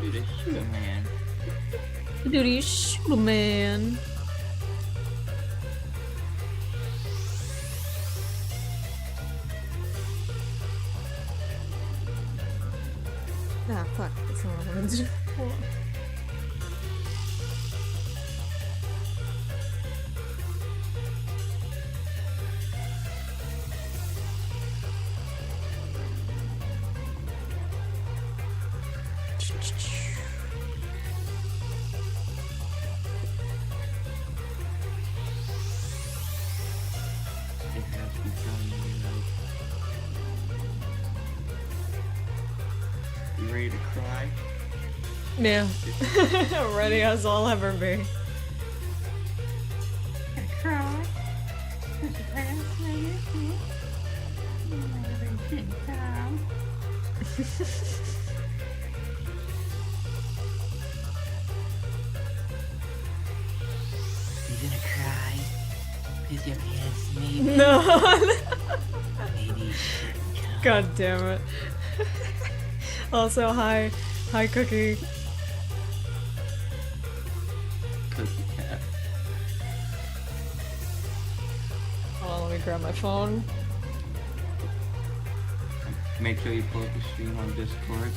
Do the shooter man. Do the shooter man. Ah, fuck. That's not what I wanted to do. Hold on. It has begun, you ready to cry? Yeah. Ready as I'll ever be. Cry? You gonna cry? Piss your pants, maybe? No. Maybe. God damn it. Also, hi. Hi, Cookie. Cookie cat. Hold on, let me grab my phone. Make sure you pull up the stream on Discord.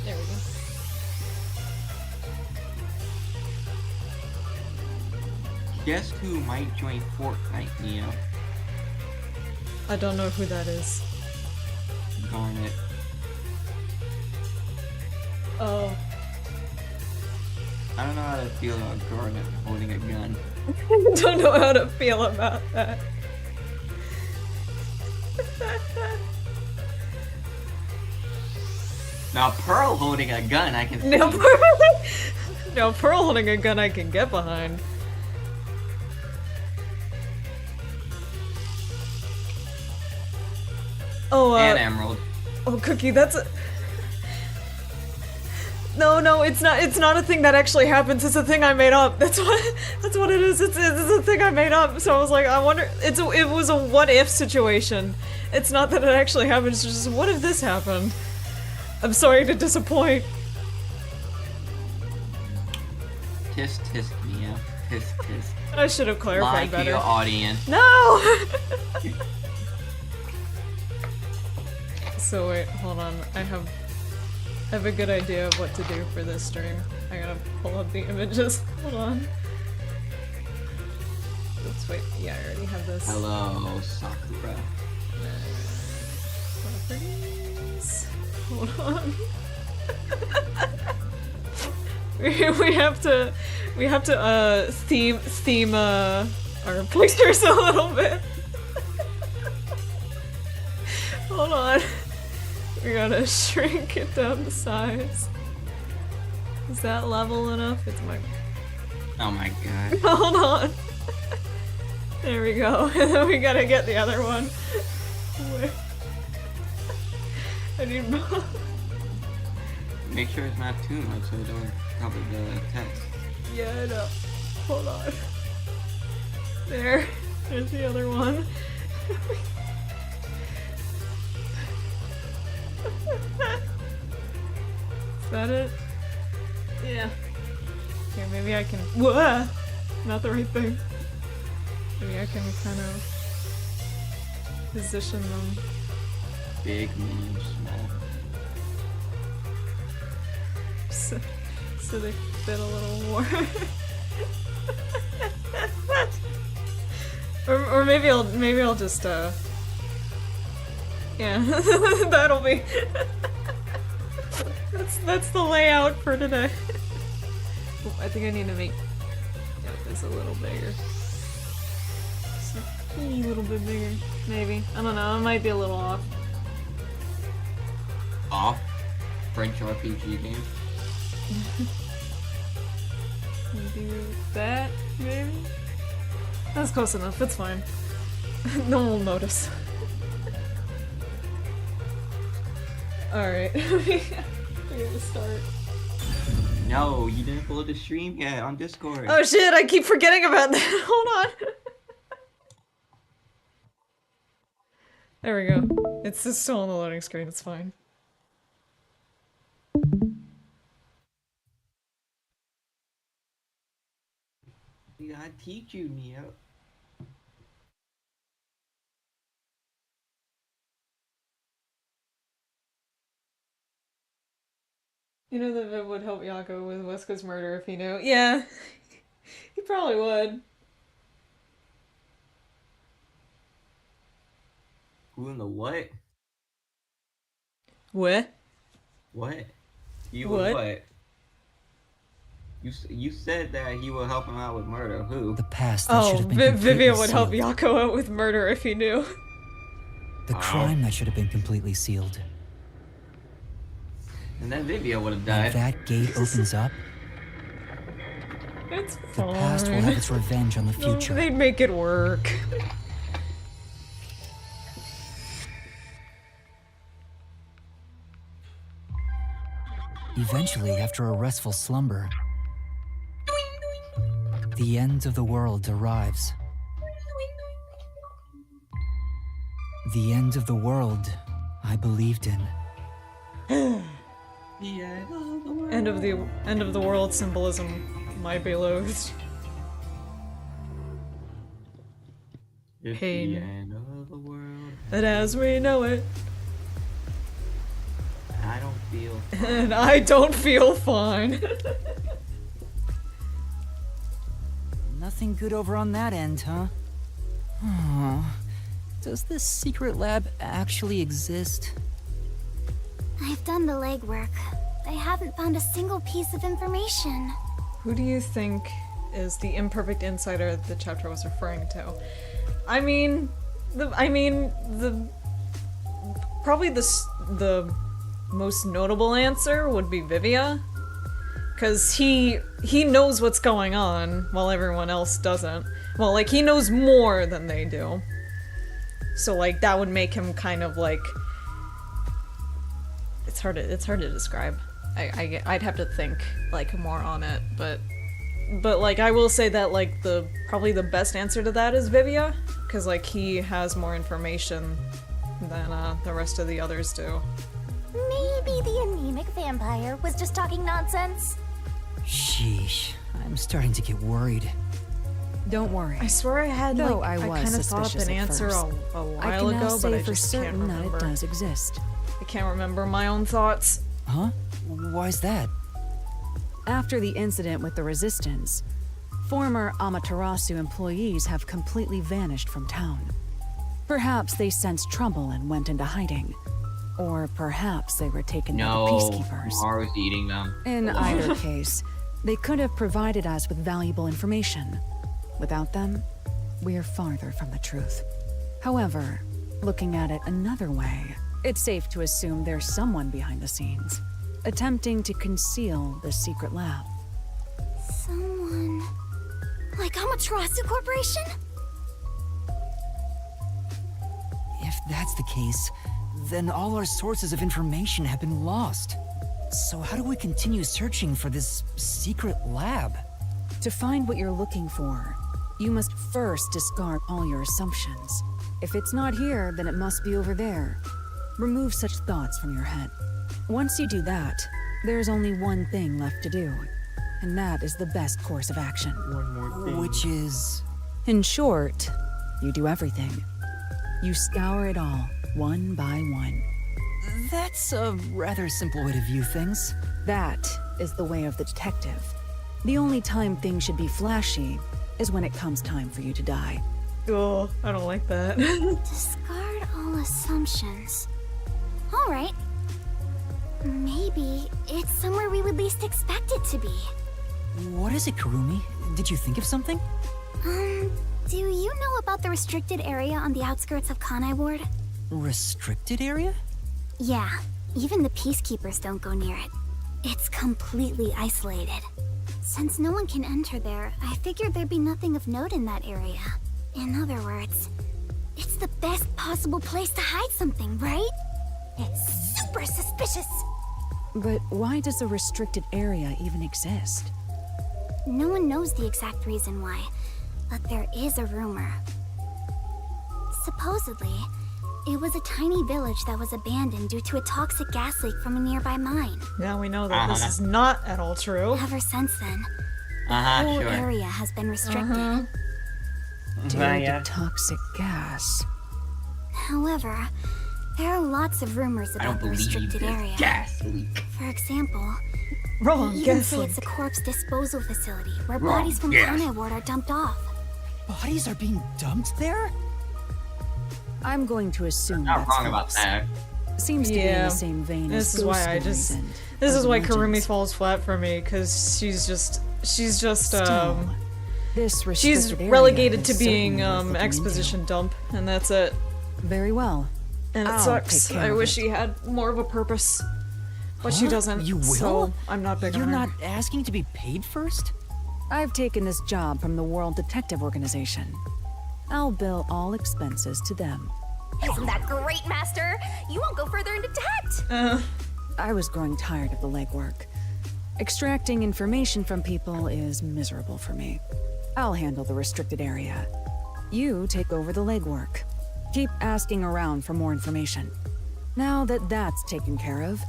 There we go. Guess who might join Fortnite, Neo? I don't know who that is. Garnet. Oh. I don't know how to feel about Garnet holding a gun. Don't know how to feel about that. Now Pearl holding a gun, I can see. No, no, Pearl holding a gun I can get behind. Oh, And Emerald. oh, Cookie, that's a... No, it's not a thing that actually happens, it's a thing I made up. That's what it is, it's a thing I made up, so I was like, I wonder, it was a what-if situation. It's not that it actually happened, it's just, what if this happened? I'm sorry to disappoint. Tisk tisk, Neo. Tisk tisk. I should have Lie clarified to better. your audience. No! So wait, hold on. I have a good idea of what to do for this stream. I gotta pull up the images. Hold on. Let's wait. Yeah, I already have this. Hello, Sakura. Properties. Hold on. we have to theme our pictures a little bit. Hold on. We gotta shrink it down to size. Is that level enough? It's my... Oh my god. Hold on. There we go. And then we gotta get the other one. Wait. I need more. Make sure it's not too much so it don't cover the text. Yeah, I know. Hold on. There. There's the other one. Is that it? Yeah. Here, maybe I can. Whoa! Not the right thing. Maybe I can kind of position them. Big, medium, small. So they fit a little more. or maybe I'll just yeah, that'll be that's the layout for today. Oh, I think I need to make this a little bigger. Just a teeny little bit bigger, maybe. I don't know. It might be a little off. Off? French RPG game? Do that, maybe? That's close enough. It's fine. No one will notice. Alright. We gotta start. No, you didn't follow the stream yet on Discord. Oh shit, I keep forgetting about that. Hold on. There we go. It's just still on the loading screen, it's fine. Yeah, I teach you, Neo. You know that Viv would help Yako with Weska's murder if he knew. Yeah, he probably would. Who in the what? What? What? You What? would what? You said that he will help him out with murder. Who? The past that should Oh, have been completely Vivian would help sealed. Yako out with murder if he knew. The crime that should have been completely sealed. And then Vivia would have If died. that gate opens up, It's the fine. past will have its revenge on the No, future. they'd make it work. Eventually, after a restful slumber, the end of the world arrives. The end of the world I believed in. Yeah. End of the world symbolism might be loathed. It's Pain. the end of the world. And as we know it, I don't feel. and I don't feel fine. Nothing good over on that end, huh? Oh, does this secret lab actually exist? I've done the legwork. I haven't found a single piece of information. Who do you think is the imperfect insider the chapter was referring to? I mean, probably the most notable answer would be Vivia, because he knows what's going on while everyone else doesn't. Well, like, he knows more than they do. So, like, that would make him kind of like, it's hard to describe. I'd have to think like more on it, but like, I will say that like probably the best answer to that is Vivia, because like he has more information than the rest of the others do. Maybe the anemic vampire was just talking nonsense. Sheesh, I'm starting to get worried. Don't worry. I swear I had Though like, I was kind of thought up suspicious an at answer first. a I while can now ago, say but I for just can't certain that remember. it does exist. I can't remember my own thoughts. Huh? Why's that? After the incident with the Resistance, former Amaterasu employees have completely vanished from town. Perhaps they sensed trouble and went into hiding. Or perhaps they were taken by the No, peacekeepers. Mars eating them. In either case, they could have provided us with valuable information. Without them, we're farther from the truth. However, looking at it another way, it's safe to assume there's someone behind the scenes, attempting to conceal the secret lab. Someone... like Amaterasu Corporation? If that's the case, then all our sources of information have been lost. So how do we continue searching for this secret lab? To find what you're looking for, you must first discard all your assumptions. If it's not here, then it must be over there. Remove such thoughts from your head. Once you do that, there's only one thing left to do, and that is the best course of action. One more thing. Which is... In short, you do everything. You scour it all, one by one. That's a rather simple way to view things. That is the way of the detective. The only time things should be flashy is when it comes time for you to die. Oh, I don't like that. Discard all assumptions. Alright. Maybe it's somewhere we would least expect it to be. What is it, Kurumi? Did you think of something? Do you know about the restricted area on the outskirts of Kanai Ward? Restricted area? Yeah, even the peacekeepers don't go near it. It's completely isolated. Since no one can enter there, I figured there'd be nothing of note in that area. In other words, it's the best possible place to hide something, right? It's super suspicious. But why does a restricted area even exist? No one knows the exact reason why, but there is a rumor. Supposedly, It was a tiny village that was abandoned due to a toxic gas leak from a nearby mine. Now we know that this is not at all true. Ever since then, the whole Sure. area has been restricted. Due to toxic gas. However, there are lots of rumors I don't about the believe restricted this area. gas leak. For example, Wrong, they even guess say it's a corpse disposal facility where Wrong, bodies from yes. Kanai Ward are dumped off. Bodies are being dumped there? I'm going to assume Not that's wrong about false. that. Seems to be in Yeah. the same vein This as is why ghost I just. stories and This is why urban Karumi legends. falls flat for me, because she's just Still, this she's restricted area relegated is to being certainly worth looking exposition dump, and that's it. into. Very well. And it I'll sucks. take care I of wish it. she had more of a purpose, but she Huh? doesn't. You will? So I'm not big You're on her. not asking to be paid first? I've taken this job from the World Detective Organization. I'll bill all expenses to them. Isn't that great, Master? You won't go further into debt. I was growing tired of the legwork. Extracting information from people is miserable for me. I'll handle the restricted area. You take over the legwork. Keep asking around for more information. Now that that's taken care of,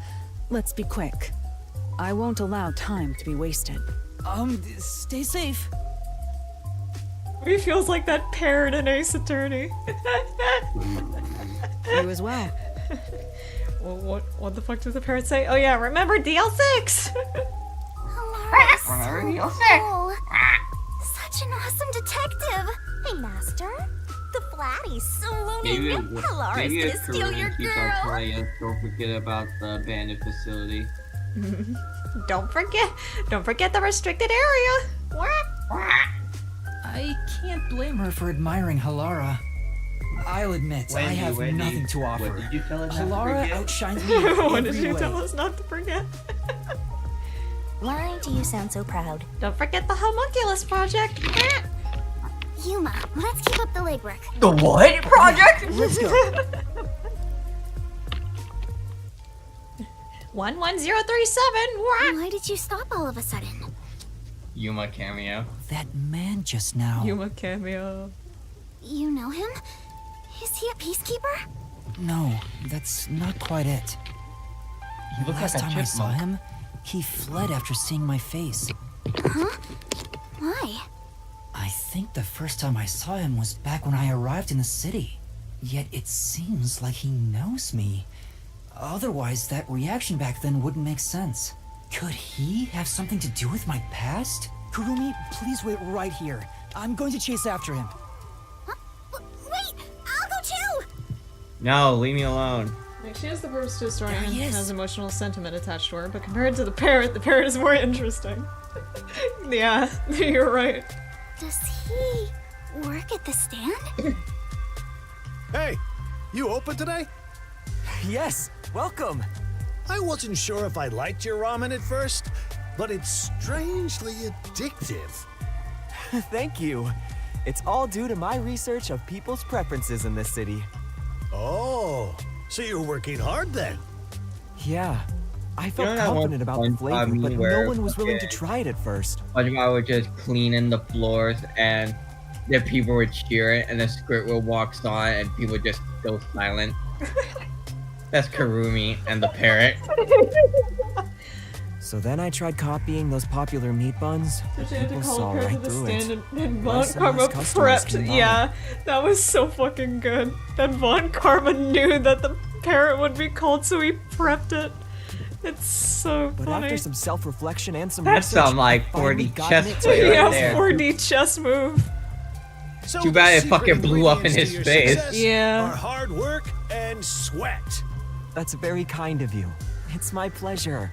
let's be quick. I won't allow time to be wasted. Stay safe. He feels like that parrot in Ace Attorney. You as well. Well, what the fuck did the parrot say? Oh yeah, remember DL6! Alara is Remember so DL6? cool. Such an awesome detective. Hey, Master. The Flatty's so loony. Maybe Halara's if gonna steal your Karumi keeps on girl. telling us, don't forget about the abandoned facility. Don't forget the restricted area! I can't blame her for admiring Halara. I'll admit, I have nothing to offer. What did you tell us not to Halara forget? outshines me in What every did you way. tell us not to forget? Why do you sound so proud? Don't forget the homunculus project! Yuma, let's keep up the legwork. The what project? Let's go. 11037! Why did you stop all of a sudden? Yuma cameo. That man just now. Yuma cameo. You know him? Is he a peacekeeper? No, that's not quite it. He looks Last like a time I saw chipmunk. him, he fled after seeing my face. Why? I think the first time I saw him was back when I arrived in the city. Yet it seems like he knows me. Otherwise, that reaction back then wouldn't make sense. Could he have something to do with my past? Kurumi, please wait right here. I'm going to chase after him. Wait! I'll go too! No, leave me alone. Like, she has the purpose to destroy him, he is. has emotional sentiment attached to her, but compared to the parrot is more interesting. Yeah, you're right. Does he work at the stand? Hey, you open today? Yes, welcome. I wasn't sure if I liked your ramen at first, but it's strangely addictive. Thank you. It's all due to my research of people's preferences in this city. Oh, so you're working hard then? Yeah, I felt know that one confident about the SpongeBob flavor, but meme where no one was willing to fucking try it at first. SpongeBob would just cleaning the floors and the people would cheer it and the script would walk on and people would just go silent. That's Karumi and the parrot. So then I tried copying those popular meat buns, So but she had to people call saw her to right the through stand it. and Von Less and Karma less customers came prepped. by. Yeah, that was so fucking good. That Von Karma knew that the parrot would be called, so he prepped it. It's so But funny. after some self-reflection and some That's research, some like I finally 4D got chess it play together. right Yeah, there. 4D chess move. So Too bad the it secret fucking blew up in ingredients his to your face. success Yeah. are hard work and sweat. That's very kind of you. It's my pleasure.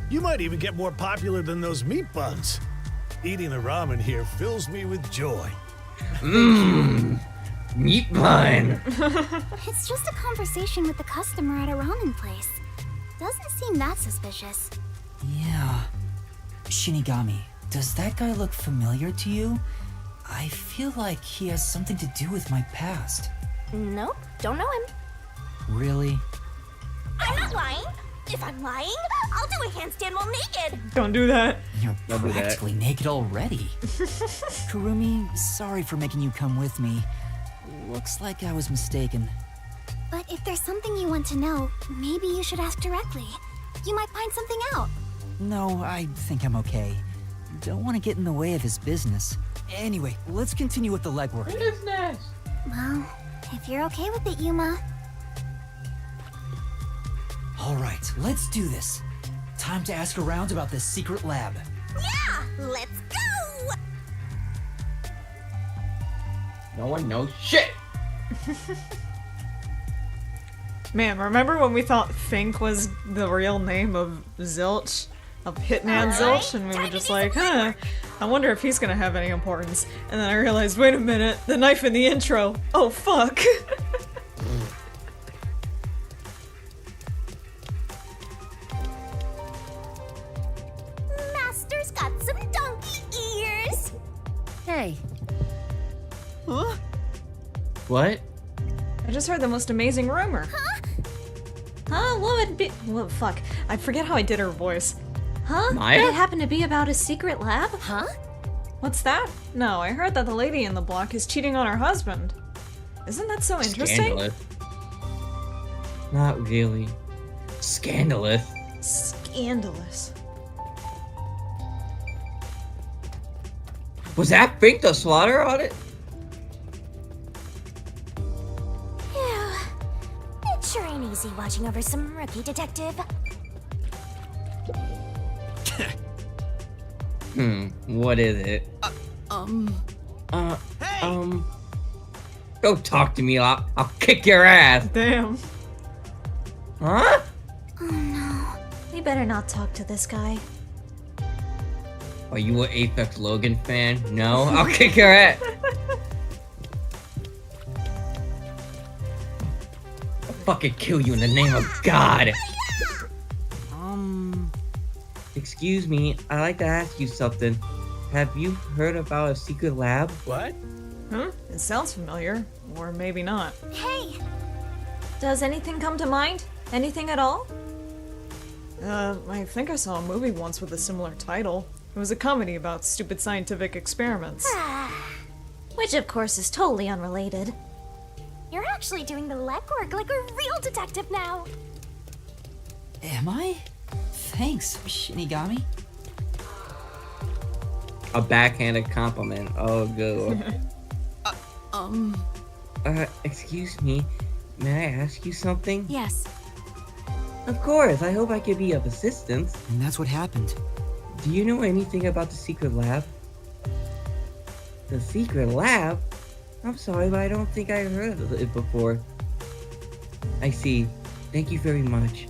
You might even get more popular than those meat buns. Eating the ramen here fills me with joy. Meat bun. It's just a conversation with the customer at a ramen place. Doesn't seem that suspicious. Yeah. Shinigami, does that guy look familiar to you? I feel like he has something to do with my past. Nope, don't know him. Really? I'm not lying. If I'm lying, I'll do a handstand while naked. Don't do that. You're Don't do that. practically naked already. Kurumi, sorry for making you come with me. Looks like I was mistaken. But if there's something you want to know, maybe you should ask directly. You might find something out. No, I think I'm okay. Don't want to get in the way of his business. Anyway, let's continue with the legwork. Business. Well, if you're okay with it, Yuma. Alright, let's do this. Time to ask around about this secret lab. Yeah, let's go! No one knows shit. Man, remember when we thought Fink was the real name of Zilch? Of Hitman Zilch? And we were just like, huh, I wonder if he's gonna have any importance. And then I realized, wait a minute, the knife in the intro. Oh, fuck. Master's got some donkey ears! Hey, What? I just heard the most amazing rumor. Huh? What would be- Well, fuck. I forget how I did her voice. Huh? Maya? Did it happen to be about a secret lab? Huh? What's that? No, I heard that the lady in the block is cheating on her husband. Isn't that so interesting? Scandalous. Not really. Scandalous. Scandalous. Was that Fink the Slaughter on it? Yeah. It sure ain't easy watching over some rookie detective. What is it? Don't talk to me, I'll kick your ass. Damn. Huh? We better not talk to this guy. Are you an Apex Logan fan? No? I'll kick your ass. I'll fucking kill you in the name of God. Excuse me, I'd like to ask you something. Have you heard about a secret lab? What? Huh? It sounds familiar. Or maybe not. Hey! Does anything come to mind? Anything at all? I think I saw a movie once with a similar title. It was a comedy about stupid scientific experiments. Which, of course, is totally unrelated. You're actually doing the legwork like a real detective now. Am I? Thanks, Shinigami. A backhanded compliment. Oh, good. Excuse me. May I ask you something? Yes. Of course, I hope I can be of assistance. And that's what happened. Do you know anything about the secret lab? The secret lab? I'm sorry, but I don't think I heard of it before. I see. Thank you very much.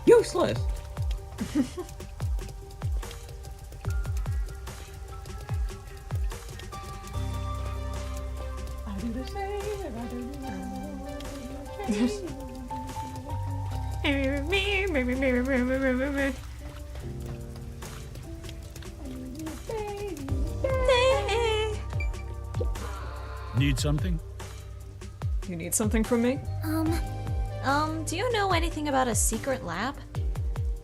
Useless! Need something? You need something from me? Do you know anything about a secret lab?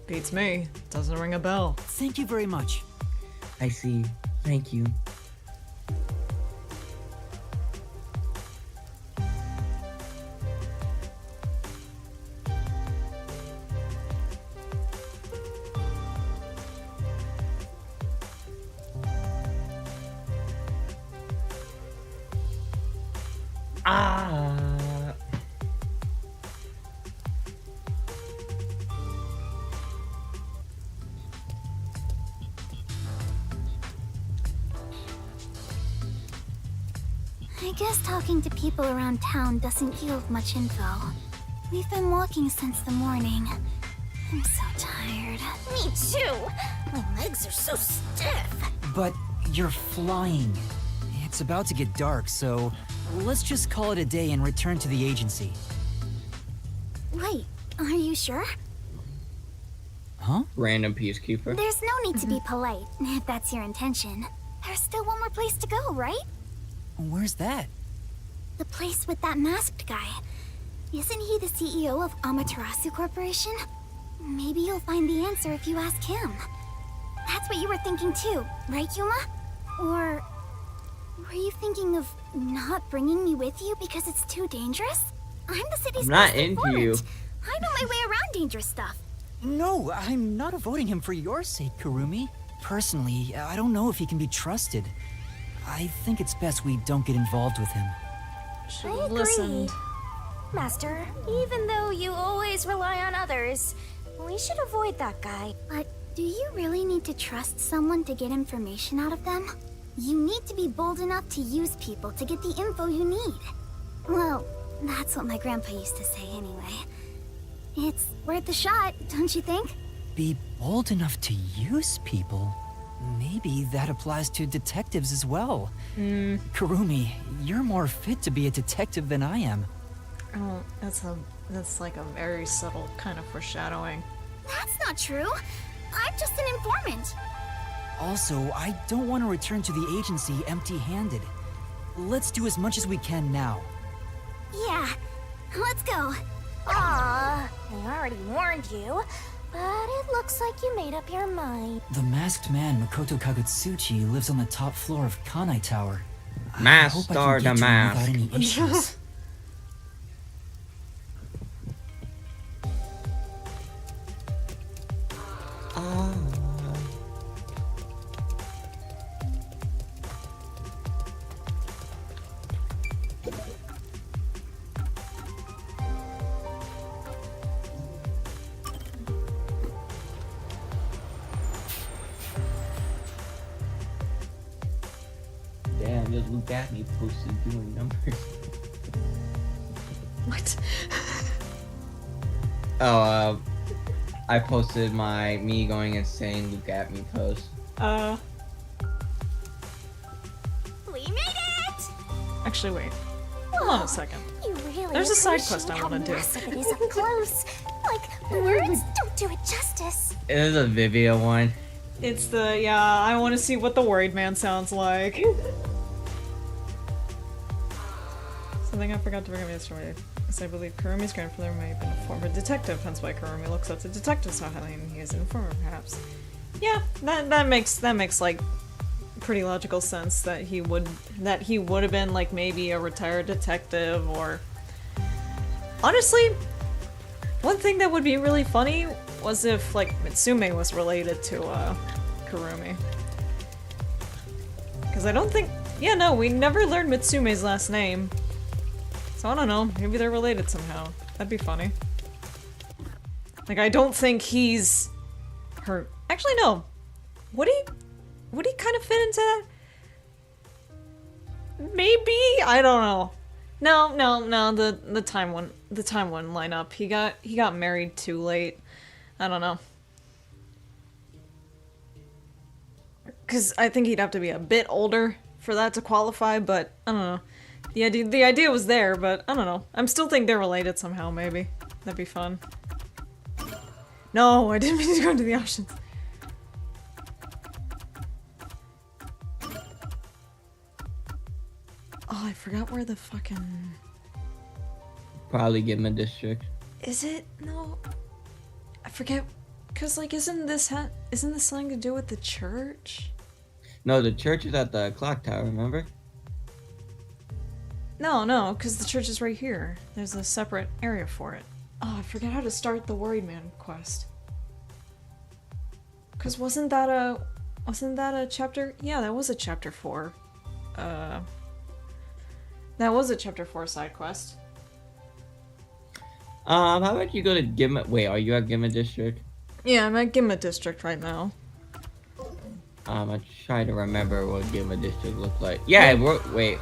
Beats me. Doesn't ring a bell. Thank you very much. I see. Thank you. I guess talking to people around town doesn't yield much info. We've been walking since the morning. I'm so tired. Me too. My legs are so stiff. But you're flying. It's about to get dark, so let's just call it a day and return to the agency. Wait, are you sure? Huh? Random peacekeeper. There's no need to be polite, if that's your intention. There's still one more place to go, right? Where's that? The place with that masked guy. Isn't he the CEO of Amaterasu Corporation? Maybe you'll find the answer if you ask him. That's what you were thinking too, right, Yuma? Or Were you thinking of not bringing me with you because it's too dangerous? I'm the city's I'm not best into informant. you. I know my way around dangerous stuff. No, I'm not avoiding him for your sake, Kurumi. Personally, I don't know if he can be trusted. I think it's best we don't get involved with him. I agree. Master, even though you always rely on others, we should avoid that guy. But do you really need to trust someone to get information out of them? You need to be bold enough to use people to get the info you need. Well, that's what my grandpa used to say anyway. It's worth a shot, don't you think? Be bold enough to use people? Maybe that applies to detectives as well. Kurumi, you're more fit to be a detective than I am. Oh, that's like a very subtle kind of foreshadowing. That's not true. I'm just an informant. Also, I don't want to return to the agency empty-handed. Let's do as much as we can now. Yeah, let's go. Aw, I already warned you, but it looks like you made up your mind. The masked man Makoto Kagutsuchi lives on the top floor of Kanai Tower. I Master hope I can the get to him without mask. any issues. Damn, just look at me posted doing numbers. What? Oh, I posted my me going insane look at me post. We made it! Actually, wait. Hold on a second. You really There's a side appreciate quest I how wanna do. massive it is up close. Like, words don't do it justice. It is a Vivia one. It's the, yeah, I want to see what the worried man sounds like. Something I forgot to bring up yesterday. As I believe Kurumi's grandfather may have been a former detective, hence why Kurumi looks up to detectives so highly, and he is an informer, perhaps. Yeah, that makes like pretty logical sense that he would have been like maybe a retired detective, or honestly, one thing that would be really funny was if like Mitsume was related to Kurumi. Because I don't think, yeah, no, we never learned Mitsume's last name. So I don't know, maybe they're related somehow. That'd be funny. Like, I don't think he's her. Actually, no. Would he kind of fit into that? Maybe? I don't know. No, the time wouldn't line up. He got married too late. I don't know. Cause I think he'd have to be a bit older for that to qualify, but I don't know. The idea was there, but I don't know. I still think they're related somehow, maybe. That'd be fun. No, I didn't mean to go into the options. Oh, I forgot where the fucking... Probably Gitma District. Is it? No. I forget. Cause like, isn't this something to do with the church? No, the church is at the clock tower, remember? No, because the church is right here. There's a separate area for it. Oh, I forget how to start the Worried Man quest. Cause wasn't that a chapter? Yeah, that was a chapter 4. That was a chapter 4 side quest. How about you go to Gitma? Wait, are you at Gitma District? Yeah, I'm at Gitma District right now. I try to remember what Gitma District looked like. Yeah, wait.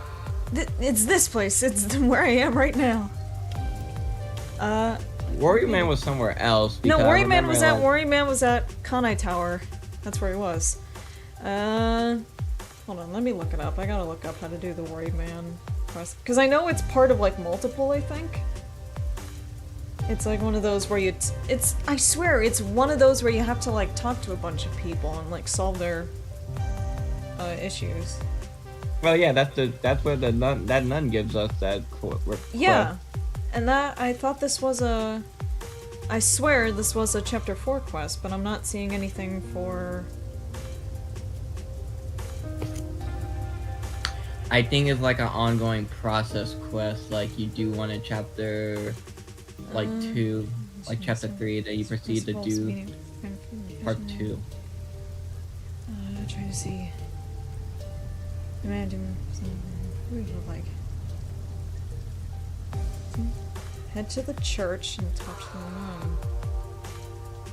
It's this place. It's where I am right now. Worry Man was somewhere else. No, because I Worry Man remember, was at like- Worry Man was at Kanai Tower. That's where he was. Hold on, let me look it up. I gotta look up how to do the Worried Man quest. Because I know it's part of like multiple, I think. It's like one of those where I swear, it's one of those where you have to like talk to a bunch of people and like solve their issues. Well, yeah, that's where that nun gives us that Yeah, and that I thought this was I swear this was a chapter 4 quest, but I'm not seeing anything for. I think it's like an ongoing process quest, like you do one in chapter, like 2, like chapter 3, that you proceed to do part 2. Trying to see. Imagine something. What does it look like? Head to the church and talk to the nun.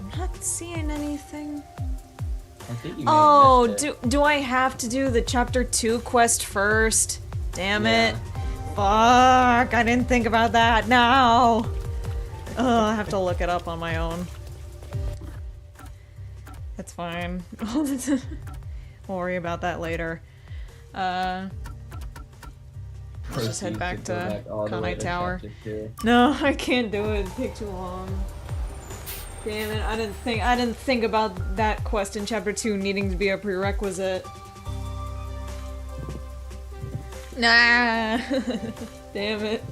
I'm not seeing anything. I think you Oh, may have missed it. do I have to do the chapter 2 quest first? Damn Yeah. it. Fuck, I didn't think about that now. I have to look it up on my own. That's fine. We'll worry about that later. Let's just head Proceed back go to all the way Kanai to Tower. chapter 2. No, I can't do it. It'd take too long. Damn it, I didn't think about that quest in chapter 2 needing to be a prerequisite. Nah. Damn it.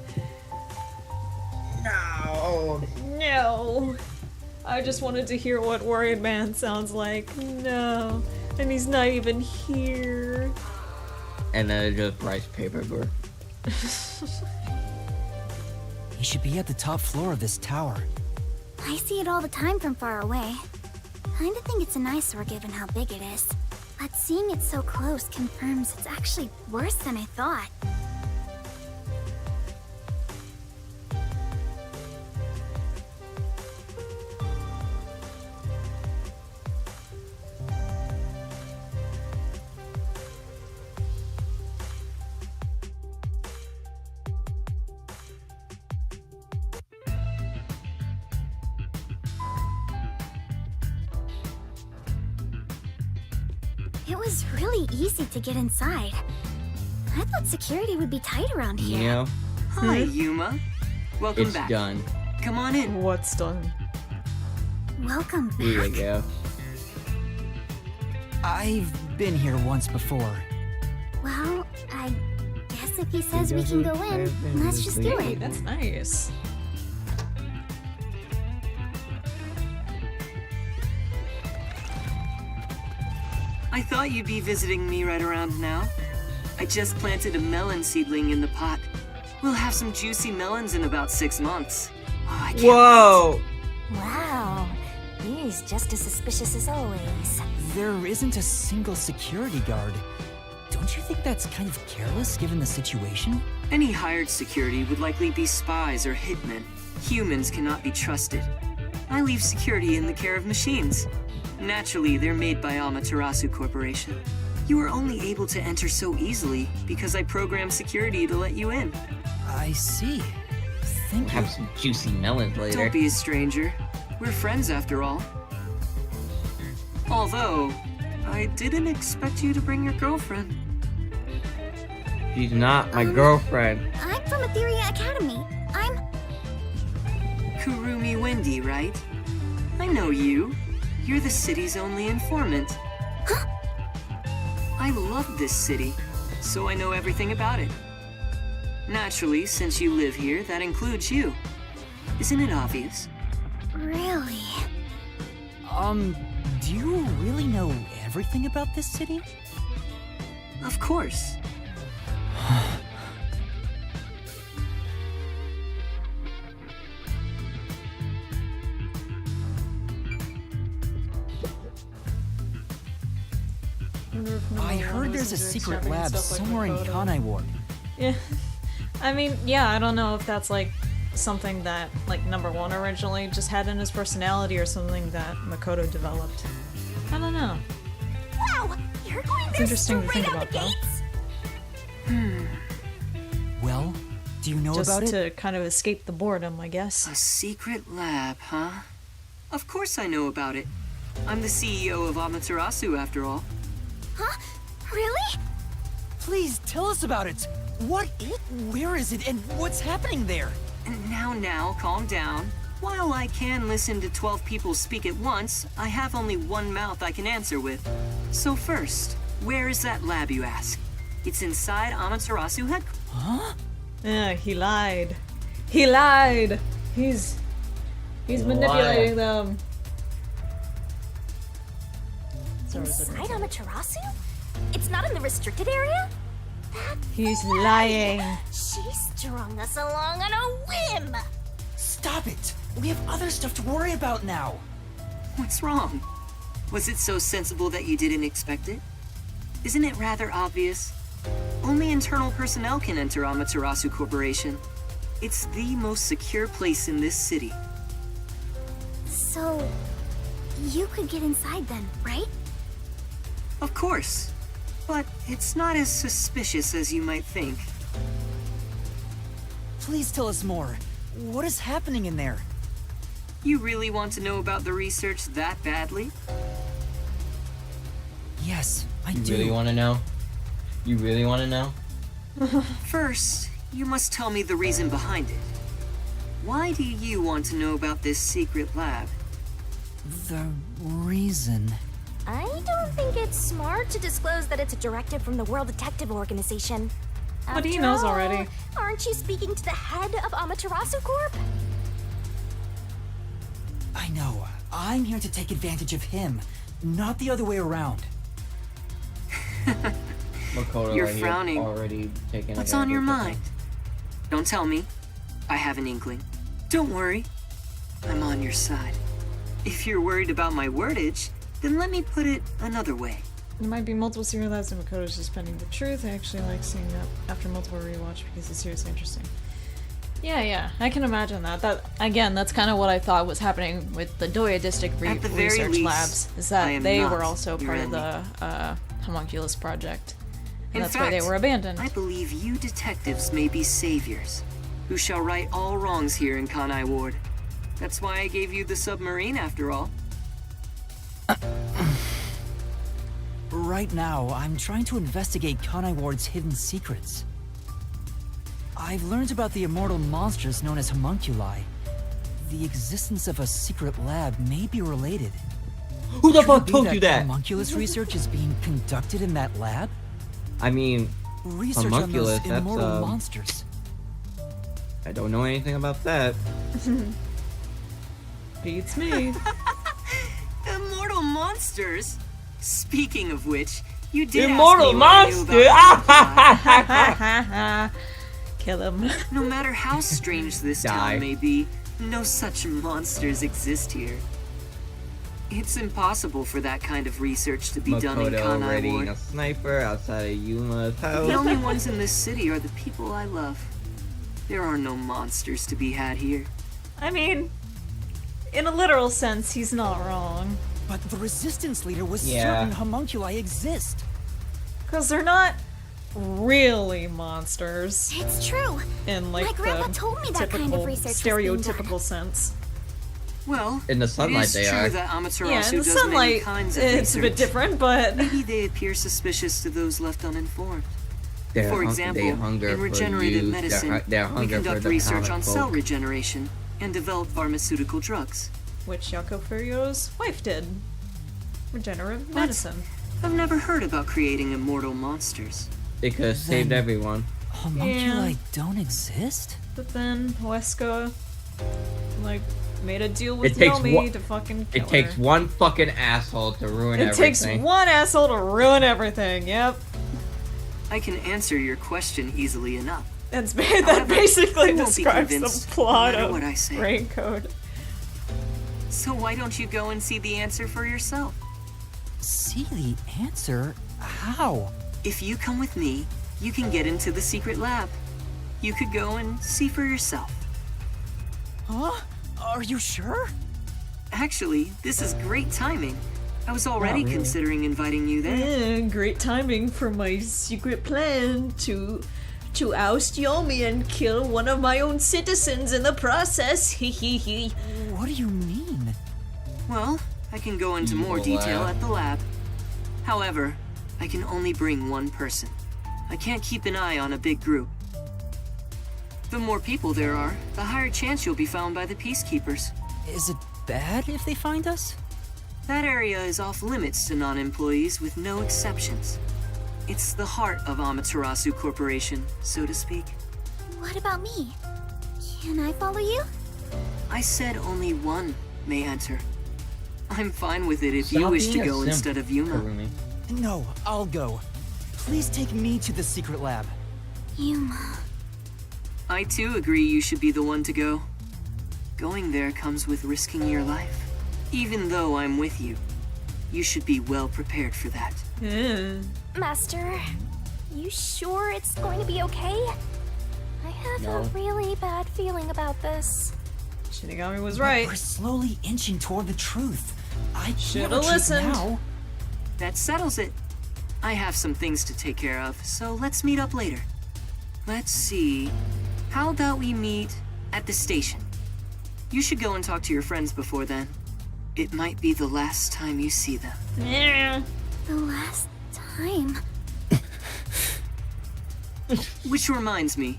No. No. I just wanted to hear what Worried Man sounds like. No. And he's not even here. And then it just writes paperwork. He should be at the top floor of this tower. I see it all the time from far away. Kinda think it's an eyesore given how big it is. But seeing it so close confirms it's actually worse than I thought. It was really easy to get inside. I thought security would be tight around here. You know, Hi, Yuma. Welcome it's back. done. Come on in. What's done? Welcome back. Here you go. I've been here once before. Well, I guess if he says we can go in, let's just do Hey, it. that's nice. I thought you'd be visiting me right around now. I just planted a melon seedling in the pot. We'll have some juicy melons in about 6 months. Oh, I can't Whoa! Wow. He's just as suspicious as always. There isn't a single security guard. Don't you think that's kind of careless given the situation? Any hired security would likely be spies or hitmen. Humans cannot be trusted. I leave security in the care of machines. Naturally, they're made by Amaterasu Corporation. You were only able to enter so easily because I programmed security to let you in. I see. Thank you. Have some juicy melons later. Don't be a stranger. We're friends after all. Although, I didn't expect you to bring your girlfriend. She's not my girlfriend. I'm from Etheria Academy. I'm... Kurumi Wendy, right? I know you. You're the city's only informant. Huh? I love this city, so I know everything about it. Naturally, since you live here, that includes you. Isn't it obvious? Really? Do you really know everything about this city? Of course. I heard there's a secret lab somewhere in Kanai Ward. Yeah. I mean, yeah, I don't know if that's like something that like number 1 originally just had in his personality or something that Makoto developed. I don't know. Wow! You're going It's there interesting to straight think out about, the though. gates? Well, do you know Just about it? to kind of escape the boredom, I guess. A secret lab, huh? Of course I know about it. I'm the CEO of Amaterasu, after all. Huh? Really? Please tell us about it. What? Where is it? And what's happening there? And now, calm down. While I can listen to 12 people speak at once, I have only one mouth I can answer with. So first, where is that lab, you ask? It's inside Amaterasu headquarters. Huh? Yeah, he lied. He lied. He's manipulating them. Inside Amaterasu? It's not in the restricted area? He's lying. She strung us along on a whim. Stop it! We have other stuff to worry about now! What's wrong? Was it so sensible that you didn't expect it? Isn't it rather obvious? Only internal personnel can enter Amaterasu Corporation. It's the most secure place in this city. So, you could get inside then, right? Of course. But it's not as suspicious as you might think. Please tell us more. What is happening in there? You really want to know about the research that badly? Yes, I You do. really want to know? You really want to know? First, you must tell me the reason behind it. Why do you want to know about this secret lab? The reason... I don't think it's smart to disclose that it's a directive from the World Detective Organization. But he After knows all, already. Aren't you speaking to the head of Amaterasu Corp? I know. I'm here to take advantage of him, not the other way around. Makoto You're right here frowning. already taking What's on your advantage of mind? Don't tell me. I have an inkling. Don't worry. I'm on your side. If you're worried about my wordage, then let me put it another way. There might be multiple secret labs and Makoto's just pending the truth. I actually like seeing that after multiple rewatch because it's seriously interesting. Yeah, I can imagine that. That again, that's kind of what I thought was happening with the Doya District At the very research least, labs. Is I that am they not were also your part of enemy. the homunculus project, and In that's fact, why they were abandoned. I believe you detectives may be saviors, who shall right all wrongs here in Kanai Ward. That's why I gave you the submarine, after all. Right now, I'm trying to investigate Kanai Ward's hidden secrets. I've learned about the immortal monsters known as homunculi. The existence of a secret lab may be related. Who the Could fuck it be told you that? Homunculus research is being conducted in that lab? I mean, Research on Homunculus, those that's, immortal monsters. I don't know anything about that. Beats me. Immortal monsters? Speaking of which, you did Immortal ask me what I knew about monster! Kill him. No matter how strange this Die. town may be, no such monsters exist here. It's impossible for that kind of research to be done in Makoto Kanai readying Ward. a sniper outside of Yuma's The house. only ones in this city are the people I love. There are no monsters to be had here. I mean, in a literal sense, he's not wrong. But the resistance leader was Yeah. certain homunculi exist. Because they're not really monsters It's true. in like My grandpa the told me that kind of typical, research was being done. stereotypical sense. Well, In the sunlight it is they true are. that Amaterasu Yeah, in the does many sunlight, kinds of it's a bit research. different, but Maybe they appear suspicious to those left uninformed. They're For hung- example, they hunger in for regenerative youth. medicine, They're we hunger for conduct the research comic on folk. cell regeneration and develop pharmaceutical drugs. which Yako Furio's wife did. Regenerative medicine. I've never heard about creating immortal monsters. It could have saved Then- everyone. Homunculi Yeah. don't exist? But then Wesker, like, made a deal with It takes Yomi one- to fucking kill It takes her. one fucking asshole to ruin It takes everything. one asshole to ruin everything. Yep, I can answer your question easily enough. that However, basically you won't be describes the convinced no plot matter of what I say. Raincoat. So why don't you go and see the answer for yourself? See the answer? How? If you come with me, you can get into the secret lab. You could go and see for yourself. Huh? Are you sure? Actually, this is great timing. I was already really. considering inviting you there. Great timing for my secret plan to oust Yomi and kill one of my own citizens in the process. Hee hee hee. What do you mean? Well, I can go into more Evil detail lab. at the lab. However, I can only bring one person. I can't keep an eye on a big group. The more people there are, the higher chance you'll be found by the Peacekeepers. Is it bad if they find us? That area is off limits to non-employees with no exceptions. It's the heart of Amaterasu Corporation, so to speak. What about me? Can I follow you? I said only one may enter. I'm fine with it if you Stop wish to being a go simp, instead of Yuma. Karumi. No, I'll go. Please take me to the secret lab. Yuma. I too agree you should be the one to go. Going there comes with risking your life. Even though I'm with you, you should be well prepared for that. Master, you sure it's going to be okay? I have a really bad feeling about this. Shinigami was right. We're slowly inching toward the truth. I Shoulda can't retreat listened. now. That settles it. I have some things to take care of, so let's meet up later. Let's see. How about we meet at the station? You should go and talk to your friends before then. It might be the last time you see them. Yeah. The last time. Which reminds me,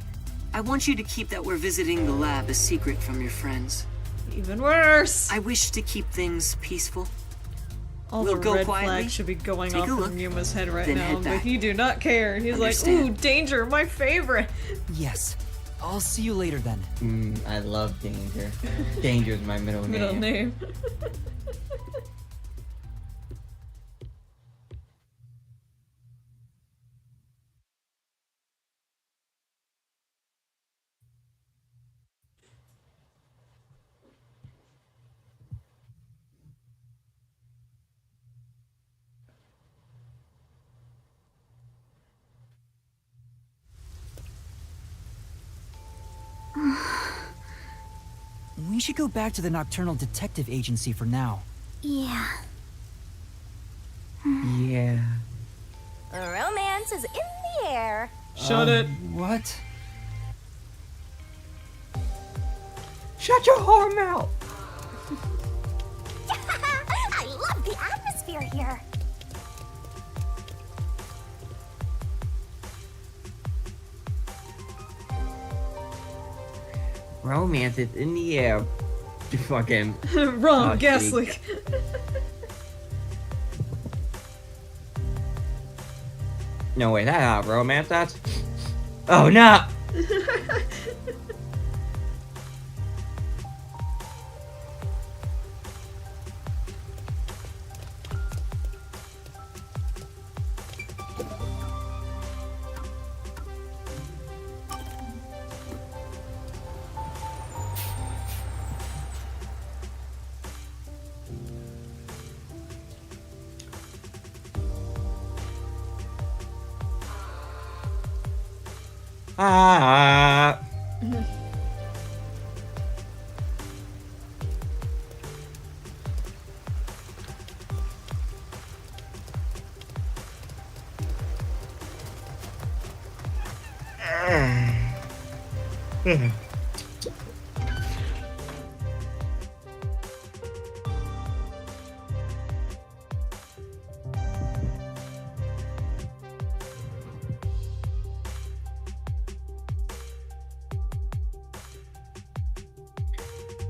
I want you to keep that we're visiting the lab a secret from your friends. Even worse. I wish to keep things peaceful. All We'll the go quietly. quietly, Flags should be going take off a look, in Yuma's head right then now, head but back. he do not care. He's like, Understand. ooh, danger, my favorite. Yes. I'll see you later then. I love Danger. Danger's my middle name. Middle name. We should go back to the Nocturnal Detective Agency for now. Yeah. Yeah. Romance is in the air. Shut it. What? Shut your whore mouth! I love the atmosphere here. Romance is in the air. Fucking. Wrong, Oh, Ghastly. No way, that's not romance, that's. Oh no! Ah.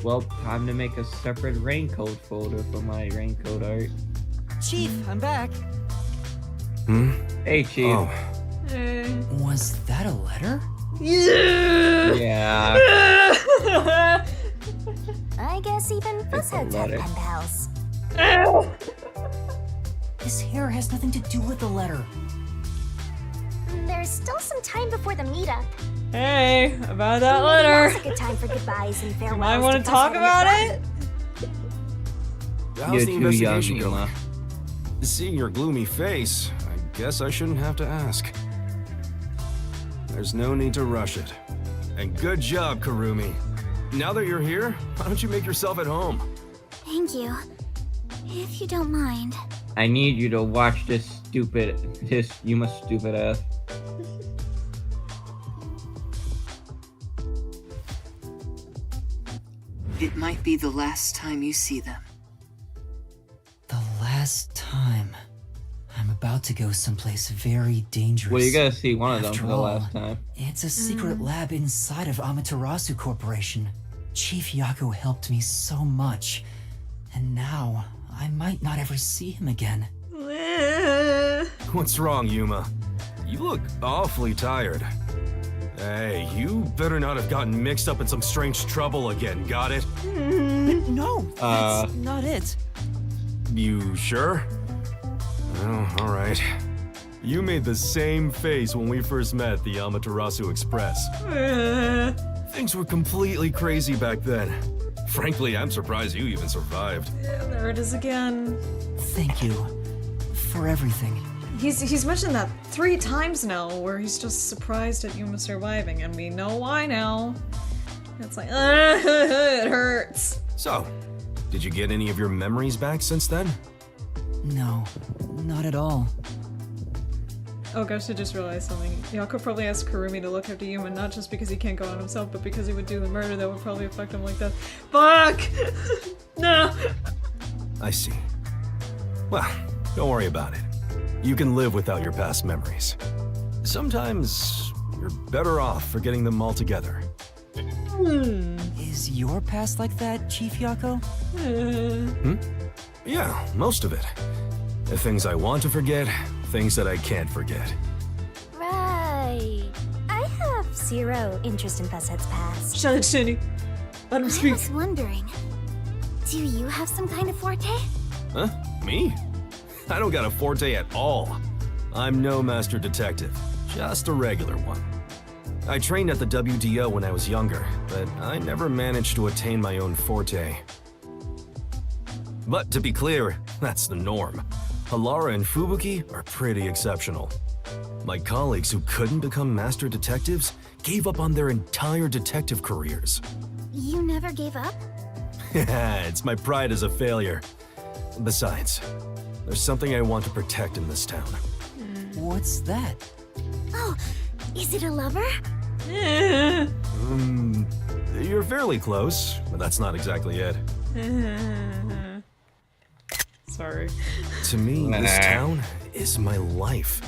Well, time to make a separate raincoat folder for my raincoat art. Chief, I'm back. Hey, Chief. Oh, Was that a letter? Yeah. I guess even fuzzheads have letter. pen pals. His hair has nothing to do with the letter. There's still some time before the meetup. Hey, about that Maybe letter. now's a good time for goodbyes and farewells. You might want to Fuzzhead talk and about your it? how's You're the too young, investigation going? Yuma. Seeing your gloomy face, I guess I shouldn't have to ask. There's no need to rush it. And good job, Karumi. Now that you're here, why don't you make yourself at home? Thank you. If you don't mind. I need you to watch this Yuma stupid ass. It might be the last time you see them. The last time. I'm about to go someplace very dangerous. Well, you gotta see one of them After for the all, last time. It's a secret lab inside of Amaterasu Corporation. Chief Yaku helped me so much. And now, I might not ever see him again. What's wrong, Yuma? You look awfully tired. Hey, you better not have gotten mixed up in some strange trouble again, got it? No, that's not it. You sure? Oh, alright. You made the same face when we first met at the Amaterasu Express. Things were completely crazy back then. Frankly, I'm surprised you even survived. Yeah, there it is again. Thank you for everything. He's mentioned that 3 times now, where he's just surprised at Yuma surviving, and we know why now. It's like, it hurts. So, did you get any of your memories back since then? No, not at all. Oh gosh, I just realized something. Yako probably asked Kurumi to look after Yuma, not just because he can't go on himself, but because he would do the murder that would probably affect him like that. Fuck! No! I see. Well, don't worry about it. You can live without your past memories. Sometimes you're better off forgetting them altogether. Is your past like that, Chief Yako? Yeah, most of it. The things I want to forget, things that I can't forget. Right. I have 0 interest in Bassette's past. Shut it, Shinny. Let him I speak. was wondering, do you have some kind of forte? Huh? Me? I don't got a forte at all. I'm no master detective, just a regular one. I trained at the WDO when I was younger, but I never managed to attain my own forte. But to be clear, that's the norm. Halara and Fubuki are pretty exceptional. My colleagues who couldn't become master detectives gave up on their entire detective careers. You never gave up? It's my pride as a failure. Besides, there's something I want to protect in this town. What's that? Oh, is it a lover? You're fairly close, but that's not exactly it. Sorry. To me, this Nah. town is my life.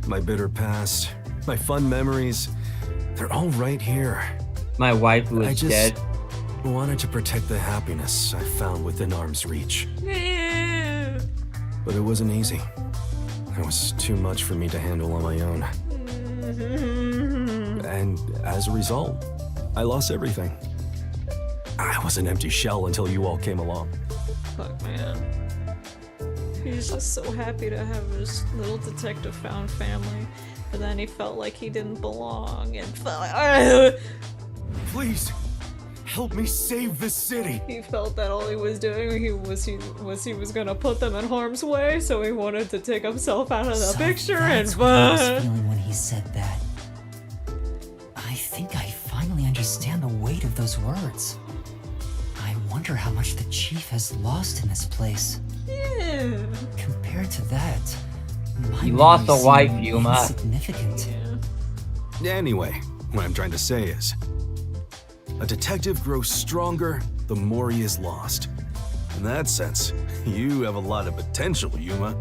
My bitter past, my fun memories, they're all right here. My wife who I is just dead. wanted to protect the happiness I found within arm's reach. But it wasn't easy. It was too much for me to handle on my own. And as a result, I lost everything. I was an empty shell until you all came along. Fuck, man. He's just so happy to have his little detective found family, but then he felt like he didn't belong and felt like, Please, help me save this city. he felt that all he was doing he was gonna put them in harm's way, so he wanted to take himself out of the So picture that's and what I was feeling when he said that. I think I finally understand the weight of those words. I wonder how much the chief has lost in this place. yeah. Compared to that, my You lost a memories wife, seem Yuma. insignificant. Anyway, what I'm trying to say is, a detective grows stronger the more he is lost. In that sense, you have a lot of potential, Yuma.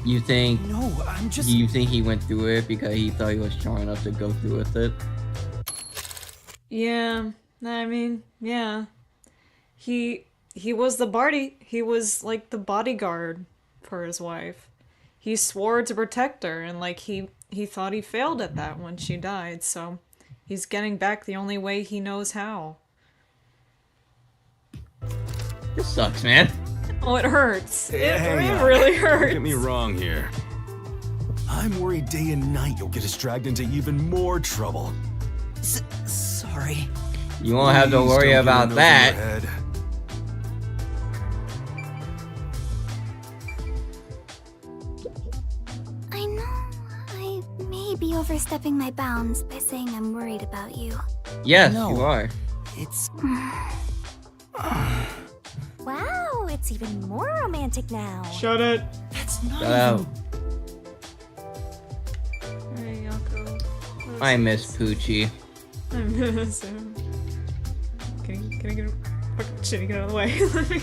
You think No, I'm just. you think he went through it because he thought he was strong enough to go through with it? Yeah, I mean, yeah. He was the Barty. He was like the bodyguard for his wife. He swore to protect her, and like he thought he failed at that when she died. So he's getting back the only way he knows how. This sucks, man. Oh, it hurts. Hang It on. really Don't hurts. get me wrong here. I'm worried day and night you'll get us dragged into even more trouble. Sorry. You won't have to Please worry don't get about in over that. your head. I know I may be overstepping my bounds by saying I'm worried about you. Yes, No. you are. It's. Wow, it's even more romantic now. Shut it. That's not Shut up. Hey, Yako. I miss Poochie. I miss him. Can I get fucking shit, get out of the way? Let me.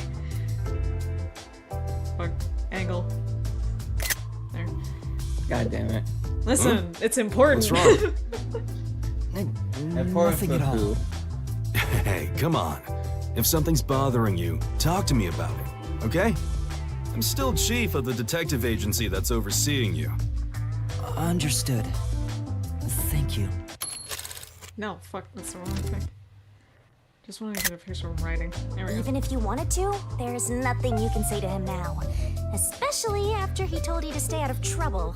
Fuck. Angle. There. God damn it. Listen, it's important. What's wrong? Nothing at all. Hey, come on. If something's bothering you, talk to me about it, okay? I'm still chief of the detective agency that's overseeing you. Just wanted to get a picture of him writing. There we go. Even if you wanted to, there's nothing you can say to him now. Especially after he told you to stay out of trouble.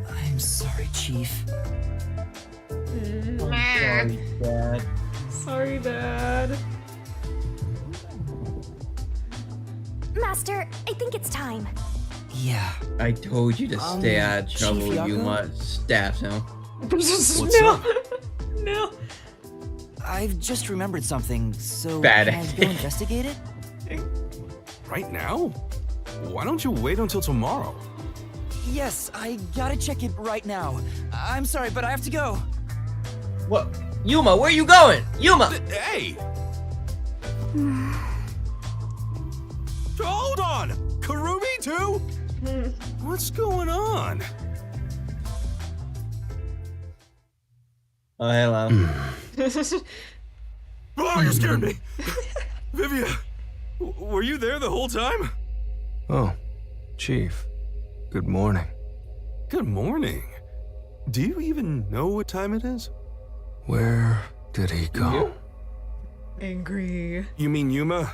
I'm sorry, Chief. I'm sorry, Dad. Sorry, Dad. Master, I think it's time. Yeah. I told you to stay out of Chief trouble, Yako? Yuma. Staff now. What's no. up? No. I've just remembered something, so Bad can I idea. go investigate it? Right now? Why don't you wait until tomorrow? Yes, I gotta check it right now. I'm sorry, but I have to go. What? Yuma, where you going? Yuma! Hey! Hold on! Karumi too? What's going on? Oh, hello. Oh, you scared me! Vivia, were you there the whole time? Oh, Chief. Good morning. Good morning. Do you even know what time it is? Where did he go? Angry. You mean Yuma?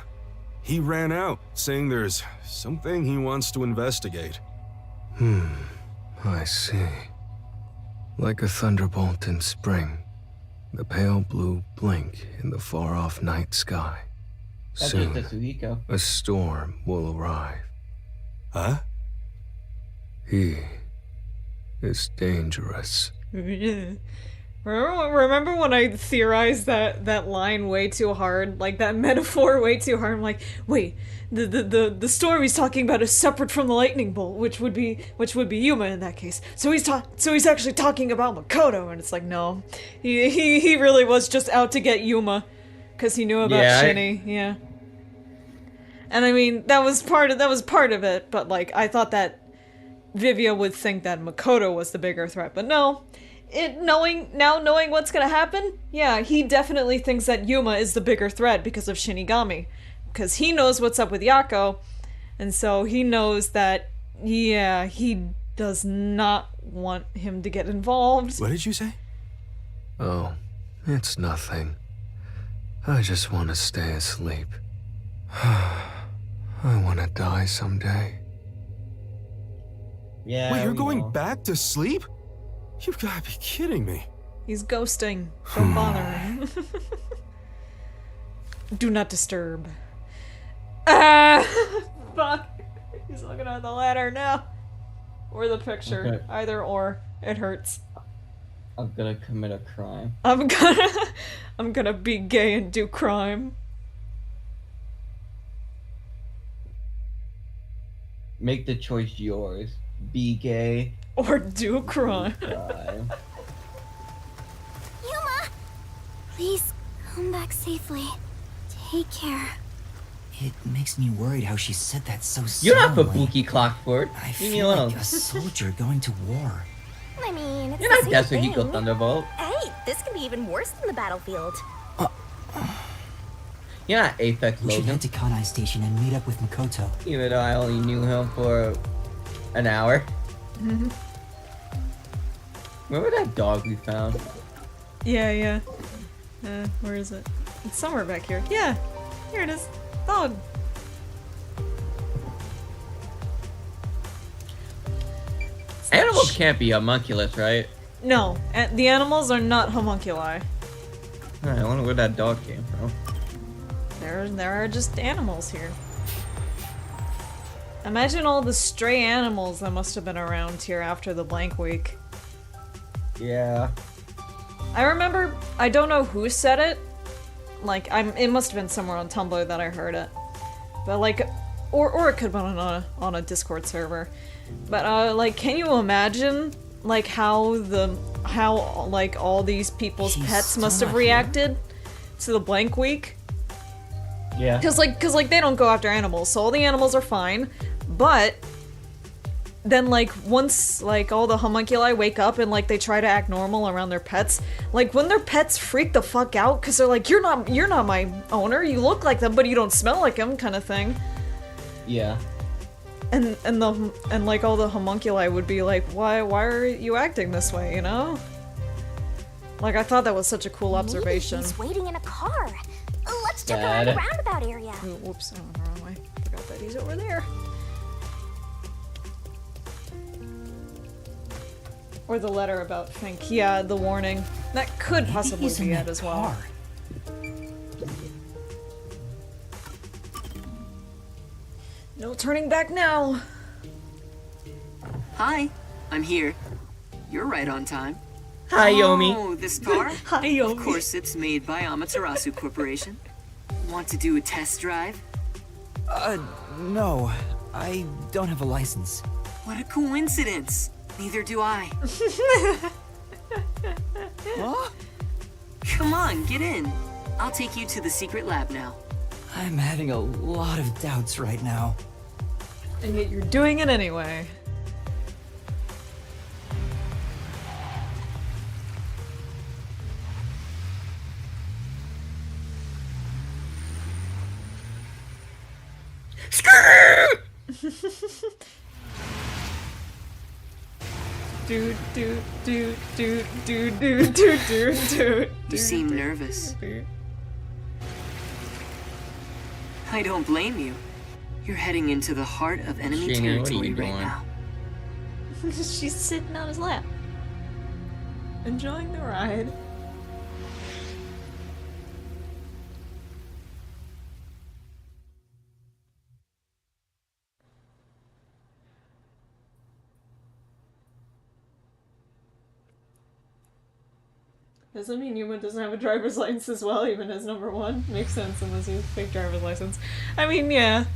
He ran out, saying there's something he wants to investigate. I see. Like a thunderbolt in spring, the pale blue blink in the far-off night sky. That's just Soon, Tatsuhiko. a storm will arrive. Huh? He is dangerous. Remember when I theorized that line way too hard, like that metaphor way too hard? I'm like, wait, the story he's talking about is separate from the lightning bolt, which would be Yuma in that case. So he's actually talking about Makoto, and it's like, no, he really was just out to get Yuma, because he knew about Shinny, yeah. And I mean, that was part of it, but like I thought that Vivia would think that Makoto was the bigger threat, but no. Knowing what's gonna happen, yeah, he definitely thinks that Yuma is the bigger threat because of Shinigami. Because he knows what's up with Yako, and so he knows that, yeah, he does not want him to get involved. What did you say? Oh, it's nothing. I just want to stay asleep. I want to die someday. Yeah. Wait, you're we going know. back to sleep? You've got to be kidding me. He's ghosting. Don't bother him. Do not disturb. Ah! Fuck. He's looking at the ladder now. Or the picture. Okay. Either or. It hurts. I'm gonna commit a crime. I'm gonna be gay and do crime. Make the choice yours. Be gay. Or do crime. Crime. Yuma! Please, come back safely. Take care. It makes me worried how she said that so You're not solemnly. Kabuki Clockford. I Leave me feel alone. like a soldier going to war. I mean, it's You're not the same Yasuhiko thing. Thunderbolt. Hey, this could be even worse than the battlefield. You're not Apex We should Logan. head to Kanai Station and meet up with Makoto. Even though I only knew him for an hour. Remember that dog we found? Yeah. Where is it? It's somewhere back here. Yeah. Here it is. Dog. Animals can't be homunculus, right? No, the animals are not homunculi. I wonder where that dog came from. There are just animals here. Imagine all the stray animals that must have been around here after the blank week. Yeah. I remember, I don't know who said it. Like, it must have been somewhere on Tumblr that I heard it. But like, or it could have been on a Discord server. But like, can you imagine like how like all these people's He's pets still must have not here. reacted to the blank week? Yeah. Cause like they don't go after animals, so all the animals are fine. But then like once like all the homunculi wake up and like they try to act normal around their pets, like when their pets freak the fuck out because they're like, you're not my owner, you look like them but you don't smell like them, kind of thing. Yeah. And like all the homunculi would be like, why are you acting this way, you know? Like I thought that was such a cool observation. Maybe he's waiting in a car. Let's check around the roundabout area. Ooh, whoops, I went the wrong way. Forgot that he's over there. Or the letter about Fink. Yeah, the warning. That could possibly he's in be that it as well. car. No turning back now. Hi, I'm here. You're right on time. Hi, Yomi. Oh, this car? Hi, Yomi. Of course, it's made by Amaterasu Corporation. Want to do a test drive? No. I don't have a license. What a coincidence. Neither do I. Huh? Come on, get in. I'll take you to the secret lab now. I'm having a lot of doubts right now. And yet you're doing it anyway. Dude. You seem nervous. I don't blame you. You're heading into the heart of enemy Shinny, what are territory you right doing? now. She's sitting on his lap. Enjoying the ride. Doesn't mean Yuma doesn't have a driver's license as well, even as number one. Makes sense unless he has a fake driver's license. I mean, yeah.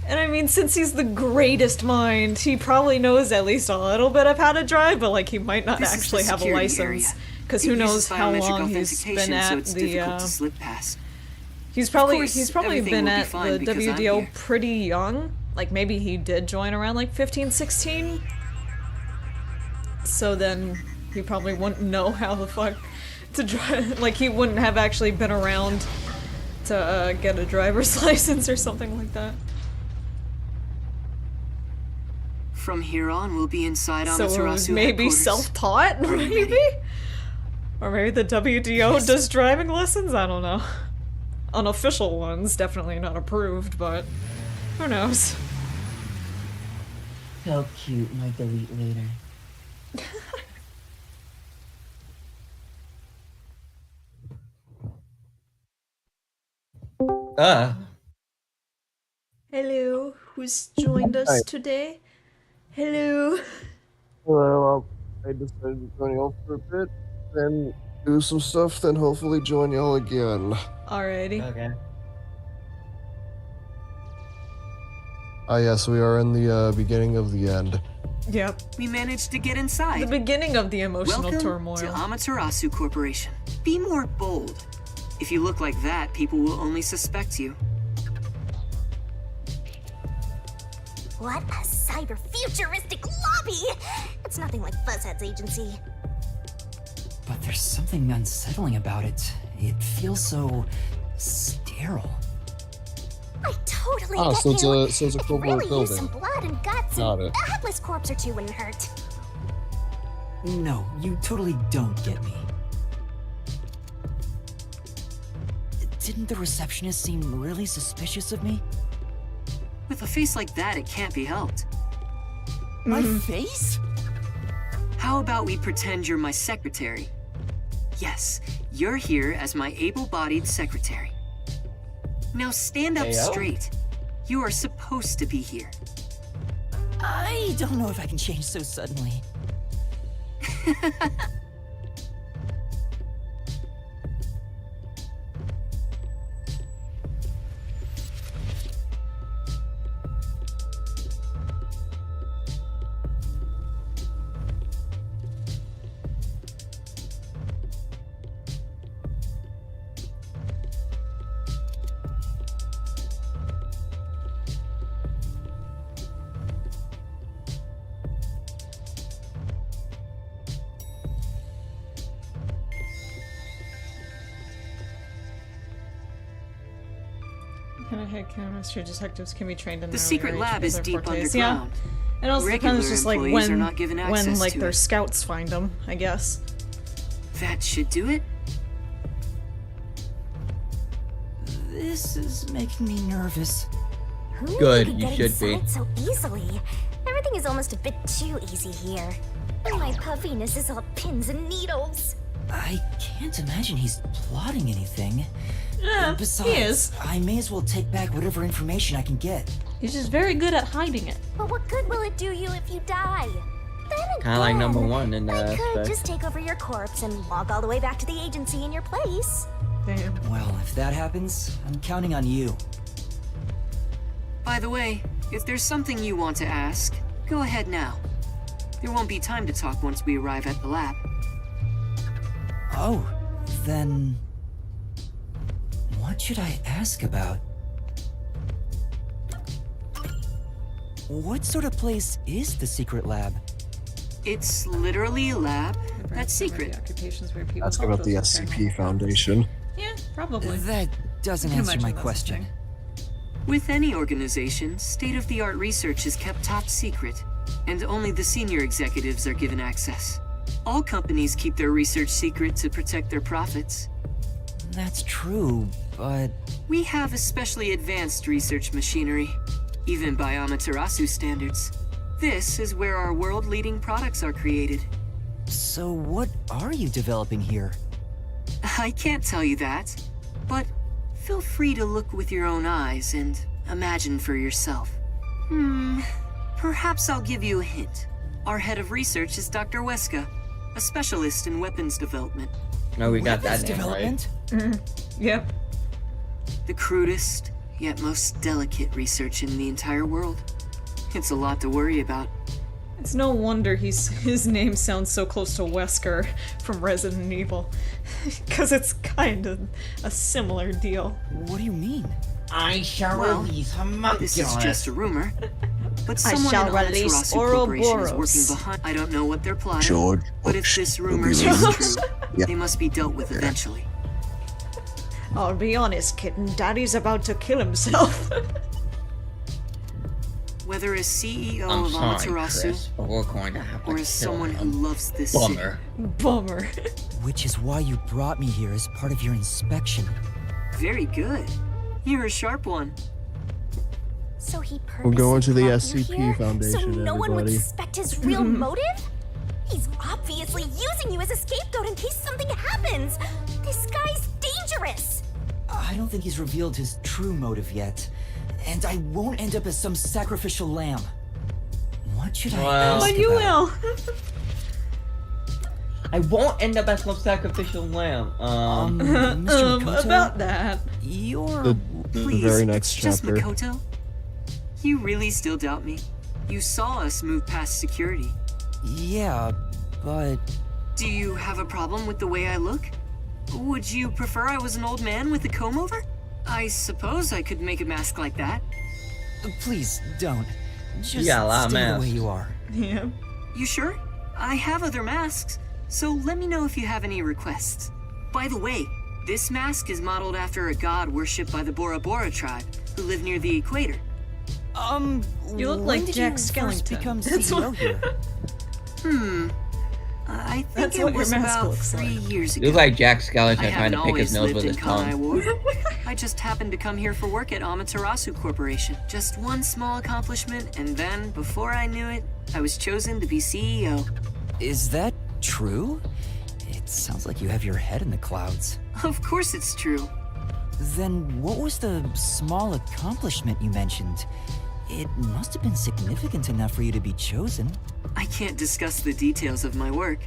And I mean, since he's the greatest mind, he probably knows at least a little bit of how to drive, but like he might not This is actually the have a security license. area. Because It who uses knows how biometric long he's authentication, been so at it's the, difficult to slip past. He's probably course, been everything will be at fine the because I'm WDO here. pretty young. Like maybe he did join around like 15, 16. So then he probably wouldn't know how the fuck to drive. Like he wouldn't have actually been around to get a driver's license or something like that. From here on, we'll be inside So it was Amaterasu maybe headquarters. self-taught, maybe? Or maybe the WDO does driving lessons? I don't know. Unofficial ones, definitely not approved, but who knows? So cute, my delete later. Hello, who's joined us Hi. today? Hello. Well, I decided to join y'all for a bit, then do some stuff, then hopefully join y'all again. Alrighty. Okay. Ah, yes, we are in the beginning of the end. Yep. We managed to get inside. The beginning of the emotional Welcome turmoil. to Amaterasu Corporation. Be more bold. If you look like that, people will only suspect you. What a cyber-futuristic lobby! It's nothing like Fuzzhead's agency. But there's something unsettling about it. It feels so sterile. I totally Ah, get so it's you. a If you corporate really use some building. blood and guts, Got and it. a helpless corpse or two wouldn't hurt. No, you totally don't get me. Didn't the receptionist seem really suspicious of me? With a face like that, it can't be helped. My face? How about we pretend you're my secretary? Yes, you're here as my able-bodied secretary. Now stand up Heyo. straight. You are supposed to be here. I don't know if I can change so suddenly. Kind of head chemistry detectives can be trained in The their secret age lab because is they're deep fortes. underground. Yeah. It also Regular depends just like employees are when not given access like to their it. scouts find them, I guess. That should do it. This is making me nervous. Who knew Good, could you get should be. inside so easily? Everything is almost a bit too easy here. And my puffiness is all pins and needles. I can't imagine he's plotting anything. Yeah, Besides, he is. I may as well take back whatever information I can get. He's just very good at hiding it. But what good will it do you if you die? Then Kind of like number again, one in I that could aspect. just take over your corpse and walk all the way back to the agency in your place. Damn. Well, if that happens, I'm counting on you. By the way, if there's something you want to ask, go ahead now. There won't be time to talk once we arrive at the lab. Oh, then... what should I ask about? What sort of place is the secret lab? It's literally a lab that's secret. Occupations where people Ask talk about the those are SCP Foundation. Yeah, probably. That doesn't I can answer imagine my that's the question. thing. With any organization, state-of-the-art research is kept top secret, and only the senior executives are given access. All companies keep their research secret to protect their profits. That's true, but... We have especially advanced research machinery, even by Amaterasu standards. This is where our world-leading products are created. So what are you developing here? I can't tell you that, but feel free to look with your own eyes and imagine for yourself. Perhaps I'll give you a hint. Our head of research is Dr. Weska, a specialist in weapons development. No, we got that Weapons name right. development? Yep. The crudest, yet most delicate research in the entire world. It's a lot to worry about. It's no wonder his name sounds so close to Wesker from Resident Evil. Because it's kind of a similar deal. What do you mean? I shall Well, release This is just a rumor, but I someone shall in release Amaterasu Corporation is Ouroboros. working behind. I don't know what they're plotting, George but if Bush this will rumor be is released. true, Yeah. they must be dealt with eventually. I'll be honest, kitten. Daddy's about to kill himself. Whether as CEO I'm of sorry, Amaterasu Chris, but we're going to have to or kill as someone who him. loves this city. Bummer. Bummer. Which is why you brought me here as part of your inspection. Very good. You're a sharp one. So he We're going to the purposely brought you SCP here Foundation, so no one would everybody. suspect his real motive? He's obviously using you as a scapegoat in case something happens. This guy's dangerous. I don't think he's revealed his true motive yet. And I won't end up as some sacrificial lamb. What should I Well- ask But you about? will. I won't end up as some sacrificial lamb. Mr. Makoto, About that. You're... The Please, very next just chapter. Makoto. You really still doubt me? You saw us move past security. Yeah, but... Do you have a problem with the way I look? Would you prefer I was an old man with a comb over? I suppose I could make a mask like that. Please, don't. Just got a lot of stay the masks. way you are. Yeah. You sure? I have other masks, so let me know if you have any requests. By the way, this mask is modeled after a god worshipped by the Bora Bora tribe, who live near the equator. You look when like did Jack you first Skellington. become That's CEO what- here? I think That's it what your was mask about looks 3 like. years You ago. look like Jack Skellington I trying haven't to pick his always nose with lived his in Kanai tongue. Ward. I just happened to come here for work at Amaterasu Corporation. Just one small accomplishment, and then, before I knew it, I was chosen to be CEO. Is that true? It sounds like you have your head in the clouds. Of course it's true. Then what was the small accomplishment you mentioned? It must have been significant enough for you to be chosen. I can't discuss the details of my work.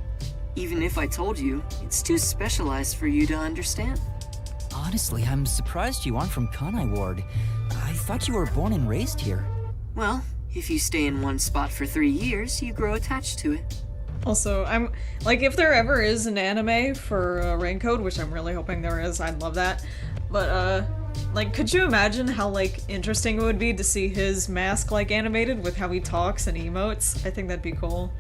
Even if I told you, it's too specialized for you to understand. Honestly, I'm surprised you aren't from Kanai Ward. I thought you were born and raised here. Well, if you stay in one spot for 3 years, you grow attached to it. Also, I'm like, if there ever is an anime for Raincode, which I'm really hoping there is, I'd love that. But like, could you imagine how like interesting it would be to see his mask like animated with how he talks and emotes? I think that'd be cool.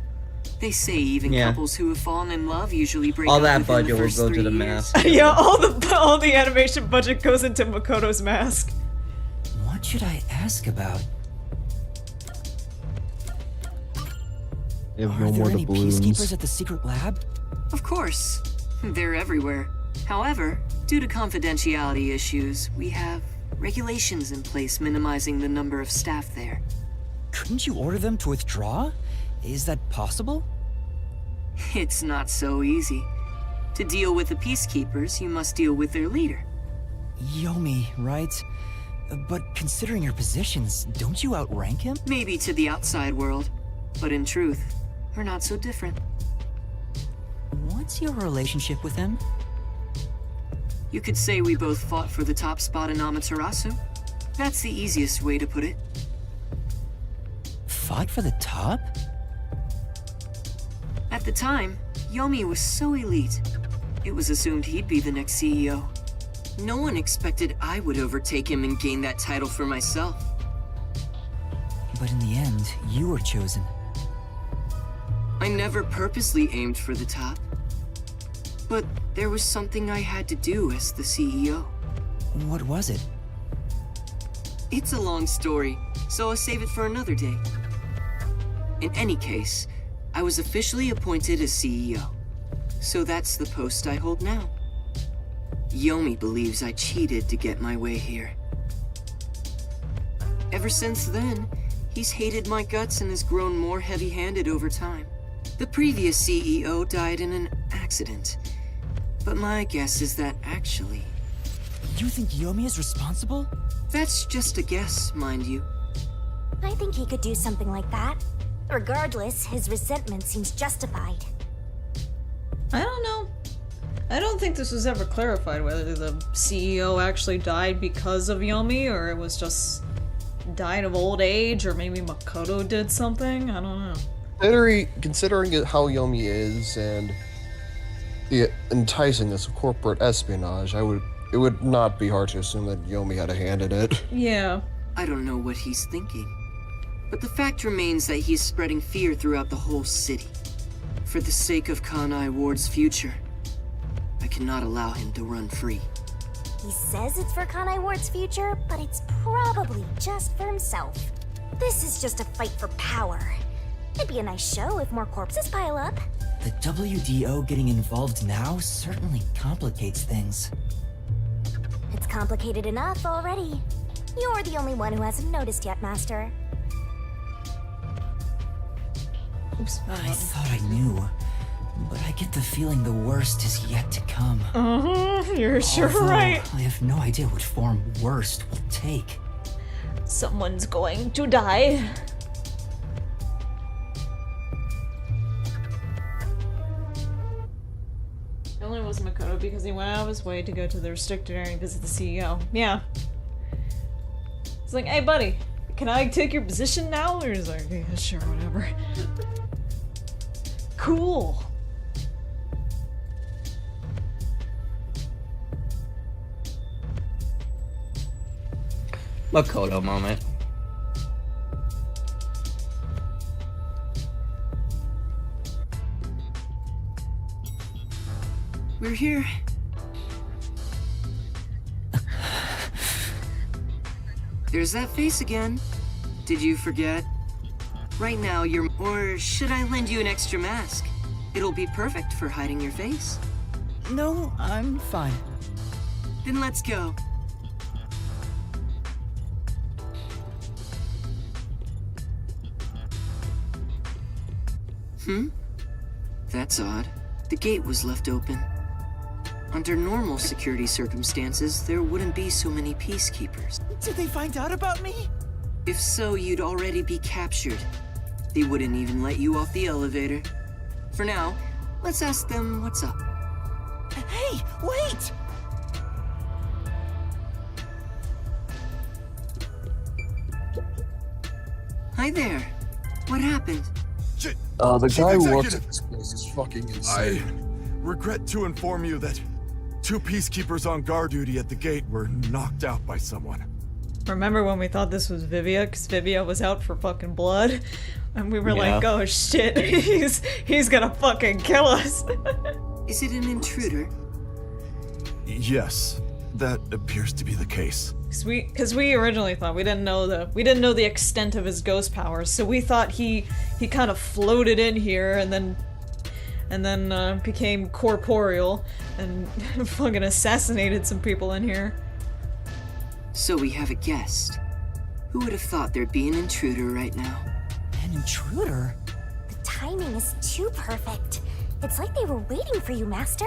They say even Yeah. couples who have fallen in love usually break All up that within budget the will first go 3 to the years. mask. Yeah, all the animation budget goes into Makoto's mask. What should I ask about? They have Are no there more any doubloons. peacekeepers at the secret lab? Of course. They're everywhere. However, due to confidentiality issues, we have regulations in place minimizing the number of staff there. Couldn't you order them to withdraw? Is that possible? It's not so easy. To deal with the Peacekeepers, you must deal with their leader. Yomi, right? But considering your positions, don't you outrank him? Maybe to the outside world, but in truth, we're not so different. What's your relationship with him? You could say we both fought for the top spot in Amaterasu. That's the easiest way to put it. Fought for the top? At the time, Yomi was so elite. It was assumed he'd be the next CEO. No one expected I would overtake him and gain that title for myself. But in the end, you were chosen. I never purposely aimed for the top. But there was something I had to do as the CEO. What was it? It's a long story, so I'll save it for another day. In any case, I was officially appointed as CEO. So that's the post I hold now. Yomi believes I cheated to get my way here. Ever since then, he's hated my guts and has grown more heavy-handed over time. The previous CEO died in an accident. But my guess is that actually... You think Yomi is responsible? That's just a guess, mind you. I think he could do something like that. Regardless, his resentment seems justified. I don't know. I don't think this was ever clarified whether the CEO actually died because of Yomi, or it was just died of old age, or maybe Makoto did something. I don't know. Considering how Yomi is and the enticing-ness of corporate espionage, it would not be hard to assume that Yomi had a hand in it. Yeah. I don't know what he's thinking. But the fact remains that he's spreading fear throughout the whole city. For the sake of Kanai Ward's future, I cannot allow him to run free. He says it's for Kanai Ward's future, but it's probably just for himself. This is just a fight for power. It'd be a nice show if more corpses pile up. The WDO getting involved now certainly complicates things. It's complicated enough already. You're the only one who hasn't noticed yet, Master. Oops. I thought I knew, but I get the feeling the worst is yet to come. You're sure Although, right. I have no idea what form worst will take. Someone's going to die. It only was Makoto because he went out of his way to go to the restricted area and visit the CEO. Yeah. It's like, hey buddy, can I take your position now? Or he's like, yeah, sure, whatever. Cool. Makoto moment. We're here. There's that face again. Did you forget? Right now, you're... Or should I lend you an extra mask? It'll be perfect for hiding your face. No, I'm fine. Then let's go. That's odd. The gate was left open. Under normal security circumstances, there wouldn't be so many peacekeepers. Did they find out about me? If so, you'd already be captured. They wouldn't even let you off the elevator. For now, let's ask them what's up. Hey, wait! Hi there. What happened? The Chief guy who works Executive. at this place is fucking I insane. regret to inform you that 2 peacekeepers on guard duty at the gate were knocked out by someone. Remember when we thought this was Vivia? Because Vivia was out for fucking blood? And we were Yeah. like, oh shit, he's gonna fucking kill us. Is it an intruder? Yes, that appears to be the case. Because we originally thought we didn't know the extent of his ghost powers, so we thought he kind of floated in here and then became corporeal and fucking assassinated some people in here. So we have a guest. Who would have thought there'd be an intruder right now? An intruder? The timing is too perfect. It's like they were waiting for you, Master.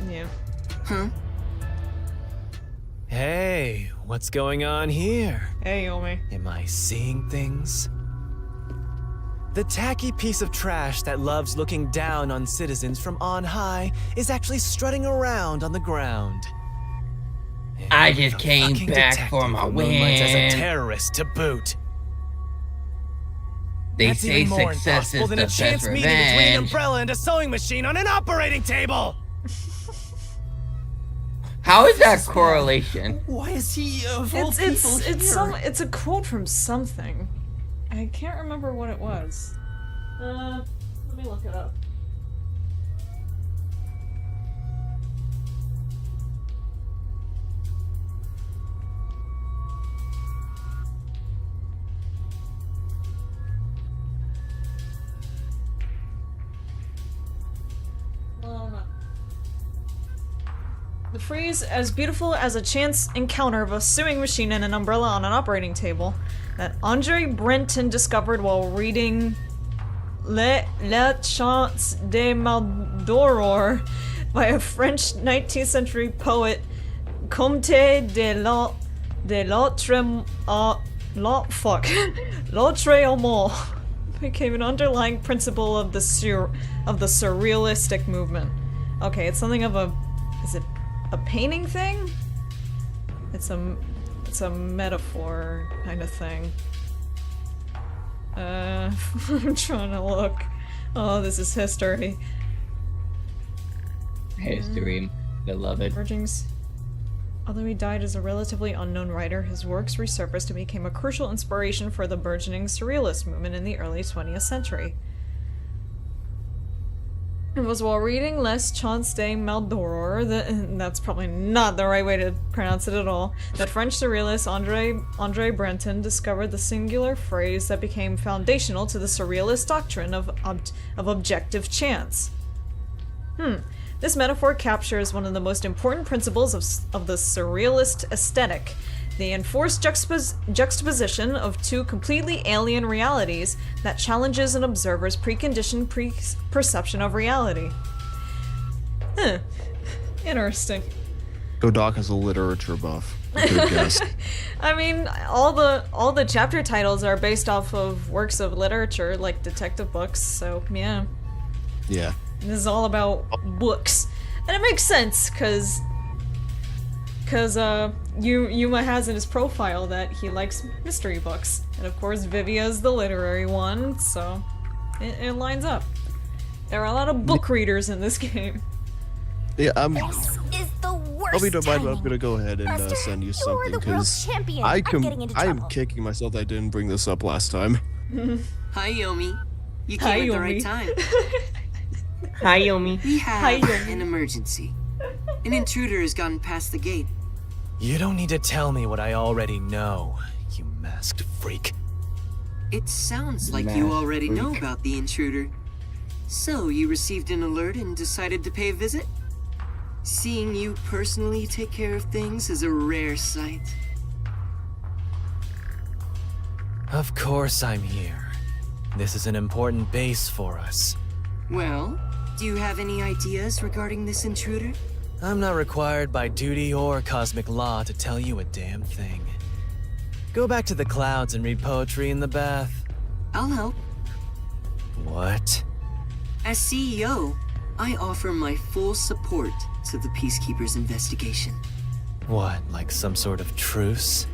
Yeah. Huh? Hey, what's going on here? Hey, Yomi. Am I seeing things? The tacky piece of trash that loves looking down on citizens from on high is actually strutting around on the ground. I And just the came fucking back for detective my who moonlights as a win. terrorist to boot. They That's say even more success impossible is than the a best chance meeting between an revenge. umbrella and a sewing machine on an operating table. How is that correlation? Why is he of all It's people here? it's a quote from something. I can't remember what it was. Let me look it up. The phrase, as beautiful as a chance encounter of a sewing machine and an umbrella on an operating table, that Andre Breton discovered while reading La Chance de Maldoror by a French 19th century poet, Comte de Lautréamont, became an underlying principle of the surrealistic movement. Okay, it's something of a... is it a painting thing? It's a metaphor kind of thing. I'm trying to look. Oh, this is history. History, beloved. Virgins. Although he died as a relatively unknown writer, his works resurfaced and became a crucial inspiration for the burgeoning Surrealist movement in the early 20th century. It was while reading Les Chants de Maldoror, that's probably not the right way to pronounce it at all, that French surrealist Andre Breton discovered the singular phrase that became foundational to the surrealist doctrine of objective chance. This metaphor captures one of the most important principles of the surrealist aesthetic, the enforced juxtaposition of two completely alien realities that challenges an observer's preconditioned perception of reality. Interesting. Doc is a literature buff. Good guess. I mean, all the chapter titles are based off of works of literature, like detective books, so yeah. Yeah. This is all about books. And it makes sense, cause Yuma has in his profile that he likes mystery books. And of course Vivia's the literary one, so it lines up. There are a lot of book readers in this game. Yeah, This is the worst I'll be no mind, but I'm timing. gonna go ahead and Master, send you you're something the world because champion. I I'm getting into I am trouble. kicking myself that I didn't bring this up last time. Hi, Yomi. You came Hi, at the Yomi. right time. Hi, Yomi. We have Hi, Yomi. an emergency. An intruder has gotten past the gate. You don't need to tell me what I already know, you masked freak. It sounds like you Masked already know freak. about the intruder. So, you received an alert and decided to pay a visit? Seeing you personally take care of things is a rare sight. Of course I'm here. This is an important base for us. Well, do you have any ideas regarding this intruder? I'm not required by duty or cosmic law to tell you a damn thing. Go back to the clouds and read poetry in the bath. I'll help. What? As CEO, I offer my full support to the Peacekeepers' investigation. What, like some sort of truce?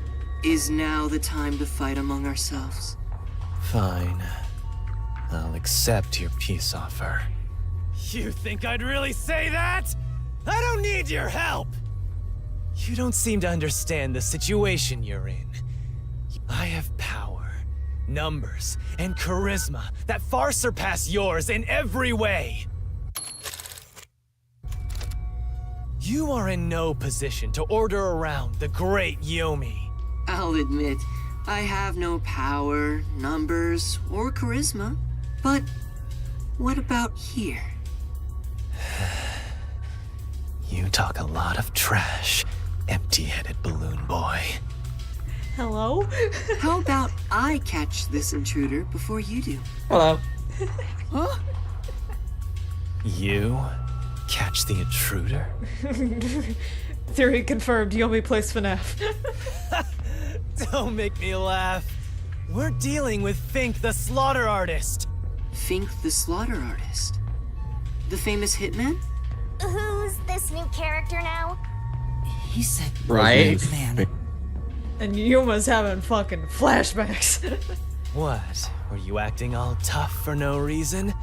Is now the time to fight among ourselves? Fine. I'll accept your peace offer. You think I'd really say that? I don't need your help! You don't seem to understand the situation you're in. I have power, numbers, and charisma that far surpass yours in every way. You are in no position to order around the great Yomi. I'll admit, I have no power, numbers, or charisma. But what about here? You talk a lot of trash, empty-headed balloon boy. Hello? How about I catch this intruder before you do? Hello. Huh? You catch the intruder? Theory confirmed, Yomi plays FNAF. Don't make me laugh. We're dealing with Fink the Slaughter Artist. Fink the Slaughter Artist? The famous hitman? Who's this new character now? He said, Right? Man, And Yuma's having fucking flashbacks. What? Were you acting all tough for no reason?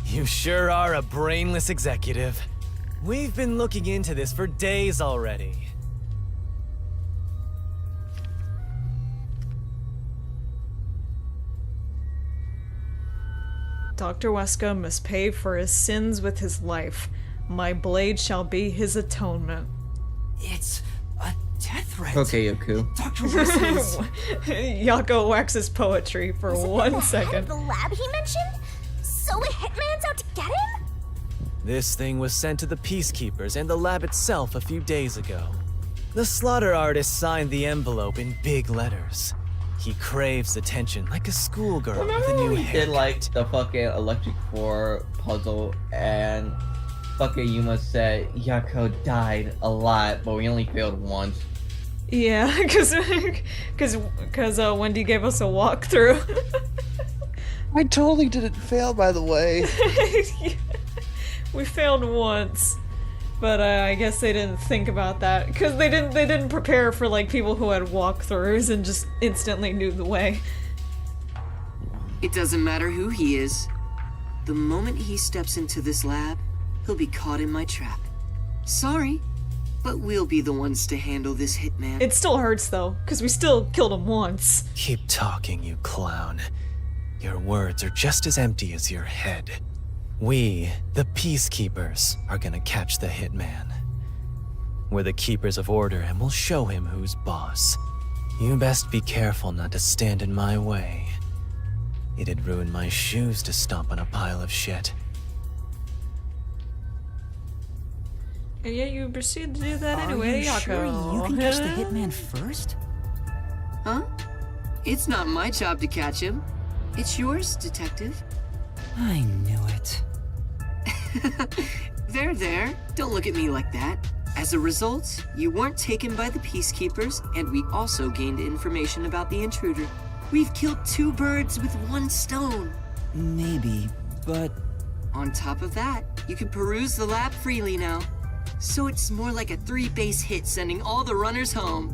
You sure are a brainless executive. We've been looking into this for days already. Dr. Weska must pay for his sins with his life. My blade shall be his atonement. it's a death threat. Okay, Yoku. Dr. Wesker is... Yako waxes poetry for Was it 1 the head second. of the lab he mentioned? So a hitman's out to get him? This thing was sent to the Peacekeepers and the lab itself a few days ago. The Slaughter Artist signed the envelope in big letters. He craves attention like a schoolgirl with a new We did haircut. like the fucking Electric 4 puzzle, and fucking Yuma said Yako died a lot, but we only failed once. Yeah, because Wendy gave us a walkthrough. I totally didn't fail, by the way. We failed once, but I guess they didn't think about that because they didn't prepare for like people who had walkthroughs and just instantly knew the way. It doesn't matter who he is. The moment he steps into this lab, he'll be caught in my trap. Sorry, but we'll be the ones to handle this hitman. It still hurts though, because we still killed him once. Keep talking, you clown. Your words are just as empty as your head. We, the Peacekeepers, are gonna catch the hitman. We're the keepers of order and we'll show him who's boss. You best be careful not to stand in my way. It'd ruin my shoes to stomp on a pile of shit. And yet you proceed to do that anyway, Are you Yako. sure you can catch the hitman first? Huh? It's not my job to catch him. It's yours, detective. I knew it. There. Don't look at me like that. As a result, you weren't taken by the Peacekeepers, and we also gained information about the intruder. We've killed 2 birds with 1 stone. Maybe, but... On top of that, you can peruse the lab freely now. So it's more like a 3-base hit sending all the runners home.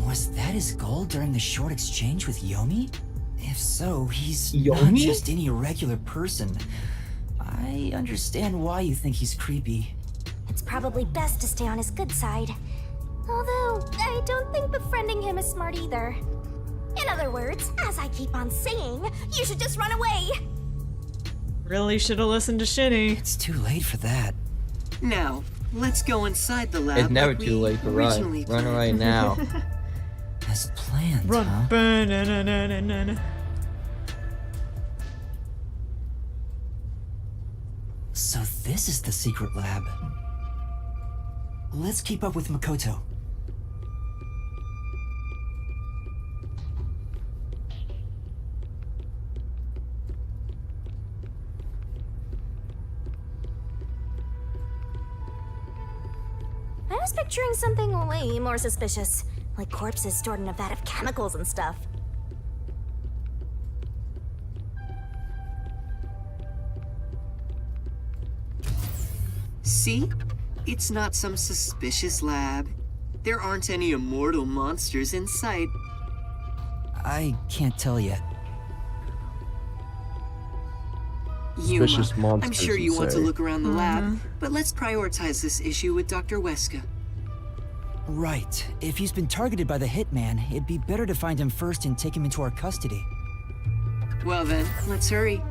Was that his goal during the short exchange with Yomi? If so, he's not Yomi? just any regular person. I understand why you think he's creepy. It's probably best to stay on his good side. Although, I don't think befriending him is smart either. In other words, as I keep on saying, you should just run away! Really should have listened to Shinny. It's too late for that. Now, let's go inside the lab. It's never like too we late to run. originally Run planned. right now. As planned, Run. huh? Ba-na-na-na-na-na. So this is the secret lab. Let's keep up with Makoto. I was picturing something way more suspicious, like corpses stored in a vat of chemicals and stuff. See? It's not some suspicious lab. There aren't any immortal monsters in sight. I can't tell yet. Yuma, Suspicious I'm monsters, sure you you want to say. look around the lab, but let's prioritize this issue with Dr. Weska. Right. If he's been targeted by the hitman, it'd be better to find him first and take him into our custody. Well then, let's hurry.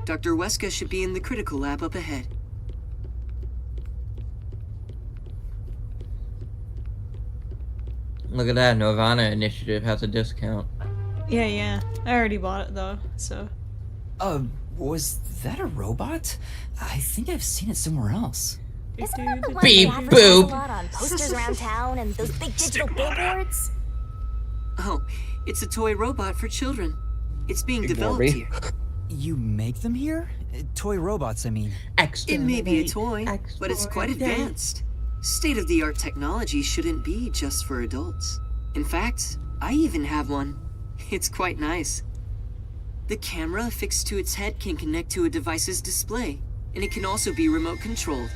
Dr. Weska should be in the critical lab up ahead. Look at that, Nirvana Initiative has a discount. Yeah. I already bought it though, so. Was that a robot? I think I've seen it somewhere else. Isn't that the one Beep they advertise a boop. lot on posters around town and those big digital billboards? Oh, it's a toy robot for children. It's being Ignore developed me. here. You make them here? Toy robots, I mean. It may be a toy, but it's quite advanced. State-of-the-art technology shouldn't be just for adults. In fact, I even have one. It's quite nice. The camera affixed to its head can connect to a device's display, and it can also be remote controlled.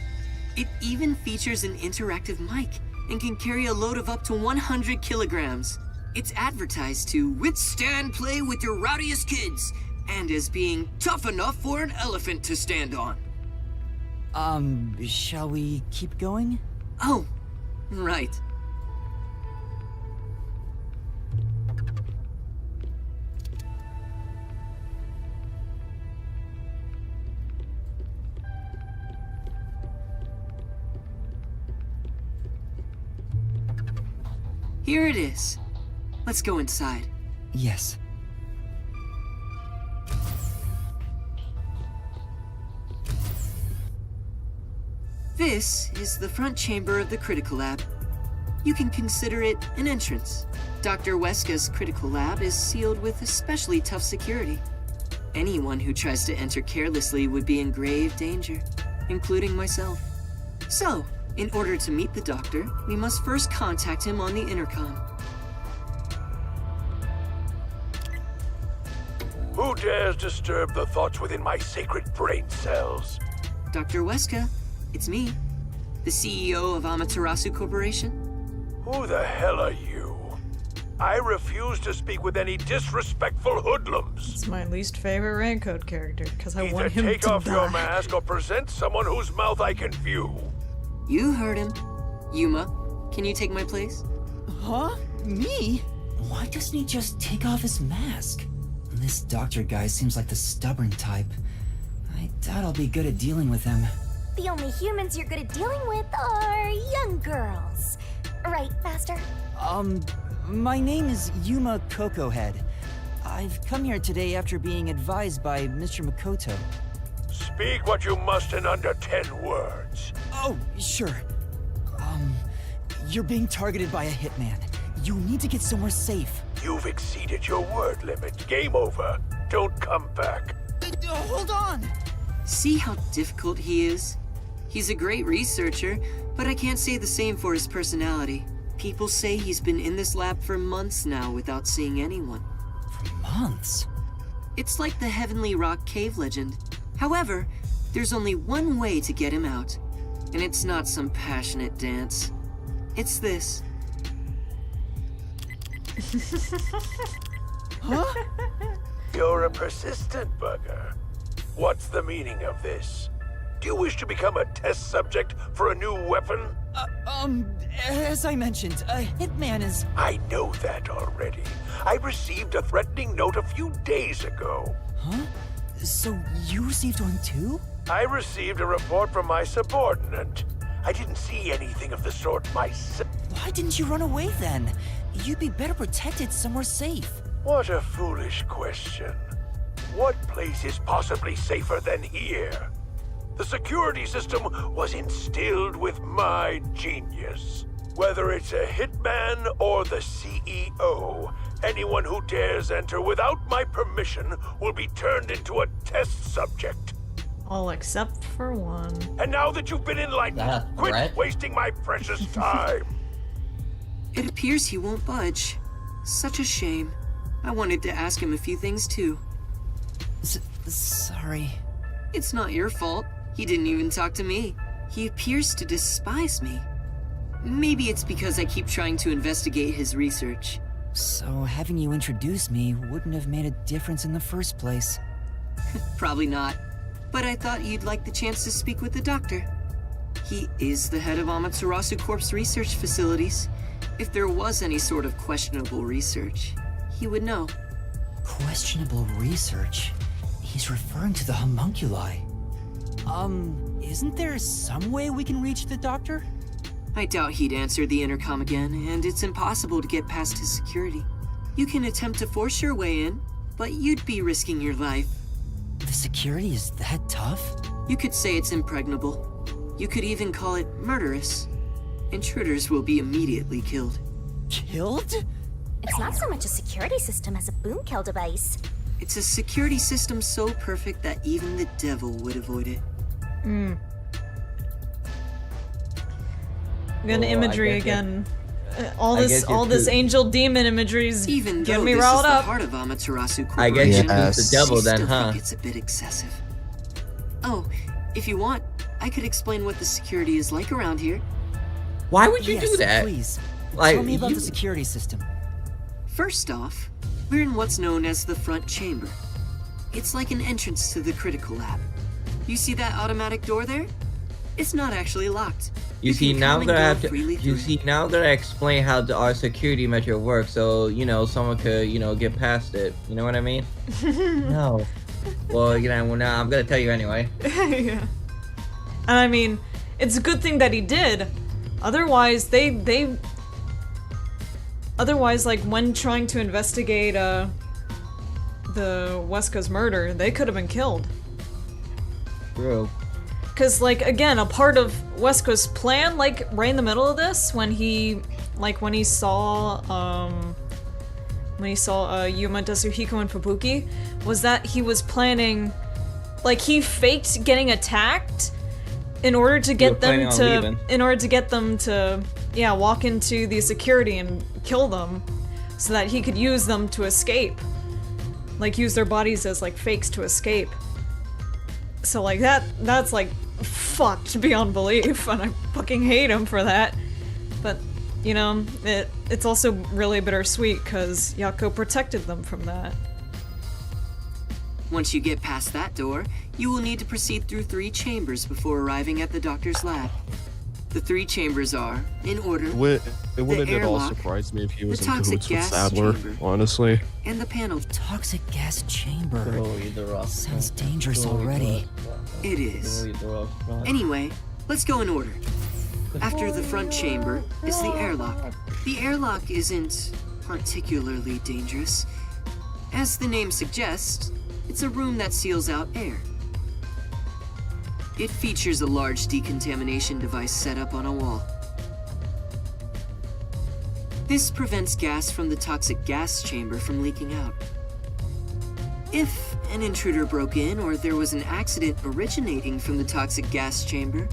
It even features an interactive mic and can carry a load of up to 100 kilograms. It's advertised to withstand play with your rowdiest kids and as being tough enough for an elephant to stand on. Shall we keep going? Oh, right. Here it is. Let's go inside. Yes. This is the front chamber of the Critical Lab. You can consider it an entrance. Dr. Weska's Critical Lab is sealed with especially tough security. Anyone who tries to enter carelessly would be in grave danger, including myself. So, in order to meet the doctor, we must first contact him on the intercom. Who dares disturb the thoughts within my sacred brain cells? Dr. Weska, it's me, the CEO of Amaterasu Corporation. Who the hell are you? I refuse to speak with any disrespectful hoodlums. It's my least favorite Rancode character, because I Either want him take to off die. your mask or present someone whose mouth I can view. You heard him. Yuma, can you take my place? Huh? Me? Why doesn't he just take off his mask? This doctor guy seems like the stubborn type. I doubt I'll be good at dealing with him. The only humans you're good at dealing with are young girls. Right, Master? My name is Yuma Cocohead. I've come here today after being advised by Mr. Makoto. Speak what you must in under 10 words. Oh, sure. You're being targeted by a hitman. You need to get somewhere safe. You've exceeded your word limit. Game over. Don't come back. Hold on! See how difficult he is? He's a great researcher, but I can't say the same for his personality. People say he's been in this lab for months now without seeing anyone. For months? It's like the Heavenly Rock cave legend. However, there's only one way to get him out. And it's not some passionate dance. It's this. Huh? You're a persistent bugger. What's the meaning of this? Do you wish to become a test subject for a new weapon? As I mentioned, a hitman is... I know that already. I received a threatening note a few days ago. Huh? So you received one too? I received a report from my subordinate. I didn't see anything of the sort myself. Why didn't you run away then? You'd be better protected somewhere safe. What a foolish question. What place is possibly safer than here? The security system was instilled with my genius. Whether it's a hitman or the CEO, anyone who dares enter without my permission will be turned into a test subject. All except for one. And now that you've been enlightened, quit wasting my precious time. It appears he won't budge. Such a shame. I wanted to ask him a few things too. Sorry. It's not your fault. He didn't even talk to me. He appears to despise me. Maybe it's because I keep trying to investigate his research. So having you introduce me wouldn't have made a difference in the first place. Probably not. But I thought you'd like the chance to speak with the doctor. He is the head of Amaterasu Corp's research facilities. If there was any sort of questionable research, he would know. Questionable research? He's referring to the homunculi. Isn't there some way we can reach the doctor? I doubt he'd answer the intercom again, and it's impossible to get past his security. You can attempt to force your way in, but you'd be risking your life. The security is that tough? You could say it's impregnable. You could even call it murderous. Intruders will be immediately killed. Killed? It's not so much a security system as a boom kill device. It's a security system so perfect that even the devil would avoid it. Again, imagery I guess again. All I this, guess all it's this the- angel demon imagery's Even getting though me this riled is the up. heart of Amaterasu I guess Corporation, you choose the devil I then, still huh? think it's a bit excessive. Oh, if you want, I could explain what the security is like around here. Why would you Yes, do that? please. Like, Tell me about you- the security system. First off, we're in what's known as the front chamber. It's like an entrance to the critical lab. You see that automatic door there? It's not actually locked. You see, can now come and that I go have to, freely you through it. see, now that I explain how our security measure works, so, you know, someone could, you know, get past it. You know what I mean? No. Well, you know, well, now I'm gonna tell you anyway. Yeah. And I mean, it's a good thing that he did. Otherwise, otherwise, like, when trying to investigate, the Weska's murder, they could have been killed. True. Cause, like, again, a part of Weska's plan, like, right in the middle of this, when he saw Yuma, Tetsuhiko, and Fubuki, was that he was planning, like, he faked getting attacked in order to get them planning on leaving. in order to get them to, yeah, walk into the security and kill them, so that he could use them to escape. Like, use their bodies as, like, fakes to escape. So, like, that's, like, fucked beyond belief, and I fucking hate him for that. But, you know, it's also really bittersweet, because Yako protected them from that. Once you get past that door, you will need to proceed through 3 chambers before arriving at the doctor's lab. The 3 chambers are, in order, It wouldn't at all airlock, surprise me if he the was in toxic cahoots with gas Sadler, chamber. honestly. and the panel. Toxic gas chamber. Oh, Sounds dangerous already. It is. Anyway, let's go in order. After the front chamber is the airlock. The airlock isn't particularly dangerous. As the name suggests, it's a room that seals out air. It features a large decontamination device set up on a wall. This prevents gas from the toxic gas chamber from leaking out. If an intruder broke in or there was an accident originating from the toxic gas chamber,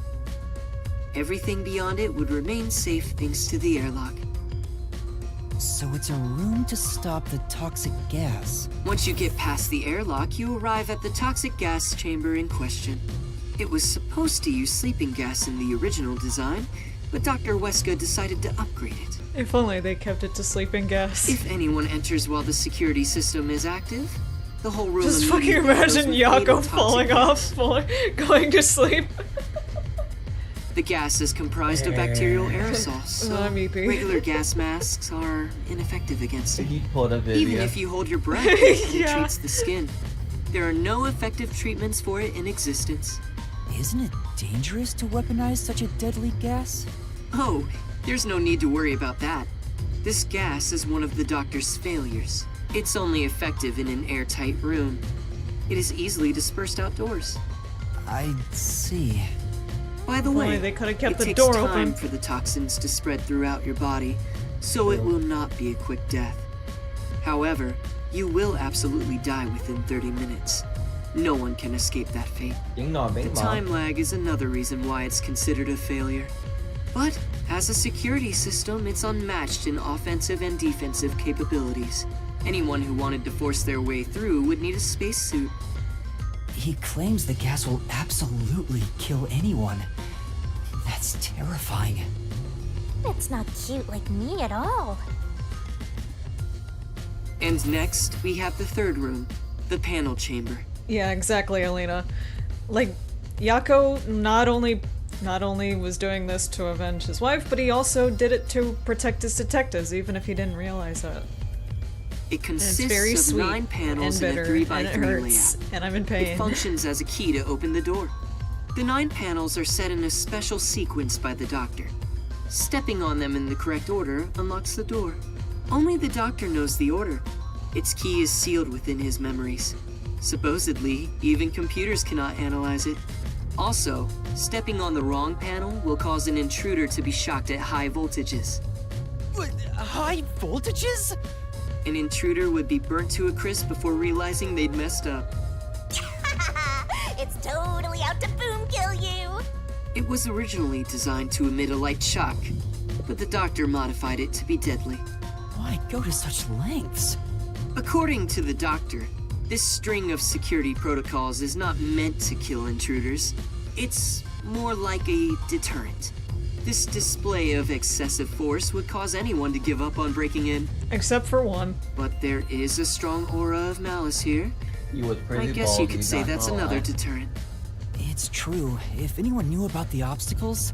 everything beyond it would remain safe thanks to the airlock. So it's a room to stop the toxic gas. Once you get past the airlock, you arrive at the toxic gas chamber in question. It was supposed to use sleeping gas in the original design, but Dr. Weska decided to upgrade it. If only they kept it to sleeping gas. If anyone enters while the security system is active, the whole room Just fucking immediately fills imagine with Yako fatal toxic falling gas. off, going to sleep. The gas is comprised of bacterial aerosols, so I'm EP. regular gas masks are ineffective against it. He pulled a video. Even if you hold your breath, it Yeah. penetrates the skin. There are no effective treatments for it in existence. Isn't it dangerous to weaponize such a deadly gas? Oh, there's no need to worry about that. This gas is one of the doctor's failures. It's only effective in an airtight room. It is easily dispersed outdoors. I see. By the Only way, they could have kept it the takes door time open. for the toxins to spread throughout your body, so it will not be a quick death. However, you will absolutely die within 30 minutes. No one can escape that fate. The time lag is another reason why it's considered a failure. But as a security system, it's unmatched in offensive and defensive capabilities. Anyone who wanted to force their way through would need a spacesuit. He claims the gas will absolutely kill anyone. That's terrifying. That's not cute like me at all. And next, we have the 3rd room, the panel chamber. Yeah, exactly, Alina. Like, Yako not only was doing this to avenge his wife, but he also did it to protect his detectives, even if he didn't realize it. It And it's consists very of sweet 9 panels and in a bitter, 3x3 and it hurts, layout. and I'm in It pain. functions as a key to open the door. The 9 panels are set in a special sequence by the doctor. Stepping on them in the correct order unlocks the door. Only the doctor knows the order. Its key is sealed within his memories. Supposedly, even computers cannot analyze it. Also, stepping on the wrong panel will cause an intruder to be shocked at high voltages. High voltages? An intruder would be burnt to a crisp before realizing they'd messed up. It's totally out to boom kill you! It was originally designed to emit a light shock, but the doctor modified it to be deadly. Why go to such lengths? According to the doctor, this string of security protocols is not meant to kill intruders. It's more like a deterrent. This display of excessive force would cause anyone to give up on breaking in. Except for one. But there is a strong aura of malice here. You was pretty I guess you ballsy, could say not that's gonna another lie. deterrent. It's true. If anyone knew about the obstacles,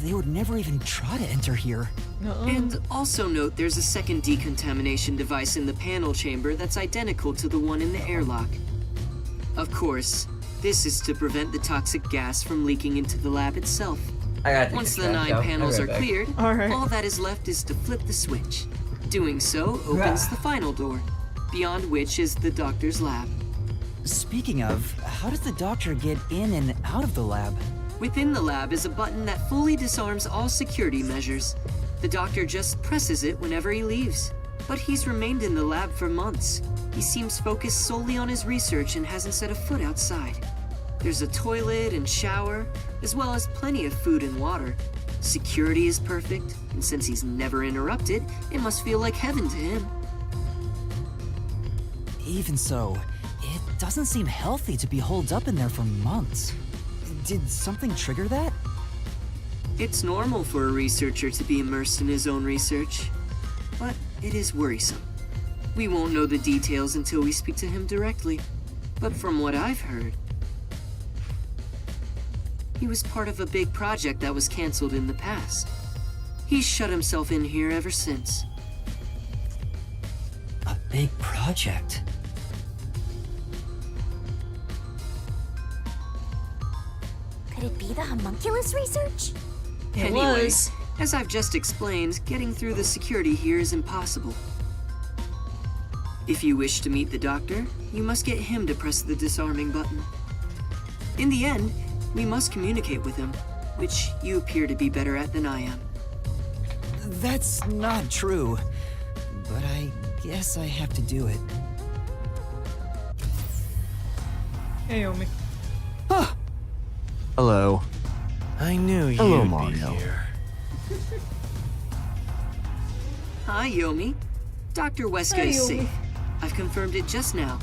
they would never even try to enter here. And also note there's a second decontamination device in the panel chamber that's identical to the one in the airlock. Of course, this is to prevent the toxic gas from leaking into the lab itself. I gotta take Once a the trash 9 out. panels I'll are be right back. cleared, Alright. all that is left is to flip the switch. Doing so opens the final door, beyond which is the doctor's lab. Speaking of, how does the doctor get in and out of the lab? Within the lab is a button that fully disarms all security measures. The doctor just presses it whenever he leaves. But he's remained in the lab for months. He seems focused solely on his research and hasn't set a foot outside. There's a toilet and shower, as well as plenty of food and water. Security is perfect, and since he's never interrupted, it must feel like heaven to him. Even so, it doesn't seem healthy to be holed up in there for months. Did something trigger that? It's normal for a researcher to be immersed in his own research, but it is worrisome. We won't know the details until we speak to him directly, but from what I've heard, he was part of a big project that was canceled in the past. He's shut himself in here ever since. A big project? Could it be the homunculus research? Anyways, as I've just explained, getting through the security here is impossible. If you wish to meet the doctor, you must get him to press the disarming button. In the end, we must communicate with him, which you appear to be better at than I am. That's not true. But I guess I have to do it. Hey, Yomi. Hello. I knew you'd Hello, be Mario. here. Hi, Yomi. Dr. Weska Hi, is Yomi. safe. I've confirmed it just now.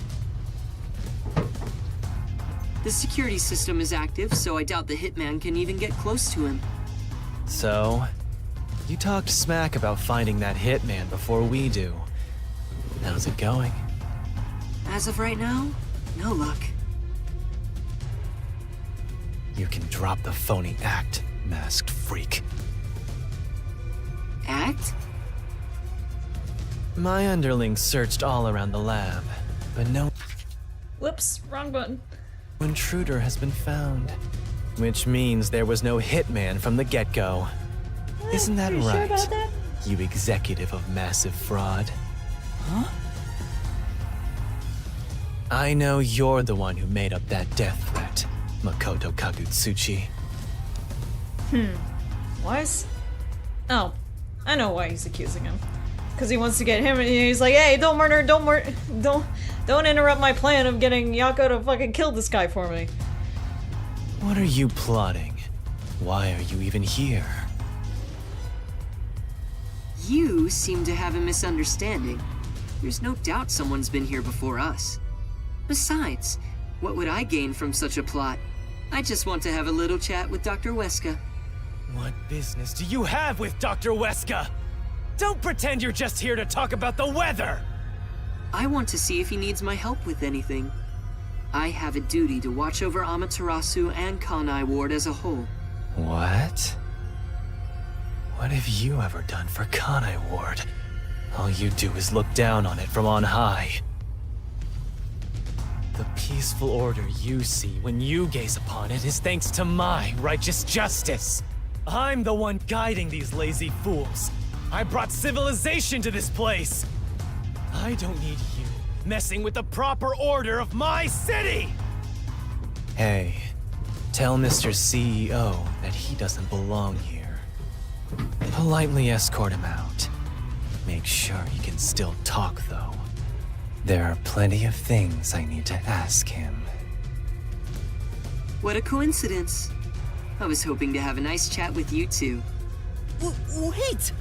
The security system is active, so I doubt the hitman can even get close to him. So, you talked smack about finding that hitman before we do. How's it going? As of right now, no luck. You can drop the phony act, masked freak. Act? My underlings searched all around the lab, but no Whoops, wrong button. intruder has been found. Which means there was no hitman from the get-go. Isn't that Are you right? sure about that? You executive of massive fraud. Huh? I know you're the one who made up that death threat, Makoto Kagutsuchi. Why is... Oh, I know why he's accusing him. Because he wants to get him, and he's like, hey, don't interrupt my plan of getting Yako to fucking kill this guy for me. What are you plotting? Why are you even here? You seem to have a misunderstanding. There's no doubt someone's been here before us. Besides, what would I gain from such a plot? I just want to have a little chat with Dr. Weska. What business do you have with Dr. Weska? Don't pretend you're just here to talk about the weather! I want to see if he needs my help with anything. I have a duty to watch over Amaterasu and Kanai Ward as a whole. What? What have you ever done for Kanai Ward? All you do is look down on it from on high. The peaceful order you see when you gaze upon it is thanks to my righteous justice. I'm the one guiding these lazy fools. I brought civilization to this place. I don't need you messing with the proper order of my city! Hey, tell Mr. CEO that he doesn't belong here. Politely escort him out. Make sure he can still talk, though. There are plenty of things I need to ask him. What a coincidence. I was hoping to have a nice chat with you two. Wait!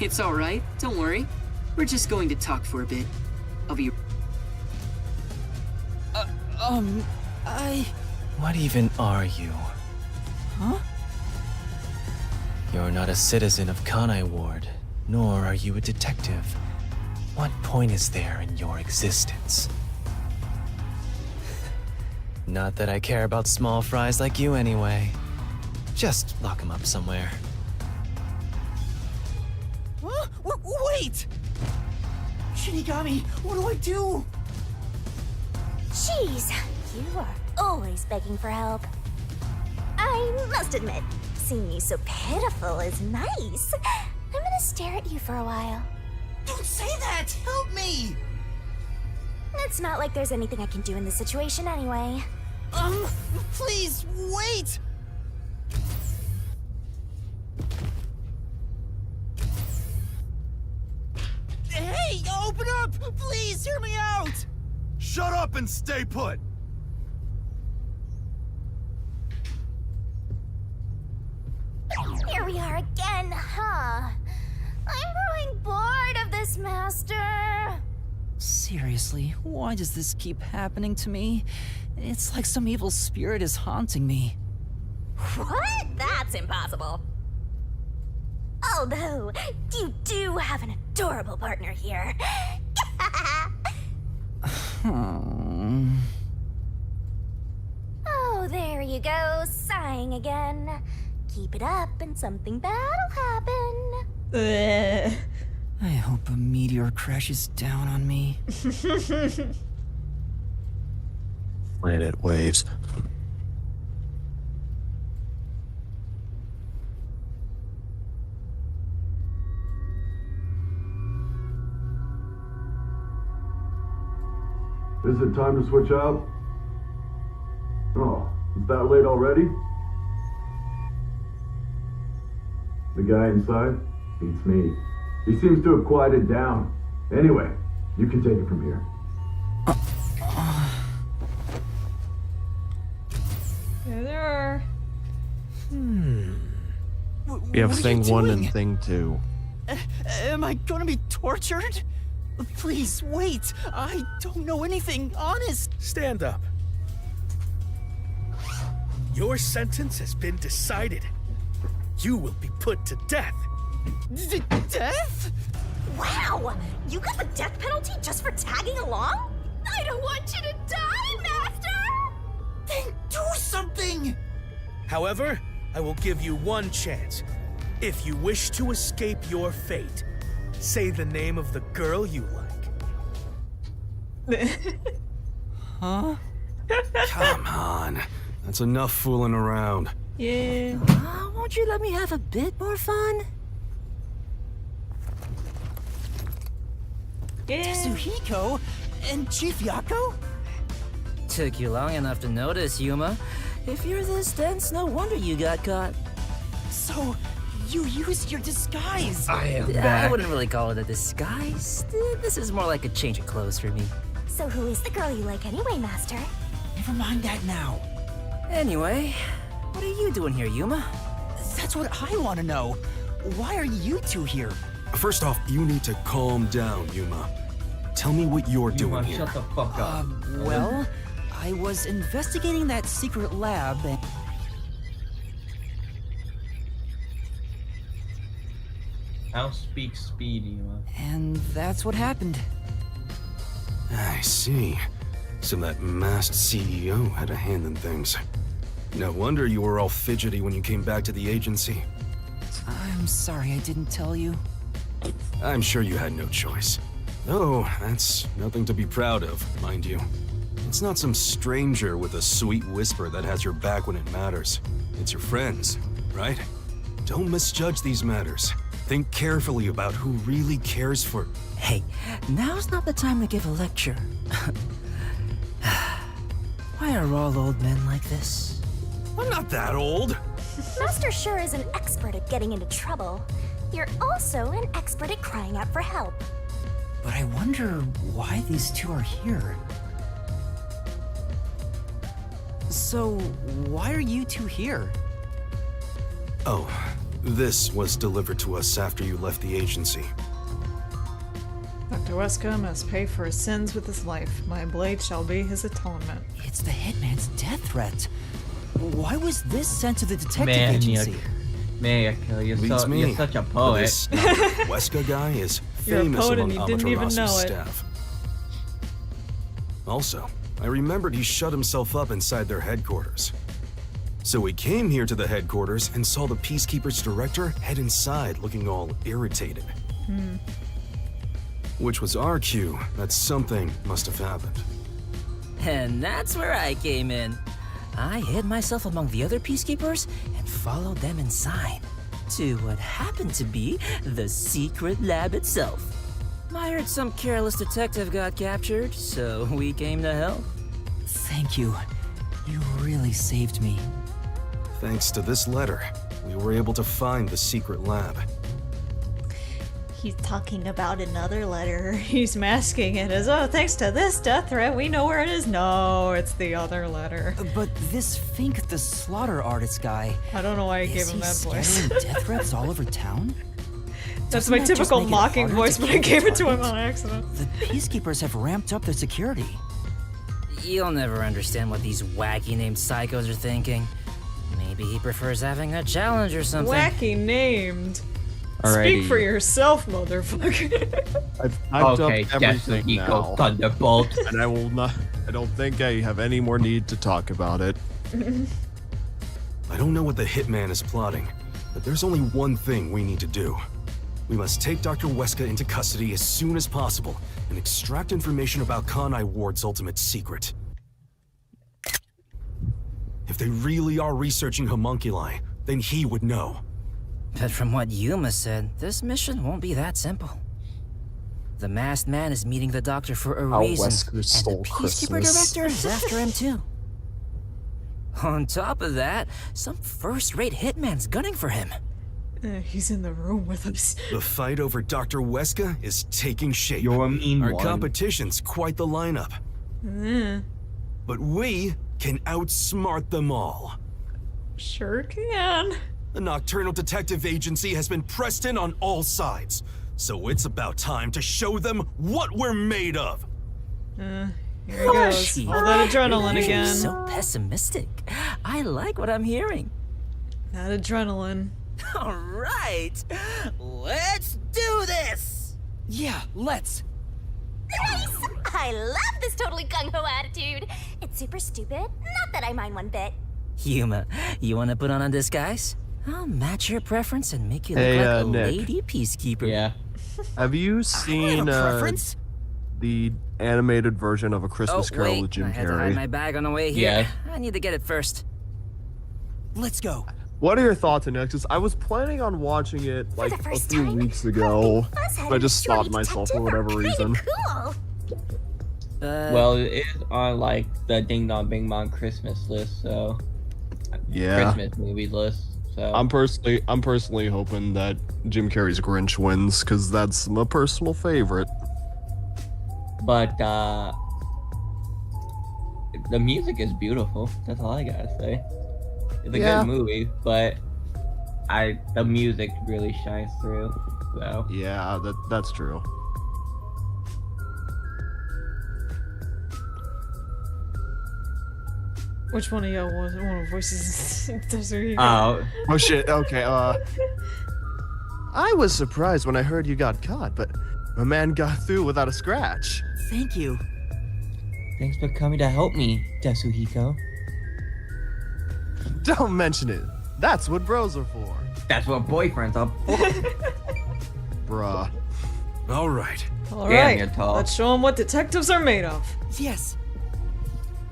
It's alright, don't worry. We're just going to talk for a bit. I'll be... What even are you? Huh? You're not a citizen of Kanai Ward, nor are you a detective. What point is there in your existence? Not that I care about small fries like you anyway. Just lock him up somewhere. Huh? Wait! Shinigami, what do I do? Jeez, you are always begging for help. I must admit, seeing you so pitiful is nice. I'm gonna stare at you for a while. Don't say that! Help me! It's not like there's anything I can do in this situation anyway. Please, wait! Hey, open up! Please, hear me out! Shut up and stay put! Here we are again, huh? I'm growing bored of this, Master. Seriously, why does this keep happening to me? It's like some evil spirit is haunting me. What? That's impossible. Although, you do have an adorable partner here. Oh, there you go, sighing again. Keep it up and something bad'll happen. I hope a meteor crashes down on me. Planet waves. Is it time to switch out? Oh, is that late already? The guy inside? Beats me. He seems to have quieted down. Anyway, you can take it from here. There they are. We have What are thing you 1 doing? and thing 2. Am I gonna be tortured? Please, wait! I don't know anything, honest! Stand up. Your sentence has been decided. You will be put to death. Death? Wow! You got the death penalty just for tagging along? I don't want you to die, Master! Then do something! However, I will give you one chance. If you wish to escape your fate, say the name of the girl you like. Huh? Come on. That's enough fooling around. Yeah. Won't you let me have a bit more fun? Yeah. Tetsuhiko and Chief Yako? Took you long enough to notice, Yuma. If you're this dense, no wonder you got caught. So, you used your disguise! I wouldn't really call it a disguise. This is more like a change of clothes for me. So who is the girl you like anyway, Master? Never mind that now. Anyway, what are you doing here, Yuma? That's what I want to know. Why are you two here? First off, you need to calm down, Yuma. Tell me what you're doing here. Shut the fuck up. Well, I was investigating that secret lab and... Outspeak speed, Yuma. And that's what happened. I see. So that masked CEO had a hand in things. No wonder you were all fidgety when you came back to the agency. I'm sorry I didn't tell you. I'm sure you had no choice. Though, that's nothing to be proud of, mind you. It's not some stranger with a sweet whisper that has your back when it matters. It's your friends, right? Don't misjudge these matters. Think carefully about who really cares for... Hey, now's not the time to give a lecture. Why are all old men like this? I'm not that old. Master sure is an expert at getting into trouble. You're also an expert at crying out for help. But I wonder why these two are here. So, why are you two here? Oh, this was delivered to us after you left the agency. Dr. Wesker must pay for his sins with his life. My blade shall be his atonement. It's the Hitman's death threat. Why was this sent to the detective Man, agency? you're such a poet. This Dr. Wesker guy is You're a famous poet among and you didn't even Amaterasu's know it. staff. Also, I remembered he shut himself up inside their headquarters. So we came here to the headquarters and saw the Peacekeepers director head inside looking all irritated. Which was our cue that something must have happened. And that's where I came in. I hid myself among the other peacekeepers and followed them inside to what happened to be the secret lab itself. I heard some careless detective got captured, so we came to help. Thank you. You really saved me. Thanks to this letter, we were able to find the secret lab. He's talking about another letter. He's masking it as, oh, thanks to this death threat, we know where it is. No, it's the other letter. But this Fink the slaughter artist guy... I don't know why I gave him that scattering voice. death threats all over town? That's Doesn't my that just typical make it mocking harder voice, to but I kill gave it to him targets? on accident. The peacekeepers have ramped up their security. You'll never understand what these wacky named psychos are thinking. Maybe he prefers having a challenge or something. Wacky named. Alrighty. Speak for yourself, motherfucker. I've typed Okay, up everything Yasuhiko now, Thunderbolt. and I will not. I don't think I have any more need to talk about it. I don't know what the hitman is plotting, but there's only one thing we need to do. We must take Dr. Wesker into custody as soon as possible and extract information about Kanai Ward's ultimate secret. If they really are researching homunculi, then he would know. But from what Yuma said, this mission won't be that simple. The masked man is meeting the doctor for a How reason, Wesker and stole the Peacekeeper Christmas. director is after him too. On top of that, some first-rate hitman's gunning for him. He's in the room with us. The fight over Dr. Wesker is taking shape. You're a mean Our one. competition's quite the lineup. But we can outsmart them all. Sure can. The Nocturnal Detective Agency has been pressed in on all sides, so it's about time to show them what we're made of. Here he goes. All that adrenaline You're again. so pessimistic. I like what I'm hearing. That adrenaline. All right, let's do this. Yeah, let's. Nice! I love this totally gung-ho attitude. It's super stupid, not that I mind one bit. Yuma, you want to put on a disguise? I'll match your preference and make you look Hey, like a Nick. lady peacekeeper. Yeah. Have you seen the animated version of A Christmas Oh, Carol wait, with Jim I had to hide my Carrey? bag on the way here. Yeah. I need to get it first. Let's go. What are your thoughts on Nexus? I was planning on watching it like the a first few time, weeks ago, Fuzzhead but I and just Shorty stopped myself for Detective are whatever kinda reason. Cool. Well, it is on like the Ding Dong Bing Bong Christmas list, so Yeah. Christmas movie list. So I'm personally hoping that Jim Carrey's Grinch wins because that's my personal favorite. but the music is beautiful. That's all I gotta say. It's a Yeah. good movie, but the music really shines through. So Yeah, that's true. Which one of y'all was one of voices? Does he- Oh shit. Okay. I was surprised when I heard you got caught, but my man got through without a scratch. Thank you. thanks for coming to help me, Yasuhiko. Don't mention it. That's what bros are for. That's what boyfriends are for. Bruh. All right. All Damn, right, you're tall. let's show them what detectives are made of. Yes.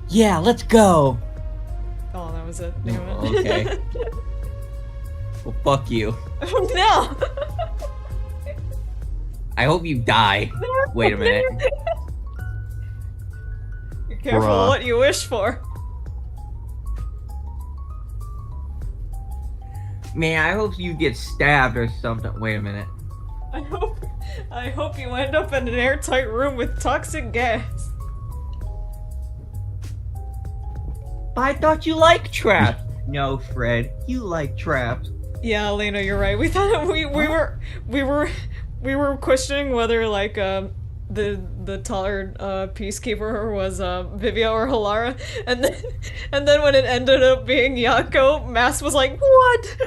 Yeah, let's go. Oh, that was it. Damn it. Okay. Well, fuck you. Oh no! I hope you die. Wait a minute. Be careful Bruh. what you wish for. Man, I hope you get stabbed or something. Wait a minute. I hope you end up in an airtight room with toxic gas. I thought you liked traps. No, Fred, you like traps. Yeah, Elena, you're right. We thought we were questioning whether like the taller peacekeeper was Vivia or Halara, and then when it ended up being Yako, Mass was like, "What?"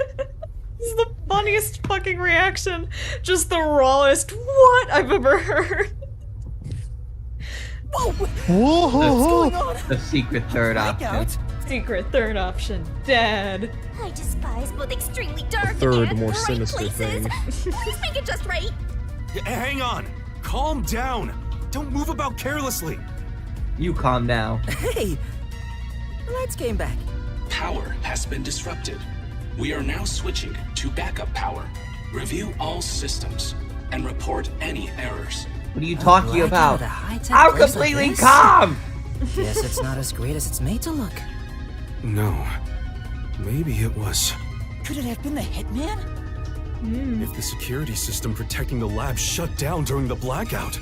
This is the funniest fucking reaction. Just the rawest "what" I've ever heard. Whoa! The secret third option. Secret third option. Dead. I despise both extremely dark Third, and more bright sinister places. thing. Please make it just right. Hang on! Calm down! Don't move about carelessly! You calm down. Hey! Lights came back. Power has been disrupted. We are now switching to backup power. Review all systems and report any errors. What are you talking about? A high-tech I'm place completely like this? calm! Guess it's not as great as it's made to look. No. Maybe it was. Could it have been the hitman? If the security system protecting the lab shut down during the blackout.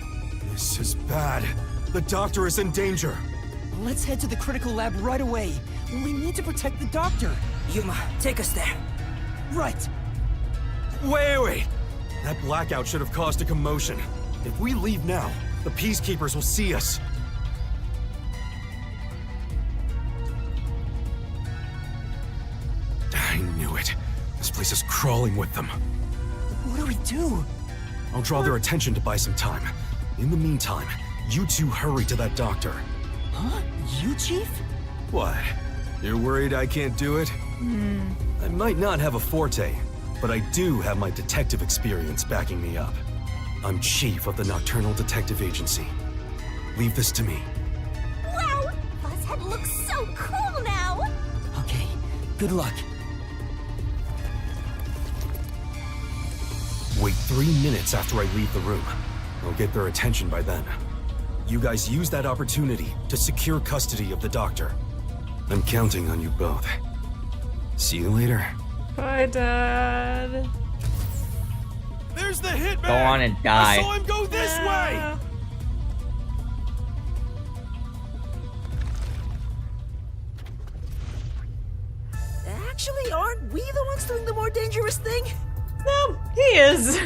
This is bad. The doctor is in danger. Let's head to the critical lab right away. We need to protect the doctor. Yuma, take us there. Right. Wait! That blackout should have caused a commotion. If we leave now, the Peacekeepers will see us. I knew it. This place is crawling with them. What do we do? I'll draw their attention to buy some time. In the meantime, you two hurry to that doctor. Huh? You, Chief? What? You're worried I can't do it? I might not have a forte, but I do have my detective experience backing me up. I'm chief of the Nocturnal Detective Agency. Leave this to me. Wow! Buzzhead looks so cool now! Okay, good luck. Wait 3 minutes after I leave the room. I'll get their attention by then. You guys use that opportunity to secure custody of the doctor. I'm counting on you both. See you later. Bye, Dad. There's the hitman! Go on and die. I saw him go this way! Actually, aren't we the ones doing the more dangerous thing? No, he is.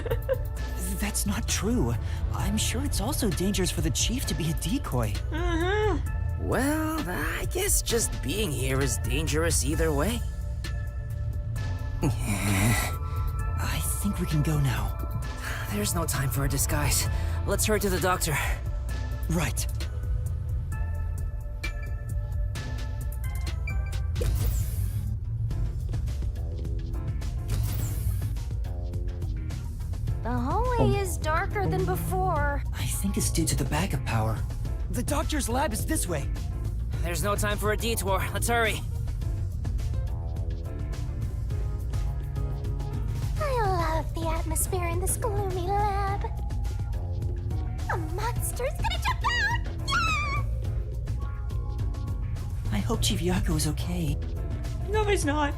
That's not true. I'm sure it's also dangerous for the Chief to be a decoy. Well, I guess just being here is dangerous either way. I think we can go now. There's no time for a disguise. Let's hurry to the doctor. Right. The hallway is darker than before. I think it's due to the backup power. The doctor's lab is this way. There's no time for a detour. Let's hurry. I love the atmosphere in this gloomy lab. A monster's gonna jump out! Yeah! I hope Chief Yako is okay. No, he's not.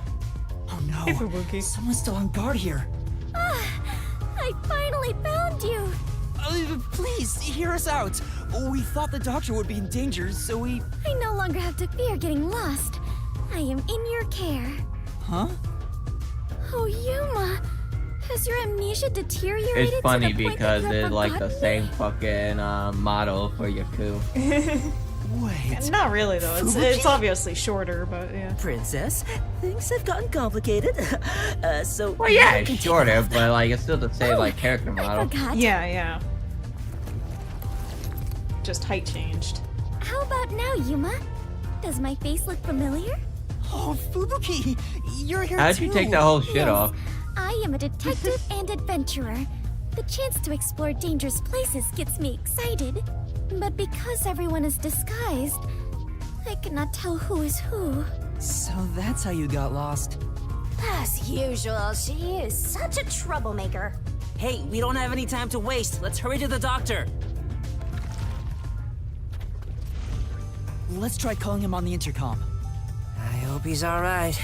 Oh no. Hey, Fubuki. Someone's still on guard here. I finally found you! Please, hear us out. We thought the doctor would be in danger, so we... I no longer have to fear getting lost. I am in your care. Huh? Oh, Yuma! Has your amnesia deteriorated It's funny to the point because that you have it's like the forgotten same me? fucking model for Yaku. Wait. Not really though. It's obviously shorter, but yeah. Princess, things have gotten complicated. So Well, yeah, it's shorter, but like it's still the same like character model. Yeah, yeah. Just height changed. How about now, Yuma? Does my face look familiar? Oh, Fubuki! You're here How'd too! you take that whole shit Yes, off? I am a detective and adventurer. The chance to explore dangerous places gets me excited. But because everyone is disguised, I cannot tell who is who. So that's how you got lost. As usual, she is such a troublemaker. Hey, we don't have any time to waste. Let's hurry to the doctor. Let's try calling him on the intercom. I hope he's alright.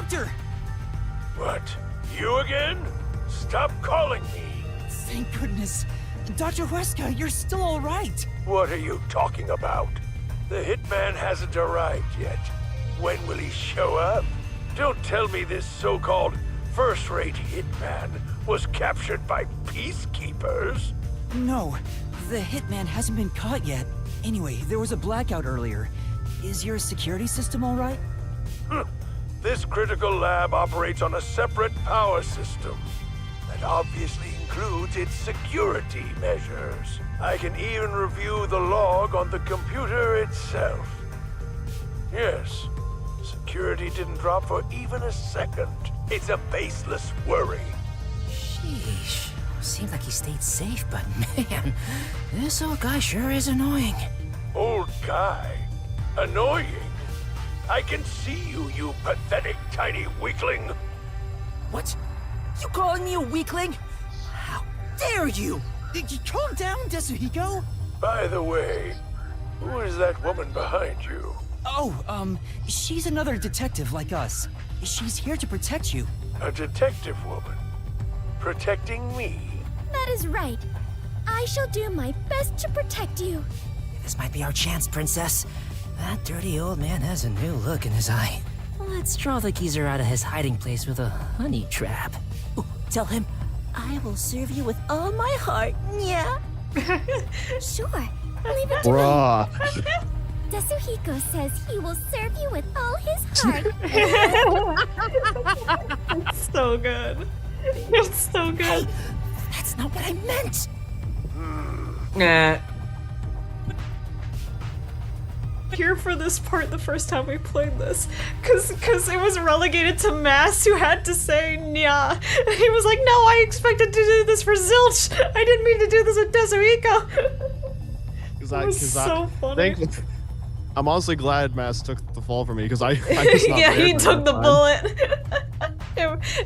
doctor! What? You again? Stop calling me! Thank goodness. Dr. Huesca, you're still alright. What are you talking about? The hitman hasn't arrived yet. When will he show up? Don't tell me this so-called first-rate hitman was captured by peacekeepers. No, the hitman hasn't been caught yet. Anyway, there was a blackout earlier. Is your security system alright? This critical lab operates on a separate power system that obviously includes its security measures. I can even review the log on the computer itself. Yes, security didn't drop for even a second. It's a baseless worry. Sheesh. Seems like he stayed safe, but man, this old guy sure is annoying. Old guy? Annoying? I can see you, you pathetic tiny weakling. What? You calling me a weakling? How dare you! Calm down, Desuhiko! By the way, who is that woman behind you? Oh, she's another detective like us. She's here to protect you. A detective woman? Protecting me? That is right. I shall do my best to protect you. This might be our chance, Princess. That dirty old man has a new look in his eye. Let's draw the geezer out of his hiding place with a honey trap. Ooh, tell him, I will serve you with all my heart, yeah? Sure, leave it to Bruh. me. Desuhiko says he will serve you with all his heart. It's so good. It's so good. Hey, that's not what I meant. Nah. Here for this part the first time we played this, cause it was relegated to Mass, who had to say "nya," and he was like, "No, I expected to do this for Zilch. I didn't mean to do this with Desuhiko." It was so funny. I'm honestly glad Mass took the fall for me because I just not yeah, there he for took that the time. bullet,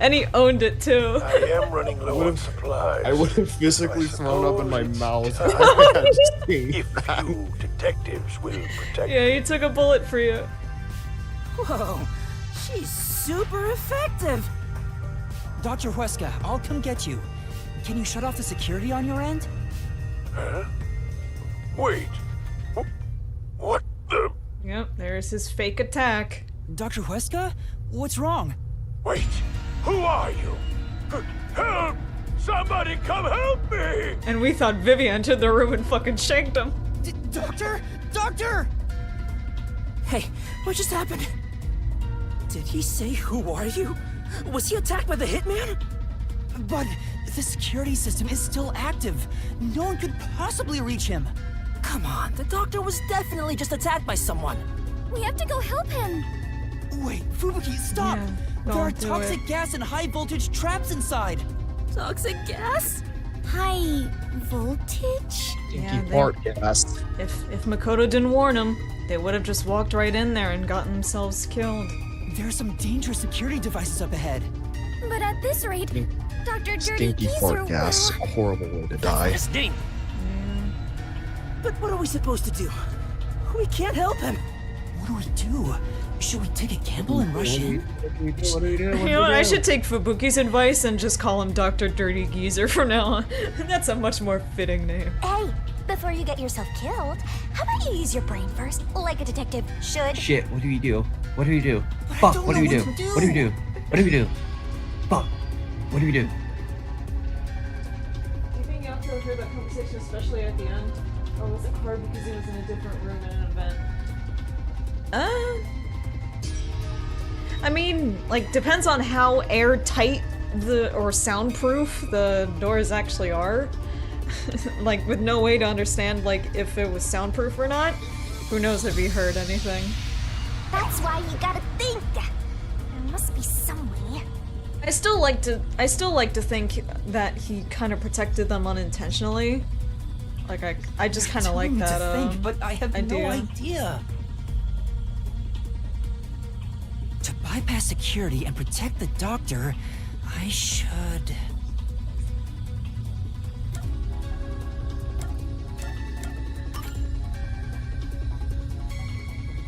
and he owned it too. I am running low on supplies. I would have physically thrown up in my mouth. If you detectives will protect Yeah, he took a bullet for you. Whoa, she's super effective. Dr. Huesca, I'll come get you. Can you shut off the security on your end? Huh? Wait. What the? Yep, there's his fake attack. Dr. Huesca? What's wrong? Wait. Who are you? Help! Somebody come help me! And we thought Vivi entered the room and fucking shanked him. Doctor? Doctor! Hey, what just happened? Did he say, "Who are you"? Was he attacked by the hitman? But the security system is still active. No one could possibly reach him. Come on, the doctor was definitely just attacked by someone. We have to go help him. Wait, Fubuki, stop! Yeah, there are don't do toxic it. gas and high voltage traps inside. Toxic gas? High voltage? Yeah, Fart gas. if Makoto didn't warn him, they would have just walked right in there and gotten themselves killed. There are some dangerous security devices up ahead. But at this rate, Dr. Dirty Stinky Geezer fart gas. will... A horrible way to die. His name. But what are we supposed to do? We can't help him. What do we do? Should we take a gamble and rush in? What do we do? You know what, I should take Fubuki's advice and just call him Dr. Dirty Geezer from now on. That's a much more fitting name. Hey, before you get yourself killed, how about you use your brain first, like a detective should? Shit, what do we do? What do we do? Fuck, what do we do? What do we do? What do we do? Fuck, what do we do? Do you think Yatsuo heard that conversation, especially at the end? Or was it hard because he was in a different room at an event? I mean, like, depends on how airtight or soundproof the doors actually are. Like, with no way to understand, like, if it was soundproof or not. Who knows if he heard anything. That's why you gotta think. There must be some way. I still like to think that he kind of protected them unintentionally. Like, I just kind of like that, to think, but I have no idea. To bypass security and protect the doctor, I should...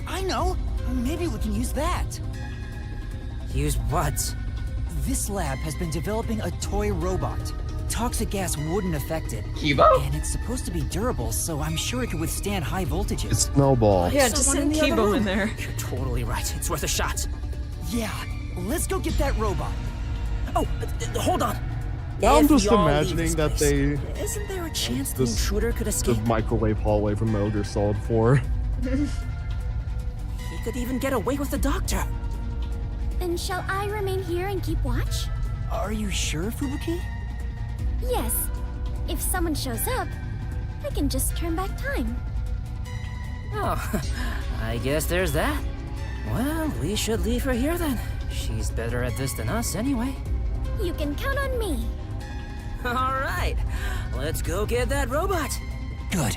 I know! Maybe we can use that. Use what? This lab has been developing a toy robot. Toxic gas wouldn't affect it. Kibo? And it's supposed to be durable, so I'm sure it could withstand high voltages. It's Snowball. Yeah, just Someone send in the other Kibo room. in there. You're totally right. It's worth a shot. Yeah, let's go get that robot. Oh, hold on. I'm If just we all leave imagining this that place, they Isn't there a chance the this- intruder could the escape? microwave hallway from Metal Gear Solid 4. He could even get away with the doctor. Then shall I remain here and keep watch? Are you sure, Fubuki? Yes. If someone shows up, I can just turn back time. Oh, I guess there's that. Well, we should leave her here then. She's better at this than us anyway. You can count on me. All right, let's go get that robot. Good.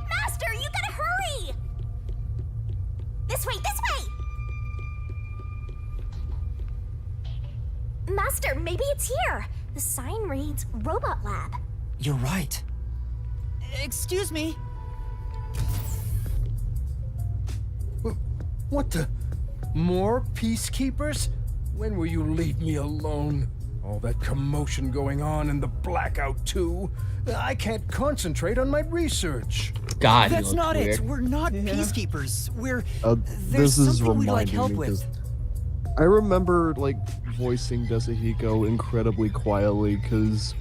Master, you gotta hurry! This way, this way! Master, maybe it's here. The sign reads Robot Lab. You're right. Excuse me. What the? More peacekeepers? When will you leave me alone? All that commotion going on and the blackout too. I can't concentrate on my research. God, he That's looks not weird. it. We're not peacekeepers. We're This is something we'd like reminding help me with. because I remember like voicing Desahiko incredibly quietly because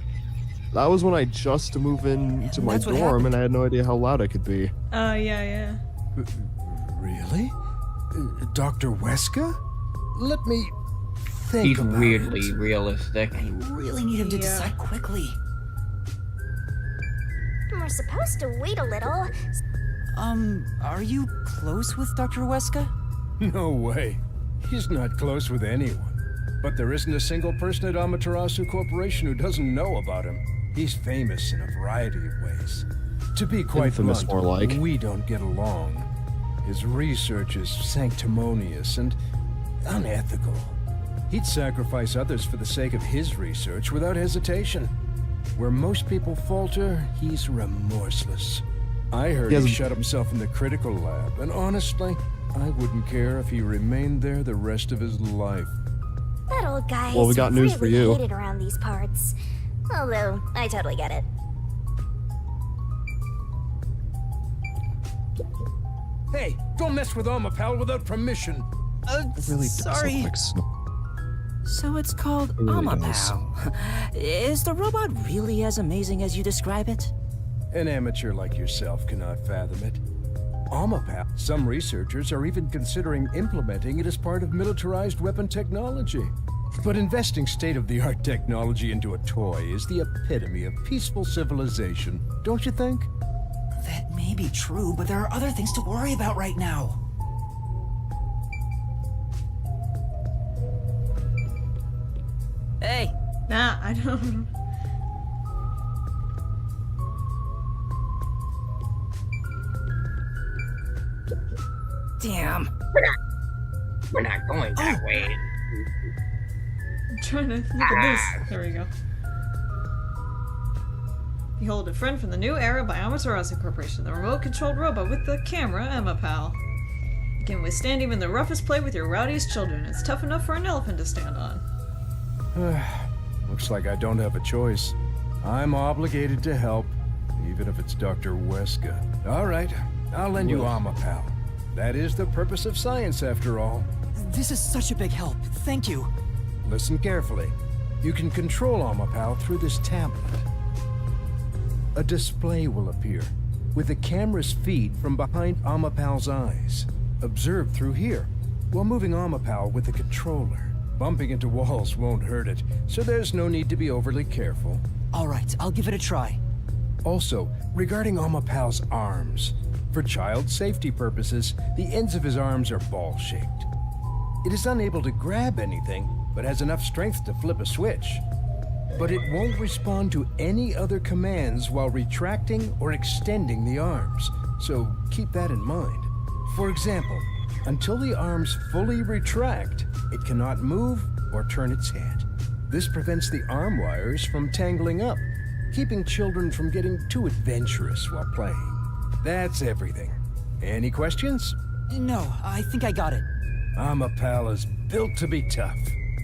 that was when I just moved into my That's what dorm and I had no idea how loud I could be. Yeah. Really? Dr. Weska? Let me think He's about weirdly it. realistic. I really need him to decide quickly. We're supposed to wait a little. Are you close with Dr. Weska? No way. He's not close with anyone. But there isn't a single person at Amaterasu Corporation who doesn't know about him. He's famous in a variety of ways. To be quite Infamous, blunt, more like. we don't get along. His research is sanctimonious and unethical. He'd sacrifice others for the sake of his research without hesitation. Where most people falter, he's remorseless. I heard He he has- shut himself in the critical lab, and honestly, I wouldn't care if he remained there the rest of his life. That old guy Well, we is got news for really you. hated around these parts. Although, I totally get it. Hey, don't mess with Omapal without permission. It really does sorry. look like snow. So it's called It really does. Amapal. Is the robot really as amazing as you describe it? An amateur like yourself cannot fathom it. Omapal, some researchers are even considering implementing it as part of militarized weapon technology. But investing state-of-the-art technology into a toy is the epitome of peaceful civilization, don't you think? That may be true, but there are other things to worry about right now. Hey, Nah, I don't. damn. We're not going that way. I'm trying to look at this. There we go. Behold, a friend from the new era by Amaterasu Corporation, the remote-controlled robot with the camera, Amapal. It can withstand even the roughest play with your rowdiest children. It's tough enough for an elephant to stand on. Looks like I don't have a choice. I'm obligated to help, even if it's Dr. Weska. All right, I'll lend you Omapal. That is the purpose of science, after all. This is such a big help. Thank you. Listen carefully. You can control Omapal through this tablet. A display will appear, with the camera's feed from behind Omapal's eyes. Observe through here, while moving Omapal with the controller. Bumping into walls won't hurt it, so there's no need to be overly careful. All right, I'll give it a try. Also, regarding Omapal's arms, for child safety purposes, the ends of his arms are ball-shaped. It is unable to grab anything, but has enough strength to flip a switch. But it won't respond to any other commands while retracting or extending the arms, so keep that in mind. For example, Until the arms fully retract, it cannot move or turn its head. This prevents the arm wires from tangling up, keeping children from getting too adventurous while playing. That's everything. Any questions? No, I think I got it. Amapal is built to be tough.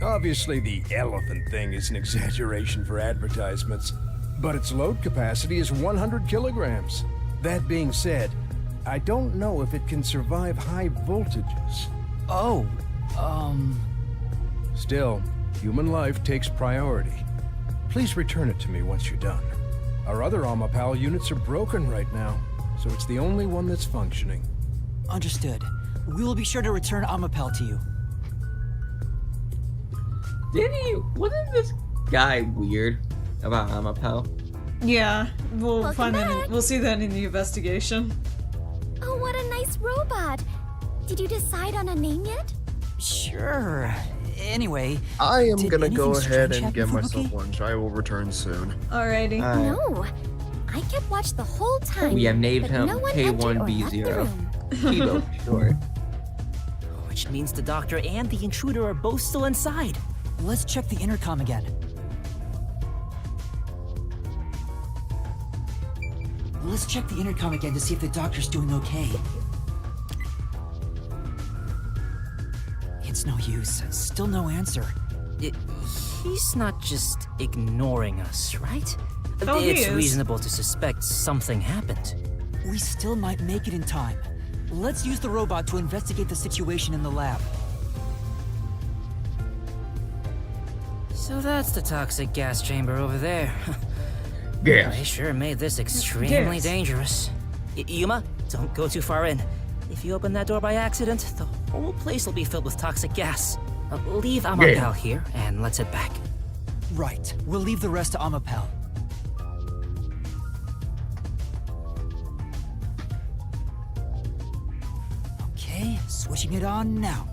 Obviously, the elephant thing is an exaggeration for advertisements, but its load capacity is 100 kilograms. That being said, I don't know if it can survive high voltages. Oh, Still, human life takes priority. Please return it to me once you're done. Our other Amapal units are broken right now, so it's the only one that's functioning. Understood. We will be sure to return Amapal to you. Wasn't this guy weird about Amapal? Yeah, we'll Welcome find that. back. We'll see that in the investigation. Oh, what a nice robot. Did you decide on a name yet? Sure. Anyway, I am did gonna go anything ahead strange and happen get for myself Wookie? lunch. I will return soon. Alrighty. No. I kept watch the whole time. We have named but him no one entered or left the K1B0. room. Kilo, short. Which means the doctor and the intruder are both still inside. Let's check the intercom again. Let's check the intercom again to see if the doctor's doing okay. It's no use. Still no answer. He's not just ignoring us, right? Oh, he It's is. reasonable to suspect something happened. We still might make it in time. Let's use the robot to investigate the situation in the lab. So that's the toxic gas chamber over there. Yeah. They sure made this extremely Yes. dangerous. Yuma, don't go too far in. If you open that door by accident, the whole place will be filled with toxic gas. Leave Amapal here, and let's head back. Right. We'll leave the rest to Amapal. Okay, switching it on now.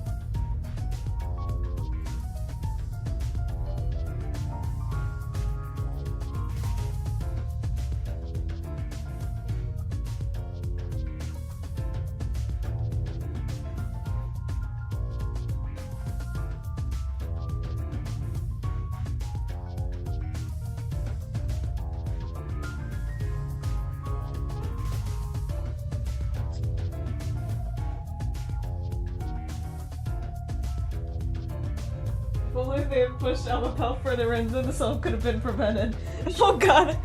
Well, if they had pushed Amapal further in, then the assault could have been prevented. Oh god.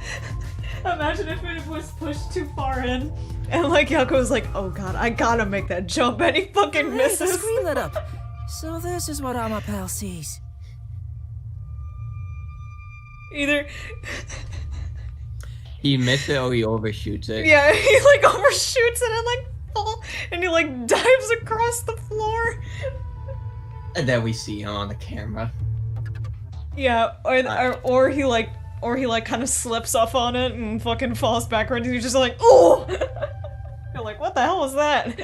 Imagine if it was pushed too far in, and like Yako was like, oh god, I gotta make that jump, and he fucking Hey, the misses. screen lit up. So this is what Amapal sees. Either, He missed it or he overshoots it. yeah, he like overshoots it and like fall, and he like dives across the floor. And then we see him on the camera. Yeah, or he like kind of slips off on it and fucking falls backwards, and you're just like, oh! You're like, what the hell was that?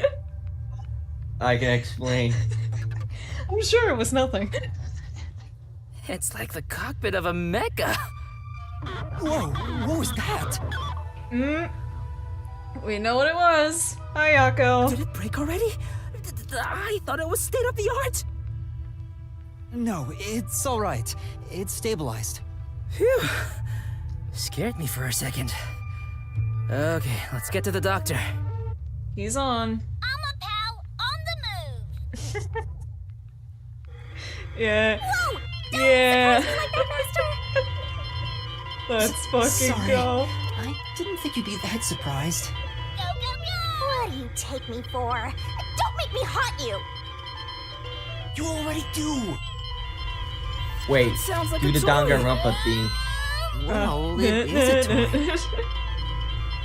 I can explain. I'm sure it was nothing. It's like the cockpit of a mecha. Whoa, what was that? We know what it was. Hi, Yako. Did it break already? I thought it was state of the art. No, it's all right. It's stabilized. Phew. Scared me for a second. Okay, let's get to the doctor. He's on. Amapal on the move. Yeah. Whoa! Yeah. Surprise me like that, Master. Let's fucking Sorry. go. I didn't think you'd be that surprised. Go, go, go! What do you take me for? Don't make me haunt you. You already do. Wait, Sounds like do a the toy. Danganronpa theme. Well, it is a toy.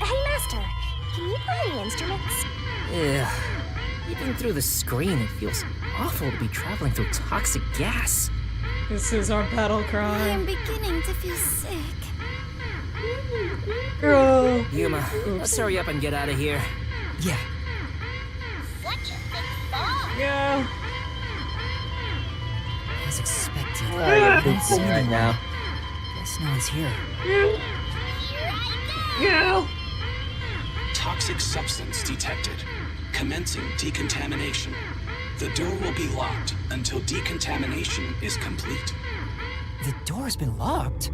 Hey, Master, can you play any instruments? Yeah. Even through the screen, it feels awful to be traveling through toxic gas. This is our battle I cry. am beginning to feel sick. Girl. Yuma, let's hurry up and get out of here. Yeah. Such a good song. Yeah. As expected. Alright, Don't it's see right anyone. now. Guess no one's here. Here I go. Yeah. Toxic substance detected. Commencing decontamination. The door will be locked until decontamination is complete. The door's been locked?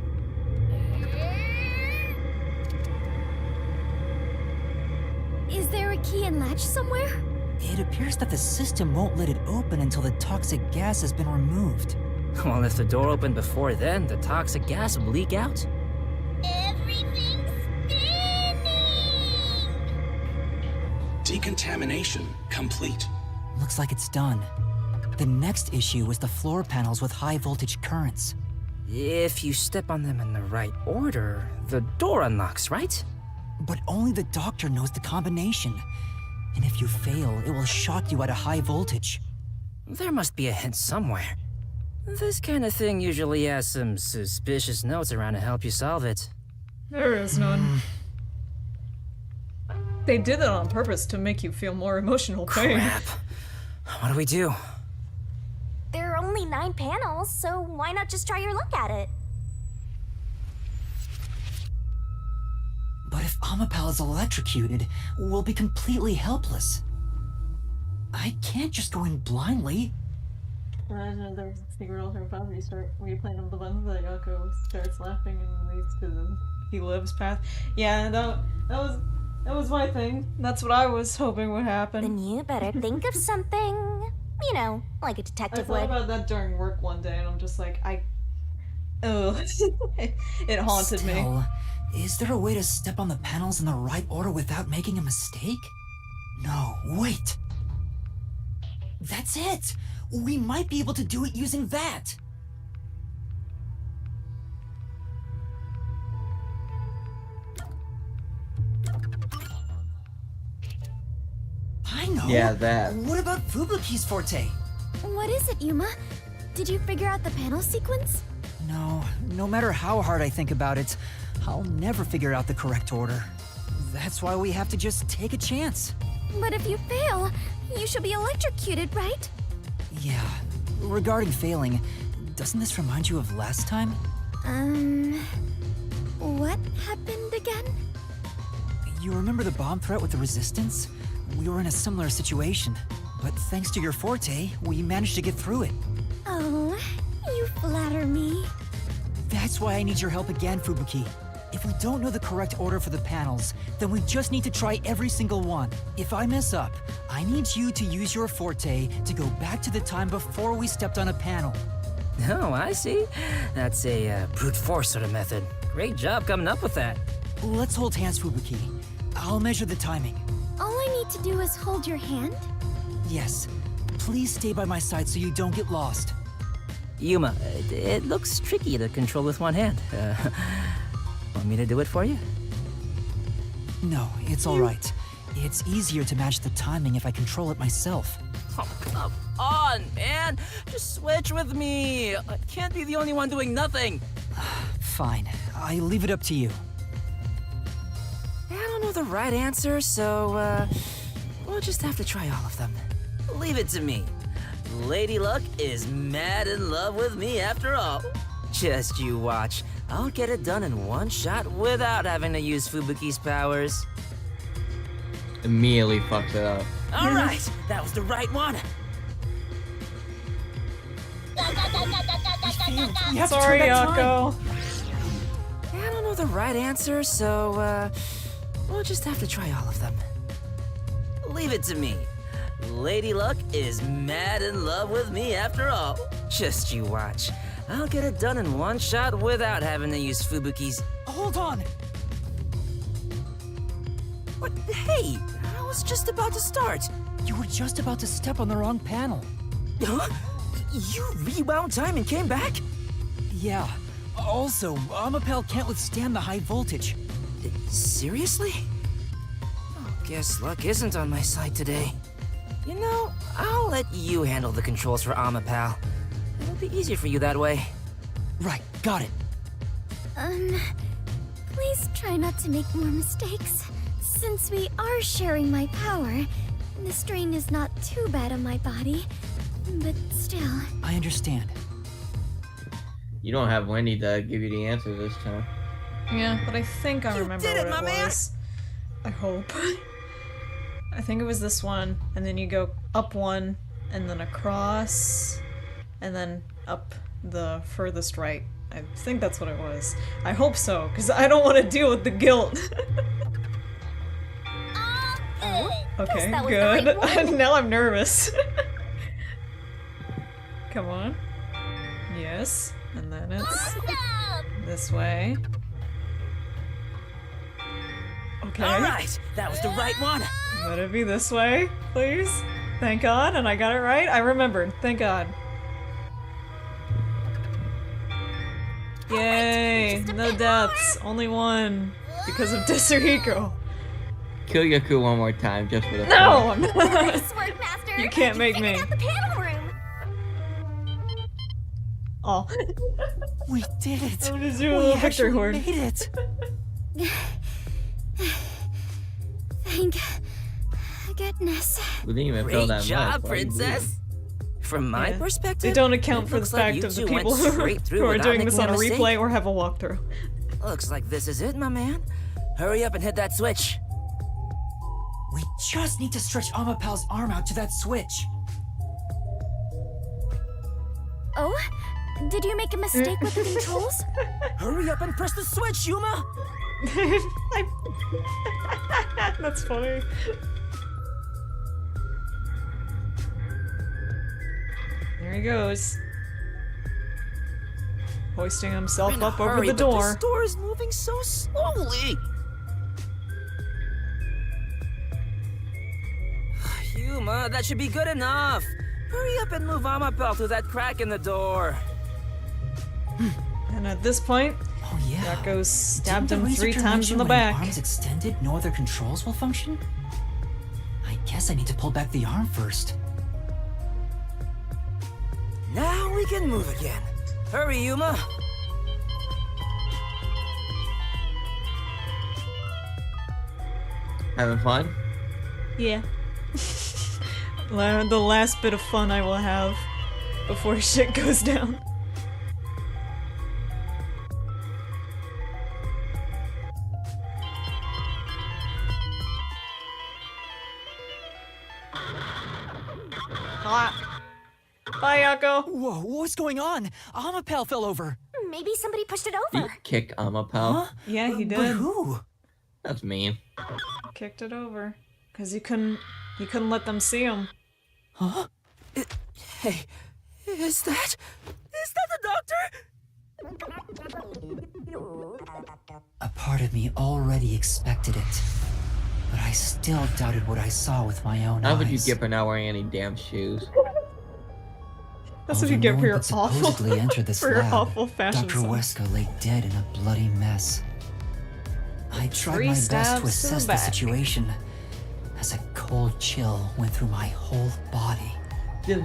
Is there a key and latch somewhere? It appears that the system won't let it open until the toxic gas has been removed. Well, if the door opened before then, the toxic gas will leak out. Decontamination complete. Looks like it's done. The next issue was the floor panels with high voltage currents. If you step on them in the right order, the door unlocks, right? But only the doctor knows the combination. And if you fail, it will shock you at a high voltage. There must be a hint somewhere. This kind of thing usually has some suspicious notes around to help you solve it. There is none. They did it on purpose to make you feel more emotional pain. Crap. What do we do? There are only 9 panels, so why not just try your luck at it? But if Amapal is electrocuted, we'll be completely helpless. I can't just go in blindly. Imagine there was a secret alternate path where you playing with the buttons that Yako starts laughing and leads to the he lives path. Yeah, that was my thing. That's what I was hoping would happen. Then you better think of something. You know, like a detective I thought would. about that during work one day, and I'm just like, it haunted me. Still, is there a way to step on the panels in the right order without making a mistake? No, wait. That's it! We might be able to do it using that! I know! Yeah, that. What about Fubuki's forte? What is it, Yuma? Did you figure out the panel sequence? No, no matter how hard I think about it, I'll never figure out the correct order. That's why we have to just take a chance. But if you fail, you should be electrocuted, right? Yeah. Regarding failing, doesn't this remind you of last time? What happened again? You remember the bomb threat with the Resistance? We were in a similar situation, but thanks to your forte, we managed to get through it. Oh, you flatter me. That's why I need your help again, Fubuki. If we don't know the correct order for the panels, then we just need to try every single one. If I mess up, I need you to use your forte to go back to the time before we stepped on a panel. Oh, I see. That's a brute force sort of method. Great job coming up with that. Let's hold hands, Fubuki. I'll measure the timing. All I need to do is hold your hand? Yes. Please stay by my side so you don't get lost. Yuma, it looks tricky to control with one hand. Want me to do it for you? No, it's all right. It's easier to match the timing if I control it myself. Oh, come on, man! Just switch with me! I can't be the only one doing nothing! Fine. I leave it up to you. I don't know the right answer, so, we'll just have to try all of them. Leave it to me. Lady Luck is mad in love with me after all. Just you watch. I'll get it done in one shot without having to use Fubuki's powers. Immediately fucks it up. Alright, that was the right one. Sorry, Yako. I don't know the right answer, so, we'll just have to try all of them. Leave it to me. Lady Luck is mad in love with me after all. Just you watch. I'll get it done in one shot without having to use Fubuki's. Hold on! What? Hey, I was just about to start. You were just about to step on the wrong panel. Huh? You rewound time and came back? Yeah. Also, Amapal can't withstand the high voltage. Seriously? Oh, guess luck isn't on my side today. You know, I'll let you handle the controls for Amapal. It'll be easier for you that way. Right, got it. Please try not to make more mistakes. Since we are sharing my power, the strain is not too bad on my body. But still... I understand. You don't have Wendy to give you the answer this time. Yeah, but I think I remember did it, what my it man! was. I hope. I think it was this one, and then you go up one, and then across, and then up the furthest right. I think that's what it was. I hope so, because I don't want to deal with the guilt. Okay, that was the right good. Now I'm nervous. Come on. Yes, and then it's this way. Okay. Alright, that was the right one. Let it be this way, please. Thank God, and I got it right. I remembered. Thank God. Yay! No deaths. Only one. Because of Tetsuhiko. Kill Yaku one more time just for the No! fun. Nice work, Master. You can't make me. Figured out the panel room. Oh. We did it. I'm gonna do a little Victor actually Horde. made it. Thank goodness. We didn't even feel Great that job, much. Why are you princess. From my Yeah. perspective, They don't account it for the looks like fact you of the two went people straight through who are without doing this making on a mistake. replay or have a walkthrough. Looks like this is it, my man. Hurry up and hit that switch. We just need to stretch Amapal's arm out to that switch. Oh? Did you make a mistake with the controls? Hurry up and press the switch, Yuma! That's funny. There he goes. Hoisting himself In a up over hurry, the but door. This door is moving so slowly. Yuma, that should be good enough. Hurry up and move Amapel through that crack in the door. And at this point, Oh yeah. Yako's stabbed Didn't him the 3 researcher times in mention the when back. arms extended, no other controls will function? I guess I need to pull back the arm first. Now we can move again. Hurry, Yuma. Having fun? Yeah. The last bit of fun I will have before shit goes down. Ah. Bye, Yako. Whoa, what's going on? Amapel fell over. Maybe somebody pushed it He over. kicked Amapel. Yeah, he But did. who? That's mean. Kicked it over. Cause he couldn't let them see him. Huh? Hey, is that the doctor? A part of me already expected it, but I still doubted what I saw with my own How eyes. would you get for not wearing any damn shoes? That's what you Although get no for one your could awful, supposedly enter this for your lab, awful fashion Dr. sense. Weska lay dead in a bloody mess. I tried 3 my best stabs to to the assess the back. situation as a cold chill went through my whole body. This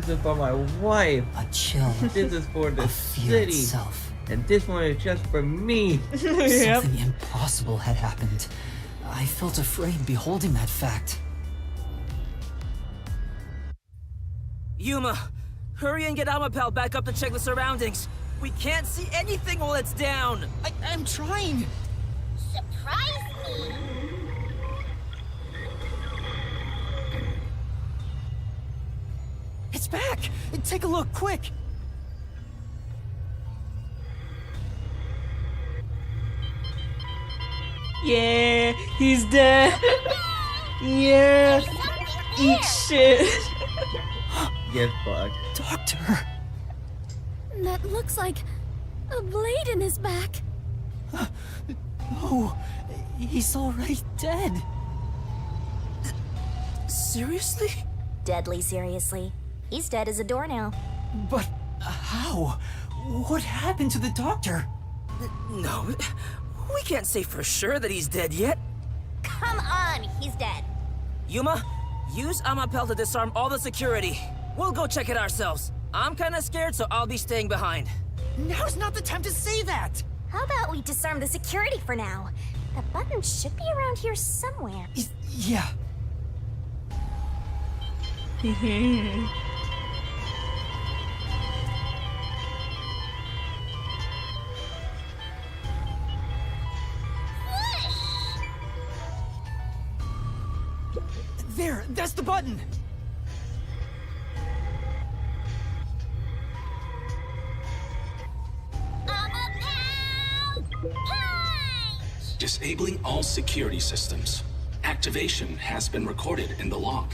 is for my wife. A chill This is for the of fear city. itself. And this one is just for me. Yep. Something impossible had happened. I felt afraid beholding that fact. Yuma, hurry and get Amapel back up to check the surroundings. We can't see anything while it's down. I'm trying. Surprise me! It's back. Take a look, quick. Yeah, he's dead. Yeah. Eat shit. Get fucked. Doctor. That looks like a blade in his back. No, he's already dead. Seriously? Deadly seriously. He's dead as a doornail. But how? What happened to the doctor? No, we can't say for sure that he's dead yet. Come on, he's dead. Yuma, use Amapel to disarm all the security. We'll go check it ourselves. I'm kinda scared, so I'll be staying behind. Now's not the time to say that. How about we disarm the security for now? The button should be around here somewhere. Yeah. There, that's the button. Disabling all security systems. Activation has been recorded in the log.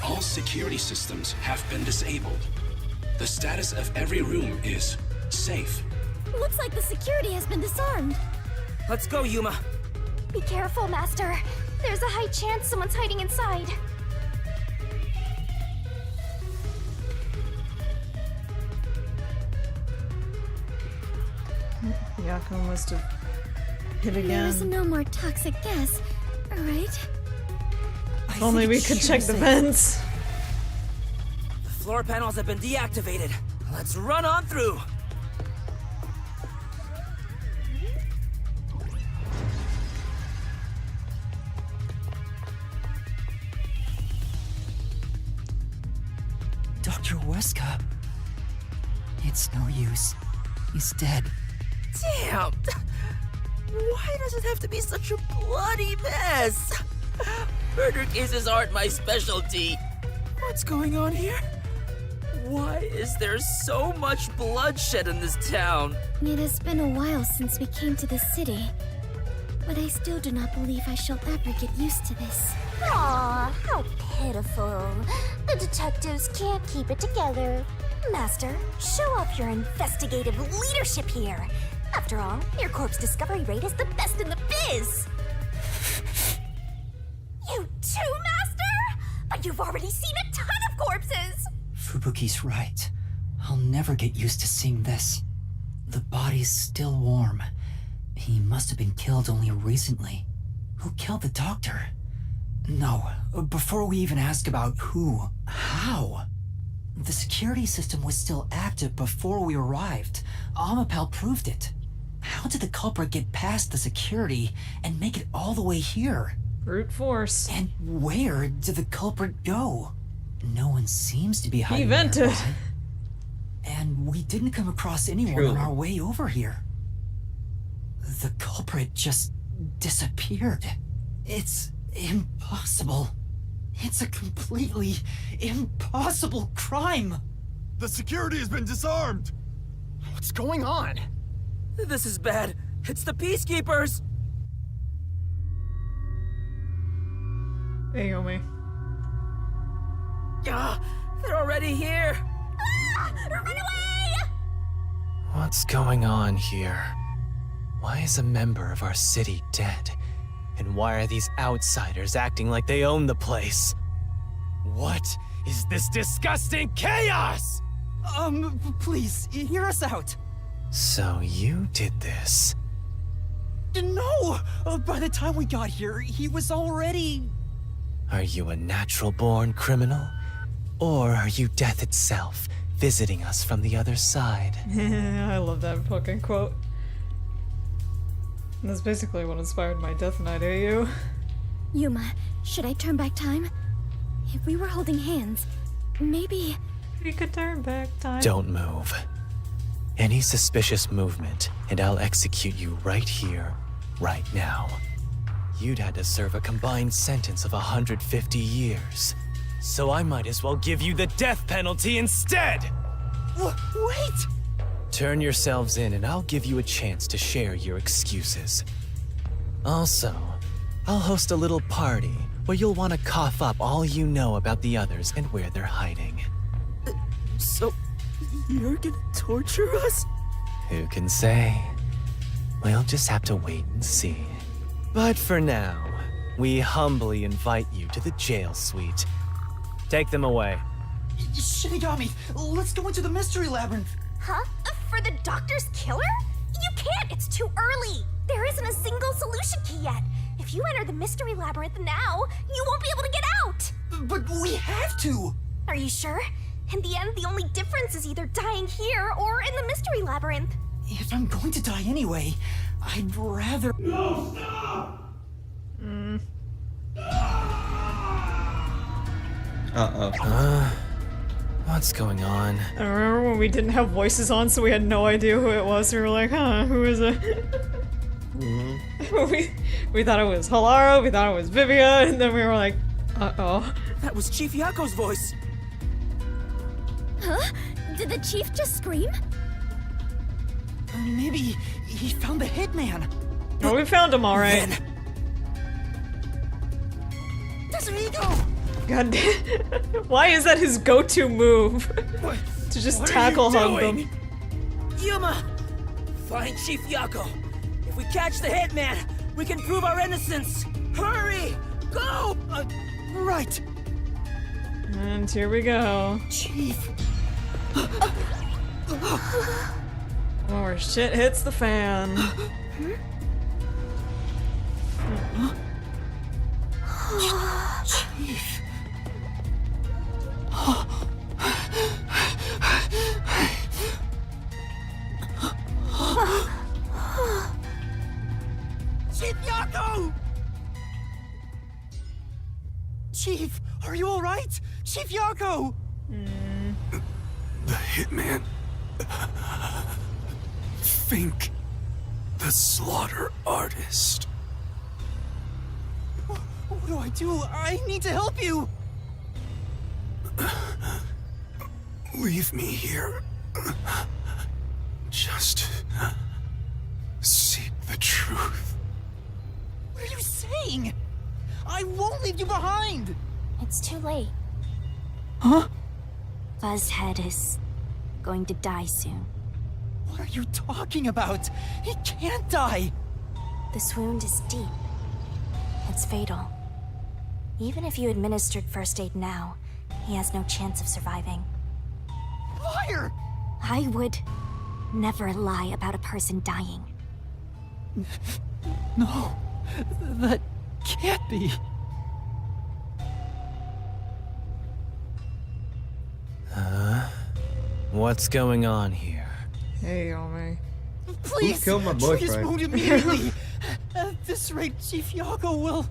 All security systems have been disabled. The status of every room is safe. Looks like the security has been disarmed. Let's go, Yuma. Be careful, Master. There's a high chance someone's hiding inside. Yako must have hit There's again. no more toxic gas, right? If only we could check the vents. The floor panels have been deactivated. Let's run on through. Dr. Weska. It's no use. He's dead. Damn! Why does it have to be such a bloody mess? Murder cases aren't my specialty. What's going on here? Why is there so much bloodshed in this town? It has been a while since we came to the city, but I still do not believe I shall ever get used to this. Aw, how pitiful. The detectives can't keep it together. Master, show off your investigative leadership here. After all, your corpse discovery rate is the best in the biz. You too, Master? But you've already seen a ton of corpses! Fubuki's right. I'll never get used to seeing this. The body's still warm. He must have been killed only recently. Who killed the doctor? No, before we even ask about who, how? The security system was still active before we arrived. Amapal proved it. How did the culprit get past the security and make it all the way here? Brute force. And where did the culprit go? No one seems to be hiding He vented. nearby. And we didn't come across anyone True. on our way over here. The culprit just disappeared. It's impossible. It's a completely impossible crime. The security has been disarmed. What's going on? This is bad. It's the Peacekeepers! Naomi. Ah, they're already here! Run away! What's going on here? Why is a member of our city dead? And why are these outsiders acting like they own the place? What is this disgusting chaos? Please, hear us out. So you did this. No! By the time we got here, he was already... Are you a natural-born criminal? Or are you death itself, visiting us from the other side? I love that fucking quote. That's basically what inspired my Death Knight AU. Yuma, should I turn back time? If we were holding hands, maybe... We could turn back time. Don't move. Any suspicious movement, and I'll execute you right here, right now. You'd had to serve a combined sentence of 150 years. So I might as well give you the death penalty instead! Wait! Turn yourselves in and I'll give you a chance to share your excuses. Also, I'll host a little party where you'll want to cough up all you know about the others and where they're hiding. So, you're gonna torture us? Who can say? We'll just have to wait and see. But for now, we humbly invite you to the jail suite. Take them away. Shinigami, let's go into the mystery labyrinth. Huh? For the doctor's killer? You can't, it's too early. There isn't a single solution key yet. If you enter the mystery labyrinth now, you won't be able to get out. But we have to. Are you sure? In the end, the only difference is either dying here or in the mystery labyrinth. If I'm going to die anyway, I'd rather... No, stop! What's going on? I remember when we didn't have voices on, so we had no idea who it was. We were like, huh, who is it? we thought it was Halara, we thought it was Vivia, and then we were like, uh-oh. That was Chief Yako's voice. Huh? Did the chief just scream? Maybe he found the hitman. Oh, we found him alright. Tetsuhiko! God damn. Why is that his go-to move? To just What are tackle you hug doing? them. Yuma! Find Chief Yako. If we catch the hitman, we can prove our innocence. Hurry! Go! Right. And here we go. Chief. Or shit hits the fan. Chief. Chief Yako! Chief, are you alright? Chief Yako! The hitman. Fink. The slaughter artist. What do I do? I need to help you! Leave me here. Just seek the truth. What are you saying? I won't leave you behind! It's too late. Huh? Buzzhead is going to die soon. What are you talking about? He can't die! This wound is deep. It's fatal. Even if you administered first aid now, he has no chance of surviving. Liar! I would never lie about a person dying. No, that can't be. What's going on here? Hey, Yomi. Please, killed my treat his boyfriend? wound immediately. At this rate, Chief Yako will...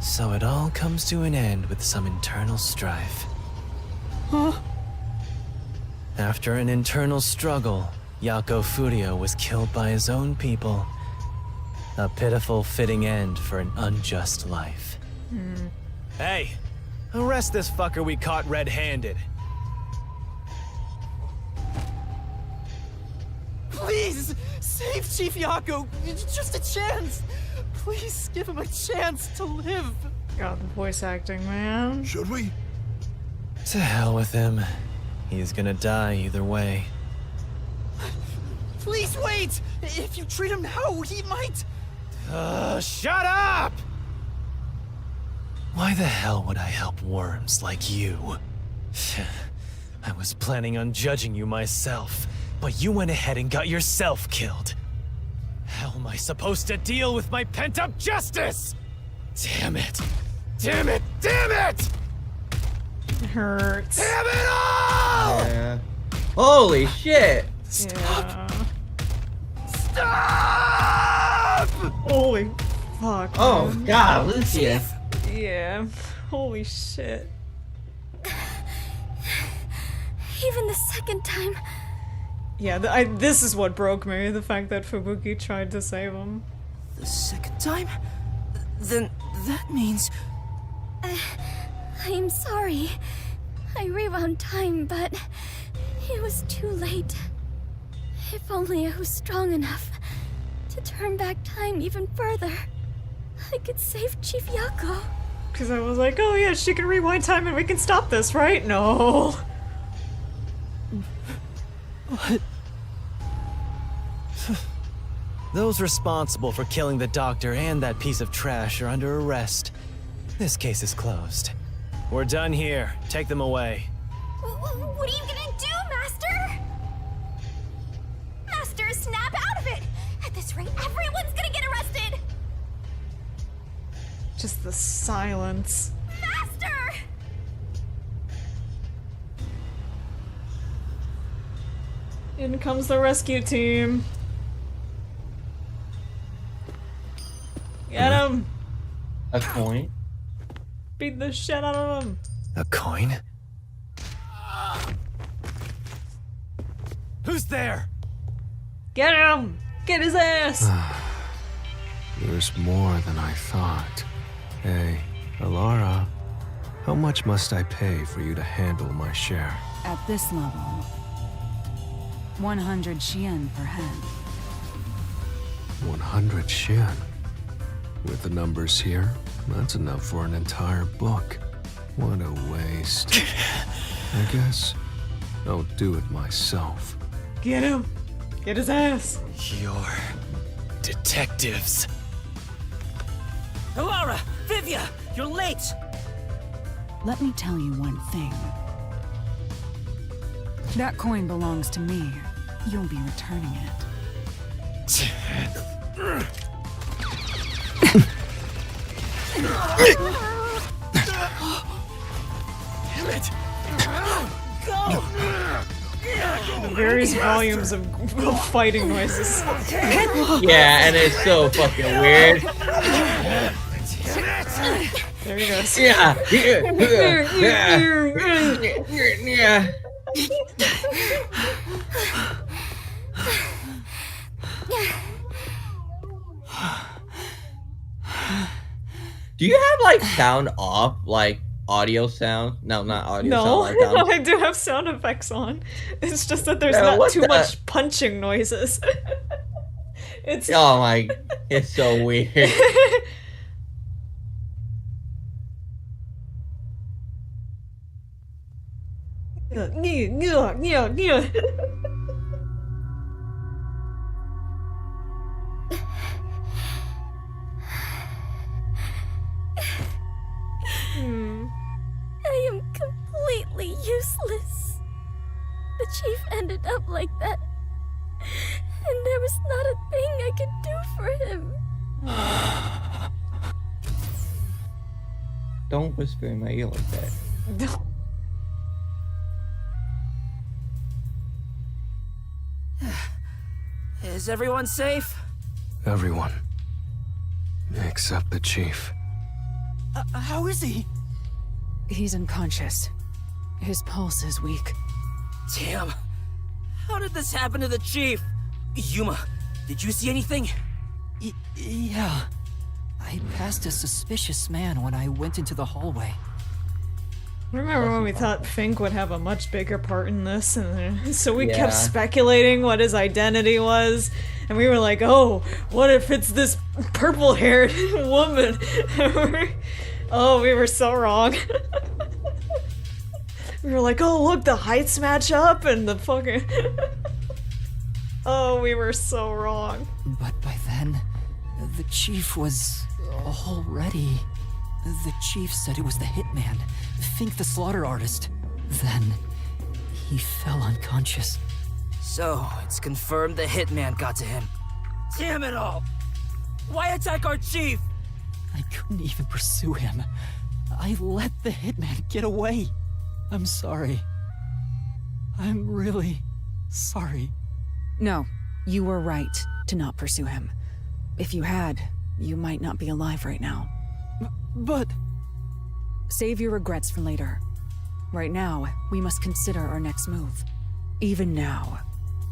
So it all comes to an end with some internal strife. Huh? After an internal struggle, Yako Furio was killed by his own people. A pitiful, fitting end for an unjust life. Hey, arrest this fucker we caught red-handed. Please, save Chief Yako. Just a chance. Please give him a chance to live. God, the voice acting, man. Should we? To hell with him. He's gonna die either way. Please wait. If you treat him now, he might... Shut up! Why the hell would I help worms like you? I was planning on judging you myself, but you went ahead and got yourself killed. How am I supposed to deal with my pent-up justice? Damn it! Damn it! Damn it! It hurts. Damn it all! Yeah. Holy shit! Yeah. Stop! Holy fuck. Oh man. god, Lucia. Yeah. Holy shit. Even the second time. Yeah, this is what broke me, the fact that Fubuki tried to save him. The second time? Then that means... I'm sorry. I rewound time, but it was too late. If only I was strong enough to turn back time even further, I could save Chief Yako. Because I was like, oh yeah, she can rewind time and we can stop this, right? No. What? Those responsible for killing the doctor and that piece of trash are under arrest. This case is closed. We're done here. Take them away. What are you gonna do, Master? Master, snap out of it! At this rate, everyone's gonna get arrested! Just the silence. Master! In comes the rescue team. Get him! A coin? Beat the shit out of him. A coin? Who's there? Get him! Get his ass! There's more than I thought. Hey, Alara, how much must I pay for you to handle my share? At this level, 100 Xian per head. 100 Xian. With the numbers here, that's enough for an entire book. What a waste. I guess I'll do it myself. Get him! Get his ass! Your detectives. Alara! Vivia! You're late! Let me tell you one thing. That coin belongs to me. You'll be returning it. Damn it! Go! Various volumes of fighting noises. Yeah, and it's so fucking weird. There he goes. Yeah. Yeah. Do you have like sound off, like audio sound? No, not audio No, sound. Like, no, I do have sound effects on. It's just that there's Yeah, not what too the- much punching noises. It's Oh my, it's so weird. I am completely useless. The chief ended up like that. And there was not a thing I could do for him. Don't whisper in my ear like that. Is everyone safe? Everyone. Except the chief. How is he? He's unconscious. His pulse is weak. Damn. How did this happen to the chief? Yuma, did you see anything? Yeah. I passed a suspicious man when I went into the hallway. Remember when we thought Fink would have a much bigger part in this, and so we Yeah. kept speculating what his identity was, and we were like, "Oh, what if it's this purple-haired woman?" Oh, we were so wrong. We were like, "Oh, look, the heights match up, and the fucking." Oh, we were so wrong. But by then, the chief was already... The chief said it was the hitman, Fink the slaughter artist. Then, he fell unconscious. So, it's confirmed the hitman got to him. Damn it all! Why attack our chief? I couldn't even pursue him. I let the hitman get away. I'm sorry. I'm really sorry. No, you were right to not pursue him. If you had, you might not be alive right now. But... Save your regrets for later. Right now, we must consider our next move. Even now,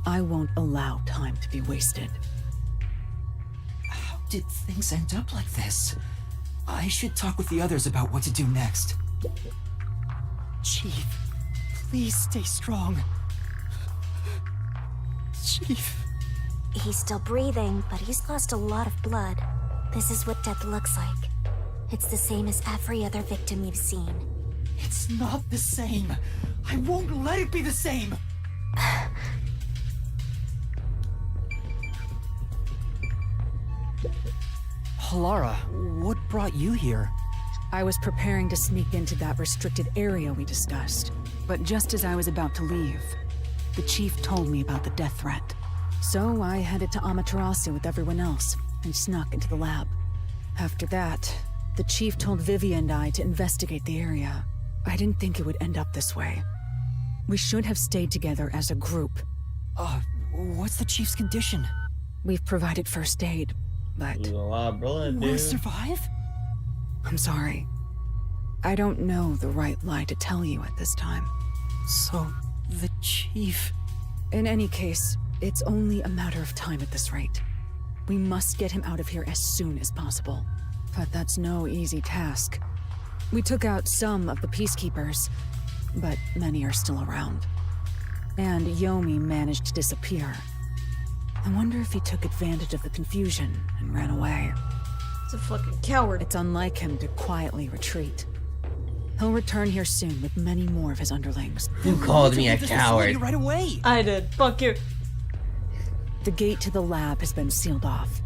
I won't allow time to be wasted. How did things end up like this? I should talk with the others about what to do next. Chief, please stay strong. Chief. He's still breathing, but he's lost a lot of blood. This is what death looks like. It's the same as every other victim you've seen. It's not the same. I won't let it be the same. Halara, what brought you here? I was preparing to sneak into that restricted area we discussed. But just as I was about to leave, the chief told me about the death threat. So I headed to Amaterasu with everyone else and snuck into the lab. After that, the chief told Vivia and I to investigate the area. I didn't think it would end up this way. We should have stayed together as a group. What's the chief's condition? We've provided first aid, but... Will he survive? I'm sorry. I don't know the right lie to tell you at this time. So, the chief... In any case, it's only a matter of time at this rate. We must get him out of here as soon as possible. But that's no easy task. We took out some of the peacekeepers, but many are still around. And Yomi managed to disappear. I wonder if he took advantage of the confusion and ran away. He's a fucking coward. It's unlike him to quietly retreat. He'll return here soon with many more of his underlings. Who called me a coward? Right away. I did. Fuck you. The gate to the lab has been sealed off.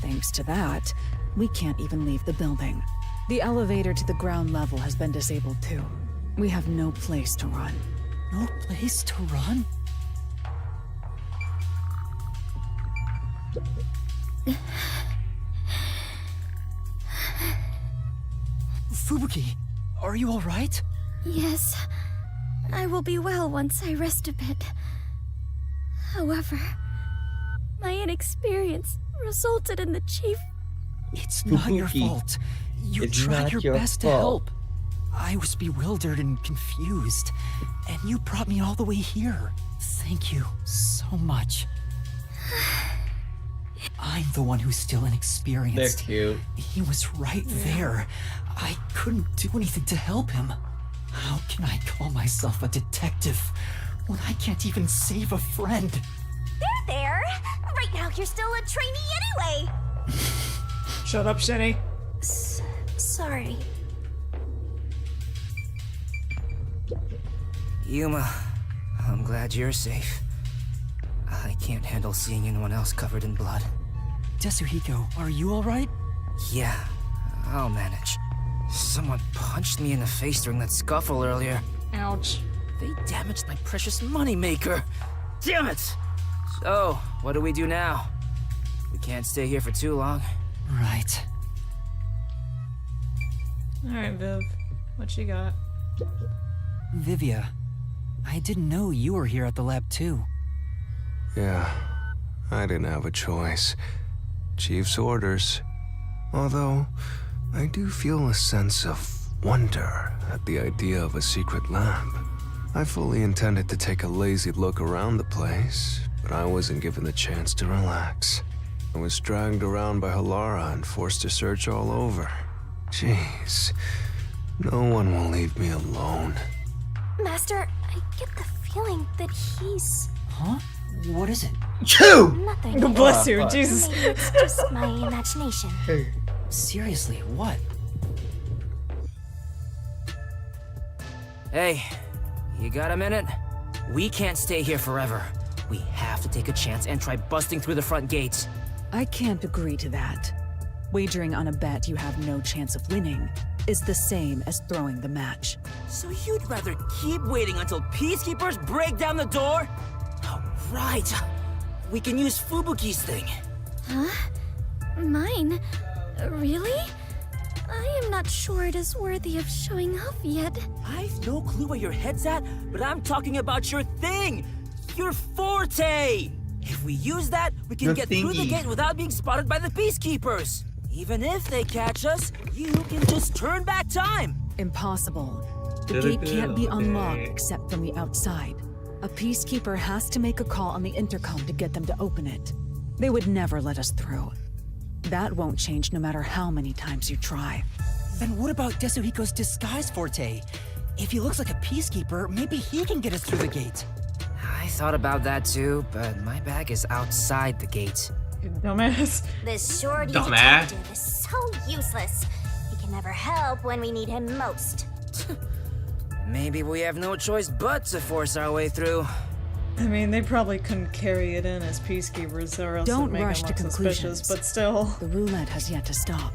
Thanks to that, we can't even leave the building. The elevator to the ground level has been disabled too. We have no place to run. No place to run? Fubuki, are you all right? Yes, I will be well once I rest a bit. However, my inexperience resulted in the chief. It's not your fault. You tried your best to help. I was bewildered and confused, and you brought me all the way here. Thank you so much. I'm the one who's still inexperienced. They're cute. He was right there. I couldn't do anything to help him. How can I call myself a detective when I can't even save a friend? There! Right now you're still a trainee anyway! Shut up, Shenny. Sorry. Yuma, I'm glad you're safe. I can't handle seeing anyone else covered in blood. Tetsuhiko, are you alright? Yeah, I'll manage. Someone punched me in the face during that scuffle earlier. Ouch. They damaged my precious moneymaker. Damn it! So, what do we do now? We can't stay here for too long. Right. Alright, Viv. What you got? Vivia, I didn't know you were here at the lab too. Yeah, I didn't have a choice. Chief's orders. Although, I do feel a sense of wonder at the idea of a secret lab. I fully intended to take a lazy look around the place, but I wasn't given the chance to relax. I was dragged around by Halara and forced to search all over. Jeez, no one will leave me alone. Master, I get the feeling that he's... Huh? What is it? Nothing. God bless you, Jesus. Maybe it's just my imagination. Seriously, what? Hey, you got a minute? We can't stay here forever. We have to take a chance and try busting through the front gates. I can't agree to that. Wagering on a bet you have no chance of winning is the same as throwing the match. So you'd rather keep waiting until peacekeepers break down the door? Oh, right. We can use Fubuki's thing. Huh? Mine? Really? I am not sure it is worthy of showing off yet. I've no clue where your head's at, but I'm talking about your thing! Your forte! If we use that, we can get through the gate without being spotted by the peacekeepers. Even if they catch us, you can just turn back time. Impossible. The gate can't be unlocked except from the outside. A peacekeeper has to make a call on the intercom to get them to open it. They would never let us through. That won't change no matter how many times you try. Then what about Tetsuhiko's disguise forte? If he looks like a peacekeeper, maybe he can get us through the gate. I thought about that too, but my bag is outside the gate. You dumbass. This shorty Dumbass. detective is so useless. He can never help when we need him most. Maybe we have no choice but to force our way through. I mean, they probably couldn't carry it in as peacekeepers, or else Don't it'd make rush them to look suspicious, conclusions. but still. The roulette has yet to stop.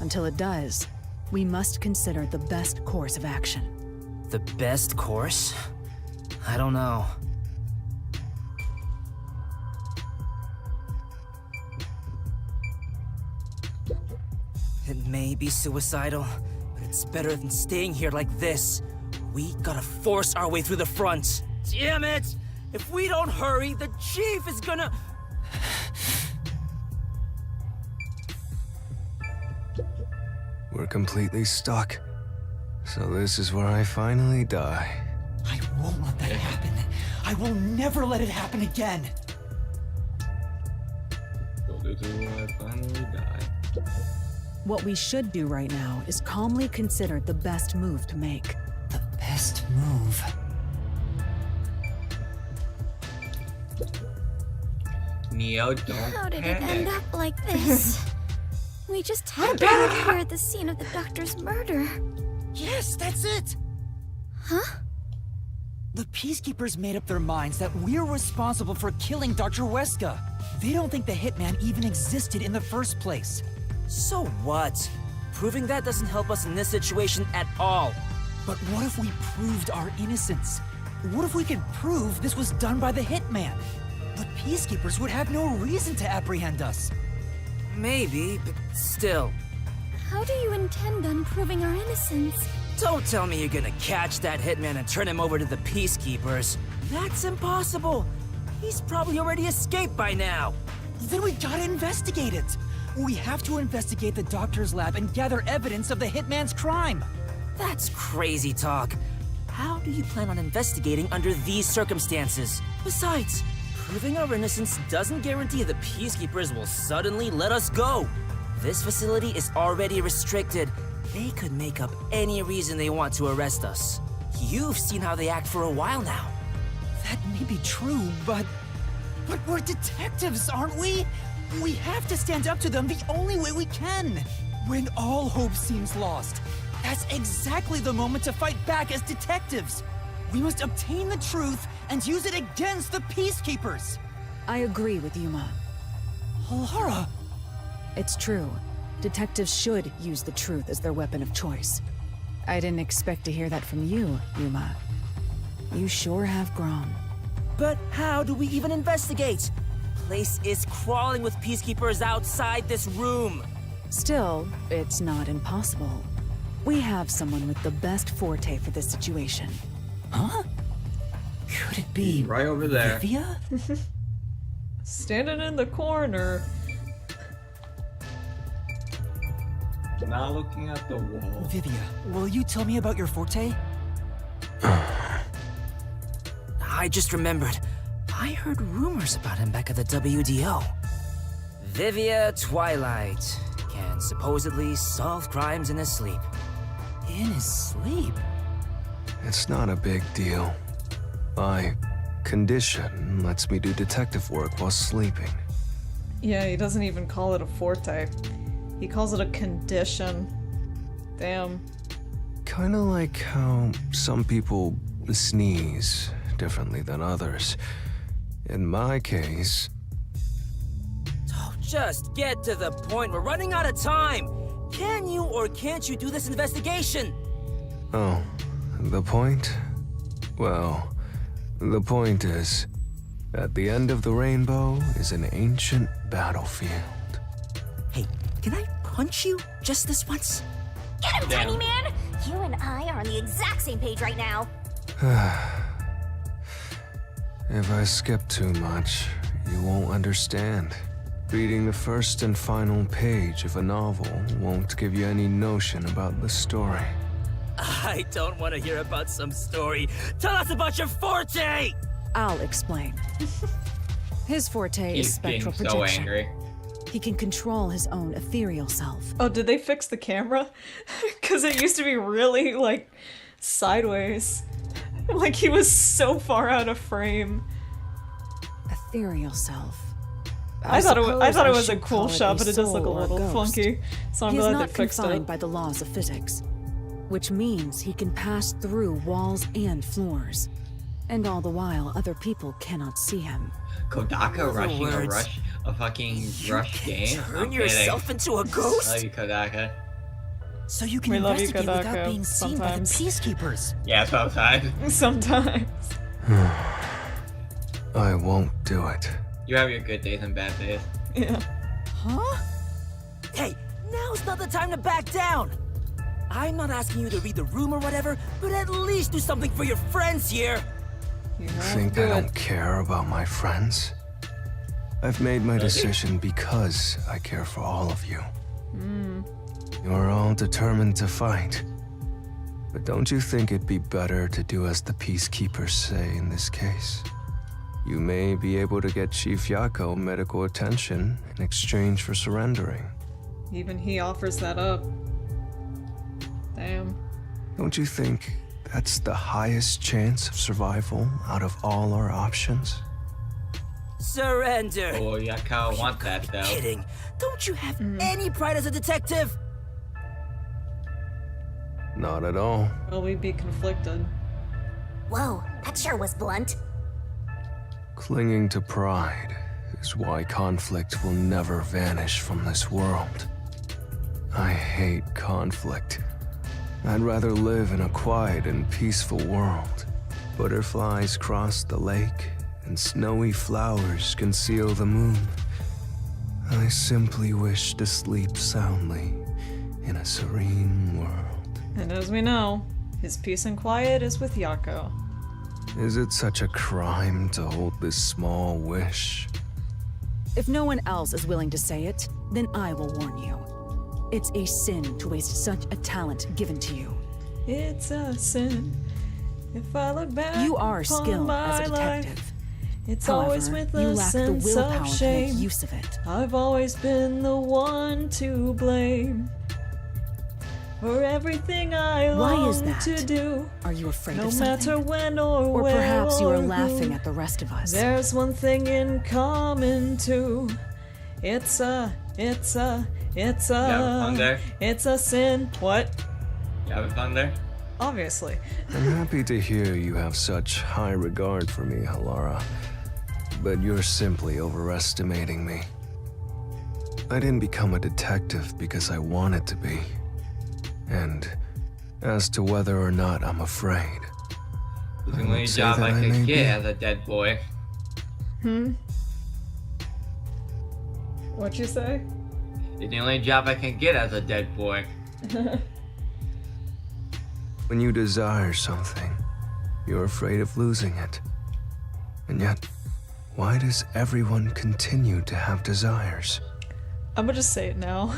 Until it does, we must consider the best course of action. The best course? I don't know. It may be suicidal, but it's better than staying here like this. We gotta force our way through the front. Damn it! If we don't hurry, the chief is gonna... We're completely stuck. So this is where I finally die. I won't let that happen. I will never let it happen again. So this is where I finally die. What we should do right now is calmly consider the best move to make. The best move. Neo, don't How did panic. it end up like this? We just happened here at the scene of the doctor's murder. Yes, that's it! Huh? The Peacekeepers made up their minds that we're responsible for killing Dr. Weska. They don't think the Hitman even existed in the first place. So what? Proving that doesn't help us in this situation at all. But what if we proved our innocence? What if we could prove this was done by the Hitman? The Peacekeepers would have no reason to apprehend us. Maybe, but still. How do you intend on proving our innocence? Don't tell me you're gonna catch that Hitman and turn him over to the Peacekeepers. That's impossible. He's probably already escaped by now. Then we gotta investigate it. We have to investigate the doctor's lab and gather evidence of the Hitman's crime. That's crazy talk. How do you plan on investigating under these circumstances? Besides, proving our innocence doesn't guarantee the Peacekeepers will suddenly let us go. This facility is already restricted. They could make up any reason they want to arrest us. You've seen how they act for a while now. That may be true, but we're detectives, aren't we? We have to stand up to them the only way we can. When all hope seems lost, that's exactly the moment to fight back as detectives. We must obtain the truth and use it against the Peacekeepers. I agree with Yuma. Lara! It's true. Detectives should use the truth as their weapon of choice. I didn't expect to hear that from you, Yuma. You sure have grown. But how do we even investigate? Place is crawling with Peacekeepers outside this room. Still, it's not impossible. We have someone with the best forte for this situation. Huh? Could it be right over there? Vivia? Standing in the corner. Not looking at the wall. Vivia, will you tell me about your forte? I just remembered. I heard rumors about him back at the WDO. Vivia Twilight can supposedly solve crimes in his sleep. In his sleep? It's not a big deal. My condition lets me do detective work while sleeping. Yeah, he doesn't even call it a forte. He calls it a condition. Damn. Kinda like how some people sneeze differently than others. In my case... Oh, just get to the point. We're running out of time. Can you or can't you do this investigation? Oh, the point? Well, the point is, at the end of the rainbow is an ancient battlefield. Hey, can I punch you just this once? Get him, Tiny Man! You and I are on the exact same page right now. If I skip too much, you won't understand. Reading the first and final page of a novel won't give you any notion about the story. I don't want to hear about some story. Tell us about your forte! I'll explain. His forte is spectral projection. So angry. He can control his own ethereal self. Oh, did they fix the camera? Because it used to be really, like, sideways. Like he was so far out of frame. Ethereal self. I thought it was a should cool call shot, but it does soul look a or little ghost. funky. So I'm He is glad not they fixed confined it. by the laws of physics, which means he can pass through walls and floors. And all the while, other people cannot see him. Kodaka rushing words, a fucking rush game? Turn yourself into a ghost? I love you, Kodaka. so you can We love you, investigate without Kodako, being seen by the sometimes. peacekeepers. Yeah, sometimes. Sometimes. I won't do it. You have your good days and bad days. Yeah. Huh? Hey, now's not the time to back down. I'm not asking you to read the room or whatever, but at least do something for your friends here. You think I don't care about my friends? I've made my decision because I care for all of you. You're all determined to fight. But don't you think it'd be better to do as the peacekeepers say in this case? You may be able to get Chief Yako medical attention in exchange for surrendering. Even he offers that up. Damn. Don't you think that's the highest chance of survival out of all our options? Surrender. Oh, yeah, I kinda want that though. Kidding. Don't you have any pride as a detective? Not at all. Will we be conflicted? Whoa, that sure was blunt. Clinging to pride is why conflict will never vanish from this world. I hate conflict. I'd rather live in a quiet and peaceful world. Butterflies cross the lake, and snowy flowers conceal the moon. I simply wish to sleep soundly in a serene world. And as we know, his peace and quiet is with Yako. Is it such a crime to hold this small wish? If no one else is willing to say it, then I will warn you. It's a sin to waste such a talent given to you. It's a sin if I look back. You are upon skilled my as a life. detective. It's However, always with you a lack the sense willpower of to make shame. use of it. I've always been the one to blame for everything I Why long is that? to do. Are you afraid No of something? matter when or Or where perhaps you or are laughing who. at the rest of us. There's one thing in common too. It's a fun there? it's a sin. What? You having fun there? Obviously. I'm happy to hear you have such high regard for me, Halara. But you're simply overestimating me. I didn't become a detective because I wanted to be. And as to whether or not I'm afraid, It's the I only would say job that I I may could be. get as a dead boy. What'd you say? It's the only job I can get as a dead boy. When you desire something, you're afraid of losing it. And yet, why does everyone continue to have desires? I'm gonna just say it now.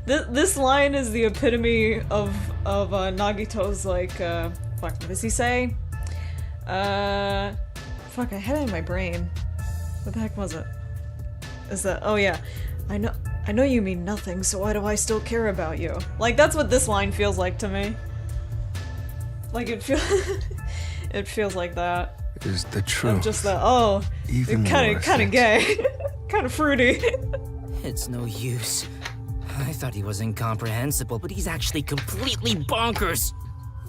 This line is the epitome of Nagito's like fuck. What does he say? Fuck. I had it in my brain. What the heck was it? Is that? Oh yeah. I know you mean nothing. So why do I still care about you? Like that's what this line feels like to me. Like it feels like that. Is the Of truth just that. Oh, even kind worth of it? gay, kind of fruity. It's no use. I thought he was incomprehensible, but he's actually completely bonkers.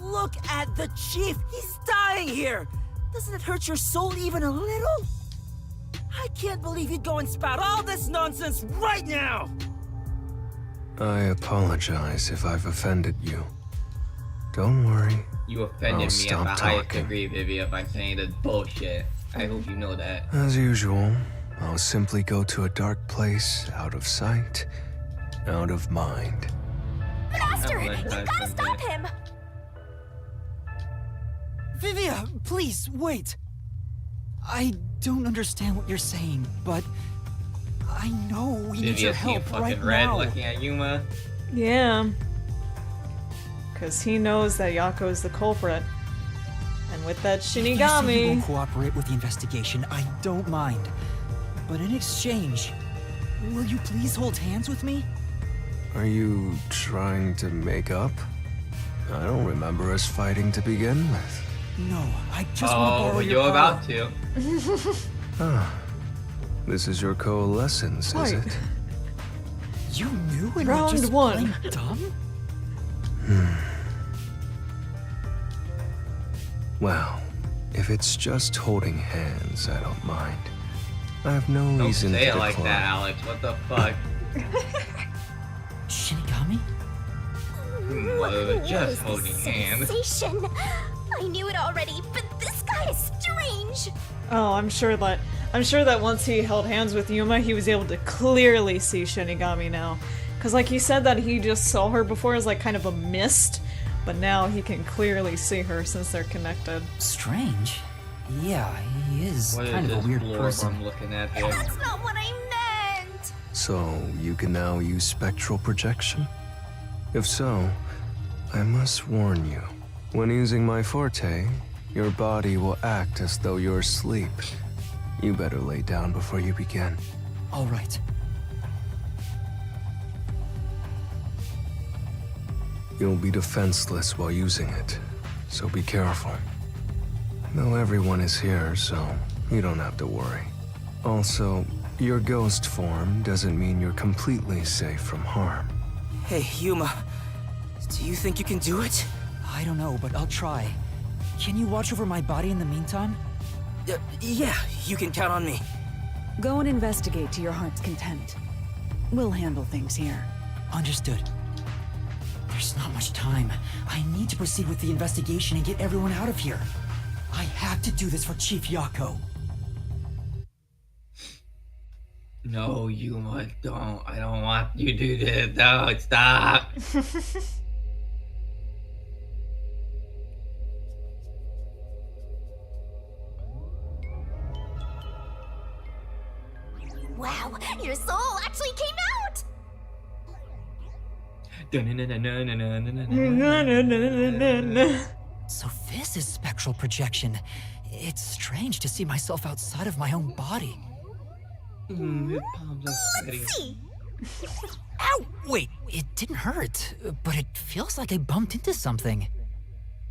Look at the chief. He's dying here. Doesn't it hurt your soul even a little? I can't believe you'd go and spout all this nonsense right now. I apologize if I've offended you. Don't worry. You offended I'll me at stop the highest talking. degree, Vivian, by saying this bullshit. I hope you know that. As usual, I'll simply go to a dark place, out of sight, out of mind. Master, I'm you gonna try gotta someday. stop him! Vivia, please, wait. I don't understand what you're saying, but I know we need your Vivian's being help fucking right red now. looking at Yuma. Yeah. Because he knows that Yako is the culprit. And with that If you say you Shinigami... won't cooperate with the investigation, I don't mind. But in exchange, will you please hold hands with me? Are you trying to make up? I don't remember us fighting to begin with. No, I just want to Oh, borrow well, your you're power. about to. Ah, this is your coalescence, is Right. it? You knew and Round were just one. plain dumb? Well, if it's just holding hands, I don't mind. I have no Don't reason say to it like decline. that, Alex. What the fuck? Shinigami? was just What is holding this hands. sensation? I knew it already, but this guy is strange. Oh, I'm sure that once he held hands with Yuma, he was able to clearly see Shinigami now. Cause like he said that he just saw her before as like kind of a mist, but now he can clearly see her since they're connected. Strange. Yeah, he is What kind is of a this weird blurb person. I'm looking at here? That's not what I meant. So, you can now use spectral projection? If so, I must warn you. When using my forte, your body will act as though you're asleep. You better lay down before you begin. All right. You'll be defenseless while using it, so be careful. Though everyone is here, so you don't have to worry. Also, your ghost form doesn't mean you're completely safe from harm. Hey, Yuma. Do you think you can do it? I don't know, but I'll try. Can you watch over my body in the meantime? Yeah, you can count on me. Go and investigate to your heart's content. We'll handle things here. Understood. There's not much time. I need to proceed with the investigation and get everyone out of here. I have to do this for Chief Yako. No, Yuma, don't. I don't want you to do this. Don't stop. Wow, your soul actually came out. So this is spectral projection. It's strange to see myself outside of my own body. Let's see. Ow! Wait, it didn't hurt, but it feels like I bumped into something.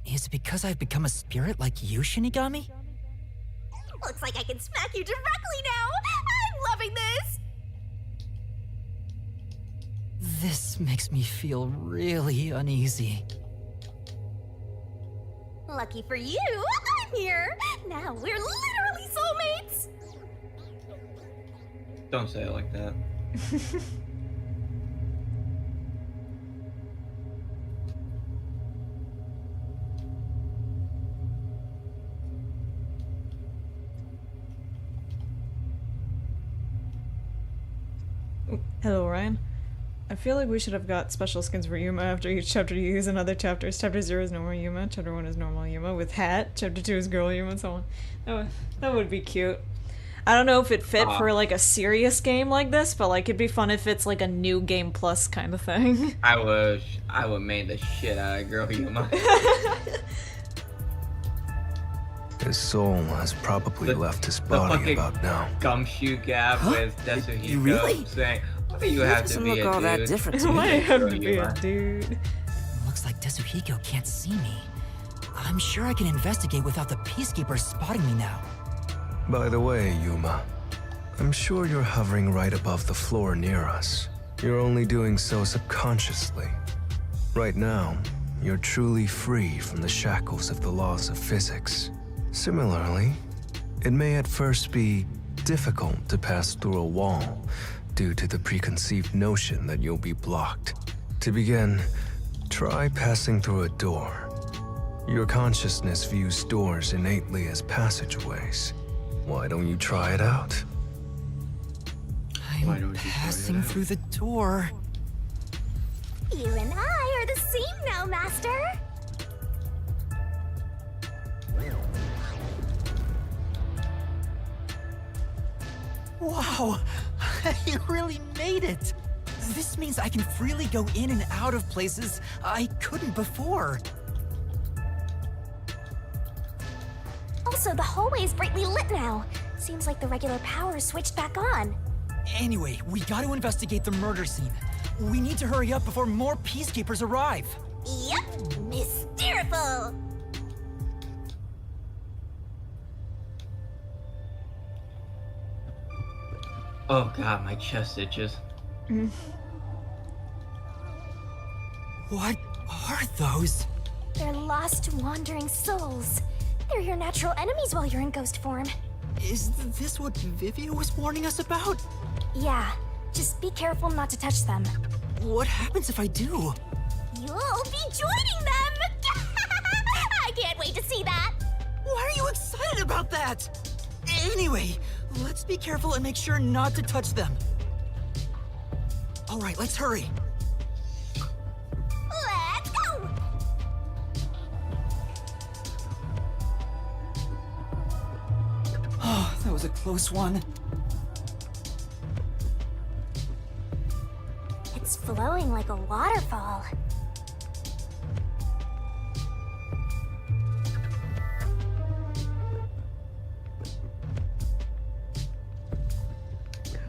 Is it because I've become a spirit like you, Shinigami? Looks like I can smack you directly now. I'm loving this. This makes me feel really uneasy. Lucky for you, I'm here. Now we're literally soulmates. Don't say it like that. Hello, Ryan. I feel like we should have got special skins for Yuma after each chapter you use in other chapters. Chapter 0 is normal Yuma, chapter 1 is normal Yuma with hat, chapter 2 is girl Yuma, and so on. That would be cute. I don't know if it fit for like a serious game like this, but like it'd be fun if it's like a new game plus kind of thing. I would main the shit out of girl Yuma. His soul has probably left his body about now. Gumshoe gap with Tetsuhiko really? saying, "Why do you have to doesn't be look a all dude? that different to me. Why have to be a dude? Looks like Tetsuhiko can't see me. I'm sure I can investigate without the Peacekeepers spotting me now. By the way, Yuma, I'm sure you're hovering right above the floor near us. You're only doing so subconsciously. Right now, you're truly free from the shackles of the laws of physics. Similarly, it may at first be difficult to pass through a wall due to the preconceived notion that you'll be blocked. To begin, try passing through a door. Your consciousness views doors innately as passageways. Why don't you try it out? I'm passing through the door. You and I are the same now, Master. Wow, I really made it. This means I can freely go in and out of places I couldn't before. Also, the hallway is brightly lit now. Seems like the regular power is switched back on. Anyway, we got to investigate the murder scene. We need to hurry up before more Peacekeepers arrive. Yep, mysteriful. Oh god, my chest itches. What are those? They're lost, wandering souls. They're your natural enemies while you're in ghost form. Is this what Vivia was warning us about? Yeah, just be careful not to touch them. What happens if I do? You'll be joining them! I can't wait to see that! Why are you excited about that? Anyway, let's be careful and make sure not to touch them. All right, let's hurry. Let's go! Oh, that was a close one. It's flowing like a waterfall.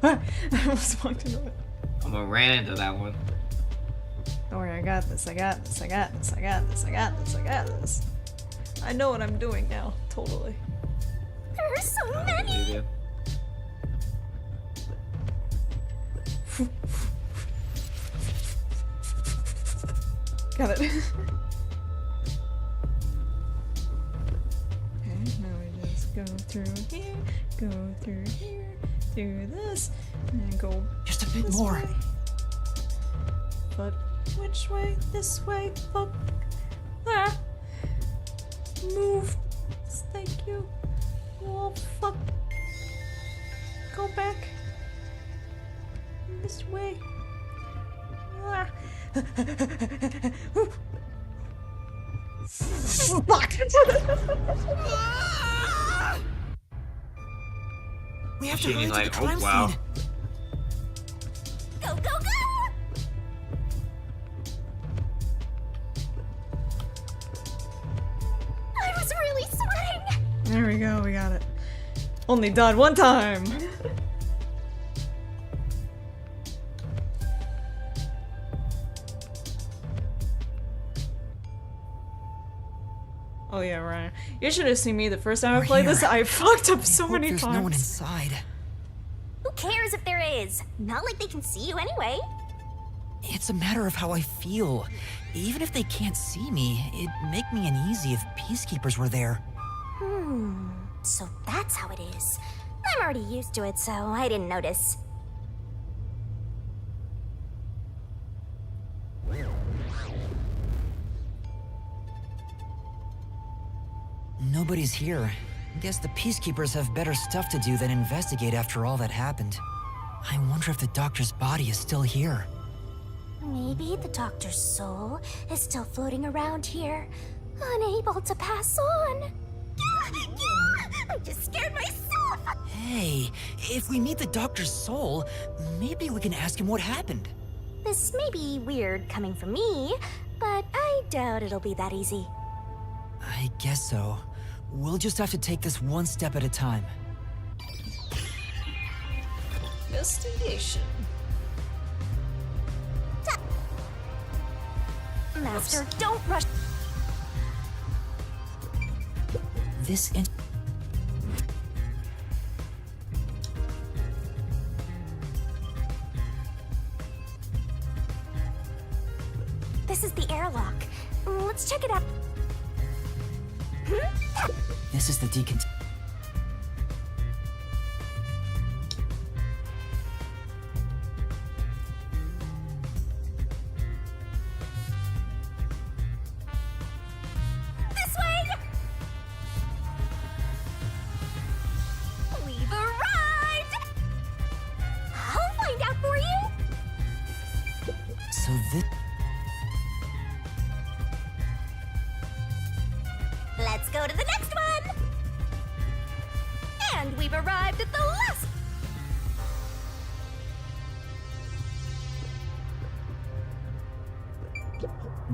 I almost walked into it. I'm gonna ran into that one. Don't worry, I got this, I got this, I got this, I got this, I got this, I got this. I know what I'm doing now, totally. There are so many! Got it. Okay, now we just go through here, do this, and go just a bit this more. way. But which way? This way? Fuck. Ah. Move. Thank you. Oh, fuck. Go back. This way. Ah. Fuck. We have to She hurry to the like, crime oh wow. scene. Go, go, go! I was really sweating! There we go, we got it. Only died one time! Oh yeah, Ryan. You should have seen me the first time I played this. I fucked up so many There's times. no one inside. Who cares if there is? Not like they can see you anyway. It's a matter of how I feel. Even if they can't see me, it'd make me uneasy if peacekeepers were there. So that's how it is. I'm already used to it, so I didn't notice. Nobody's here. Guess the peacekeepers have better stuff to do than investigate after all that happened. I wonder if the doctor's body is still here. Maybe the doctor's soul is still floating around here, unable to pass on. I just scared myself! Hey, if we meet the doctor's soul, maybe we can ask him what happened. This may be weird coming from me, but I doubt it'll be that easy. I guess so. We'll just have to take this one step at a time. Investigation. Master, don't rush. This This is the airlock. Let's check it out. This is the decont. This way! We've arrived! I'll find out for you! So this. Let's go to the next one! And we've arrived at the last...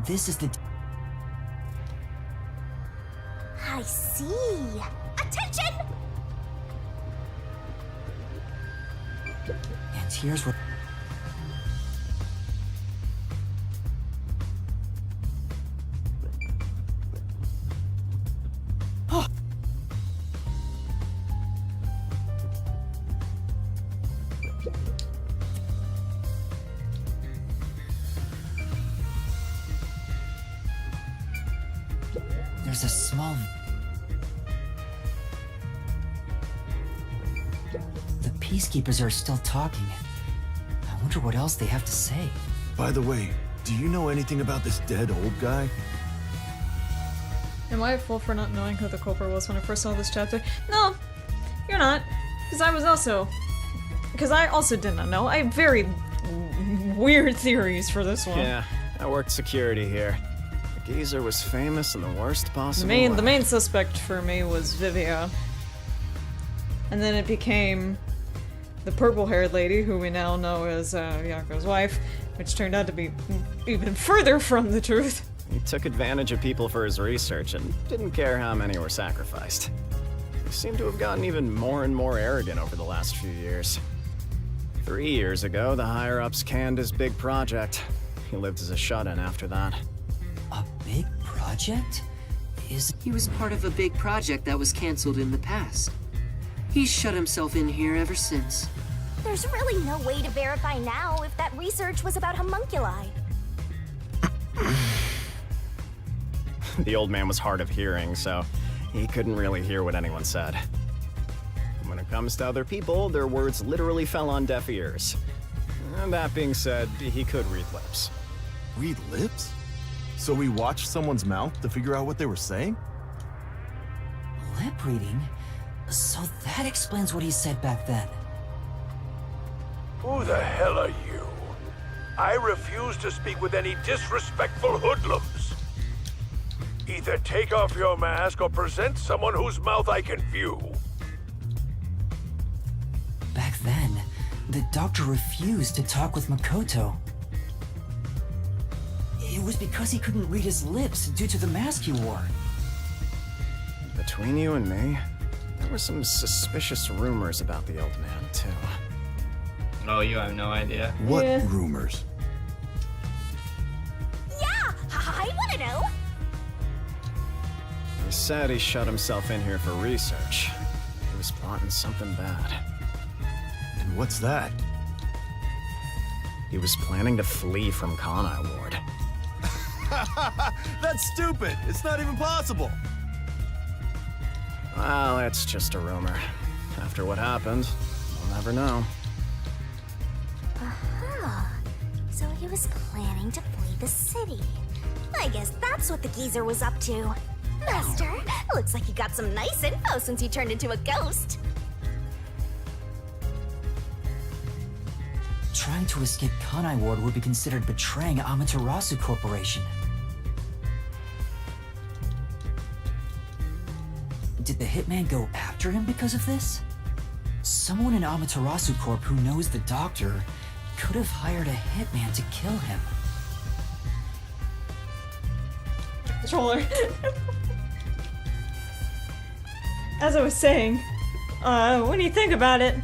This is the. I see. Attention! And here's what. There's a small. The peacekeepers are still talking. I wonder what else they have to say. By the way, Do you know anything about this dead old guy? Am I a fool for not knowing who the culprit was when I first saw this chapter? No, you're not. Because I also did not know. I have very weird theories for this one. Yeah, I worked security here. The geezer was famous in the worst possible way. The main suspect for me was Vivia. And then it became the purple-haired lady, who we now know as Yako's wife, which turned out to be even further from the truth. He took advantage of people for his research and didn't care how many were sacrificed. He seemed to have gotten even more and more arrogant over the last few years. 3 years ago, the higher-ups canned his big project. He lived as a shut-in after that. A big project? He was part of a big project that was cancelled in the past. He's shut himself in here ever since. There's really no way to verify now if that research was about homunculi. The old man was hard of hearing, so he couldn't really hear what anyone said. When it comes to other people, their words literally fell on deaf ears. And that being said, he could read lips. Read lips? So we watched someone's mouth to figure out what they were saying? Lip reading? So that explains what he said back then. Who the hell are you? I refuse to speak with any disrespectful hoodlums. Either take off your mask or present someone whose mouth I can view. Back then, the doctor refused to talk with Makoto. It was because he couldn't read his lips due to the mask he wore. Between you and me, there were some suspicious rumors about the old man, too. Oh, you have no idea. What rumors? Yeah, I want to know. He said he shut himself in here for research. He was plotting something bad. And what's that? He was planning to flee from Kanai Ward. That's stupid! It's not even possible! Well, it's just a rumor. After what happened, we'll never know. Aha. So he was planning to flee the city. I guess that's what the geezer was up to. Master, looks like you got some nice info since you turned into a ghost. Trying to escape Kanai Ward would be considered betraying Amaterasu Corporation. Did the hitman go after him because of this? Someone in Amaterasu Corp who knows the doctor could have hired a hitman to kill him. Controller. As I was saying, when you think about it,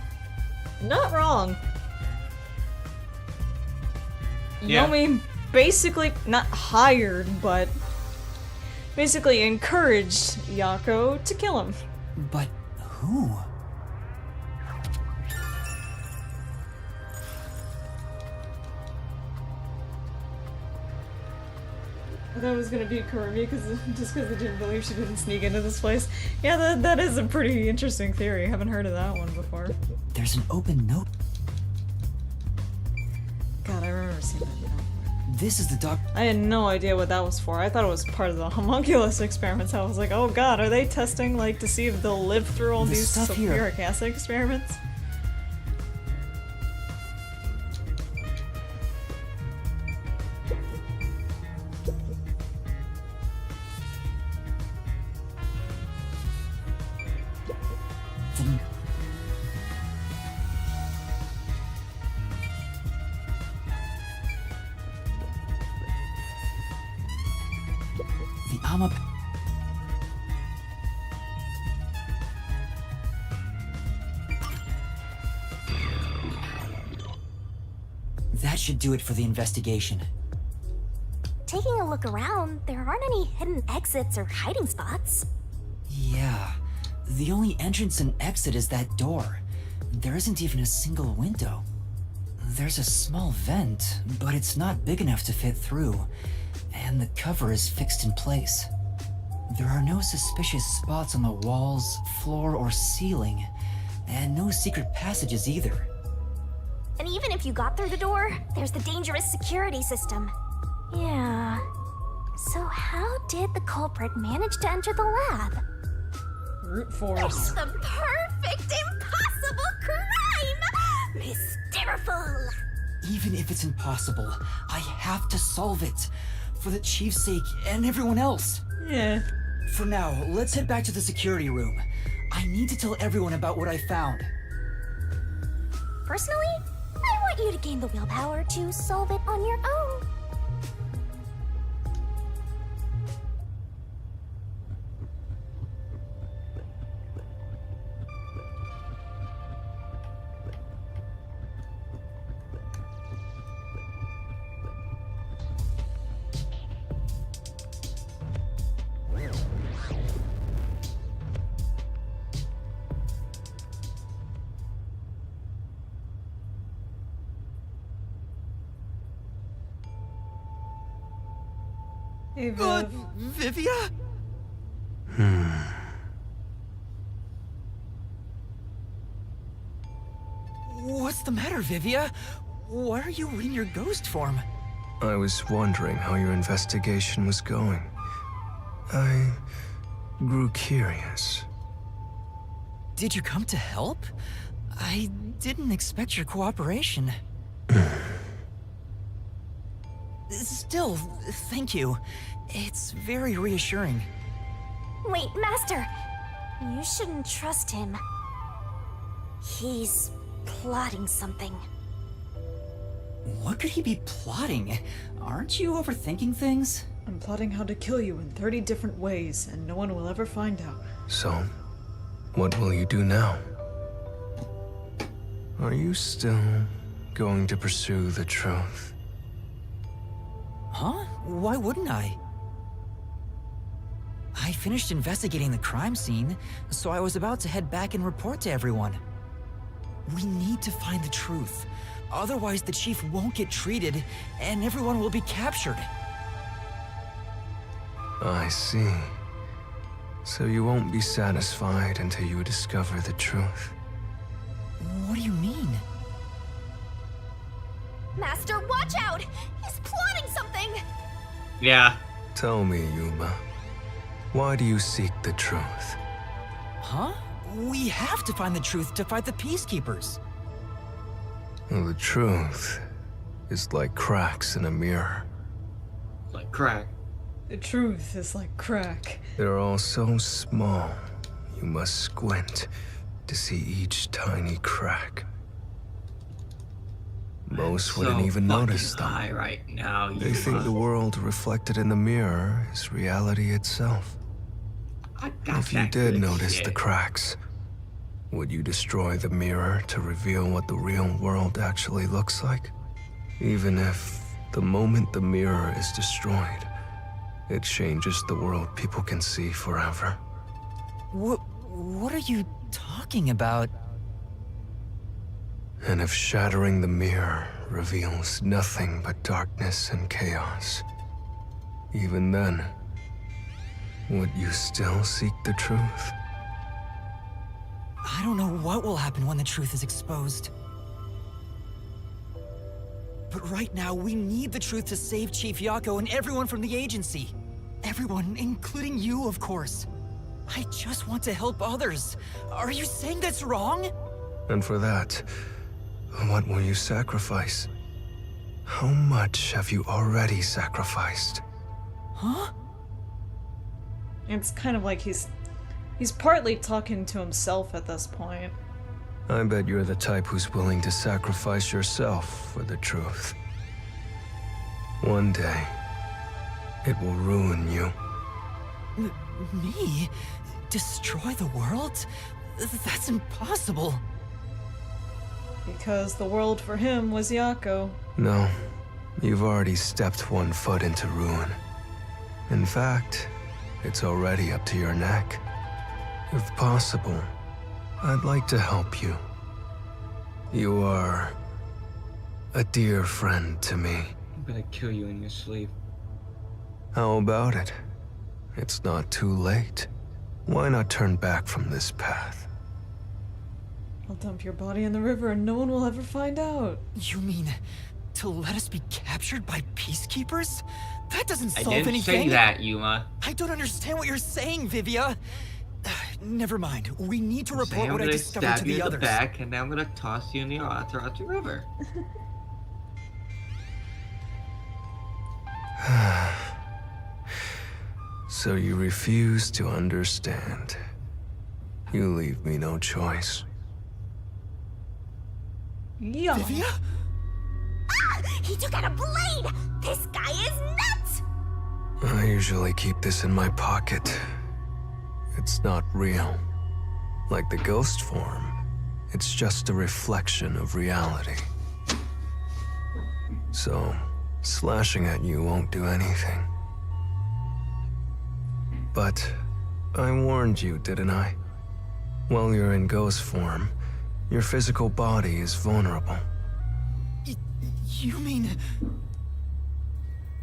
not wrong. Yeah. Yomi basically, not hired, but basically encouraged Yako to kill him. But who? I thought it was gonna be Kurumi, just because I didn't believe she didn't sneak into this place. Yeah, that is a pretty interesting theory. I haven't heard of that one before. There's an open note. God, I remember seeing that. This is the doctor. I had no idea what that was for. I thought it was part of the homunculus experiments. I was like, oh god, are they testing, like, to see if they'll live through all these stuff here. sulfuric acid experiments? That should do it for the investigation. Taking a look around, there aren't any hidden exits or hiding spots. Yeah. The only entrance and exit is that door. There isn't even a single window. There's a small vent, but it's not big enough to fit through, and the cover is fixed in place. There are no suspicious spots on the walls, floor, or ceiling, and no secret passages either. And even if you got through the door, there's the dangerous security system. Yeah. So how did the culprit manage to enter the lab? Brute force. It's the perfect impossible crime! Mysteriful! Even if it's impossible, I have to solve it. For the chief's sake and everyone else. Yeah. For now, let's head back to the security room. I need to tell everyone about what I found. Personally, I want you to gain the willpower to solve it on your own. Hey, Viv. Vivia? What's the matter, Vivia? Why are you in your ghost form? I was wondering how your investigation was going. I grew curious. Did you come to help? I didn't expect your cooperation. Still, thank you. It's very reassuring. Wait, Master! You shouldn't trust him. He's plotting something. What could he be plotting? Aren't you overthinking things? I'm plotting how to kill you in 30 different ways, and no one will ever find out. So, what will you do now? Are you still going to pursue the truth? Huh? Why wouldn't I? I finished investigating the crime scene, so I was about to head back and report to everyone. We need to find the truth. Otherwise, the chief won't get treated, and everyone will be captured. I see. So you won't be satisfied until you discover the truth. What do you mean? Master, watch out! He's plotting something! Yeah. Tell me, Yuma. Why do you seek the truth? Huh? We have to find the truth to fight the Peacekeepers. Well, the truth is like cracks in a mirror. Like crack. The truth is like crack. They're all so small, you must squint to see each tiny crack. Most wouldn't So even fucking notice them. high right now. They think the world reflected in the mirror is reality itself. If you did notice the cracks, would you destroy the mirror to reveal what the real world actually looks like? Even if, the moment the mirror is destroyed, it changes the world people can see forever. What are you talking about? And if shattering the mirror reveals nothing but darkness and chaos, even then, would you still seek the truth? I don't know what will happen when the truth is exposed. But right now, we need the truth to save Chief Yako and everyone from the agency. Everyone, including you, of course. I just want to help others. Are you saying that's wrong? And for that, what will you sacrifice? How much have you already sacrificed? Huh? It's kind of like he's partly talking to himself at this point. I bet you're the type who's willing to sacrifice yourself for the truth. One day, it will ruin you. Me? Destroy the world? That's impossible. Because the world for him was Yako. No, you've already stepped one foot into ruin. In fact, it's already up to your neck. If possible, I'd like to help you. You are a dear friend to me. I'm gonna kill you in your sleep. How about it? It's not too late. Why not turn back from this path? I'll dump your body in the river and no one will ever find out. You mean To let us be captured by peacekeepers? That doesn't I solve didn't anything. say that, Yuma. I don't understand what you're saying, Vivia. Never mind. We need to report I'm what I gonna discovered stab to you the in others. the back, and then I'm gonna toss you in the Amaterasu River. So you refuse to understand. You leave me no choice. Yeah. Vivia? Ah! He took out a blade! This guy is nuts! I usually keep this in my pocket. It's not real. Like the ghost form, it's just a reflection of reality. So, slashing at you won't do anything. But I warned you, didn't I? While you're in ghost form, your physical body is vulnerable. You mean...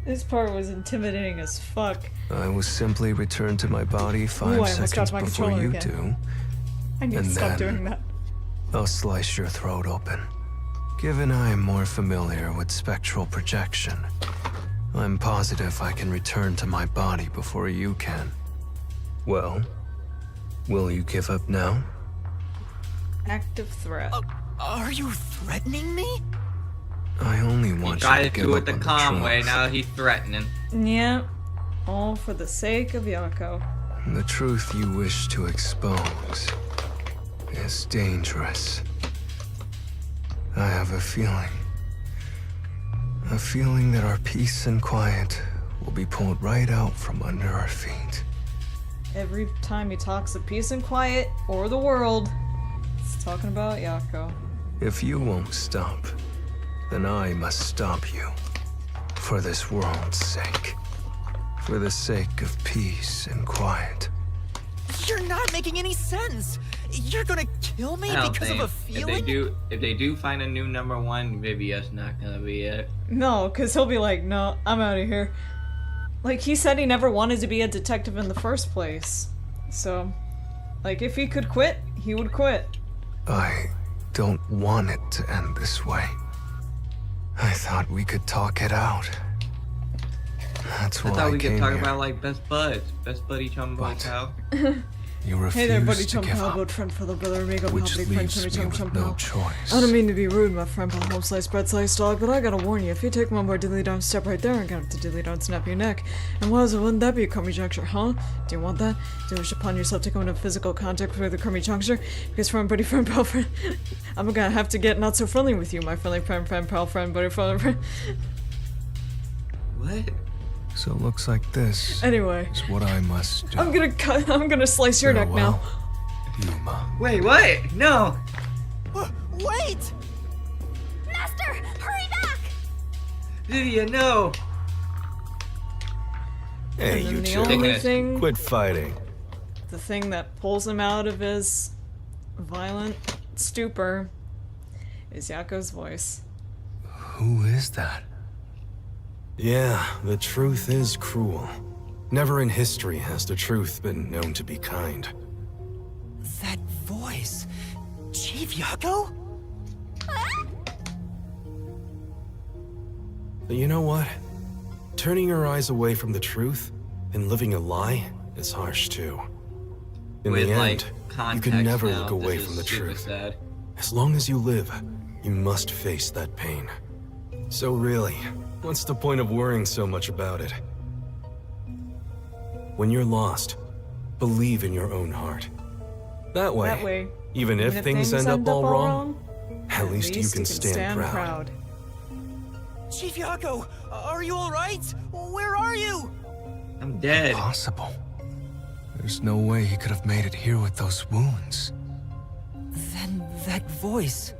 This part was intimidating as fuck. I will simply return to my body 5 Ooh, I almost seconds dropped my before controller you again. do. I need to And stop then- doing that. I'll slice your throat open. Given I am more familiar with spectral projection, I'm positive I can return to my body before you can. Well, will you give up now? Active threat. Are you threatening me? I only You want you tried to to give do up it the on calm the way, truth. now he's threatening. Yeah. All for the sake of Yako. The truth you wish to expose is dangerous. I have a feeling that our peace and quiet will be pulled right out from under our feet. Every time he talks of peace and quiet, or the world, he's talking about Yako. If you won't stop, then I must stop you. For this world's sake. For the sake of peace and quiet. You're not making any sense. You're gonna kill me I don't because think of a feeling? if they do find a new #1, Vivia's not gonna be it. No, because he'll be like, no, I'm out of here. Like, he said he never wanted to be a detective in the first place. So, like, if he could quit, he would quit. I don't want it to end this way. I thought we could talk it out. That's I why thought we could came talk here. about like best buds, best buddy chum pal. You refuse Hey there, buddy to chum give pal, up, good friend, fellow brother, amigo, which pal, big friend, leaves chummy me chum with chum no pal. choice. I don't mean to be rude, my friend, but home slice, bread slice dog, but I gotta warn you, if you take one more dilly down step right there, I'm gonna have to dilly down snap your neck. And wouldn't that be a crummy juncture, huh? Do you want that? Do you wish upon yourself to come into physical contact with a crummy juncture? Because friend, buddy, friend, pal, friend, I'm gonna have to get not so friendly with you, my friendly friend, pal, friend, buddy, friend. What? So it looks like this Anyway. is what I must do. I'm gonna slice your neck now. Yuma. Wait, what? No! Wait! Master, hurry back! Vivia, no! Hey, And then you the two. only thing- Quit fighting. The thing that pulls him out of his violent stupor is Yako's voice. Who is that? Yeah, the truth is cruel. Never in history has the truth been known to be kind. That voice. Chief Yako? But you know what? Turning your eyes away from the truth and living a lie is harsh too. In With the like end, you context can never now, look away this from is the super truth. sad. As long as you live, you must face that pain. So really, what's the point of worrying so much about it? When you're lost, believe in your own heart. That way, even if things end up all wrong, at least you can stand proud. Chief Yako, are you alright? Where are you? I'm dead. Impossible. There's no way he could have made it here with those wounds. Then that voice.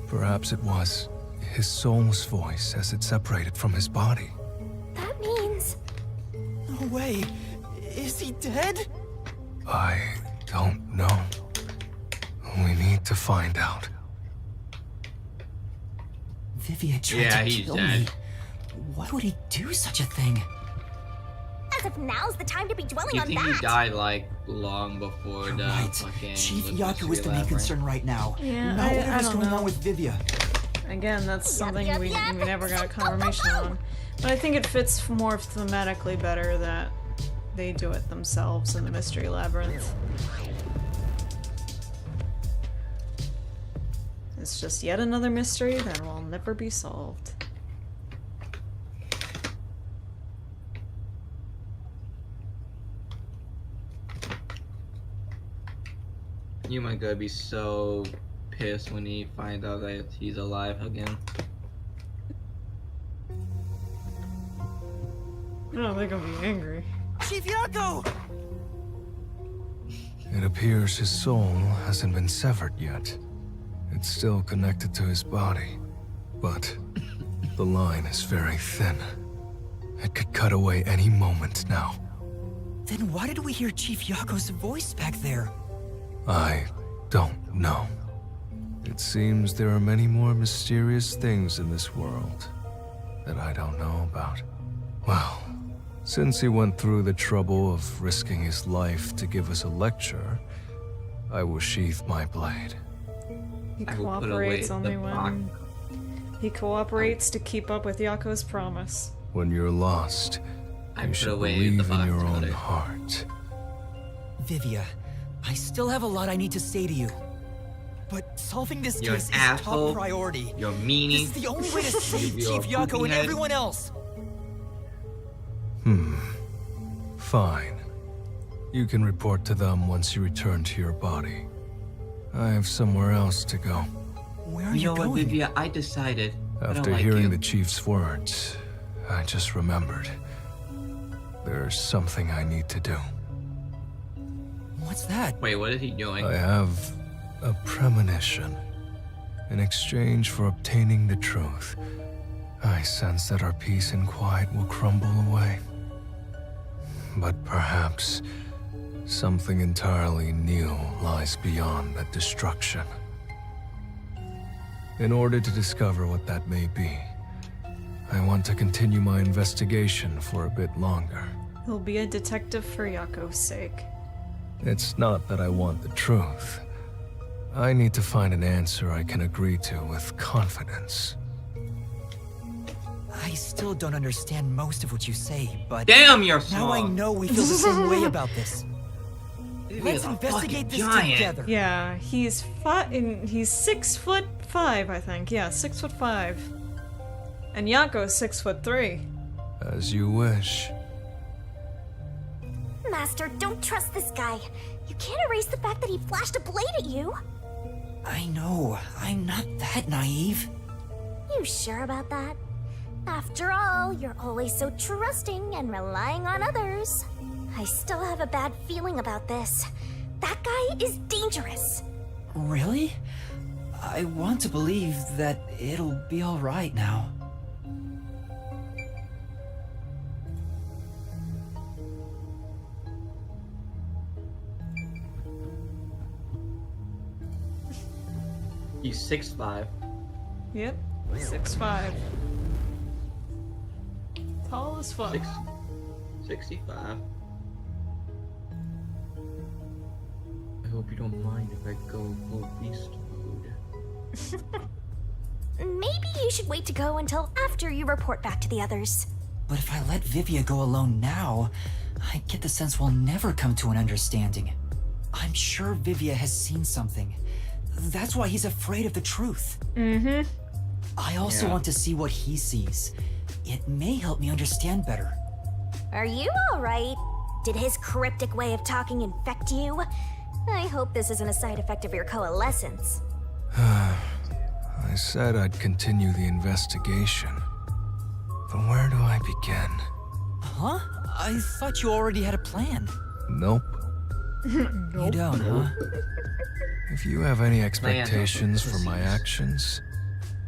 Perhaps it was his soul's voice as it separated from his body. That means... No way. Is he dead? I don't know. We need to find out. Vivia tried Yeah, to he's kill dead. me. Why would he do such a thing? As if now's the time to be dwelling You on think he that. died like long before the Right. fucking Chief Mystery Yako is the main Labyrinth? concern right now. Yeah, Not I whatever's don't going know. on with Vivia. Again, that's something we never got confirmation on. But I think it fits more thematically better that they do it themselves in the Mystery Labyrinth. It's just yet another mystery that will never be solved. Yuma gonna be so pissed when he finds out that he's alive again. No, they're gonna be angry. Chief Yako! It appears his soul hasn't been severed yet. It's still connected to his body, but the line is very thin. It could cut away any moment now. Then why did we hear Chief Yako's voice back there? I don't know. It seems there are many more mysterious things in this world that I don't know about. Well, since he went through the trouble of risking his life to give us a lecture, I will sheath my blade. He cooperates only when he cooperates to keep up with Yako's promise. When you're lost, you should believe in your own heart. Vivia, I still have a lot I need to say to you. But solving this You're case an is asshole. top priority. You're meanie. This is the only way to save You're a Chief Yako poopy and head. everyone else. Fine. You can report to them once you return to your body. I have somewhere else to go. Where are You know you what, going? Vivia? I decided. I don't After like hearing you. the chief's words, I just remembered. There's something I need to do. What's that? Wait, what is he doing? I have a premonition. In exchange for obtaining the truth, I sense that our peace and quiet will crumble away. But perhaps something entirely new lies beyond that destruction. In order to discover what that may be, I want to continue my investigation for a bit longer. He'll be a detective for Yako's sake. It's not that I want the truth. I need to find an answer I can agree to with confidence. I still don't understand most of what you say, but Damn, you're now I small. know we feel the same way about this. Vivia's Let's a investigate this fucking giant. together. Yeah, he's 6'5", I think. Yeah, 6'5". And Yako's 6'3". As you wish. Master, don't trust this guy. You can't erase the fact that he flashed a blade at you. I know. I'm not that naive. You sure about that? After all, you're always so trusting and relying on others. I still have a bad feeling about this. That guy is dangerous. Really? I want to believe that it'll be all right now. He's 6'5". Yep, 6'5". Tall as fuck. 65. I hope you don't mind if I go full beast mode. Maybe you should wait to go until after you report back to the others. But if I let Vivia go alone now, I get the sense we'll never come to an understanding. I'm sure Vivia has seen something. That's why he's afraid of the truth. Mm-hmm. I also want to see what he sees. It may help me understand better. Are you alright? Did his cryptic way of talking infect you? I hope this isn't a side effect of your coalescence. I said I'd continue the investigation. But where do I begin? Huh? I thought you already had a plan. Nope. You don't, huh? If you have any expectations for my actions,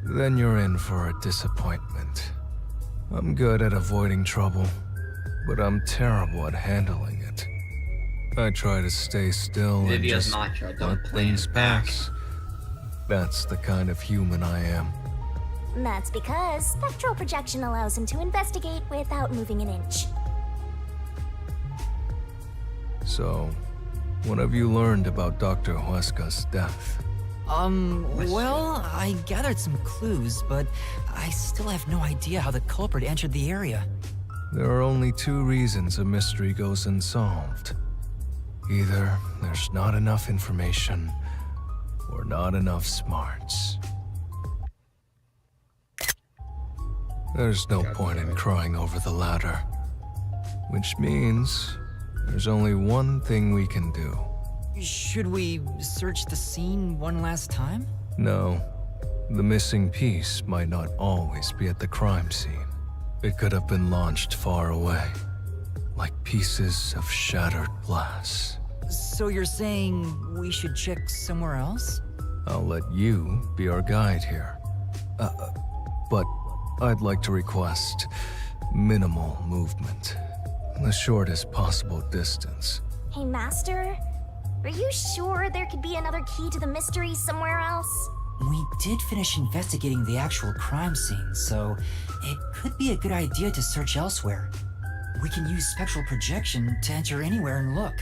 then you're in for a disappointment. I'm good at avoiding trouble, but I'm terrible at handling it. I try to stay still and Vivia's just macho, don't let plan things back. pass. That's the kind of human I am. That's because spectral projection allows him to investigate without moving an inch. So, what have you learned about Dr. Huesca's death? Well, I gathered some clues, but I still have no idea how the culprit entered the area. There are only two reasons a mystery goes unsolved. Either there's not enough information, or not enough smarts. There's no point in crying over the latter. Which means there's only one thing we can do. Should we search the scene one last time? No. The missing piece might not always be at the crime scene. It could have been launched far away, like pieces of shattered glass. So you're saying we should check somewhere else? I'll let you be our guide here. But I'd like to request minimal movement. The shortest possible distance. Hey, Master? Are you sure there could be another key to the mystery somewhere else? We did finish investigating the actual crime scene, so it could be a good idea to search elsewhere. We can use spectral projection to enter anywhere and look.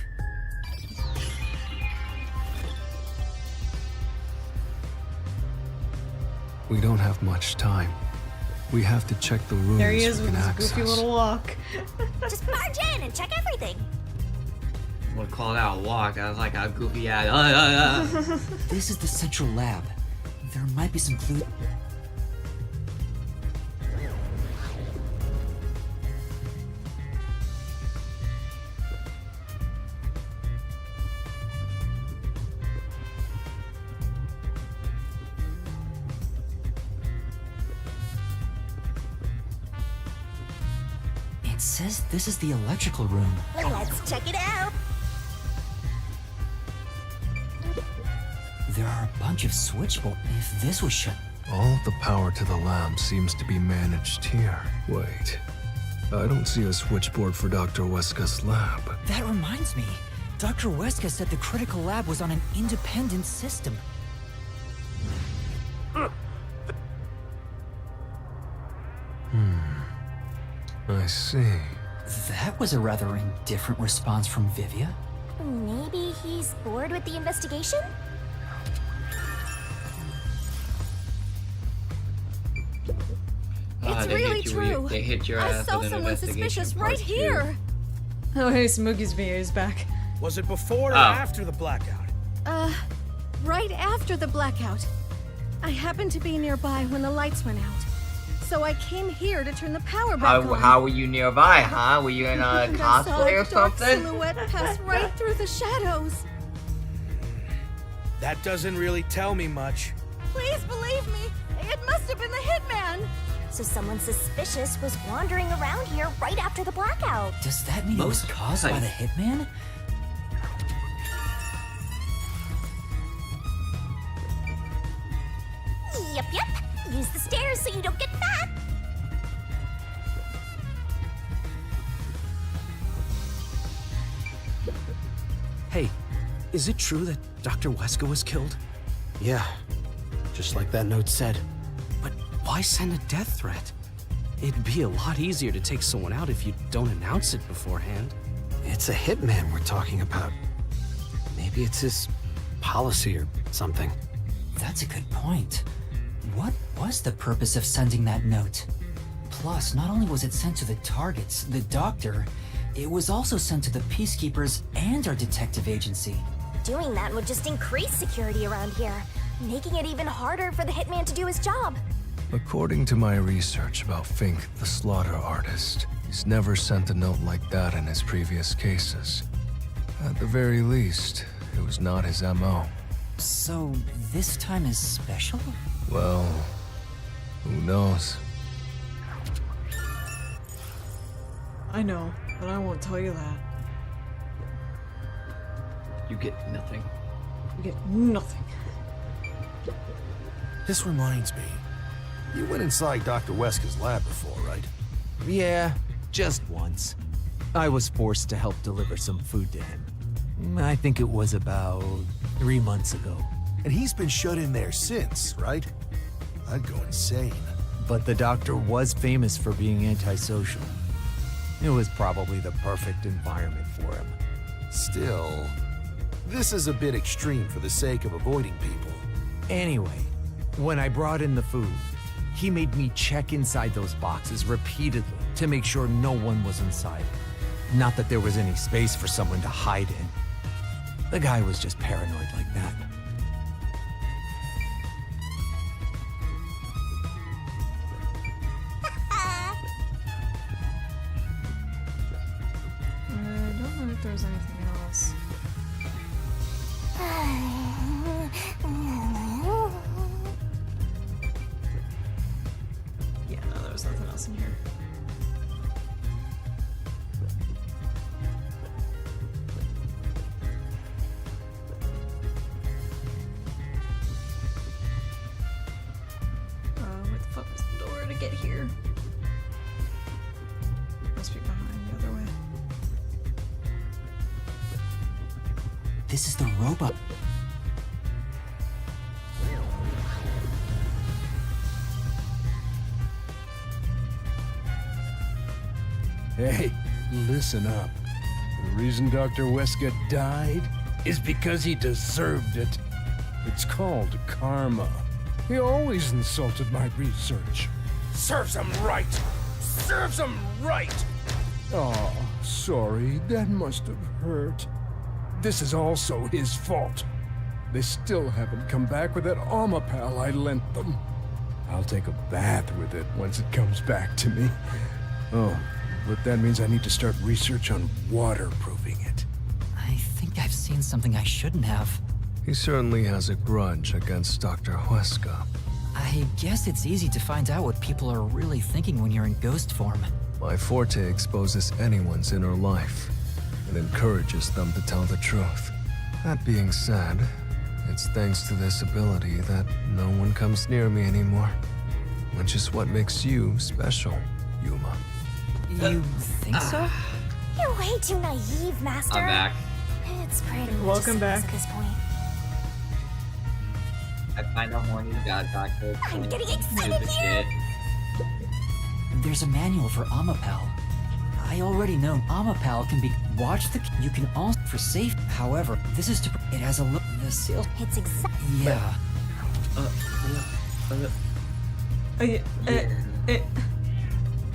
We don't have much time. We have to check the rooms There he is we with can his goofy access. little walk. Just barge in and check everything. Would call that a walk. That was like a goofy ass. This is the central lab. There might be some clue. It says this is the electrical room. Let's check it out. There are a bunch of switchboards. If this was shut. All the power to the lab seems to be managed here. Wait. I don't see a switchboard for Dr. Weska's lab. That reminds me. Dr. Weska said the critical lab was on an independent system. I see. That was a rather indifferent response from Vivia. Maybe he's bored with the investigation? It's they really hit you, true. They hit your I ass saw with an someone investigation suspicious part right two. here. Oh, hey, Smokey's video is back. Was it before or Oh. after the blackout? Right after the blackout. I happened to be nearby when the lights went out. So I came here to turn the power back on. How were you nearby, huh? Were you in a And I saw cosplay a or dark something? silhouette pass right through the shadows. That doesn't really tell me much. Please believe me, it must have been the hitman. So someone suspicious was wandering around here right after the blackout. Does that mean it was caused by the hitman? Yep. Use the stairs so you don't get fat. Hey, is it true that Dr. Weska was killed? Yeah, just like that note said. But why send a death threat? It'd be a lot easier to take someone out if you don't announce it beforehand. It's a hitman we're talking about. Maybe it's his policy or something. That's a good point. What was the purpose of sending that note? Plus, not only was it sent to the targets, the doctor, it was also sent to the Peacekeepers and our detective agency. Doing that would just increase security around here, making it even harder for the hitman to do his job. According to my research about Fink, the slaughter artist, he's never sent a note like that in his previous cases. At the very least, it was not his MO. So, this time is special? Well, who knows? I know, but I won't tell you that. You get nothing. You get nothing. This reminds me. You went inside Dr. Weska's lab before, right? Yeah, just once. I was forced to help deliver some food to him. I think it was about 3 months ago. And he's been shut in there since, right? I'd go insane. But the doctor was famous for being antisocial. It was probably the perfect environment for him. Still, this is a bit extreme for the sake of avoiding people. Anyway, when I brought in the food, he made me check inside those boxes repeatedly to make sure no one was inside. Not that there was any space for someone to hide in. The guy was just paranoid like that. I don't know if there's anything else. Yeah, no, there was nothing else in here. Where the fuck was the door to get here? Must be behind the other way. This is the robot. Hey, listen up. The reason Dr. Wesker died is because he deserved it. It's called karma. He always insulted my research. Serves him right! Serves him right! Oh, sorry, that must have hurt. This is also his fault. They still haven't come back with that Armapal I lent them. I'll take a bath with it once it comes back to me. Oh, but that means I need to start research on waterproofing it. I think I've seen something I shouldn't have. He certainly has a grudge against Dr. Wesker. I guess it's easy to find out what people are really thinking when you're in ghost form. My forte exposes anyone's inner life and encourages them to tell the truth. That being said, it's thanks to this ability that no one comes near me anymore, which is what makes you special, Yuma. You think so? You're way too naive, Master. I'm back. It's pretty Welcome back. at this point. I find out more you got, Doctor. I'm getting excited here! There's a manual for Armapal. I already know Armapal can be watched. You can also for safe. However, this is to. It has a look. The seal. It's exactly. Yeah.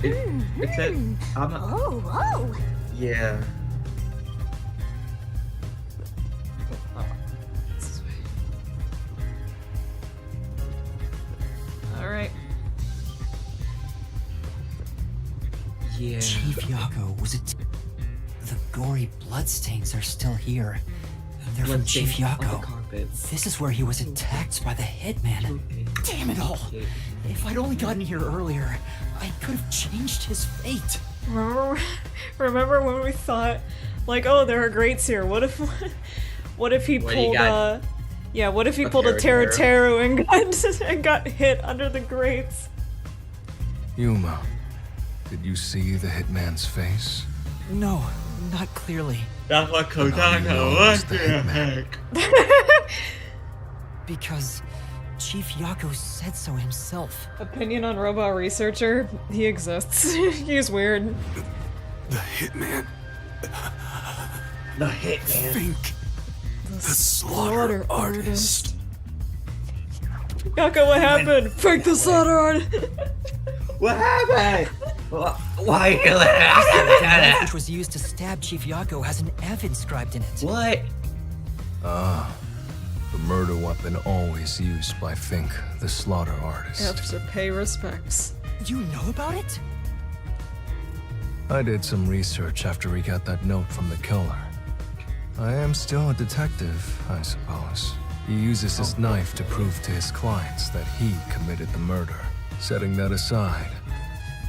It said, Oh. yeah. Alright. Yeah. Chief Yako was the gory bloodstains are still here. They're from Chief Yako. This is where he was attacked by the hitman. Damn it all! If I'd only gotten here earlier, I could have changed his fate. Remember when we thought, like, oh, there are grates here. What if he What do you pulled got? what if he pulled a Teru and got hit under the grates? Yuma, did you see the hitman's face? No, not clearly. That's what Kotaka was the heck? Because Chief Yako said so himself. Opinion on Robot Researcher? He exists. He's weird. The hitman. The hitman. Think. The slaughter artist. Yako, what happened? Frank the slaughter artist. What happened? Why are you letting The us knife which was used to stab Chief Yako has an F inscribed in it. What? The murder weapon always used by Fink, the slaughter artist. F's to pay respects. You know about it? I did some research after we got that note from the killer. I am still a detective, I suppose. He uses his knife to prove to his clients that he committed the murder. Setting that aside,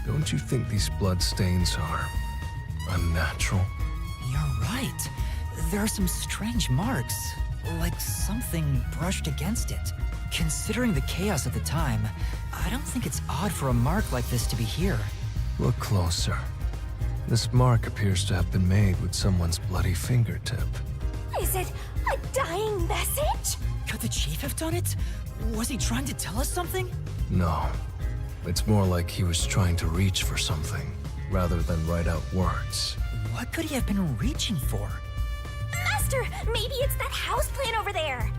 don't you think these bloodstains are unnatural? You're right. There are some strange marks, like something brushed against it. Considering the chaos at the time, I don't think it's odd for a mark like this to be here. Look closer. This mark appears to have been made with someone's bloody fingertip. Is it a dying message? Could the chief have done it? Was he trying to tell us something? No. It's more like he was trying to reach for something, rather than write out words. What could he have been reaching for? Master, maybe it's that house plan over there.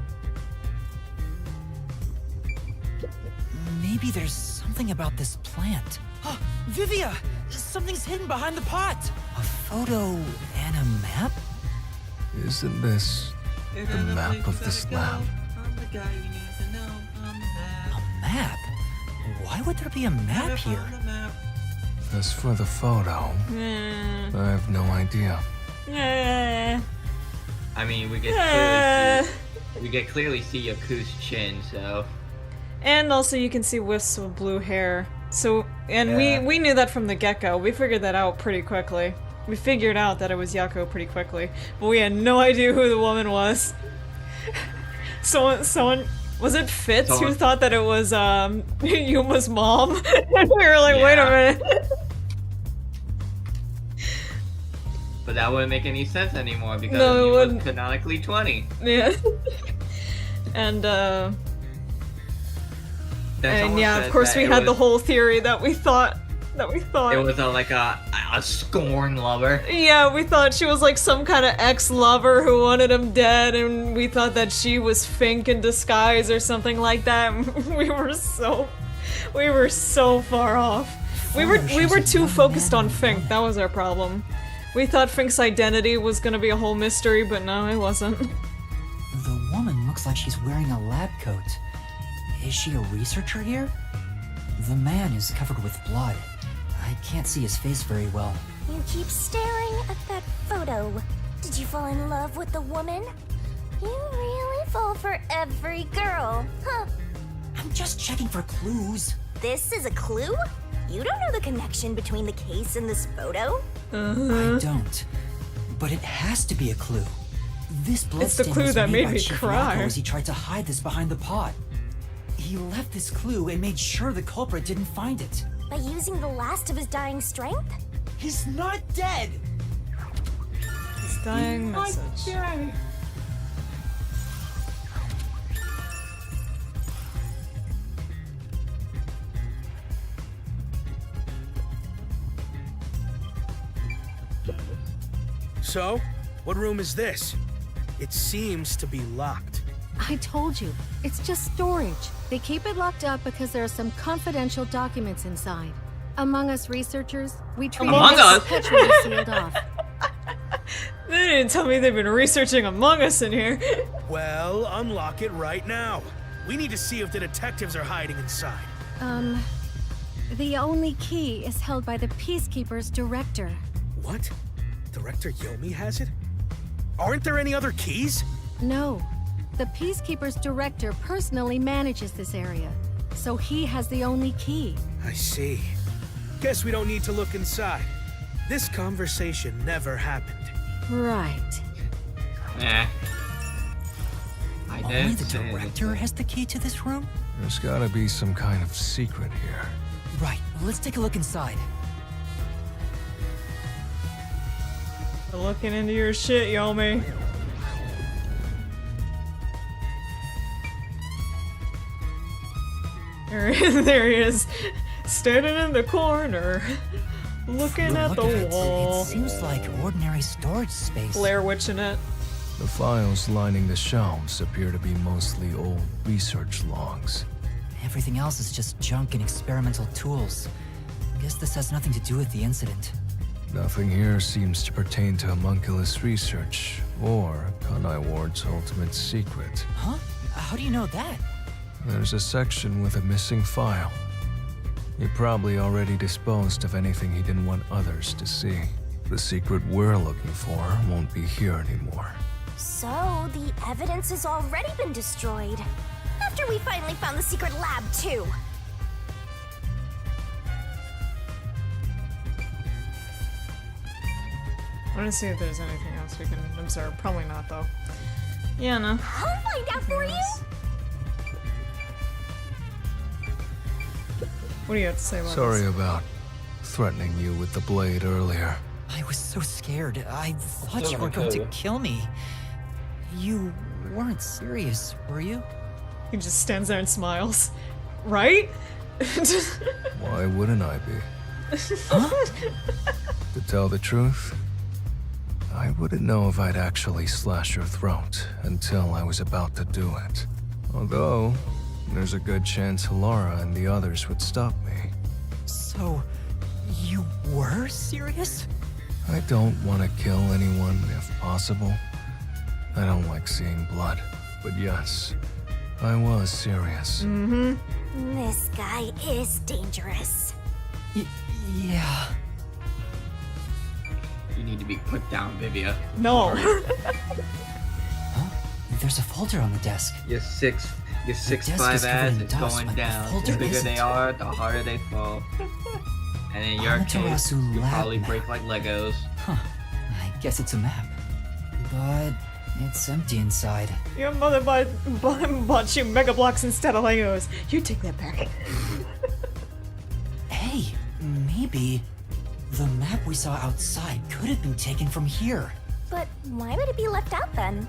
Maybe there's something about this plant. Oh, Vivia! Something's hidden behind the pot! A photo and a map? Isn't this the map of this lab? A map? Why would there be a map here? As for the photo, I have no idea. I mean, we get clearly see Yaku's chin, so. And also you can see wisps of blue hair. So, and we knew that from the get-go. We figured that out pretty quickly. We figured out that it was Yako pretty quickly. But we had no idea who the woman was. Someone was it Fitz who thought that it was Yuma's mom? And we were like, wait a minute. But that wouldn't make any sense anymore because No, it he wouldn't. was canonically 20. Yeah. And yeah, of course we had the whole theory that we thought It was like a scorn lover. Yeah, we thought she was like some kind of ex-lover who wanted him dead, and we thought that she was Fink in disguise or something like that. We were so far off. We were too focused on Fink. That was our problem. We thought Fink's identity was gonna be a whole mystery, but no, it wasn't. The woman looks like she's wearing a lab coat. Is she a researcher here? The man is covered with blood. I can't see his face very well. You keep staring at that photo. Did you fall in love with the woman? You really fall for every girl, huh? I'm just checking for clues. This is a clue? You don't know the connection between the case and this photo? I don't. But it has to be a clue. This It's the bloodstain clue was that made made by me Chief cry. Yako as he tried to hide this behind the pot. He left this clue and made sure the culprit didn't find it. By using the last of his dying strength? He's not dead! His dying message. So, what room is this? It seems to be locked. I told you, it's just storage. They keep it locked up because there are some confidential documents inside. Among us researchers, we treat Among it Us? perpetually sealed off. They didn't tell me they've been researching Among Us in here. Well, unlock it right now. We need to see if the detectives are hiding inside. The only key is held by the Peacekeeper's director. What? Director Yomi has it? Aren't there any other keys? No. The Peacekeeper's director personally manages this area, so he has the only key. I see. Guess we don't need to look inside. This conversation never happened. Right. Eh. Only the director has the key to this room? There's gotta be some kind of secret here. Right, let's take a look inside. Looking into your shit, Yomi. There he is, standing in the corner, looking at the wall. It seems like ordinary storage space. Blair Witching it. The files lining the shelves appear to be mostly old research logs. Everything else is just junk and experimental tools. Guess this has nothing to do with the incident. Nothing here seems to pertain to homunculus research or Kanai Ward's ultimate secret. Huh? How do you know that? There's a section with a missing file. He probably already disposed of anything he didn't want others to see. The secret we're looking for won't be here anymore. So, the evidence has already been destroyed. After we finally found the secret lab, too. I want to see if there's anything else we can observe. Probably not, though. Yeah, no. I'll find out for you! What do you have to say about Sorry this? about threatening you with the blade earlier. I was so scared. I thought Still you were gonna going to kill you. kill me. You weren't serious, were you? He just stands there and smiles. Right? Why wouldn't I be? To tell the truth, I wouldn't know if I'd actually slash your throat until I was about to do it. Although, there's a good chance Lara and the others would stop me. So, you were serious? I don't want to kill anyone if possible. I don't like seeing blood. But yes, I was serious. Mm-hmm. This guy is dangerous. Yeah. You need to be put down, Vivia. No. There's a folder on the desk. Your 6'5" desk is ass covered in is dust, going but the down. The folder bigger isn't. they are, the harder they fall. And in your case, Amaterasu you lab probably map. break like Legos. Huh. I guess it's a map. But it's empty inside. Your mother bought you Mega Blocks instead of Legos. You take that back. Hey, maybe the map we saw outside could have been taken from here. But why would it be left out then?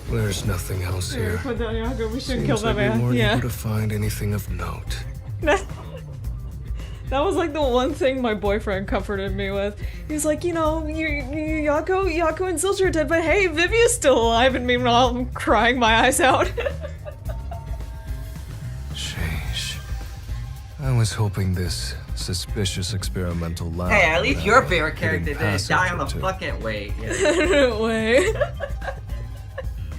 There's nothing else here. Put down Yago, we should Seems kill like that man. we weren't Yeah. able to find anything of note. That was like the one thing my boyfriend comforted me with. He's like, you know, Yako and Zilch are dead, but hey, Vivia's still alive, and meanwhile I'm crying my eyes out. Sheesh. I was hoping this suspicious experimental lab. Hey, at would least have your a favorite hidden character didn't die on the passage or two. fucking way. Wait.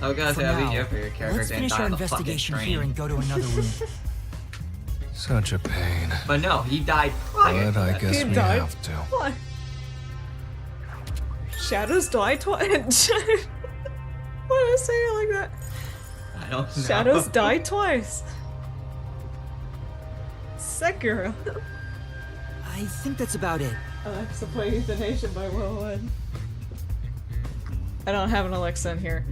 I was gonna For say, at least now, your favorite character let's didn't finish die our on the fucking investigation train. here and go to another room. Such a pain. But no, he died prior But to I that. guess He we died. have to. What? Shadows die twice. Why did I say it like that? I don't know. Shadows die twice. Sekiro. I think that's about it. Alexa, play Euthanasia by Willowwood. I don't have an Alexa in here.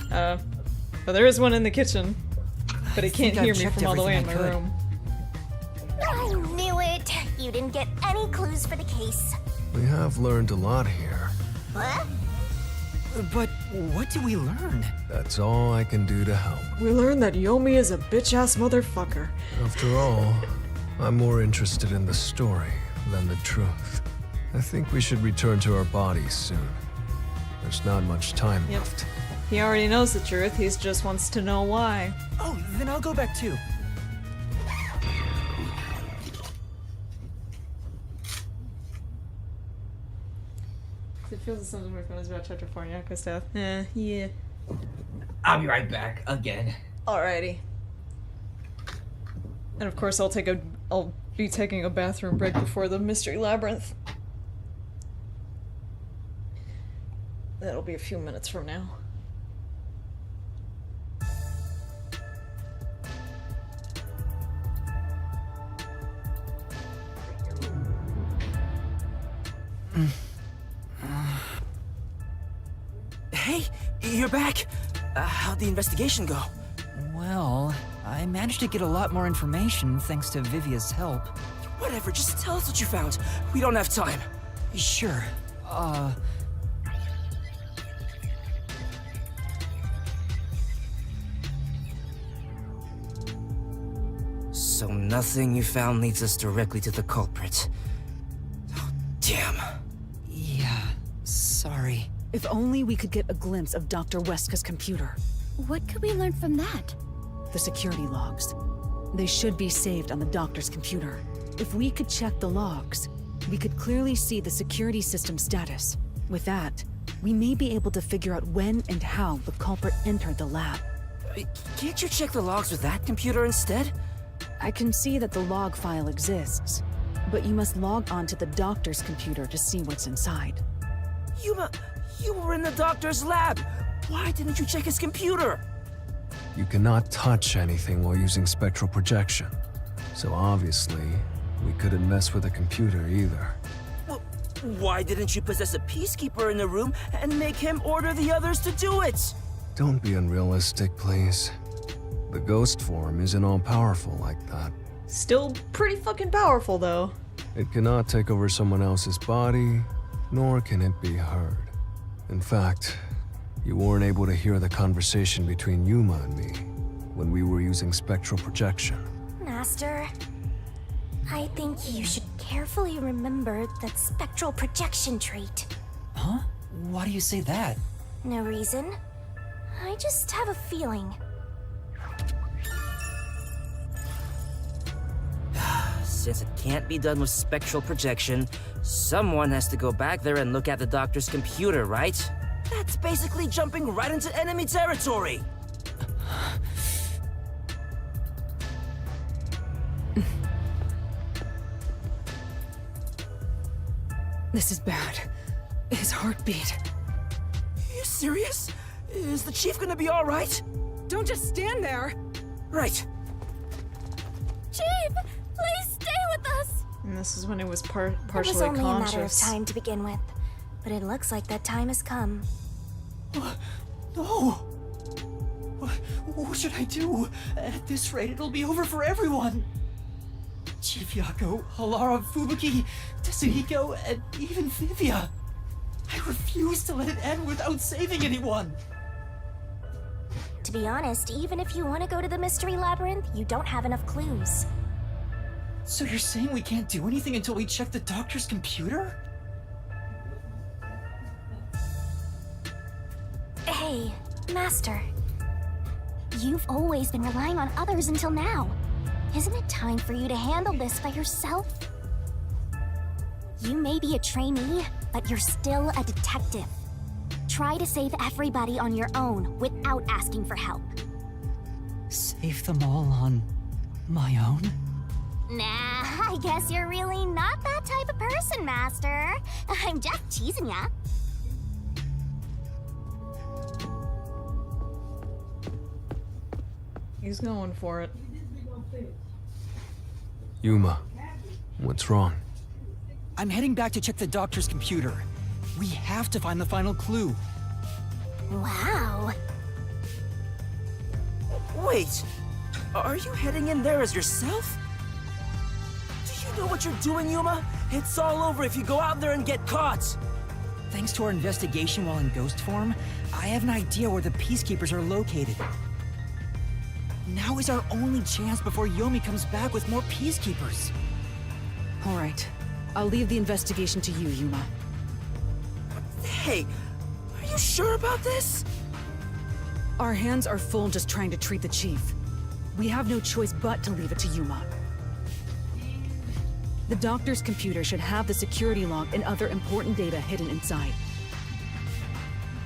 But there is one in the kitchen. But it can't think I've hear me checked from all the way in my everything I room. I knew it! You didn't get any clues for the case. We have learned a lot here. What? But what did we learn? That's all I can do to help. We learned that Yomi is a bitch-ass motherfucker. After all, I'm more interested in the story than the truth. I think we should return to our bodies soon. There's not much time Yep. left. He already knows the truth, he just wants to know why. Oh, then I'll go back too. It feels as something my phone is about chapter 4 Yako stuff. Yeah. I'll be right back again. Alrighty. And of course I'll be taking a bathroom break before the Mystery Labyrinth. That'll be a few minutes from now. Hey, you're back. How'd the investigation go? Well, I managed to get a lot more information thanks to Vivia's help. Whatever, just tell us what you found. We don't have time. Sure. So nothing you found leads us directly to the culprit. Oh, damn. Yeah, sorry. If only we could get a glimpse of Dr. Weska's computer. What could we learn from that? The security logs. They should be saved on the doctor's computer. If we could check the logs, we could clearly see the security system status. With that, we may be able to figure out when and how the culprit entered the lab. Can't you check the logs with that computer instead? I can see that the log file exists, but you must log on to the doctor's computer to see what's inside. You were in the doctor's lab. Why didn't you check his computer? You cannot touch anything while using spectral projection. So obviously, we couldn't mess with a computer either. Well, why didn't you possess a peacekeeper in the room and make him order the others to do it? Don't be unrealistic, please. The ghost form isn't all-powerful like that. Still pretty fucking powerful though. It cannot take over someone else's body, nor can it be heard. In fact, you weren't able to hear the conversation between Yuma and me when we were using spectral projection. Master, I think you should carefully remember that spectral projection trait. Huh? Why do you say that? No reason. I just have a feeling. Since it can't be done with spectral projection, someone has to go back there and look at the doctor's computer, right? That's basically jumping right into enemy territory! This is bad. His heartbeat. Are you serious? Is the chief gonna be alright? Don't just stand there! Right. Chief, please stay with us! And this is when it was It partially was only conscious. a matter of time to begin with, but it looks like that time has come. No! What should I do? At this rate, it'll be over for everyone! Chief Yako, Halara, Fubuki, Tetsuhiko, and even Vivia. I refuse to let it end without saving anyone! To be honest, even if you want to go to the Mystery Labyrinth, you don't have enough clues. So you're saying we can't do anything until we check the doctor's computer? Hey, Master. You've always been relying on others until now. Isn't it time for you to handle this by yourself? You may be a trainee, but you're still a detective. Try to save everybody on your own without asking for help. Save them all on my own? Nah, I guess you're really not that type of person, Master. I'm just teasing ya. He's going for it. Yuma, what's wrong? I'm heading back to check the doctor's computer. We have to find the final clue. Wow. Wait! Are you heading in there as yourself? Do you know what you're doing, Yuma? It's all over if you go out there and get caught! Thanks to our investigation while in ghost form, I have an idea where the Peacekeepers are located. Now is our only chance before Yomi comes back with more Peacekeepers. All right. I'll leave the investigation to you, Yuma. Hey, are you sure about this? Our hands are full just trying to treat the chief. We have no choice but to leave it to Yuma. The doctor's computer should have the security log and other important data hidden inside.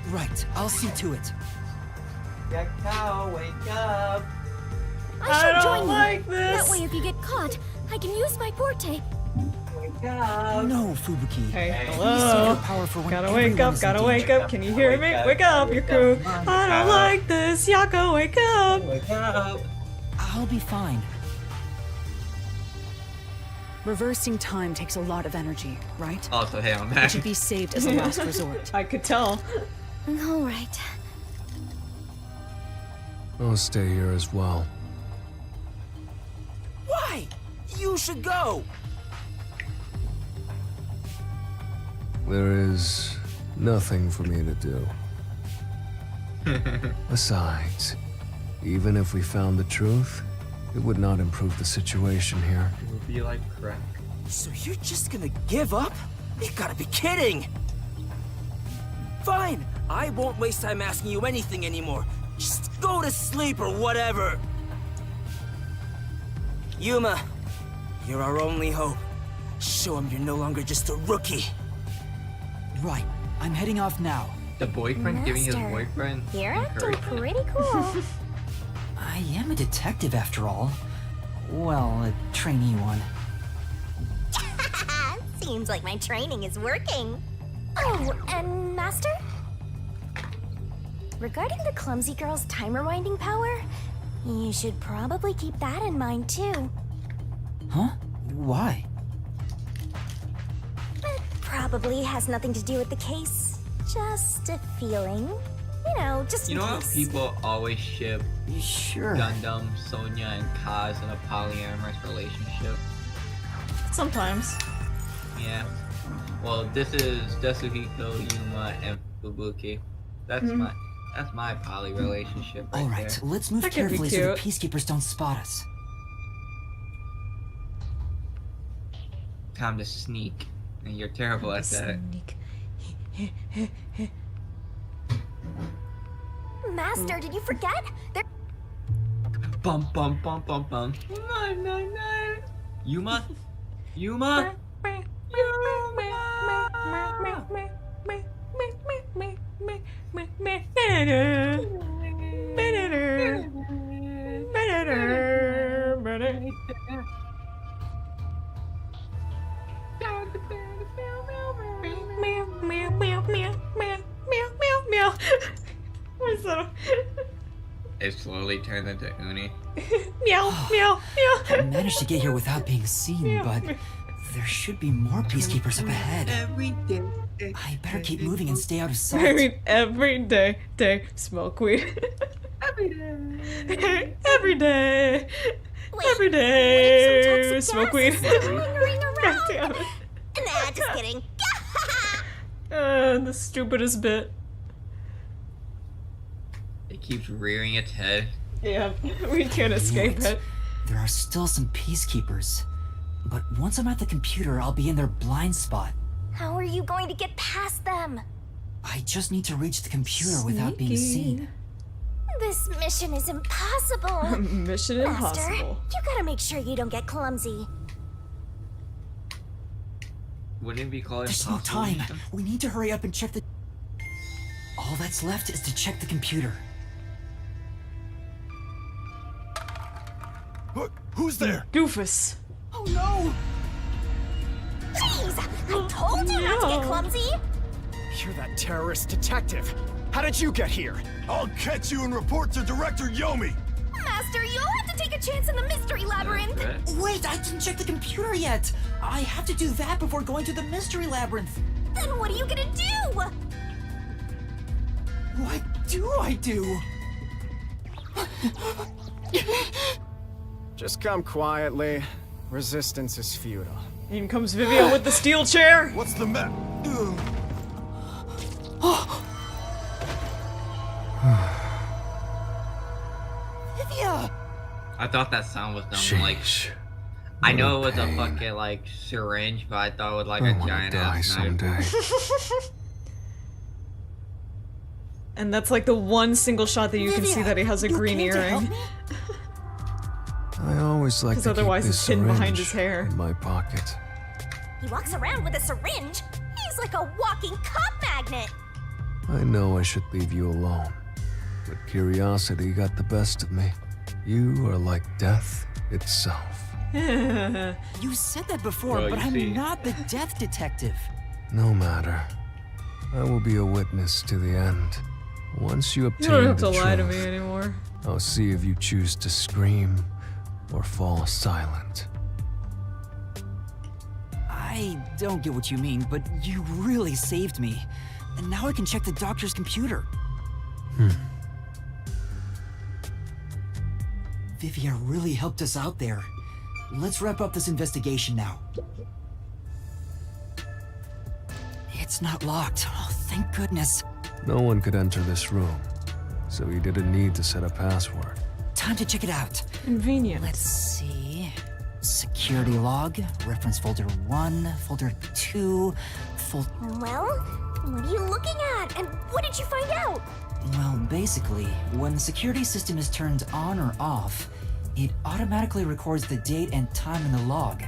Right, I'll see to it. Yakao, wake up! I should don't join you. like this. That way, if you get caught, I can use my forte. Wake up! No, Fubuki. Hey, Please hello. save your power for when Gotta wake everyone up, is in gotta wake danger. up. Can you hear me? Wake up, your crew. I don't like this. Yako, wake up. Wake up! I'll be fine. Reversing time takes a lot of energy, right? Also, hey, I'm It back. should be saved as a last resort. I could tell. All right. I'll stay here as well. Why? You should go! There is nothing for me to do. Besides, even if we found the truth, it would not improve the situation here. It would be like crack. So you're just gonna give up? You gotta be kidding! Fine, I won't waste time asking you anything anymore. Just go to sleep or whatever. Yuma, you're our only hope. Show him you're no longer just a rookie. Right, I'm heading off now. The boyfriend giving his Master, boyfriend You're acting encouragement. pretty cool. I am a detective after all. Well, a trainee one. Seems like my training is working. Oh, and Master? Regarding the Clumsy Girl's time rewinding power, you should probably keep that in mind too. Huh? Why? It probably has nothing to do with the case. Just a feeling. You know, just You in know how case. people always ship Sure. Gundam, Sonya, and Kaz in a polyamorous relationship? Sometimes. Yeah. Well, this is Tetsuhiko, Yuma, and Fubuki. That's my poly relationship right All right, there. let's move That could be carefully so the cute. Peacekeepers don't spot us. Time to sneak, and you're terrible at that. Sneak. Master, did you forget? There. Bum bum bum bum bum. Yuma? Yuma? What's that? It slowly turned into Uni. Meow, meow, meow. I managed to get here without being seen, but there should be more peacekeepers up ahead. Every day. I better keep moving and stay out of I sight. mean, every day, smoke weed. Every day. Every day. Wait, Every day, what if some smoke toxic weed. gas is lingering God around? damn it. Nah, just kidding. The stupidest bit. It keeps rearing its head. Yeah, we can't escape it. There are still some peacekeepers. But once I'm at the computer, I'll be in their blind spot. How are you going to get past them? I just need to reach the computer without being seen. This mission is impossible. Mission Master, impossible. you gotta make sure you don't get clumsy. Wouldn't it be called There's no impossible? time. We need to hurry up and check the... All that's left is to check the computer. Who's there? Doofus. Oh no! Jeez, I told you not to get clumsy. You're that terrorist detective. How did you get here? I'll catch you and report to Director Yomi. Master, you'll have to take a chance in the mystery labyrinth. Wait, I didn't check the computer yet! I have to do that before going to the mystery labyrinth! Then what are you gonna do? What do I do? Just come quietly. Resistance is futile. In comes Vivia with the steel chair. What's the matter? Vivia! I thought that sound was done like. I know it was a fucking like syringe, but I thought it was like a giant ass knife. And that's like the one single shot that you can see that he has a green earring. I always like Because to keep otherwise this it's hidden behind his syringe hair. in my pocket. He walks around with a syringe. He's like a walking cop magnet. I know I should leave you alone, but curiosity got the best of me. You are like death itself. You said that before, Well, but you I'm see. not the death detective. No matter. I will be a witness to the end. Once you You obtain don't have to the lie to truth, me anymore. I'll see if you choose to scream or fall silent. I don't get what you mean, but you really saved me. And now I can check the doctor's computer. Vivia really helped us out there. Let's wrap up this investigation now. It's not locked. Oh, thank goodness. No one could enter this room, so he didn't need to set a password. Time to check it out. Convenient. Let's see. Security log, reference folder 1, folder 2, Well, what are you looking at? And what did you find out? Well, basically, when the security system is turned on or off, it automatically records the date and time in the log.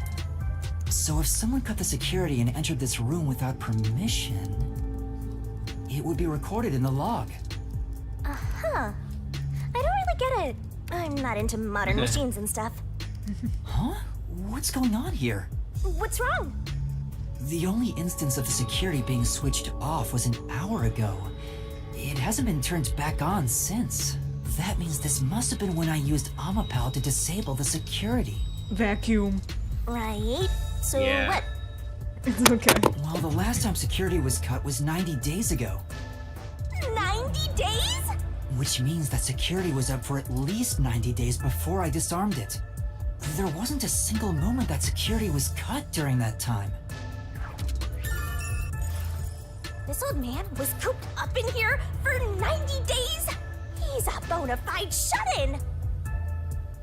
So if someone cut the security and entered this room without permission, it would be recorded in the log. Uh-huh. I don't really get it. I'm not into modern machines and stuff. Huh? What's going on here? What's wrong? The only instance of the security being switched off was an hour ago. It hasn't been turned back on since. That means this must have been when I used Amapal to disable the security. Vacuum. Right. So Yeah. what? It's okay. Well, the last time security was cut was 90 days ago. 90 days? Which means that security was up for at least 90 days before I disarmed it. There wasn't a single moment that security was cut during that time. This old man was cooped up in here for 90 days? He's a bona fide shut-in.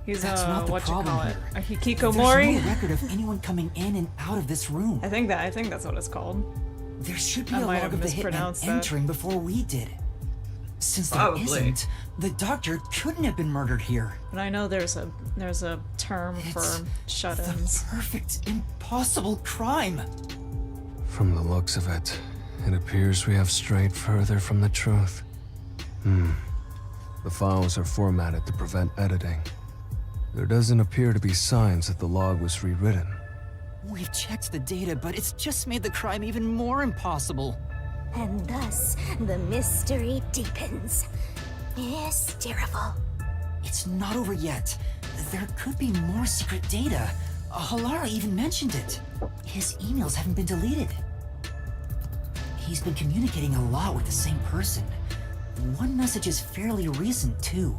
He's That's not the what you problem call it? here. A hikikomori? There's no record of anyone coming in and out of this room. I think that's what it's called. There should be I a might log have of the mispronounced hitman that. entering before we did. Since there Probably. isn't, the doctor couldn't have been murdered here. But I know there's a term for shut-ins. Perfect, impossible crime. From the looks of it, it appears we have strayed further from the truth. The files are formatted to prevent editing. There doesn't appear to be signs that the log was rewritten. We've checked the data, but it's just made the crime even more impossible. And thus, the mystery deepens. Mysterious. It's not over yet. There could be more secret data. Halara even mentioned it. His emails haven't been deleted. He's been communicating a lot with the same person. One message is fairly recent, too.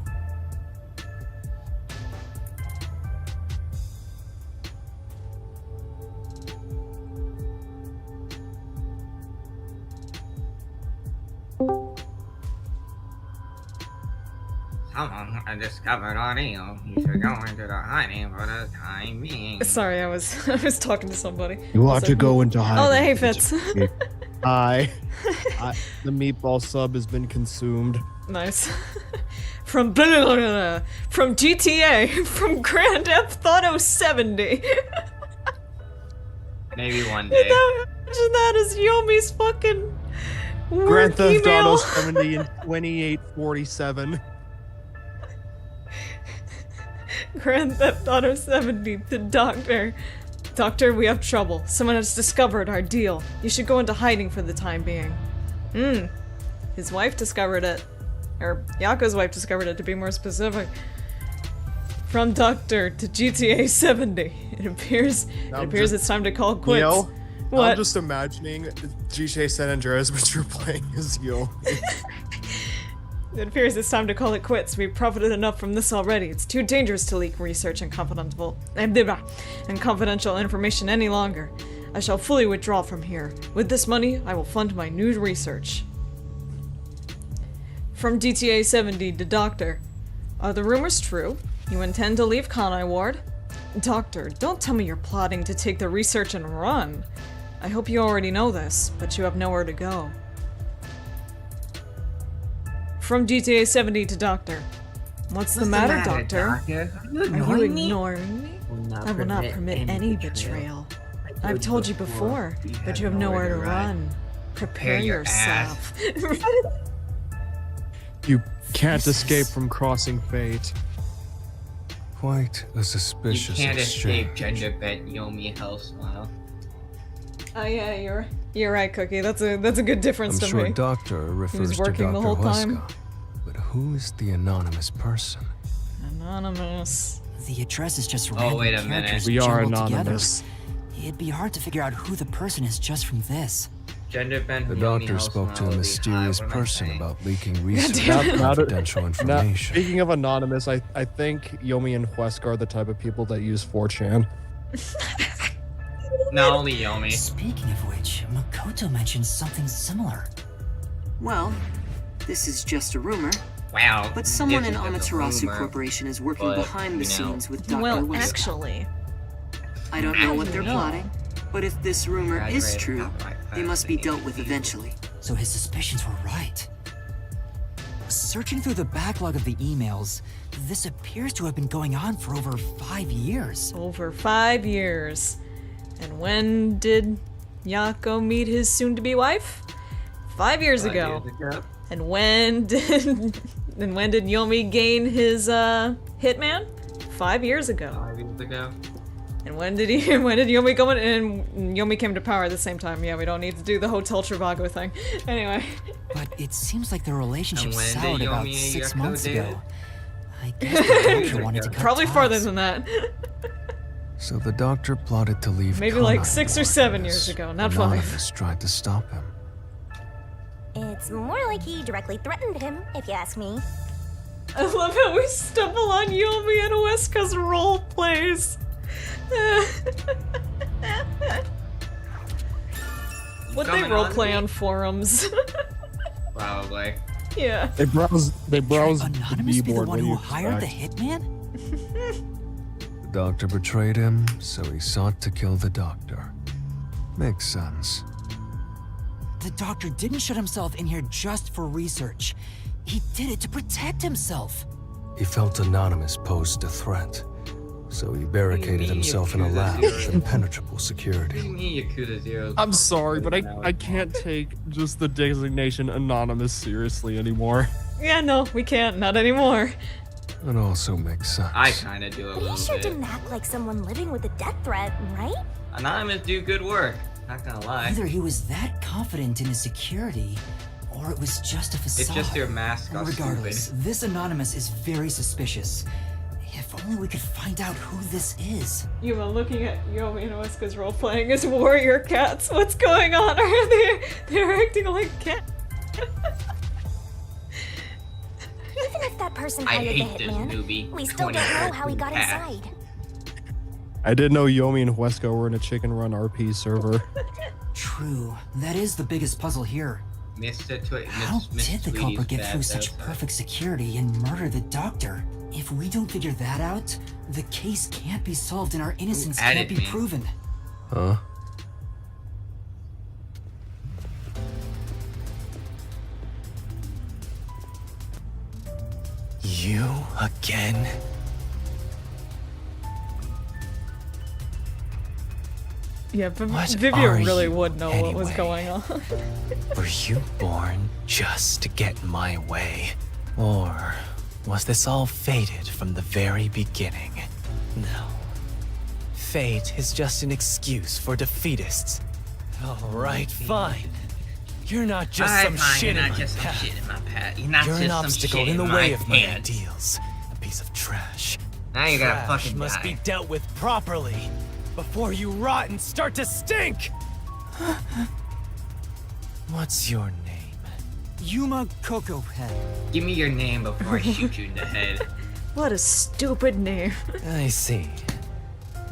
Someone I discovered audio. You should go into the hiding for the time being. Sorry, I was talking to somebody. You want to go into hiding. Oh, hey, Fitz. Hi. The meatball sub has been consumed. Nice. From GTA, from Grand Theft Auto 70. Maybe one day. Imagine that as Yomi's fucking work Grand Theft email. Auto 70 and 2847. Grand Theft Auto 70 to Doctor. Doctor, we have trouble. Someone has discovered our deal. You should go into hiding for the time being. His wife discovered it. Or Yako's wife discovered it, to be more specific. From Doctor to GTA 70. It appears it's time to call quits. Yo, What? I'm just imagining GTA San Andreas, but you're playing as Yo. It appears it's time to call it quits. We've profited enough from this already. It's too dangerous to leak research and confidential information any longer. I shall fully withdraw from here. With this money, I will fund my new research. From GTA 70 to Doctor. Are the rumors true? You intend to leave Kanai Ward? Doctor, don't tell me you're plotting to take the research and run. I hope you already know this, but you have nowhere to go. From GTA 70 to Doctor. What's the matter, Doctor? Are you ignoring me? I will not permit any betrayal. I've told you before, but you have nowhere to run. Prepare yourself. You can't escape from crossing fate. Quite a You suspicious can't escape exchange. gender bent Yomi hell smile. Oh yeah, you're right, Cookie. That's a good difference I'm to sure me. Doctor refers to working Dr. the whole time. Huesca, but who is the anonymous person? Anonymous. The address is just Oh, random wait a minute. characters We are jumbled anonymous. Together. It'd be hard to figure out who the person is just from this. Gender bent The Yomi doctor hell spoke to smile a would be mysterious high. What am I person saying? about leaking research Now- and now to- confidential Now, information. speaking of anonymous, I think Yomi and Huesca are the type of people that use 4chan. Not only Yomi. Speaking of which, Makoto mentioned something similar. Well, this is just a rumor. Wow. But someone this in is just a Amaterasu rumor, Corporation is working but, behind the you know. scenes with Dr. Well, Huesca. actually, I don't know what they're know? plotting, but if this rumor is Graduated true, copyright they must be class dealt with being eventually. So his suspicions were right. Searching through the backlog of the emails, this appears to have been going on for over 5 years. over 5 years. And when did Yako meet his soon-to-be wife? 5 years 5 ago. years ago. And when did Yomi gain his hitman? 5 years ago. 5 years ago. And when did Yomi come in? And Yomi came to power at the same time. Yeah, we don't need to do the Hotel Trivago thing. Anyway. But it seems like the relationship And when did soured about Yomi and 6 Yako months date? ago. I guess the doctor wanted to cut Probably ties. farther than that. So the doctor plotted to leave. Maybe like Kanai 6 or Ward 7 as years ago, not 5. Anonymous tried to stop him. It's more like he directly threatened him, if you ask me. I love how we stumble on Yomi and Huesca's role plays. What they Coming on roleplay me? on forums. Probably. Yeah. They browse the Anonymous be the keyboard. one What do who you hired the expect? hitman? The doctor betrayed him, so he sought to kill the doctor. Makes sense. The doctor didn't shut himself in here just for research. He did it to protect himself. He felt Anonymous posed a threat, so he barricaded himself in a lab with impenetrable security. Yakuza 0. I'm sorry, but I can't take just the designation Anonymous seriously anymore. Yeah, no, we can't. Not anymore. It also makes sense. I kind of do a He little sure bit. didn't act like someone living with a death threat, right? Anonymous do good work. Not gonna lie. Either he was that confident in his security, or it was just a facade. It's just your mask got Regardless, stupid. this Anonymous is very suspicious. If only we could find out who this is. You are looking at Yomi and Weska's role playing as warrior cats. What's going on? Are they're acting like cats? Even if that person I hired the hate this hitman, newbie. we still don't know how he got Cat. inside. I didn't know Yomi and Huesca were in a Chicken Run RP server. True, that is the biggest puzzle here. How did the culprit get through such perfect security and murder the doctor? If we don't figure that out, the case can't be solved and our innocence can't be proven. Huh? You again? Yeah, What Vivian are really you would know what was anyway? going on. Were you born just to get my way? Or was this all fated from the very beginning? No. Fate is just an excuse for defeatists. Alright, fine. You're not just some shit in my path. You're not You're just an some obstacle shit in the in way my of my pants. ideals. A piece of trash. Now you gotta Trash fucking must die. be dealt with properly before you rot and start to stink. What's your name? Yuma Cocohead. Give me your name before I shoot you in the head. What a stupid name. I see.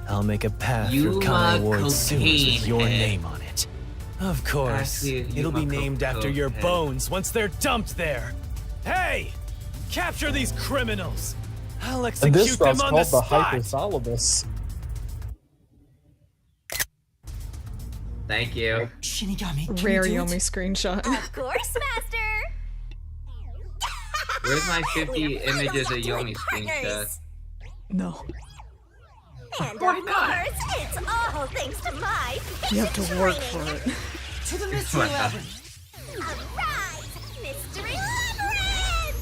I'll make a path through Yuma Kama Ward's sewers with your Cocaine name on it. Of course. Actually, It'll be Yuma named after your Cocaine. bones once they're dumped there. Hey! Capture these criminals! I'll And execute this them stuff's on called the the spot! hypothalamus. Thank you. Shinigami, can Rare you do Yomi it? screenshot. Of course, Master! Where's my 50 We're images of finally Yomi partners. screenshot? No. And Why of not? course, it's all thanks to my You have to patient work training. for it. To the mystery What the- labyrinth. Arise, Mystery Labyrinth!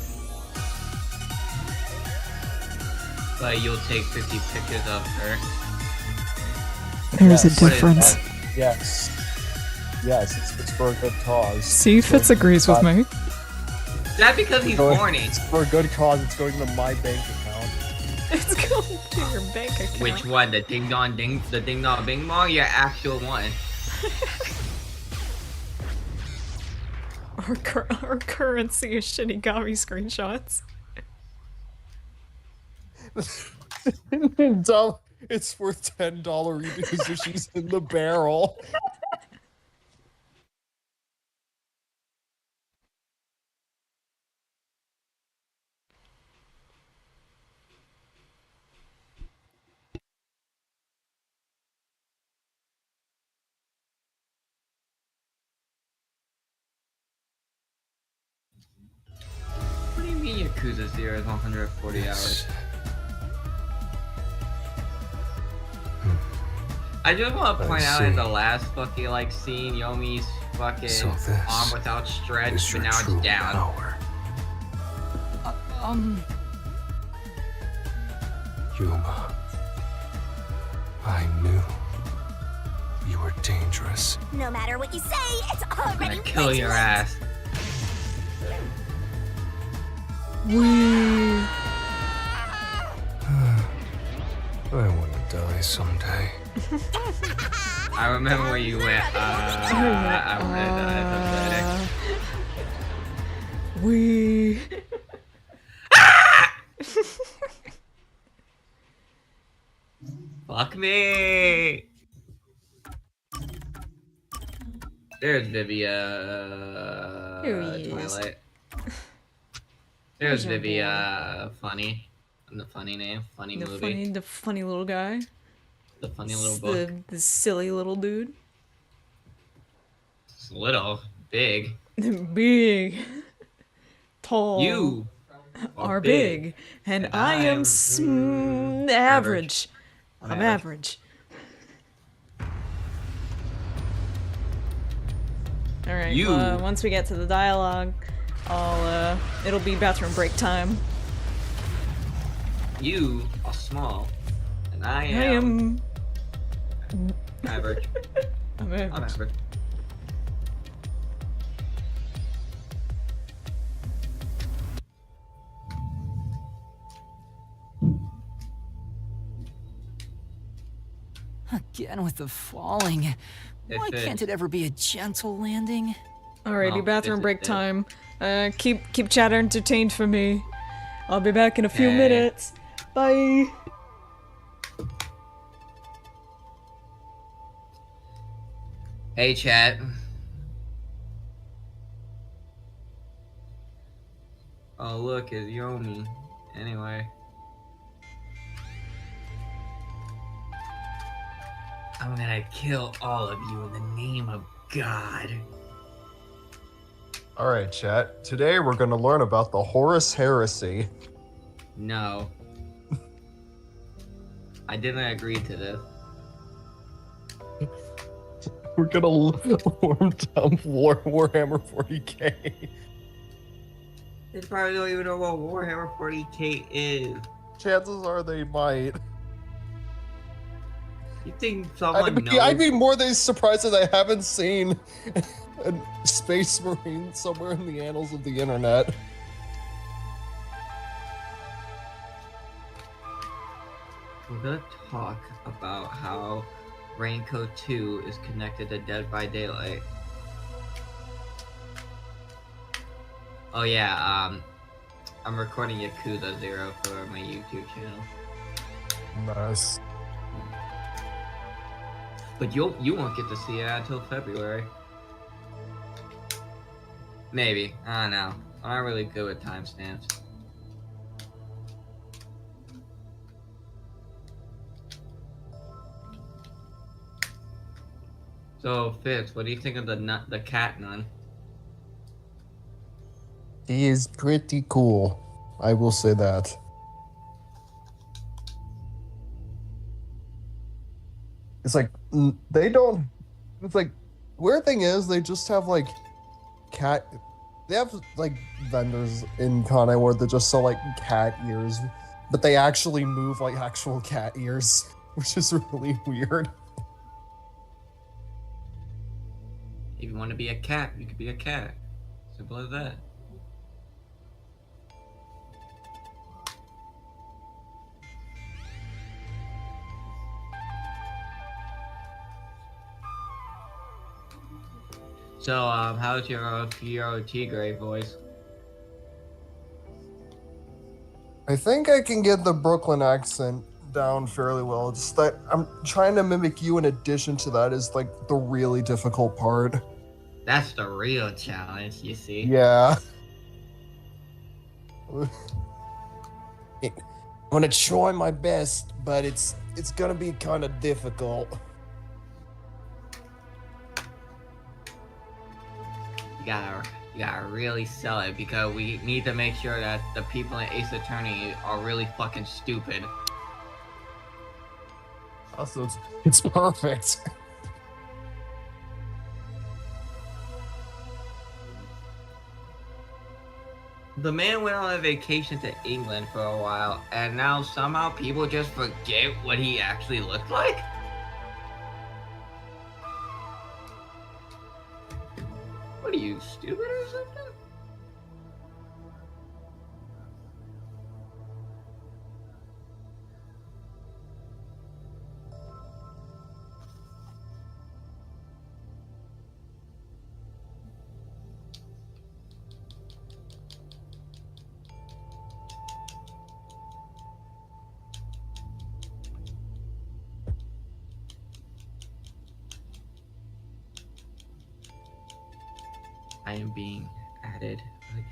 But you'll take 50 pictures of her. There's a Yes. difference. Yes. Yes, it's for a good cause. See, Fitz agrees with me. Is that because he's horny? It's for a good cause. It's going to my bank account. It's going to your bank account. Which one? The ding dong bing bong? Your actual one. Our currency is Shinigami screenshots. Dumb. It's worth $10 because she's in the barrel. What do you mean Yakuza 0 is 140 hours? I just want to I point out in see. the last fucking like scene, Yomi's fucking So this arm was outstretched, is but your now true it's down. power. Yuma. I knew you were dangerous. No matter what you say, it's I'm already gonna kill way your too late. ass. I want to die someday. I remember when you went, I wanna die someday. We. Fuck me! There's Vivia. Here he is. Twilight. There's There's our Vivia. Funny. And the funny name. Funny movie. The funny little guy. The funny little book. The silly little dude. It's little. Big. Big. tall. You are big. And I am average. I'm average. Alright, You- once we get to the dialogue, it'll be bathroom break time. You are small, and I I am am... average. I'm average. I'm average. Again with the falling. Why can't it ever be a gentle landing? Alrighty, Oh, bathroom this is break it. time. Keep chatter entertained for me. I'll be back in a few Okay. minutes. Bye. Hey, chat. Oh, look, it's Yomi. Anyway. I'm gonna kill all of you in the name of God. All right, chat. Today we're going to learn about the Horus Heresy. No. I didn't agree to this. We're going to warm dump Warhammer 40k. They probably don't even know what Warhammer 40k is. Chances are they might. You think someone knows? I'd be more than surprised that I haven't seen a Space Marine somewhere in the annals of the internet. We're gonna talk about how Raincoat 2 is connected to Dead by Daylight. Oh yeah, I'm recording Yakuza 0 for my YouTube channel. Nice. But you won't get to see it until February. Maybe. I don't know. I'm not really good with timestamps. So, Fitz, what do you think of the cat nun? He is pretty cool. I will say that. It's like, they don't... It's like, weird thing is, they just have, like, cat... They have, like, vendors in Kane where they just sell, like, cat ears. But they actually move like actual cat ears, which is really weird. If you want to be a cat, you could be a cat. Simple as that. So, how's your Fiero Tigre voice? I think I can get the Brooklyn accent down fairly well. It's that I'm trying to mimic you in addition to that is like the really difficult part. That's the real challenge, you see. Yeah. I'm gonna try my best, but it's gonna be kind of difficult. You gotta really sell it because we need to make sure that the people in Ace Attorney are really fucking stupid. Also, it's perfect. The man went on a vacation to England for a while, and now somehow people just forget what he actually looked like? What are you, stupid or something? I am being added again.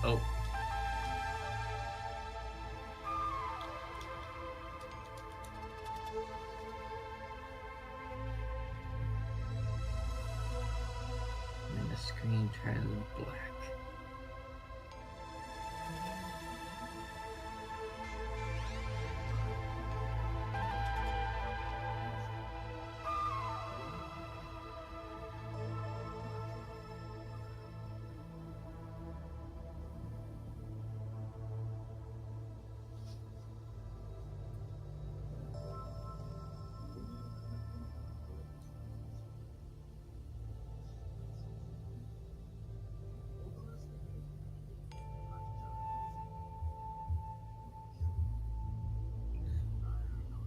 Oh. And the screen turns black.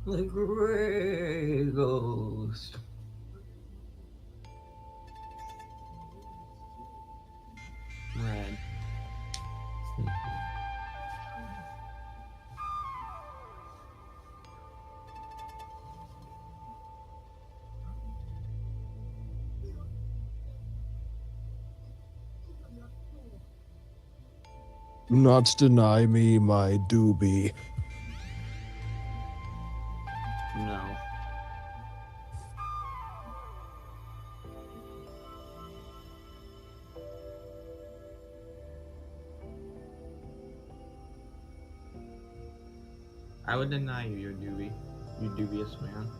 The Grey Ghost. Red. Do not deny me my doobie. No. I would deny you your doobie. You dubious man.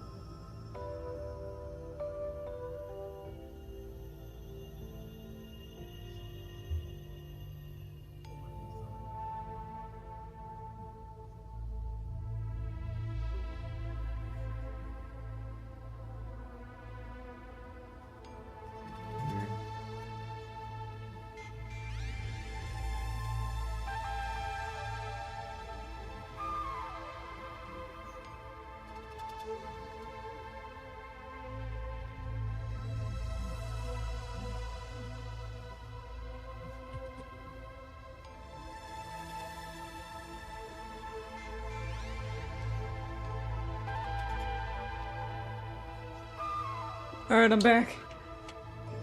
Alright, I'm back.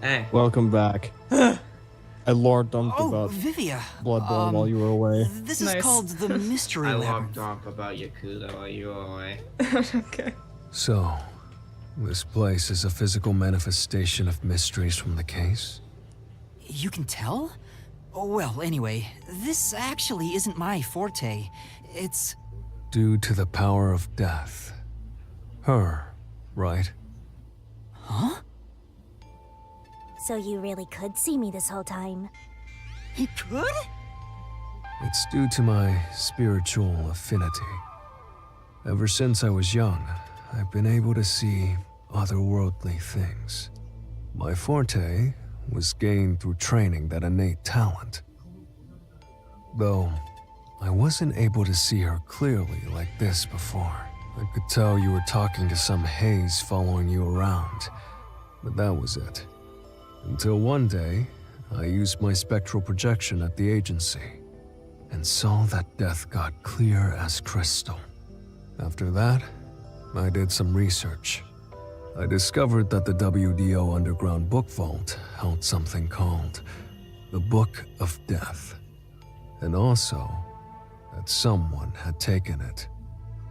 Hey. Welcome back. I lore dumped Oh, about Vivia. Bloodborne while you were away. This is called the Mystery I Labyrinth. walked off about Yakuza while you were away. Okay. So, this place is a physical manifestation of mysteries from the case? You can tell? Oh, well, anyway, this actually isn't my forte. It's... Due to the power of death. Her, right? Huh? So you really could see me this whole time. He could? It's due to my spiritual affinity. Ever since I was young, I've been able to see otherworldly things. My forte was gained through training that innate talent. Though, I wasn't able to see her clearly like this before. I could tell you were talking to some haze following you around, but that was it. Until one day, I used my spectral projection at the agency and saw that death got clear as crystal. After that, I did some research. I discovered that the WDO Underground Book Vault held something called the Book of Death, and also that someone had taken it.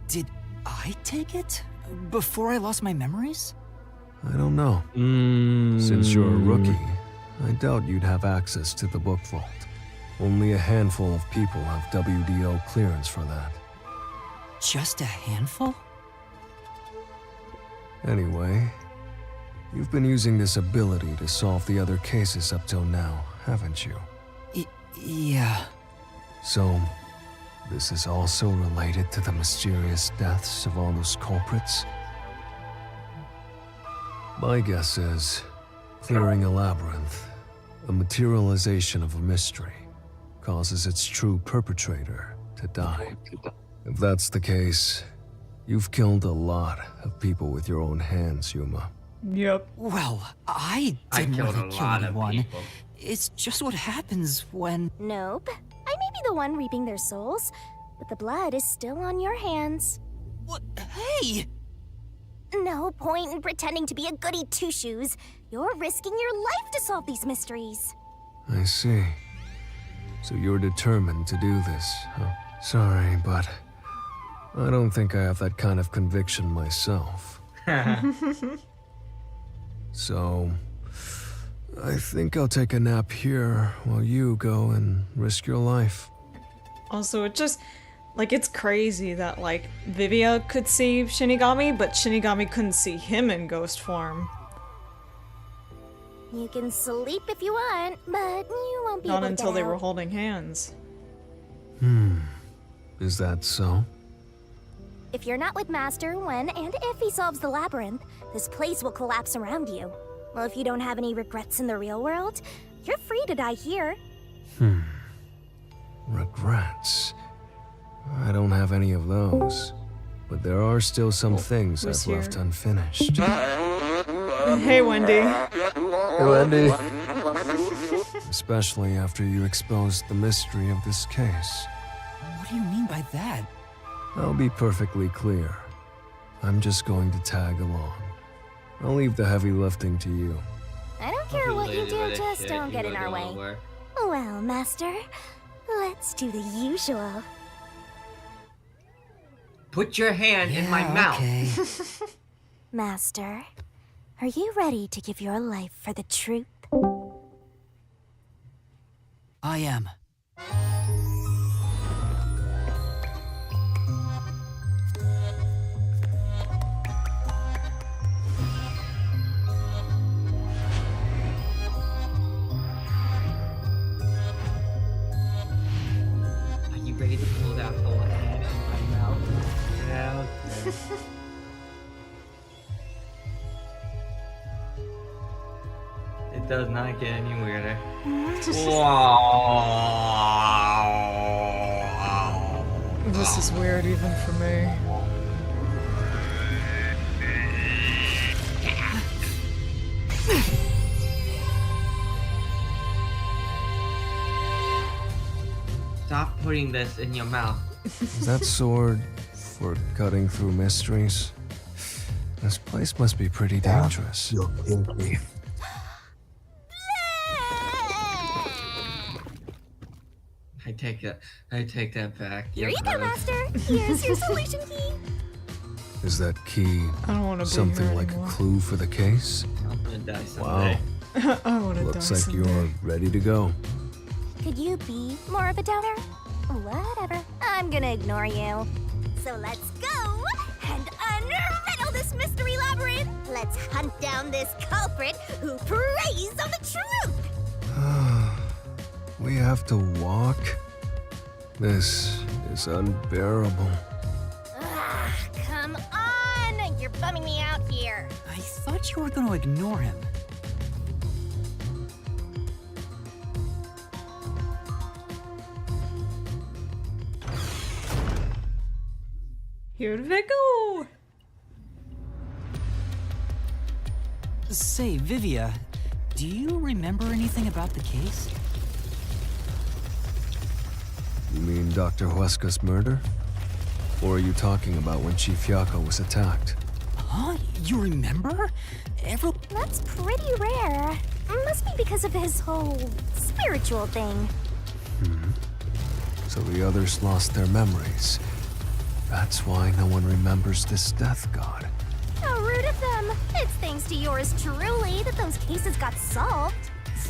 Did I take it? Before I lost my memories? I don't know. Since you're a rookie, I doubt you'd have access to the book vault. Only a handful of people have WDO clearance for that. Just a handful? Anyway, you've been using this ability to solve the other cases up till now, haven't you? Yeah. So, this is also related to the mysterious deaths of all those culprits? My guess is, clearing a labyrinth, a materialization of a mystery, causes its true perpetrator to die. If that's the case, you've killed a lot of people with your own hands, Yuma. Yep. Well, I didn't killed really a kill lot of anyone. people. It's just what happens when... Nope. I may be the one reaping their souls, but the blood is still on your hands. What? Hey! No point in pretending to be a goody two-shoes. You're risking your life to solve these mysteries. I see. So you're determined to do this, huh? Sorry, but I don't think I have that kind of conviction myself. So, I think I'll take a nap here while you go and risk your life. Also, it just, like, it's crazy that, like, Vivia could see Shinigami, but Shinigami couldn't see him in ghost form. You can sleep if you want, but you won't be Not able to until get they were out. holding hands. Is that so? If you're not with Master when and if he solves the labyrinth, this place will collapse around you. Well, if you don't have any regrets in the real world, you're free to die here. Regrets. I don't have any of those. But there are still some things who's I've left here? unfinished. Hey, Wendy. Hey, Wendy. Especially after you exposed the mystery of this case. What do you mean by that? I'll be perfectly clear. I'm just going to tag along. I'll leave the heavy lifting to you. I don't care what you Lazy do, with that just shit, don't you get in go our way. nowhere. Well, Master, let's do the usual. Put your hand in my mouth. Okay. Master, are you ready to give your life for the truth? I am. Are you ready to pull that whole head in my mouth? Yeah. Okay. It does not get any weirder. Wow. This is weird even for me. Stop putting this in your mouth. Is that sword for cutting through mysteries? This place must be pretty dangerous. You're kinky. I take that back. Here You're you go, gross. Master. Here's your solution key. Is that key I don't want to be something here like anymore. a clue for the case? I'm gonna die Wow. someday. I want to die Looks like someday. you're ready to go. Could you be more of a doubter? Whatever. I'm gonna ignore you. So let's go and unriddle this mystery labyrinth. Let's hunt down this culprit who preys on the truth. We have to walk? This is unbearable. Come on! You're bumming me out here. I thought you were going to ignore him. Here we go. Say, Vivia, do you remember anything about the case? You mean Dr. Huesca's murder? Or are you talking about when Chief Yako was attacked? Huh? You remember? That's pretty rare. Must be because of his whole spiritual thing. So the others lost their memories. That's why no one remembers this death god. How rude of them. It's thanks to yours truly that those cases got solved.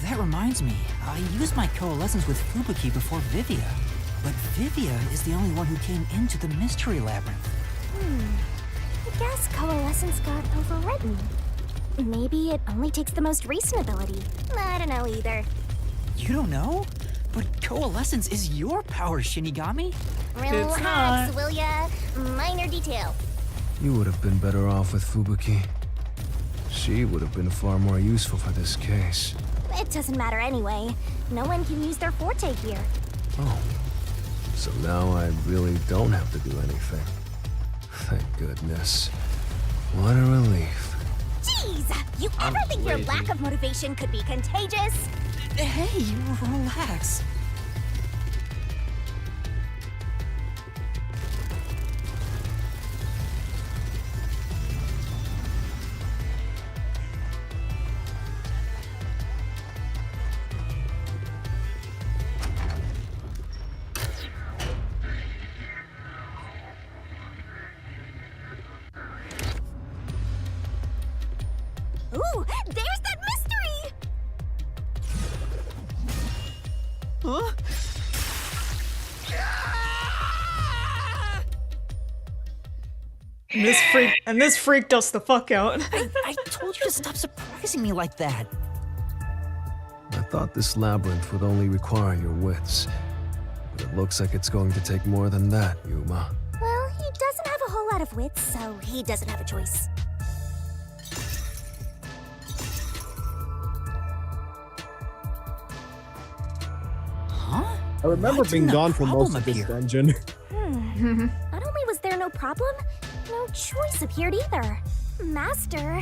That reminds me, I used my coalescence with Fubuki before Vivia. But Vivia is the only one who came into the mystery labyrinth. I guess coalescence got overwritten. Maybe it only takes the most recent ability. I don't know either. You don't know? But coalescence is your power, Shinigami. Relax, will ya? Minor detail. You would have been better off with Fubuki. She would have been far more useful for this case. It doesn't matter anyway. No one can use their forte here. Oh. So now I really don't have to do anything. Thank goodness. What a relief. Jeez! You ever think your lack of motivation could be contagious? Hey, relax. Huh? And this freaked us the fuck out. I told you to stop surprising me like that. I thought this labyrinth would only require your wits. But it looks like it's going to take more than that, Yuma. Well, he doesn't have a whole lot of wits, so he doesn't have a choice. Huh? I remember being gone for most of this dungeon. Not only was there no problem, no choice appeared either. Master,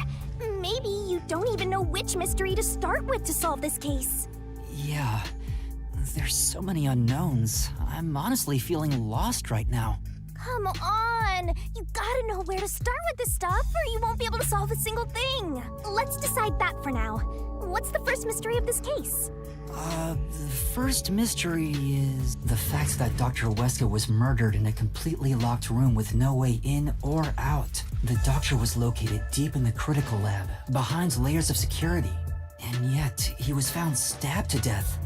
maybe you don't even know which mystery to start with to solve this case. Yeah, there's so many unknowns. I'm honestly feeling lost right now. Come on! You gotta know where to start with this stuff, or you won't be able to solve a single thing. Let's decide that for now. What's the first mystery of this case? The first mystery is the fact that Dr. Weska was murdered in a completely locked room with no way in or out. The doctor was located deep in the critical lab, behind layers of security. And yet, he was found stabbed to death.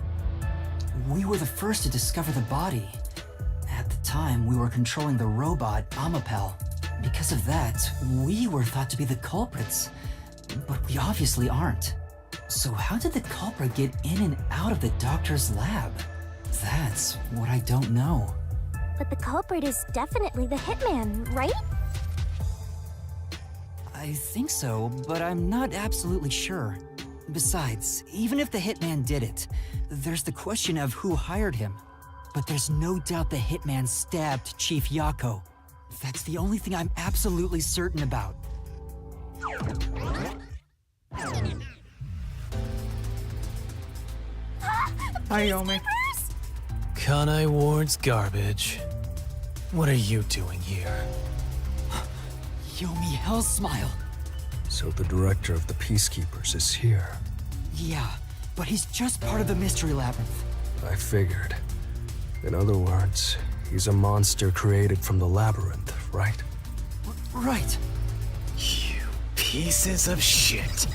We were the first to discover the body. At the time, we were controlling the robot, Amapel. Because of that, we were thought to be the culprits. But we obviously aren't. So how did the culprit get in and out of the doctor's lab? That's what I don't know. But the culprit is definitely the hitman, right? I think so, but I'm not absolutely sure. Besides, even if the hitman did it, there's the question of who hired him. But there's no doubt the hitman stabbed Chief Yako. That's the only thing I'm absolutely certain about. Hi, Yomi. Kanai Ward's garbage. What are you doing here? Yomi Hellsmile. So the director of the Peacekeepers is here. Yeah, but he's just part of the Mystery Labyrinth. I figured. In other words, he's a monster created from the labyrinth, right? Right. You pieces of shit.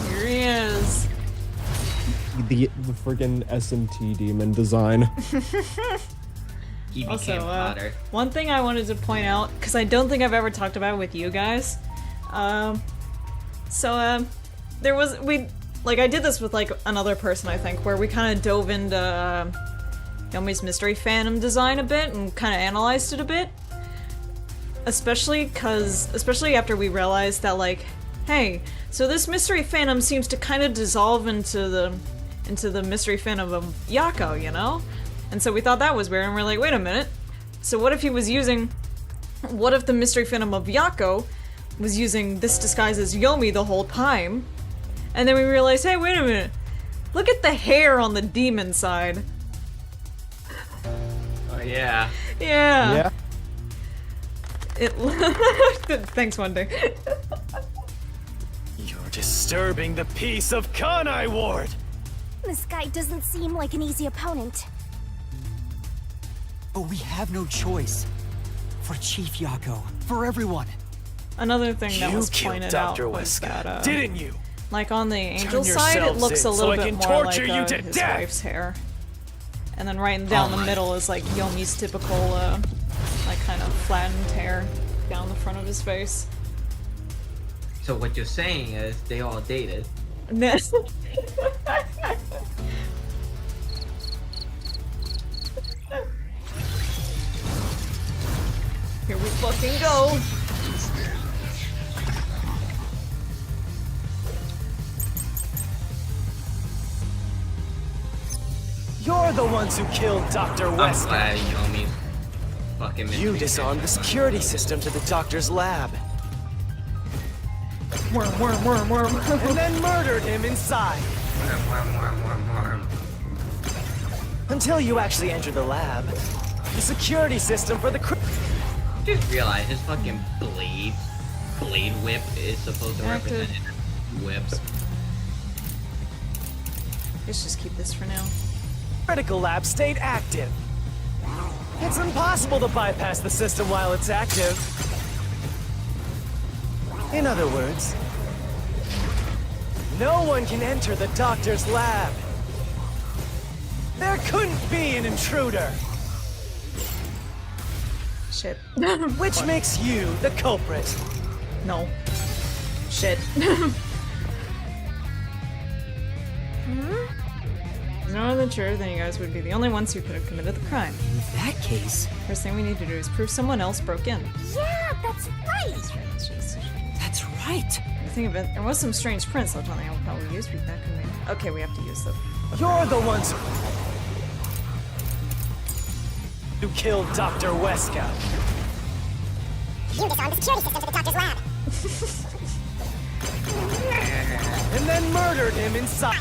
Here he is. The freaking SMT demon design. He became Also, hotter. one thing I wanted to point out, because I don't think I've ever talked about it with you guys. There was, I did this with, another person, I think, where we kind of dove into Yomi's Mystery Phantom design a bit and kind of analyzed it a bit. Especially after we realized that, hey, so this Mystery Phantom seems to kind of dissolve into the Mystery Phantom of Yako, you know? And so we thought that was weird, and we're like, wait a minute. So what if the Mystery Phantom of Yako was using this disguise as Yomi the whole time? And then we realized, hey, wait a minute. Look at the hair on the demon side. Oh, yeah. Yeah. Thanks, Wendy. You're disturbing the peace of Kanai Ward! This guy doesn't seem like an easy opponent. But we have no choice. For Chief Yako, for everyone. Another thing that You was killed pointed Dr. out was Weska, that, didn't you? On the angel Turn side, it yourselves looks a in so little I bit can more like torture you to his death. wife's hair. And then right down the middle is Yomi's typical, kind of flattened hair down the front of his face. So what you're saying is they all dated. Here we fucking go! You're the ones who killed Dr. I'm Wesker. glad Yomi fucking You disarmed the security system to the doctor's lab. Worm. And then murdered him inside. Worm. Until you actually entered the lab. The security system for the Just realize his fucking blade whip is supposed to represent whips. Let's just keep this for now. critical lab stayed active. It's impossible to bypass the system while it's active. In other words, No one can enter the doctor's lab. There couldn't be an intruder. Shit. Which makes you the culprit. No. Shit. There's no other truth, then you guys would be the only ones who could have committed the crime. In that case... First thing we need to do is prove someone else broke in. Yeah, that's right. That's right. Think of it, there was some strange prints left on the album that we used. Okay, we have to use them. You're the ones who killed Dr. Westcott. You disarmed the security system to the doctor's lab. And then murdered him inside.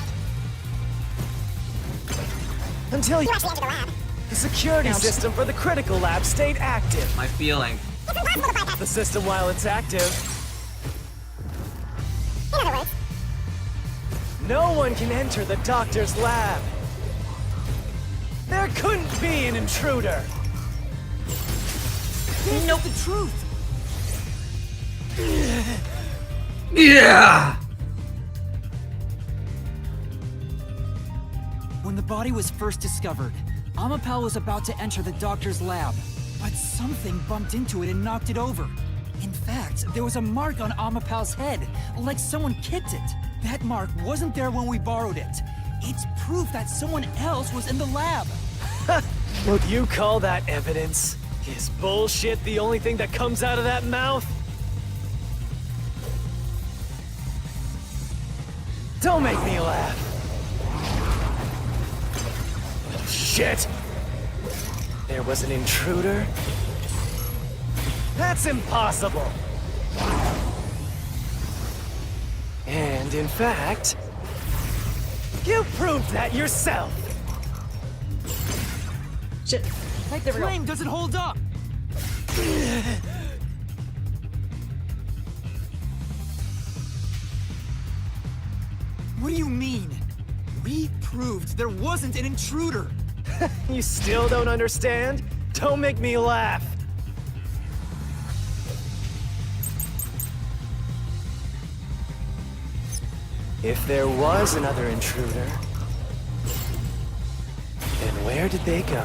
Until You actually entered the lab. the security system for the critical lab stayed active. My feeling. It's impossible to bypass. The system, while it's active, In other words, no one can enter the doctor's lab. There couldn't be an intruder. Nope. The truth. Yeah! When the body was first discovered, Amapal was about to enter the doctor's lab, but something bumped into it and knocked it over. In fact, there was a mark on Amapal's head, like someone kicked it. That mark wasn't there when we borrowed it. It's proof that someone else was in the lab. Would you call that evidence? Is bullshit the only thing that comes out of that mouth? Don't make me laugh. Shit! There was an intruder? That's impossible! And in fact, you proved that yourself! Shit. Like the flame doesn't hold up! What do you mean? We proved there wasn't an intruder! You still don't understand? Don't make me laugh! If there was another intruder, then where did they go?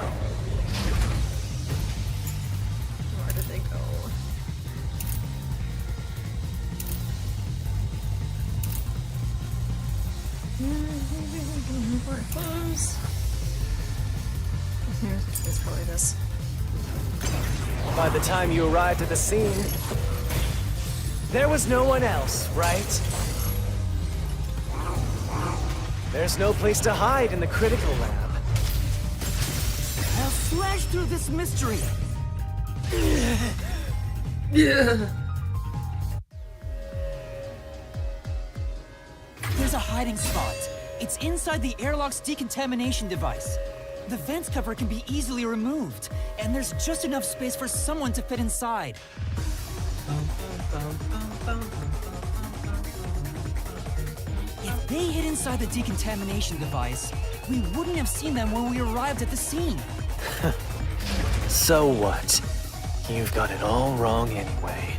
Where did they go? It's probably this. By the time you arrived at the scene, there was no one else, right? There's no place to hide in the critical lab. I'll slash through this mystery! Yeah. There's a hiding spot. It's inside the airlock's decontamination device. The vent cover can be easily removed, and there's just enough space for someone to fit inside. If they hid inside the decontamination device, we wouldn't have seen them when we arrived at the scene. So what? You've got it all wrong anyway.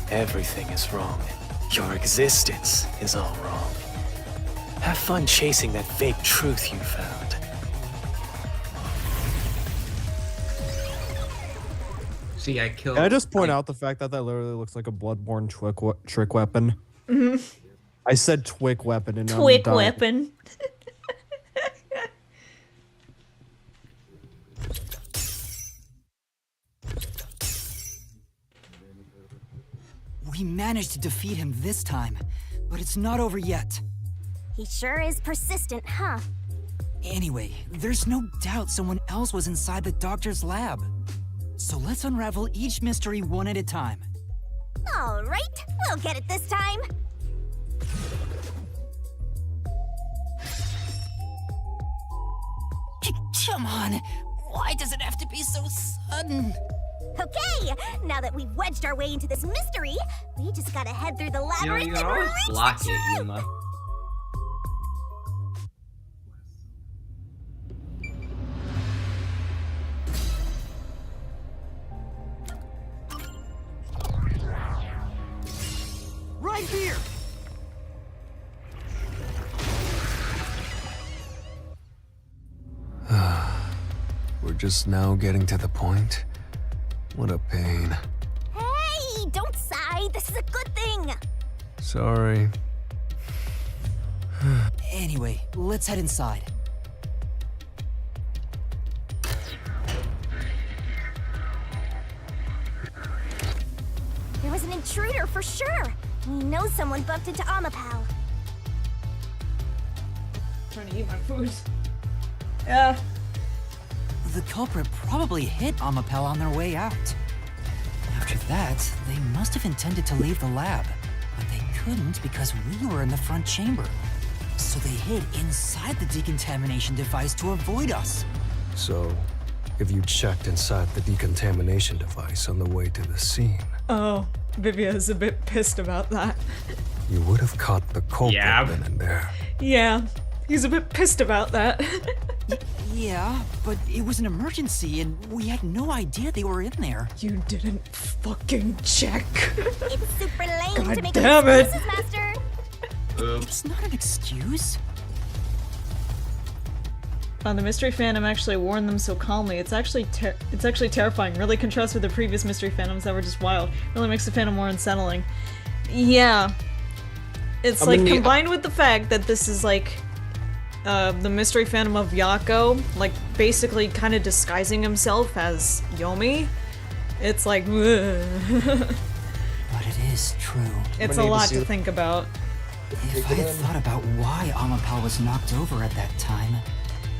Everything is wrong. Your existence is all wrong. Have fun chasing that fake truth you found. See, I killed. Can I just point out the fact that that literally looks like a Bloodborne trick weapon? Mm-hmm. I said twick weapon and Twick weapon. We managed to defeat him this time, but it's not over yet. he sure is persistent, huh? Anyway, there's no doubt someone else was inside the doctor's lab. So let's unravel each mystery one at a time. All right, we'll get it this time. Come on, why does it have to be so sudden? Okay, now that we've wedged our way into this mystery, we just gotta head through the You know, labyrinth you and always reach block the it, truth. Yuma. Right here! we're just now getting to the point? What a pain. Hey, don't sigh. This is a good thing. Sorry. Anyway, let's head inside. There was an intruder for sure. We know someone bumped into Amapal. Trying to eat my food. Yeah. The culprit probably hit Amapel on their way out. After that, they must have intended to leave the lab, but they couldn't because we were in the front chamber. So they hid inside the decontamination device to avoid us. So, if you checked inside the decontamination device on the way to the scene, Oh, Vivia is a bit pissed about that. you would have caught the culprit then and there. Yeah, he's a bit pissed about that. Yeah, but it was an emergency and we had no idea they were in there. You didn't fucking check. It's super lame God to make damn it. excuses, Master. It's not an excuse. The Mystery Phantom actually warned them so calmly. It's actually terrifying. Really contrasts with the previous Mystery Phantoms that were just wild. Really makes the Phantom more unsettling. Yeah. It's like combined with the fact that this is like the Mystery Phantom of Yako, like basically kind of disguising himself as Yomi. It's like But it is true. it's a lot to think about. If I had thought about why Amapal was knocked over at that time,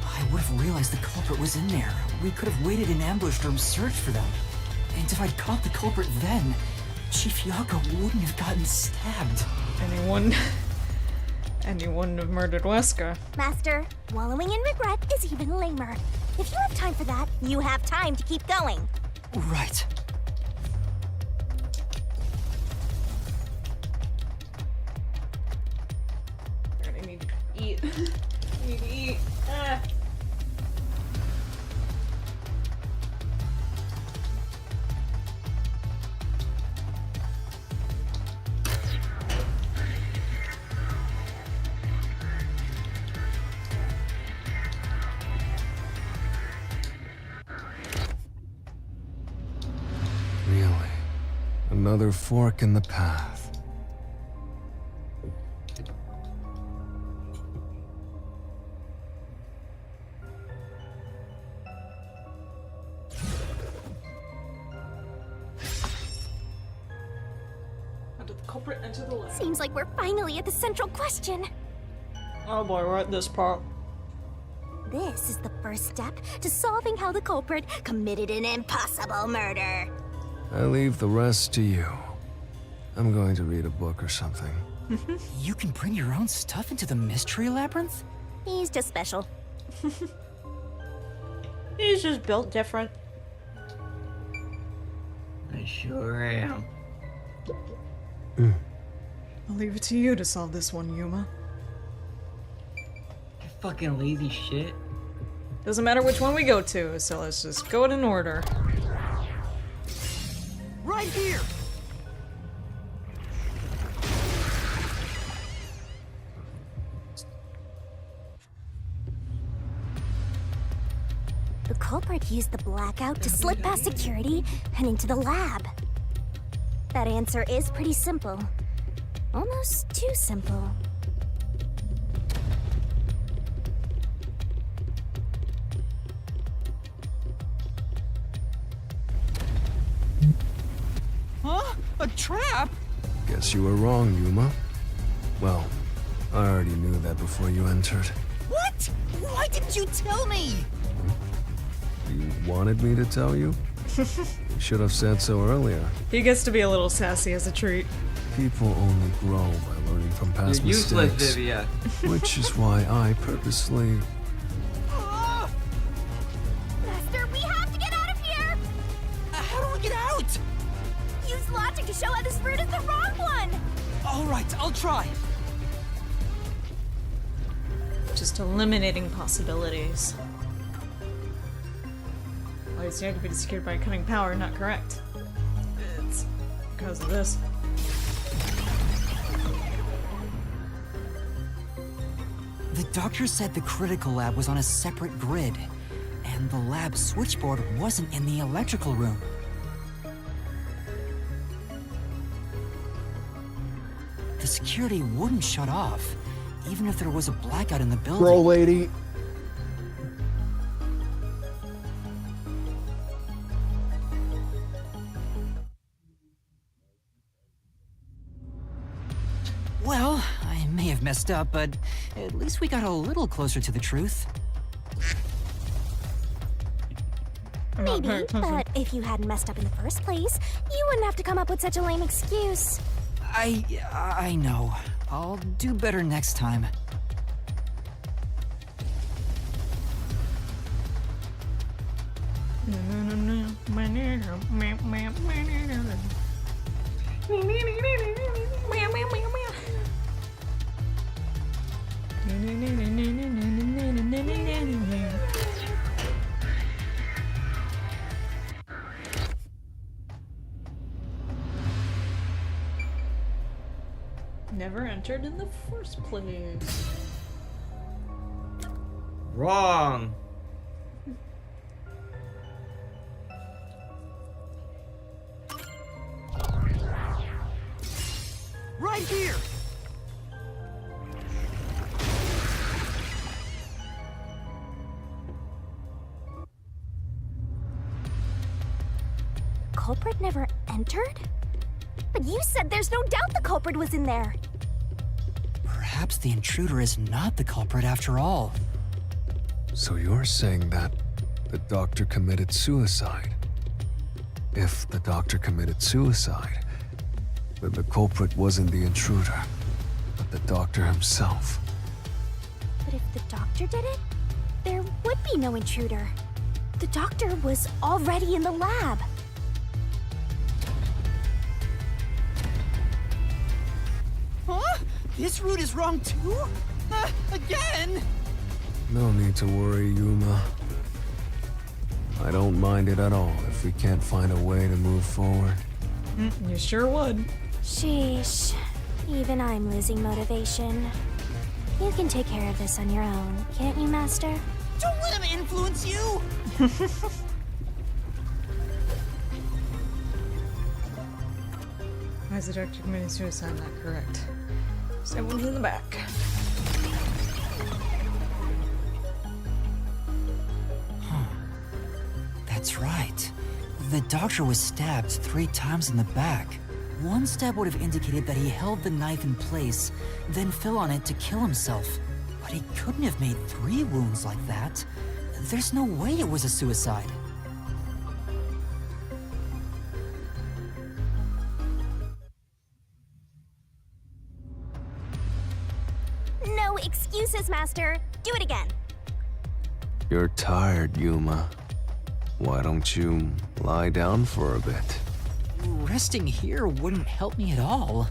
I would have realized the culprit was in there. We could have waited in ambush or searched for them. And if I'd caught the culprit then, Chief Yako wouldn't have gotten stabbed. Anyone wouldn't have murdered Wesker. Master, wallowing in regret is even lamer. If you have time for that, you have time to keep going. Right. I need to eat. I need to eat. Ah. Really? Another fork in the path. How did the culprit enter the lab? Seems like we're finally at the central question. Oh boy, we're at this part. This is the first step to solving how the culprit committed an impossible murder. I leave the rest to you. I'm going to read a book or something. You can bring your own stuff into the mystery labyrinth? He's just special. He's just built different. I sure am. I'll leave it to you to solve this one, Yuma. You fucking lazy shit. Doesn't matter which one we go to, so let's just go in order. Right here! The culprit used the blackout to slip past security and into the lab. That answer is pretty simple. Almost too simple. Huh? A trap? Guess you were wrong, Yuma. Well, I already knew that before you entered. What? Why didn't you tell me? You wanted me to tell you? You should have said so earlier. He gets to be a little sassy as a treat. People only grow by learning from past You're useless, mistakes. Vivia. Which is why I purposely... Master, we have to get out of here! How do we get out? Use logic to show how this route is the wrong one! All right, I'll try. Just eliminating possibilities. Why is near to be secured by a cunning power? Not correct. It's because of this. The doctor said the critical lab was on a separate grid. And the lab switchboard wasn't in the electrical room. The security wouldn't shut off, even if there was a blackout in the building. Bro, lady. Well, I may have messed up, but at least we got a little closer to the truth. Maybe, but if you hadn't messed up in the first place, you wouldn't have to come up with such a lame excuse. I know. I'll do better next time. Never entered in the first place. Wrong. Right here! Culprit never entered? But you said there's no doubt the culprit was in there. Perhaps the intruder is not the culprit after all. So you're saying that the doctor committed suicide? If the doctor committed suicide, then the culprit wasn't the intruder, but the doctor himself. But if the doctor did it, there would be no intruder. The doctor was already in the lab. Huh? This route is wrong too? Again? No need to worry, Yuma. I don't mind it at all if we can't find a way to move forward. You sure would. Sheesh. Even I'm losing motivation. You can take care of this on your own, can't you, Master? Don't let him influence you! Why is the doctor committing suicide not correct? Someone's in the back. That's right. The doctor was stabbed 3 times in the back. One stab would have indicated that he held the knife in place, then fell on it to kill himself. But he couldn't have made 3 wounds like that. There's no way it was a suicide. No excuses, Master. Do it again. You're tired, Yuma. Why don't you lie down for a bit? Resting here wouldn't help me at all.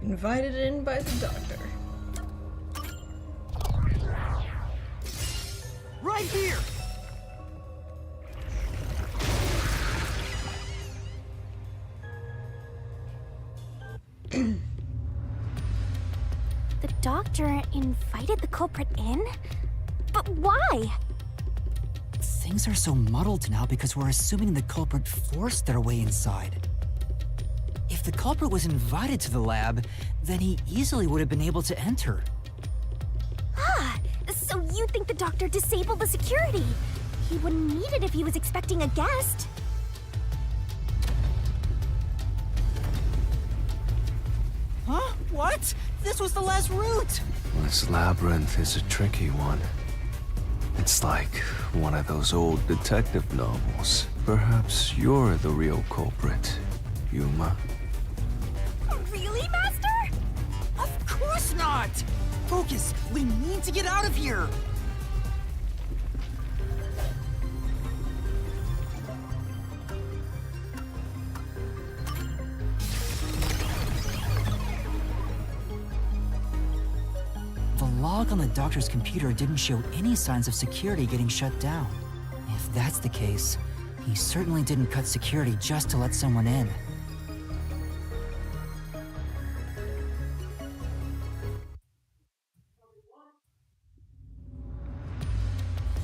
Invited in by the doctor. Right here! The doctor invited the culprit in? But why? Things are so muddled now because we're assuming the culprit forced their way inside. If the culprit was invited to the lab, then he easily would have been able to enter. Ah, so you think the doctor disabled the security? He wouldn't need it if he was expecting a guest. Huh? What? This was the last route! This labyrinth is a tricky one. It's like one of those old detective novels. Perhaps you're the real culprit, Yuma. Really, Master? Of course not! Focus! We need to get out of here! log on the doctor's computer didn't show any signs of security getting shut down. If that's the case, he certainly didn't cut security just to let someone in.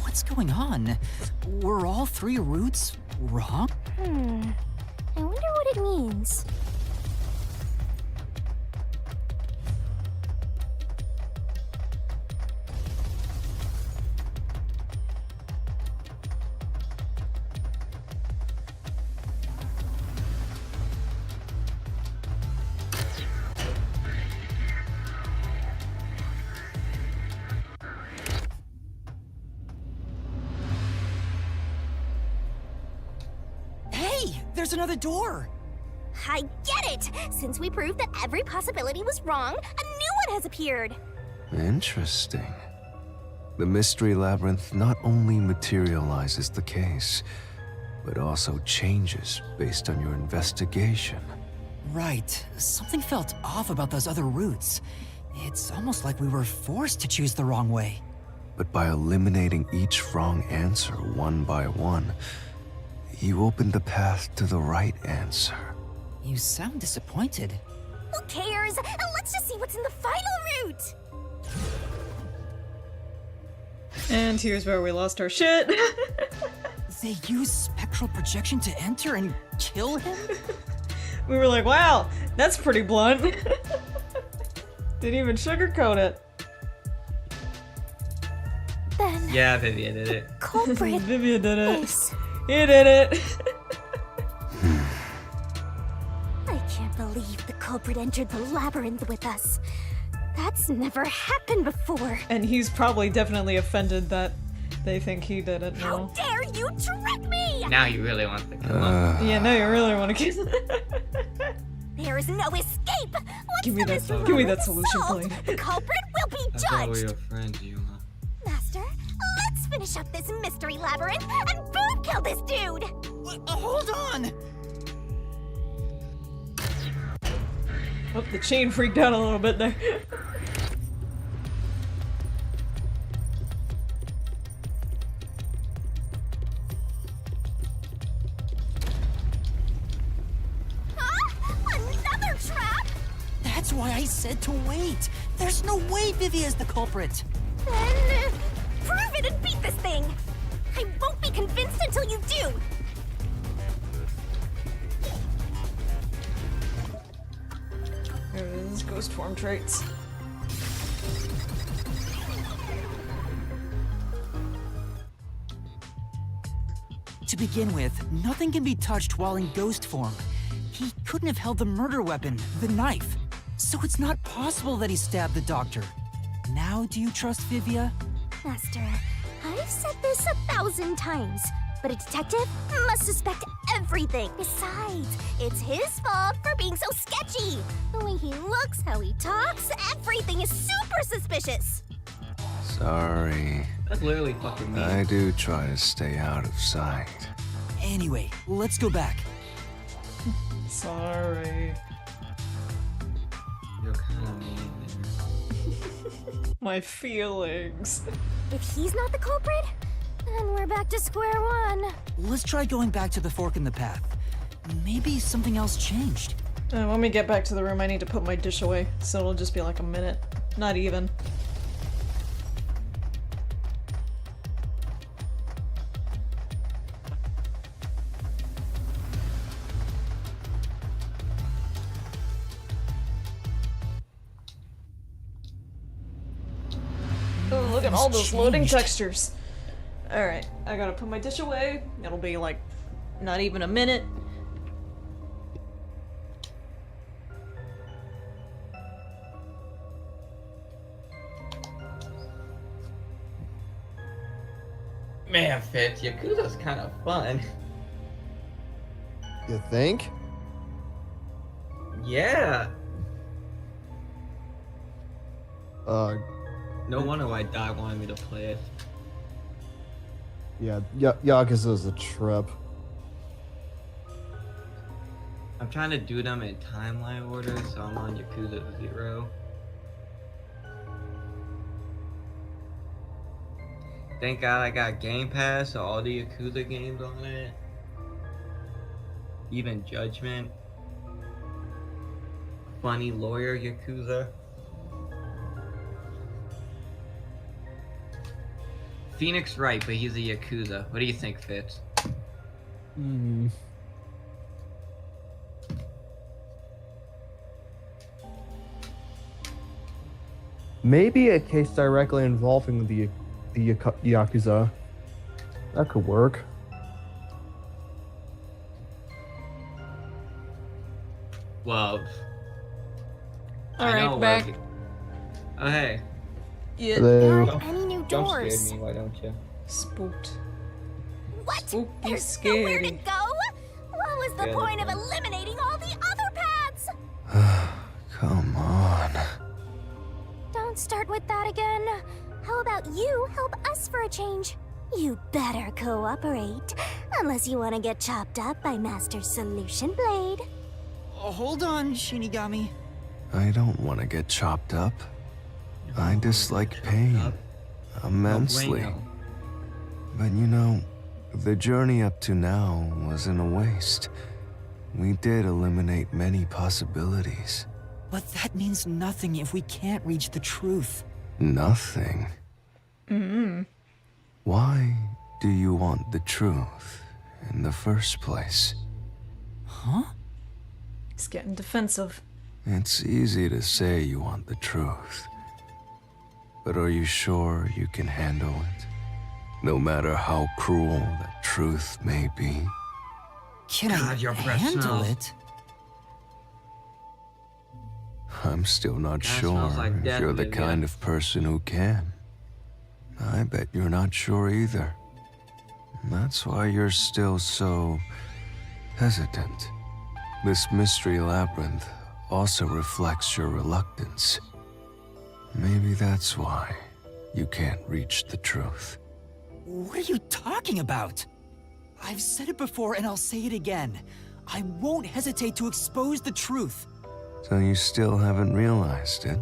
What's going on? Were all 3 routes wrong? I wonder what it means. There's another door! I get it! Since we proved that every possibility was wrong, a new one has appeared! Interesting. The Mystery Labyrinth not only materializes the case, but also changes based on your investigation. Right. Something felt off about those other routes. It's almost like we were forced to choose the wrong way. But by eliminating each wrong answer one by one, you opened the path to the right answer. You sound disappointed. Who cares? Let's just see what's in the final route! And here's where we lost our shit. They used spectral projection to enter and kill him? We were like, wow, that's pretty blunt. Didn't even sugarcoat it. Then... Yeah, Vivian did it. Culprit Vivian did it. is... He did it. I can't believe the culprit entered the labyrinth with us. That's never happened before. And he's probably definitely offended that they think he did it How now. dare you trick me! Now you really want to kill him. Yeah, now you really want to kill him. There is no escape! Once Give me the that- mystery give me labyrinth that solution, is solved, please. The culprit will be I thought we judged! were friends, Yuma. Master, let's finish up this mystery labyrinth and boom kill this dude! Hold on! Oh, the chain freaked out a little bit there. Another trap? That's why I said to wait. There's no way Vivi is the culprit. Then prove it and beat this thing! I won't be convinced until you do! There it is, ghost form traits. To begin with, nothing can be touched while in ghost form. He couldn't have held the murder weapon, the knife. So it's not possible that he stabbed the doctor. Now do you trust Vivia? Master, I've said this 1,000 times, but a detective must suspect everything. Besides, it's his fault for being so sketchy. The way he looks, how he talks, everything is super suspicious. Sorry. That's literally fucking me. I do try to stay out of sight. Anyway, let's go back. Sorry. You're kind of mean. My feelings. If he's not the culprit, then we're back to square one. Let's try going back to the fork in the path. Maybe something else changed. When we get back to the room, I need to put my dish away, so it'll just be like a minute. Not even. Oh, look at all those loading textures. Alright, I gotta put my dish away. It'll be like not even a minute. Man, Fitz, Yakuza's kind of fun. You think? Yeah. No wonder why Doc wanted me to play it. Yeah, Yakuza's a trip. I'm trying to do them in timeline order, so I'm on Yakuza 0. Thank God I got Game Pass, so all the Yakuza games on it. Even Judgment. Funny Lawyer Yakuza. Phoenix Wright, but he's a Yakuza. What do you think, Fitz? Maybe a case directly involving the Yakuza. That could work. Well, All right, back. Oh, hey. Yeah. Hello. Aren't any new Jump doors. scared me, why don't you? Spooked. What? Spooky, There's nowhere to scary. go? What was the Yeah. point of eliminating all the other paths? Come on. Don't start with that again. How about you help us for a change? You better cooperate, unless you want to get chopped up by Master Solution Blade. Hold on, Shinigami. I don't want to get chopped up. I dislike pain immensely. But you know, the journey up to now wasn't a waste. We did eliminate many possibilities. But that means nothing if we can't reach the truth. Nothing. Why do you want the truth in the first place? Huh? He's getting defensive. It's easy to say you want the truth. But are you sure you can handle it? No matter how cruel that truth may be. Can God, I your breath handle smells. it? I'm still not That sure smells like if death, you're the Vivian. kind of person who can. I bet you're not sure either. That's why you're still so hesitant. This mystery labyrinth also reflects your reluctance. Maybe that's why you can't reach the truth. What are you talking about? I've said it before and I'll say it again. I won't hesitate to expose the truth. So you still haven't realized it?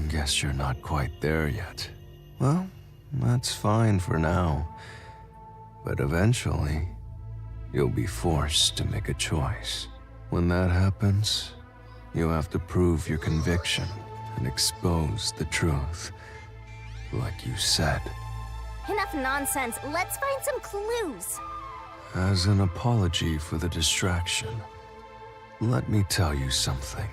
Guess you're not quite there yet. Well, that's fine for now. But eventually, you'll be forced to make a choice. When that happens, you have to prove your conviction and expose the truth. Like you said. Enough nonsense. Let's find some clues. As an apology for the distraction, let me tell you something.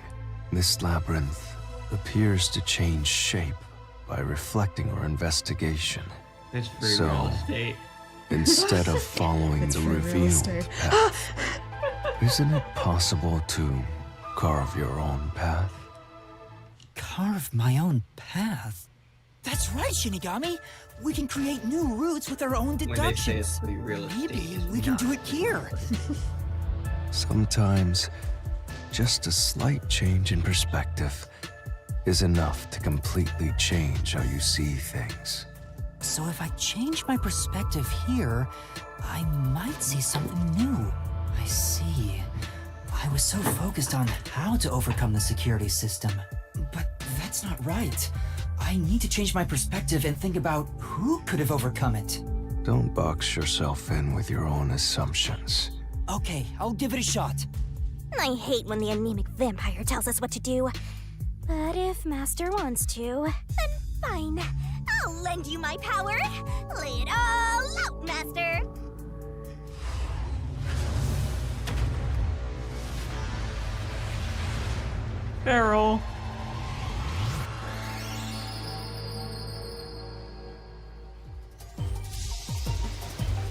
This labyrinth appears to change shape by reflecting our investigation. It's free So, real estate. instead of following It's the free real revealed estate. path, isn't it possible to carve your own path? Carve my own path? That's right, Shinigami! We can create new routes with our own When they say deductions. it's free real estate, Maybe it's we can not do it free here. Sometimes, just a slight change in perspective is enough to completely change how you see things. So if I change my perspective here, I might see something new. I see. I was so focused on how to overcome the security system. But that's not right. I need to change my perspective and think about who could have overcome it. Don't box yourself in with your own assumptions. Okay, I'll give it a shot. I hate when the anemic vampire tells us what to do. But if Master wants to, then fine. I'll lend you my power. Lay it all out, Master. Barrel.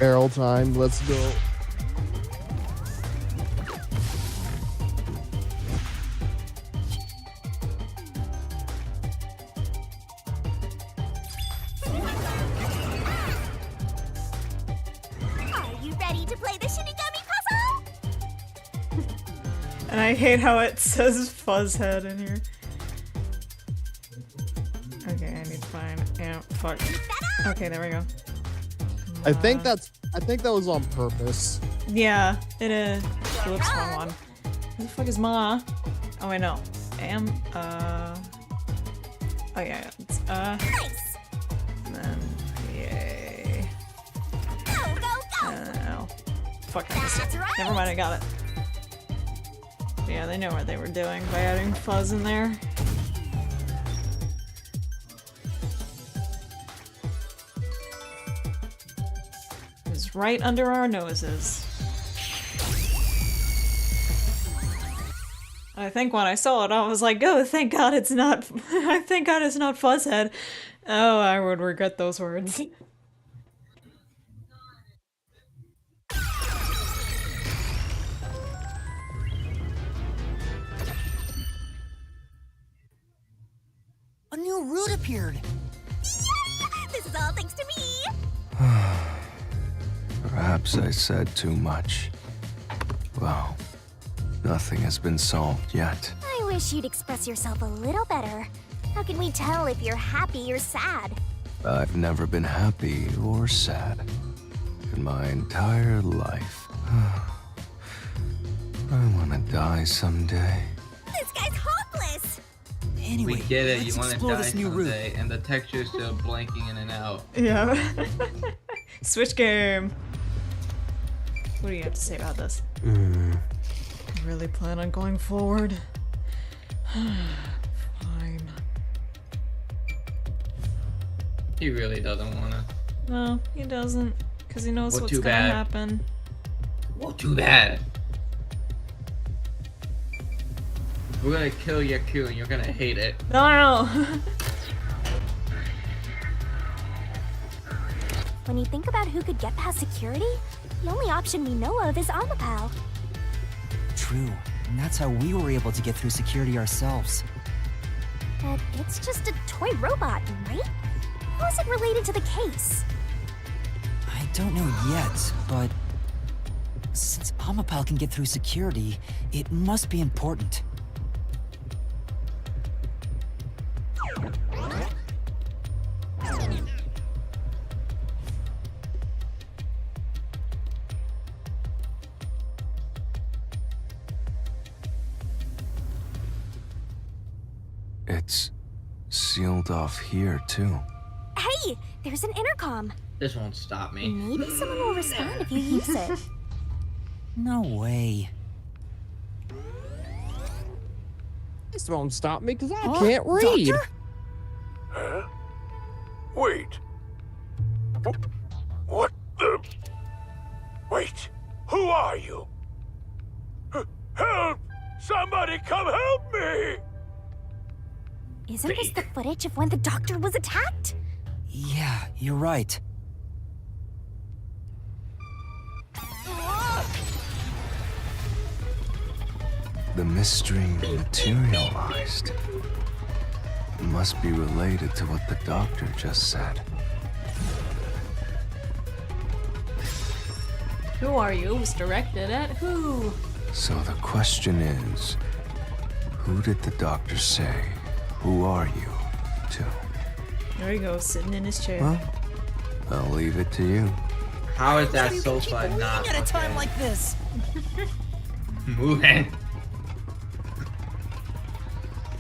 Arrow time. Let's go. Are you ready to play the Shinigami puzzle? And I hate how it says Fuzzhead in here. Okay, I need to find. Yeah, fuck. Okay, there we go. I think that was on purpose. Yeah, it is. Whoops, wrong one. Who the fuck is Ma? Oh wait, no. Oh yeah, it's Nice. and then fuck, I missed it. Never mind, I got it. But yeah, they know what they were doing by adding fuzz in there. It was right under our noses. I think when I saw it, I was like, oh, thank God it's not, thank God it's not Fuzzhead. Oh, I would regret those words. A new route appeared. Yay! This is all thanks to me! Perhaps I said too much. Well, nothing has been solved yet. I wish you'd express yourself a little better. How can we tell if you're happy or sad? I've never been happy or sad in my entire life. I want to die someday. This guy's hopeless! Anyway, We get it, let's you want to explore die this new someday, and the texture's still blanking in and out. Yeah. Switch game. What do you have to say about this? You really plan on going forward? Fine. He really doesn't want to. No, he doesn't. Because he knows Well, what's too gonna bad. happen. Well, too bad. We're gonna kill Yaku and you're gonna hate it. No. When you think about who could get past security, the only option we know of is Amapal. True, and that's how we were able to get through security ourselves. But it's just a toy robot, right? How is it related to the case? I don't know yet, but since Amapal can get through security, it must be important. It's sealed off here, too. Hey, there's an intercom. This won't stop me. Maybe someone will respond if you use it. No way. This won't stop me because I Huh? can't read. Doctor? Huh? Wait. What the? Wait. Who are you? Help! Somebody come help me! Isn't this the footage of when the doctor was attacked? Yeah, you're right. The mystery materialized. It must be related to what the doctor just said. Who are you? Was directed at who? So the question is, who did the doctor say, who are you, to? There he goes, sitting in his chair. Well, I'll leave it to you. How is that You so can keep fun? moving Not at a time okay. like this. Moving.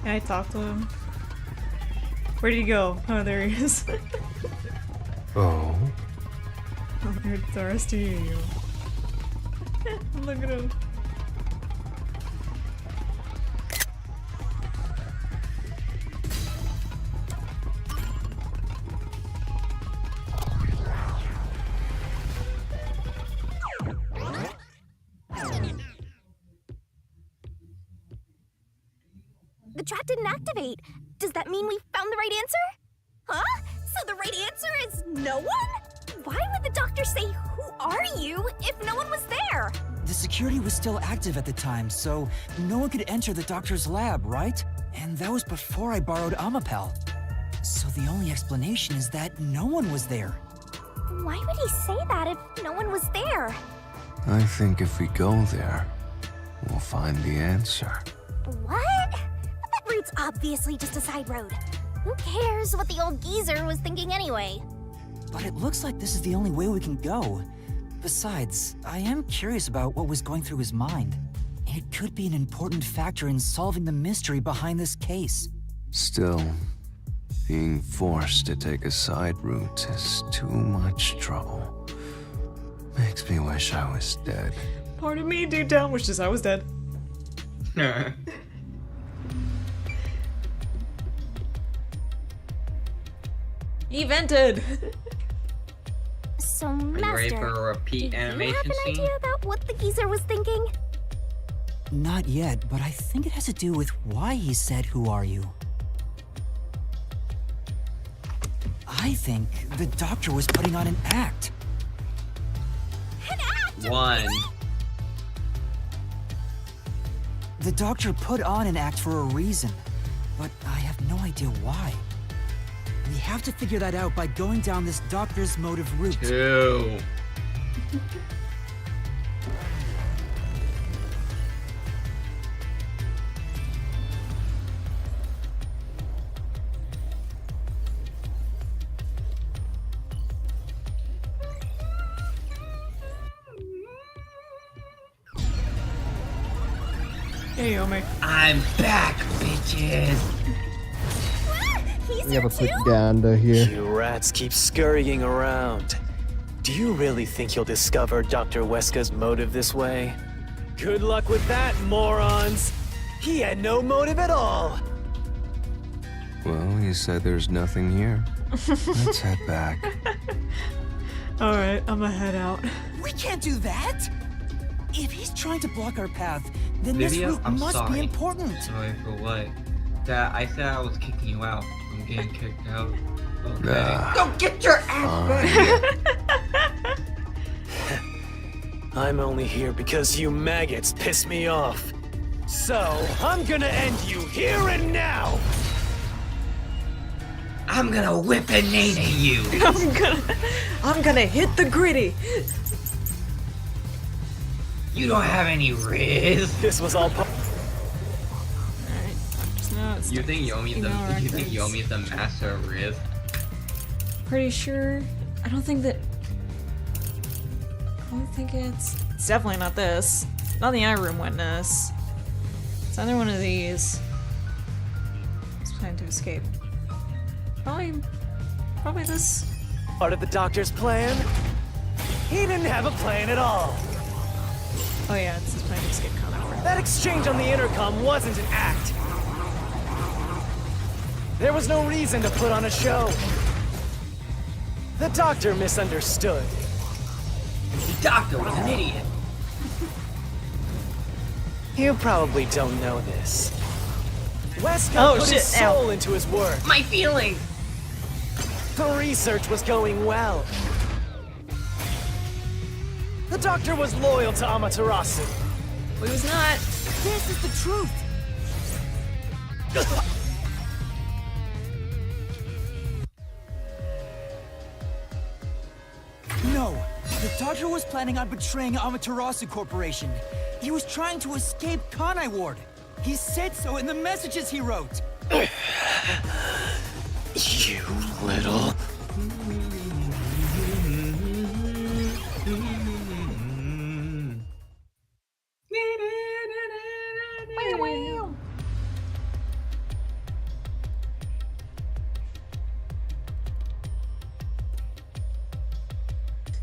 Can I talk to him? Where did he go? Oh, there he is. Oh? Oh, you're thirsty. Look at him. The trap didn't activate. Does that mean we found the right answer? Huh? So the right answer is no one? Why would the doctor say, "Who are you?" if no one was there? The security was still active at the time, so no one could enter the doctor's lab, right? And that was before I borrowed Amapal. So the only explanation is that no one was there. Why would he say that if no one was there? I think if we go there, we'll find the answer. What? That route's obviously just a side road. Who cares what the old geezer was thinking anyway? But it looks like this is the only way we can go. Besides, I am curious about what was going through his mind. It could be an important factor in solving the mystery behind this case. Still, being forced to take a side route is too much trouble. Makes me wish I was dead. Part of me deep down wishes I was dead. He vented. So, Are you ready Master, for a repeat do you animation have an scene? idea about what the geezer was thinking? Not yet, but I think it has to do with why he said, "Who are you?" I think the doctor was putting on an act. One. The doctor put on an act for a reason, but I have no idea why. We have to figure that out by going down this doctor's motive route. Two. Hey, Yomi. I'm back, bitches. We have a quick Ganda here. You rats keep scurrying around. Do you really think you'll discover Dr. Weska's motive this way? Good luck with that, morons! He had no motive at all! Well, you said there's nothing here. Let's head back. Alright, I'ma head out. We can't do that! If he's trying to block our path, then Lydia, this route I'm must sorry. be important. Sorry for what? That I said I was kicking you out. I'm getting kicked out. Okay. Nah. Go get your ass back! I'm only here because you maggots piss me off. So, I'm gonna end you here and now! I'm gonna whip a nade at you. I'm gonna hit the gritty. You don't have any riz. This was all part. You think Yomi's the master of riz? Pretty sure. I don't think it's definitely not this. Not the Eye Room Witness. It's either one of these. It's planning to escape. Probably this. Part of the doctor's plan? He didn't have a plan at all. Oh yeah, it's his plan to escape combat. That exchange on the intercom wasn't an act. There was no reason to put on a show. The doctor misunderstood. The doctor was an idiot. You probably don't know this. Weska put his soul into his work. My feelings. The research was going well. The doctor was loyal to Amaterasu. But he was not. This is the truth. No, the doctor was planning on betraying Amaterasu Corporation. He was trying to escape Kanai Ward. He said so in the messages he wrote. You little...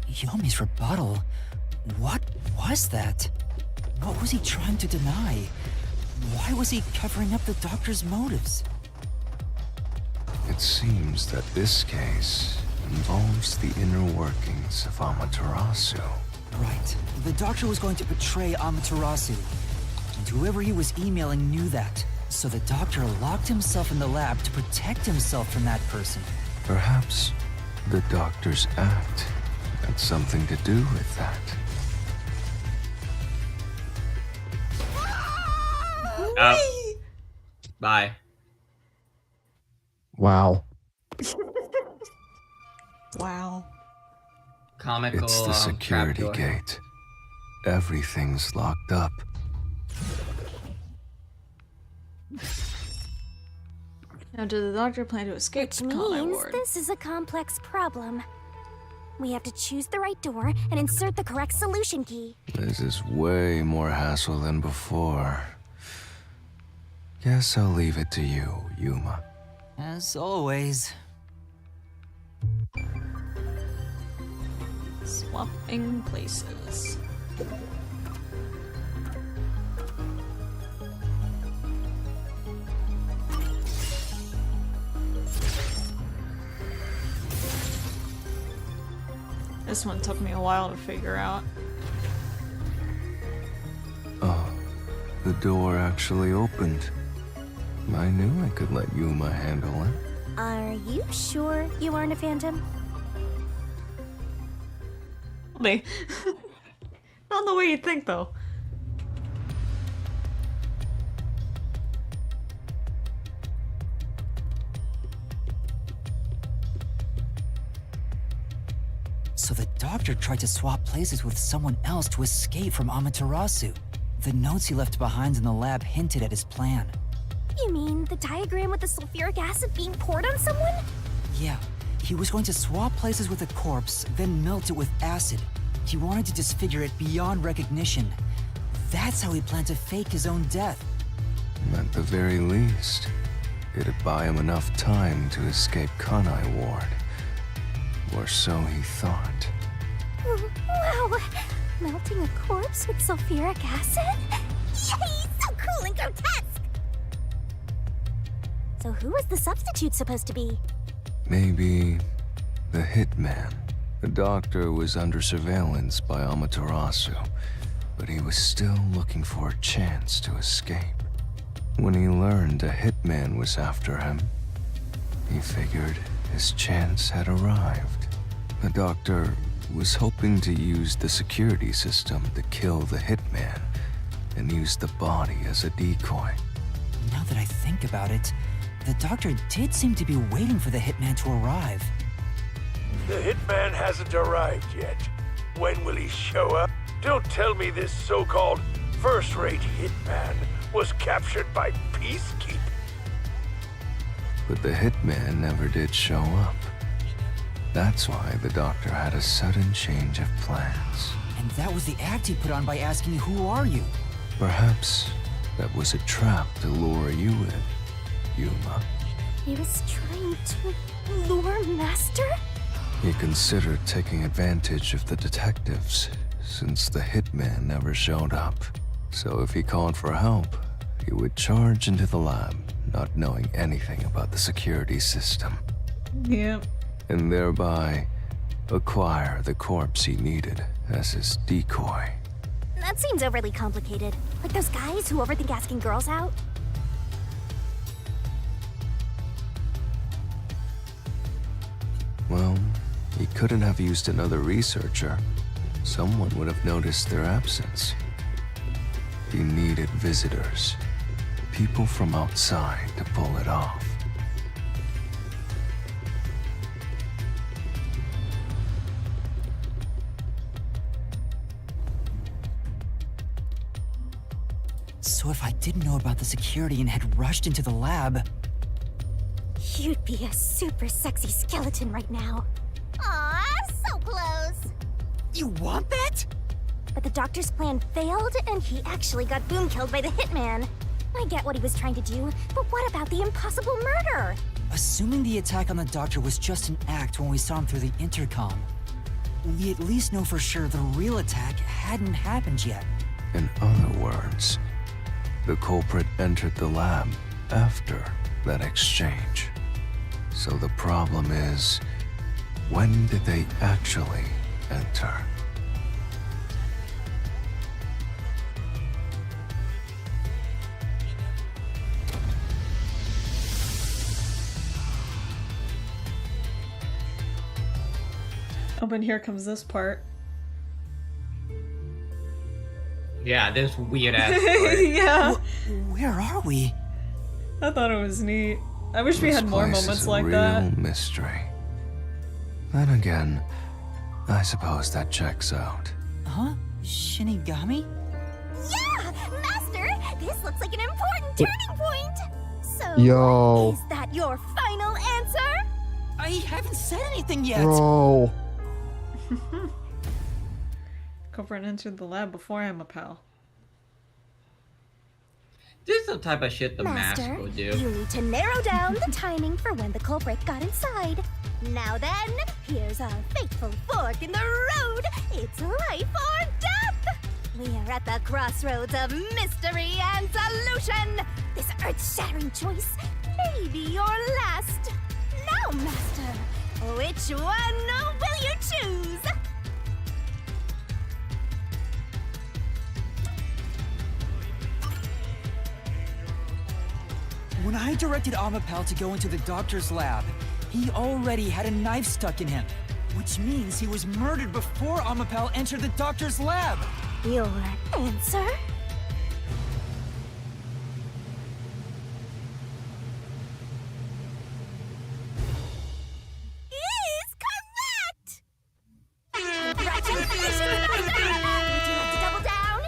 Yomi's rebuttal? What was that? What was he trying to deny? Why was he covering up the doctor's motives? It seems that this case involves the inner workings of Amaterasu. Right. The doctor was going to betray Amaterasu. And whoever he was emailing knew that. So the doctor locked himself in the lab to protect himself from that person. Perhaps the doctor's act had something to do with that. Bye. Wow. Wow. Comical. It's the security trapdoor. gate. Everything's locked up. Now, did the doctor plan to escape Which the Kanai means Ward? this is a complex problem. We have to choose the right door and insert the correct solution key. This is way more hassle than before. Guess I'll leave it to you, Yuma. As always. Swapping places. This one took me a while to figure out. Oh, the door actually opened. I knew I could let Yuma handle it. Are you sure you aren't a phantom? Me. Not the way you think, though. So the doctor tried to swap places with someone else to escape from Amaterasu. The notes he left behind in the lab hinted at his plan. You mean the diagram with the sulfuric acid being poured on someone? Yeah, he was going to swap places with a corpse, then melt it with acid. He wanted to disfigure it beyond recognition. That's how he planned to fake his own death. At the very least, it'd buy him enough time to escape Kanai Ward. Or so he thought. Wow! Melting a corpse with sulfuric acid? Yay! So cool and grotesque! So who was the substitute supposed to be? Maybe the hitman. The doctor was under surveillance by Amaterasu, but he was still looking for a chance to escape. When he learned a hitman was after him, he figured his chance had arrived. The doctor was hoping to use the security system to kill the hitman and use the body as a decoy. Now that I think about it, the doctor did seem to be waiting for the hitman to arrive. The hitman hasn't arrived yet. When will he show up? Don't tell me this so-called first-rate hitman was captured by Peacekeep. But the hitman never did show up. That's why the doctor had a sudden change of plans. And that was the act he put on by asking, "Who are you?" Perhaps that was a trap to lure you in, Yuma. He was trying to lure Master? He considered taking advantage of the detectives, since the hitman never showed up. So if he called for help, he would charge into the lab, not knowing anything about the security system. Yep. And thereby acquire the corpse he needed as his decoy. That seems overly complicated. Like those guys who overthink asking girls out. Well, he couldn't have used another researcher. Someone would have noticed their absence. He needed visitors, people from outside to pull it off. So if I didn't know about the security and had rushed into the lab... You'd be a super sexy skeleton right now. Aw, so close. You want that? But the doctor's plan failed, and he actually got boom killed by the hitman. I get what he was trying to do, but what about the impossible murder? Assuming the attack on the doctor was just an act when we saw him through the intercom, we at least know for sure the real attack hadn't happened yet. In other words, the culprit entered the lab after that exchange. So the problem is, when did they actually enter? Oh, and here comes this part. Yeah, this weird ass part. Yeah. Where are we? I thought it was neat. I wish we This had more place moments is a like real that. mystery. Then again, I suppose that checks out. Huh? Shinigami? Yeah! Master, this looks like an important turning point! So, Yo. is that your final answer? I haven't said anything yet! Bro. Culprit entered the lab before Emma Pal. This is the type of shit the mask Master, will do. you need to narrow down the timing for when the culprit got inside. Now then, here's our fateful fork in the road It's life or death! We're at the crossroads of mystery and solution! This earth-shattering choice may be your last. Now, Master, which one will you choose? When I directed Amapal to go into the doctor's lab, he already had a knife stuck in him, which means he was murdered before Amapal entered the doctor's lab. Your answer? Is correct! Congratulations, Master! Would you like to double down?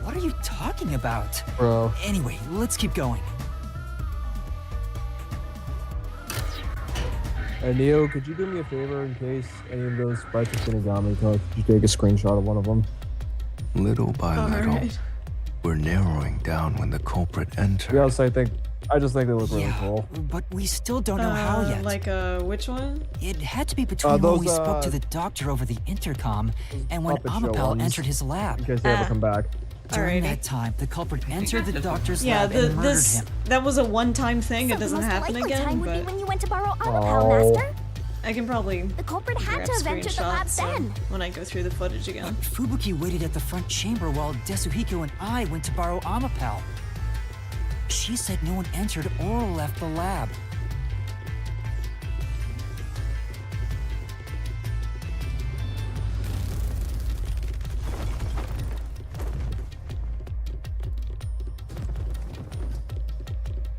What are you talking about? Bro. Anyway, let's keep going. Hey Neo, could you do me a favor in case any of those sprites are Shinigami? Could you take a screenshot of one of them? Little by little, Alright. we're narrowing down when the culprit entered. Yes, I just think they look really cool. But we still don't know how yet. Like, which one? It had to be between when those, we spoke to the doctor over the intercom and when puppet show Amapal ones. entered his lab. In case they ever come back. During Alrighty. that time, the culprit entered the doctor's Yeah, lab and murdered him. that was a one-time thing. So it doesn't the most happen likely again, time would be but when you went to borrow Amapal, Master. I can probably The culprit had grab to have entered the lab screenshots then. when I go through the footage again. Fubuki waited at the front chamber while Desuhiko and I went to borrow Amapal. She said no one entered or left the lab.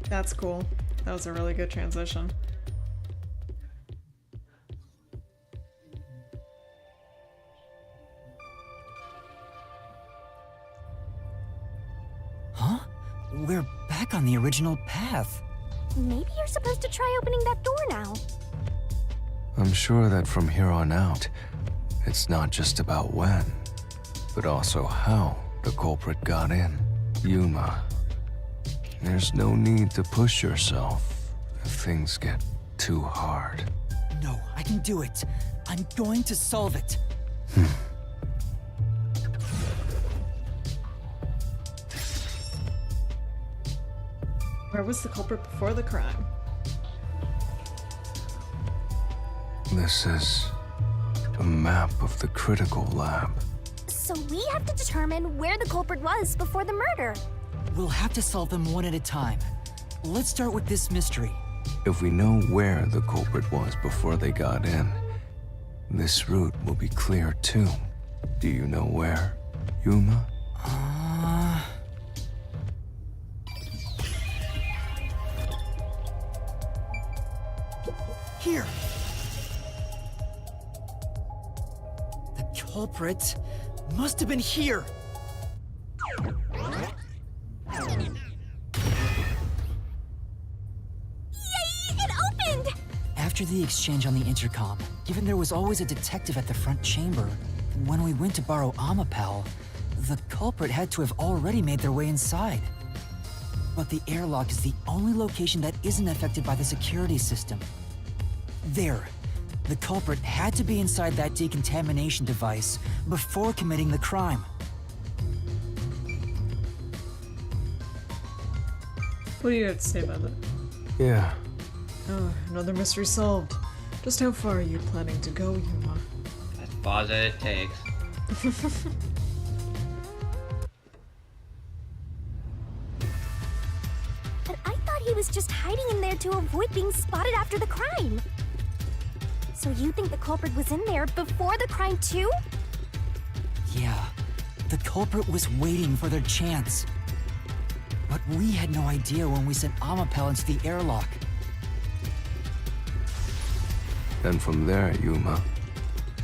That's cool. That was a really good transition. Huh? We're back on the original path. Maybe you're supposed to try opening that door now. I'm sure that from here on out, it's not just about when, but also how the culprit got in. Yuma, there's no need to push yourself if things get too hard. No, I can do it. I'm going to solve it. Where was the culprit before the crime? This is a map of the critical lab. So we have to determine where the culprit was before the murder. We'll have to solve them one at a time. Let's start with this mystery. If we know where the culprit was before they got in, this route will be clear too. Do you know where, Yuma? Here. The culprit must have been here. It opened! After the exchange on the intercom, given there was always a detective at the front chamber, when we went to borrow Amapal, the culprit had to have already made their way inside. But the airlock is the only location that isn't affected by the security system. There. The culprit had to be inside that decontamination device before committing the crime. What do you have to say about that? Yeah. Oh, another mystery solved. Just how far are you planning to go, Yuma? As far as it takes. But I thought he was just hiding in there to avoid being spotted after the crime. So you think the culprit was in there before the crime too? Yeah, the culprit was waiting for their chance. But we had no idea when we sent Amapal into the airlock. And from there, Yuma,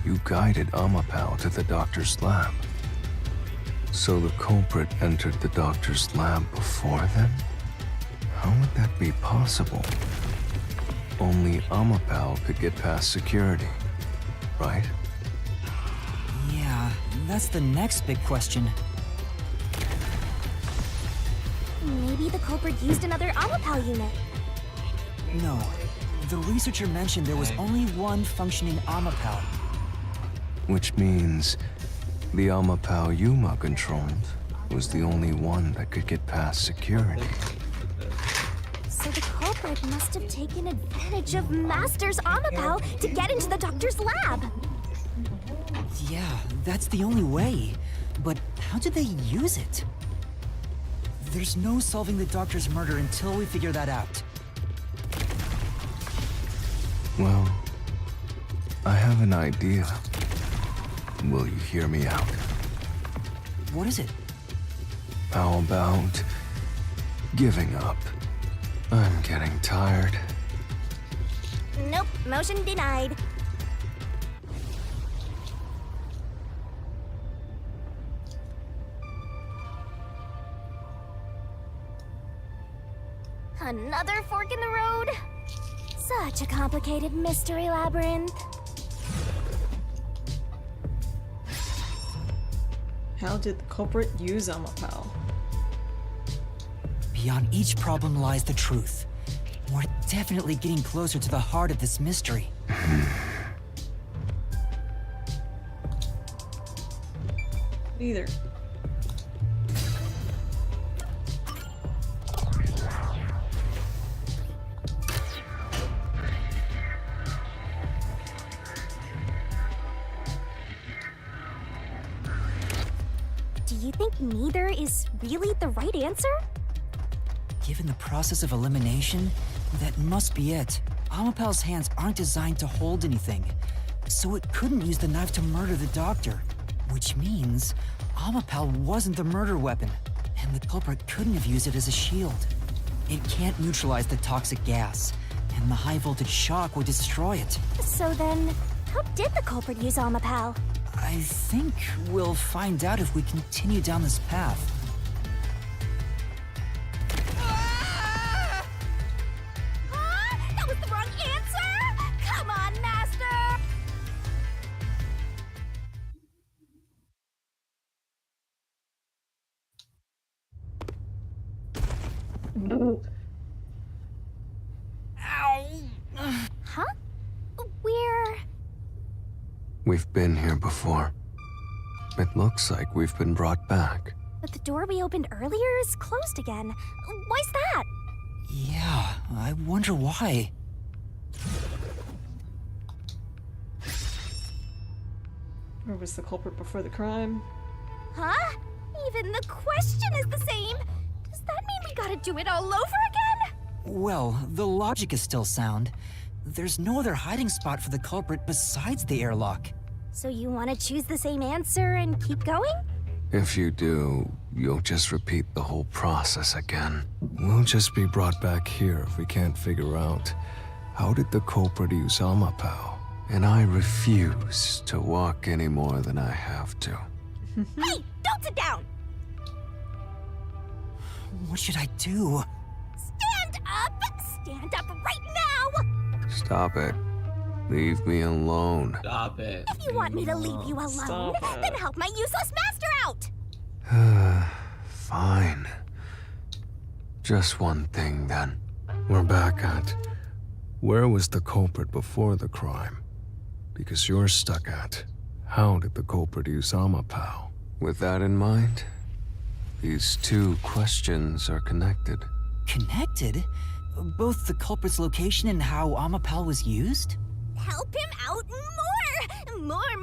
you guided Amapal to the doctor's lab. So the culprit entered the doctor's lab before then? How would that be possible? Only Amapal could get past security, right? Yeah, that's the next big question. Maybe the culprit used another Amapal unit. No, the researcher mentioned there was only one functioning Amapal. which means the Amapau Yuma controlled was the only one that could get past security. So the culprit must have taken advantage of Master's Amapau to get into the doctor's lab. Yeah, that's the only way. But how did they use it? There's no solving the doctor's murder until we figure that out. Well, I have an idea. Will you hear me out? What is it? How about giving up? I'm getting tired. Nope, motion denied. Another fork in the road? Such a complicated mystery labyrinth. How did the culprit use Amapau? Beyond each problem lies the truth. We're definitely getting closer to the heart of this mystery. Neither. Do you think neither is really the right answer? Given the process of elimination, that must be it. Amapau's hands aren't designed to hold anything, so it couldn't use the knife to murder the doctor. Which means Amapau wasn't the murder weapon, and the culprit couldn't have used it as a shield. It can't neutralize the toxic gas, and the high-voltage shock would destroy it. So then, how did the culprit use Amapau? I think we'll find out if we continue down this path. That was the wrong answer! Come on, Master! Huh? We're... We've been here before. It looks like we've been brought back. But the door we opened earlier is closed again. Why's that? Yeah, I wonder why. Where was the culprit before the crime? Huh? Even the question is the same. Does that mean we gotta do it all over again? Well, the logic is still sound. There's no other hiding spot for the culprit besides the airlock. So you want to choose the same answer and keep going? If you do, you'll just repeat the whole process again. We'll just be brought back here if we can't figure out how did the culprit use Amapau. And I refuse to walk any more than I have to. Hey, don't sit down! What should I do? Stand up! Stand up right now! Stop it. Leave me alone. Stop it. If you want me to leave you alone, then help my useless master out! Fine. Just one thing then. We're back at where was the culprit before the crime? Because you're stuck at how did the culprit use Amapau? With that in mind, these two questions are connected. Connected? Both the culprit's location and how Amapau was used? Help him out more! More!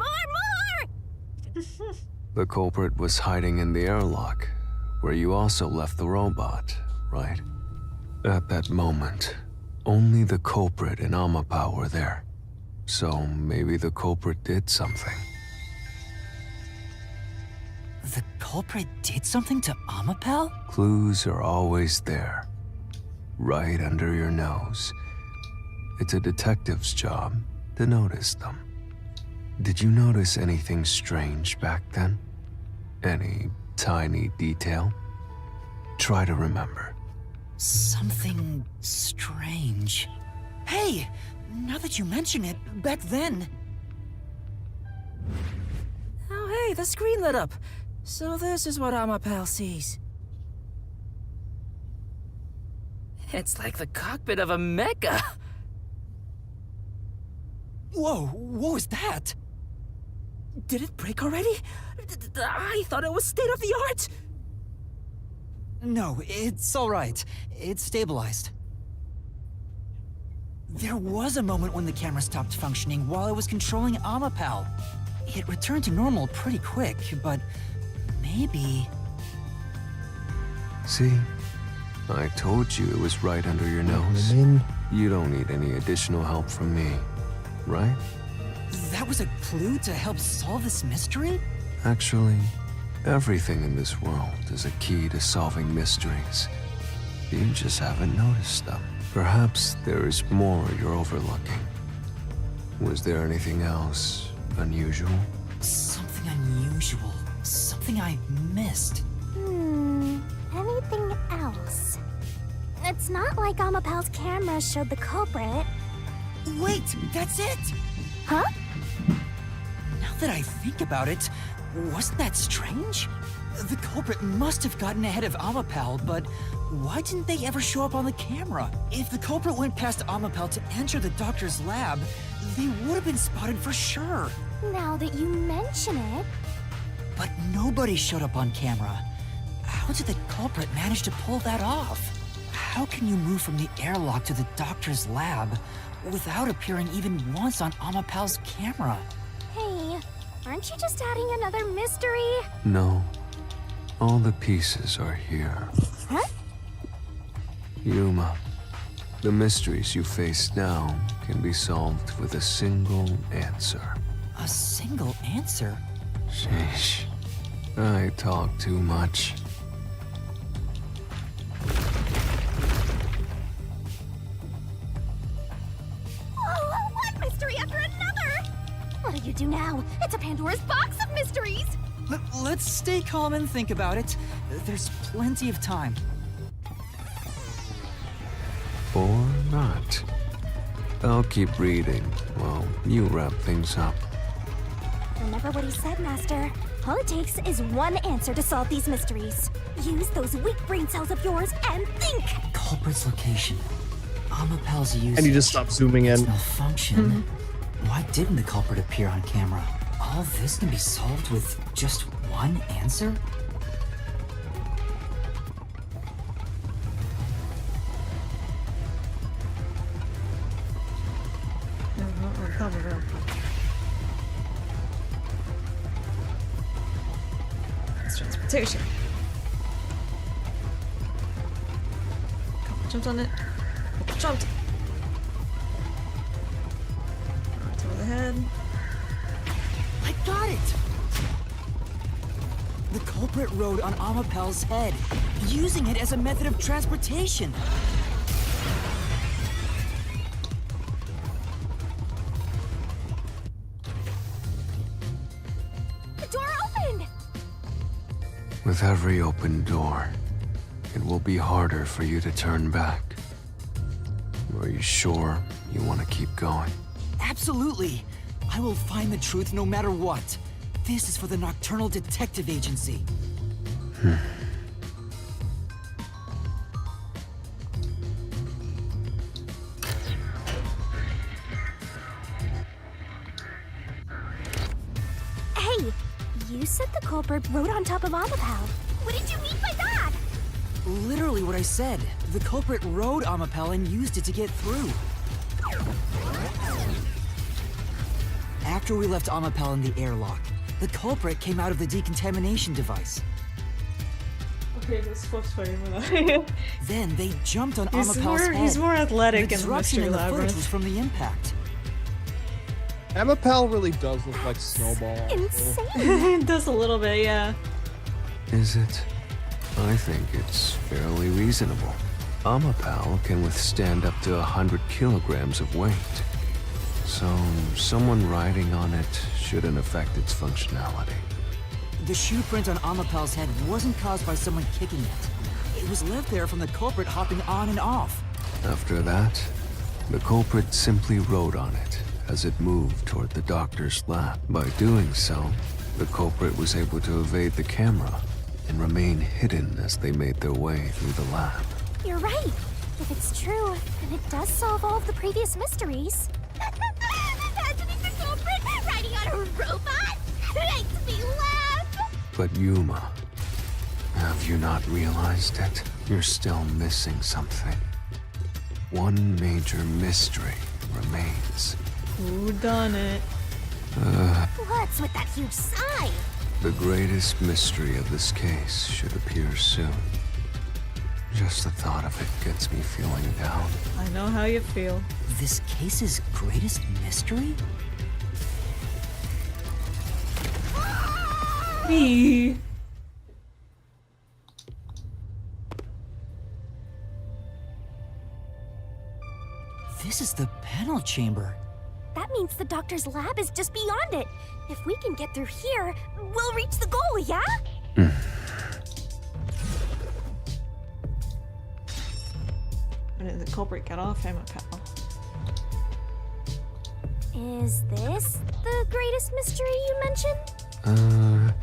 The culprit was hiding in the airlock, where you also left the robot, right? At that moment, only the culprit and Amapau were there. So maybe the culprit did something. The culprit did something to Amapau? Clues are always there, right under your nose. It's a detective's job to notice them. Did you notice anything strange back then? Any tiny detail? Try to remember. Something strange. Hey! Now that you mention it, back then... Oh, hey, the screen lit up. So this is what Amapau sees. It's like the cockpit of a mecha. Whoa, what was that? Did it break already? I thought it was state of the art. No, it's all right. It's stabilized. There was a moment when the camera stopped functioning while I was controlling Amapal. It returned to normal pretty quick, but maybe... See? I told you it was right under your nose. You don't need any additional help from me, right? That was a clue to help solve this mystery? Actually, everything in this world is a key to solving mysteries. You just haven't noticed them. Perhaps there is more you're overlooking. Was there anything else unusual? Something unusual. Something I missed. Anything else? It's not like Amapal's camera showed the culprit. Wait, that's it! Huh? Now that I think about it, wasn't that strange? The culprit must have gotten ahead of Amapal, but why didn't they ever show up on the camera? If the culprit went past Amapal to enter the doctor's lab, they would have been spotted for sure. Now that you mention it... But nobody showed up on camera. How did the culprit manage to pull that off? How can you move from the airlock to the doctor's lab without appearing even once on Amapal's camera? Hey, aren't you just adding another mystery? No. All the pieces are here. Huh? Yuma, the mysteries you face now can be solved with a single answer. A single answer? Sheesh. I talk too much. Oh, one mystery after another! What do you do now? It's a Pandora's box of mysteries! Let's stay calm and think about it. There's plenty of time. Or not. I'll keep reading while you wrap things up. Remember what he said, Master. All it takes is one answer to solve these mysteries. Use those weak brain cells of yours and think! Culprit's location. Amapal's use. And you just stop zooming in. Malfunction. Why didn't the culprit appear on camera? All this can be solved with just one answer? It's transportation. Couple jumped on it. Couple jumped. Right over the head. I got it! The culprit rode on Amapal's head, using it as a method of transportation. The door opened! With every open door, it will be harder for you to turn back. Are you sure you want to keep going? Absolutely! I will find the truth no matter what. This is for the Nocturnal Detective Agency. Hey, you said the culprit rode on top of Amapal. What did you mean by that? Literally what I said. The culprit rode Amapal and used it to get through. After we left Amapal in the airlock, the culprit came out of the decontamination device. Okay, this flips funny for that. Then they jumped on Amapal's head. He's more athletic the in the disruption Mystery in the footage Labyrinth. was from the impact. Amapal really does look like Snowball. It does a little bit, yeah. Is it? I think it's fairly reasonable. Amapal can withstand up to 100 kilograms of weight. So, someone riding on it shouldn't affect its functionality. The shoe print on Amapal's head wasn't caused by someone kicking it. It was left there from the culprit hopping on and off. After that, the culprit simply rode on it as it moved toward the doctor's lab. By doing so, the culprit was able to evade the camera and remain hidden as they made their way through the lab. You're right. If it's true, then it does solve all of the previous mysteries. Imagining the culprit riding on a robot? But Yuma, have you not realized it? You're still missing something. One major mystery remains. Who done it? What's with that huge sigh? The greatest mystery of this case should appear soon. Just the thought of it gets me feeling down. I know how you feel. This case's greatest mystery? Me. This is the panel chamber. That means the doctor's lab is just beyond it. If we can get through here, we'll reach the goal, yeah? When did the culprit get off him, pal? Is this the greatest mystery you mentioned?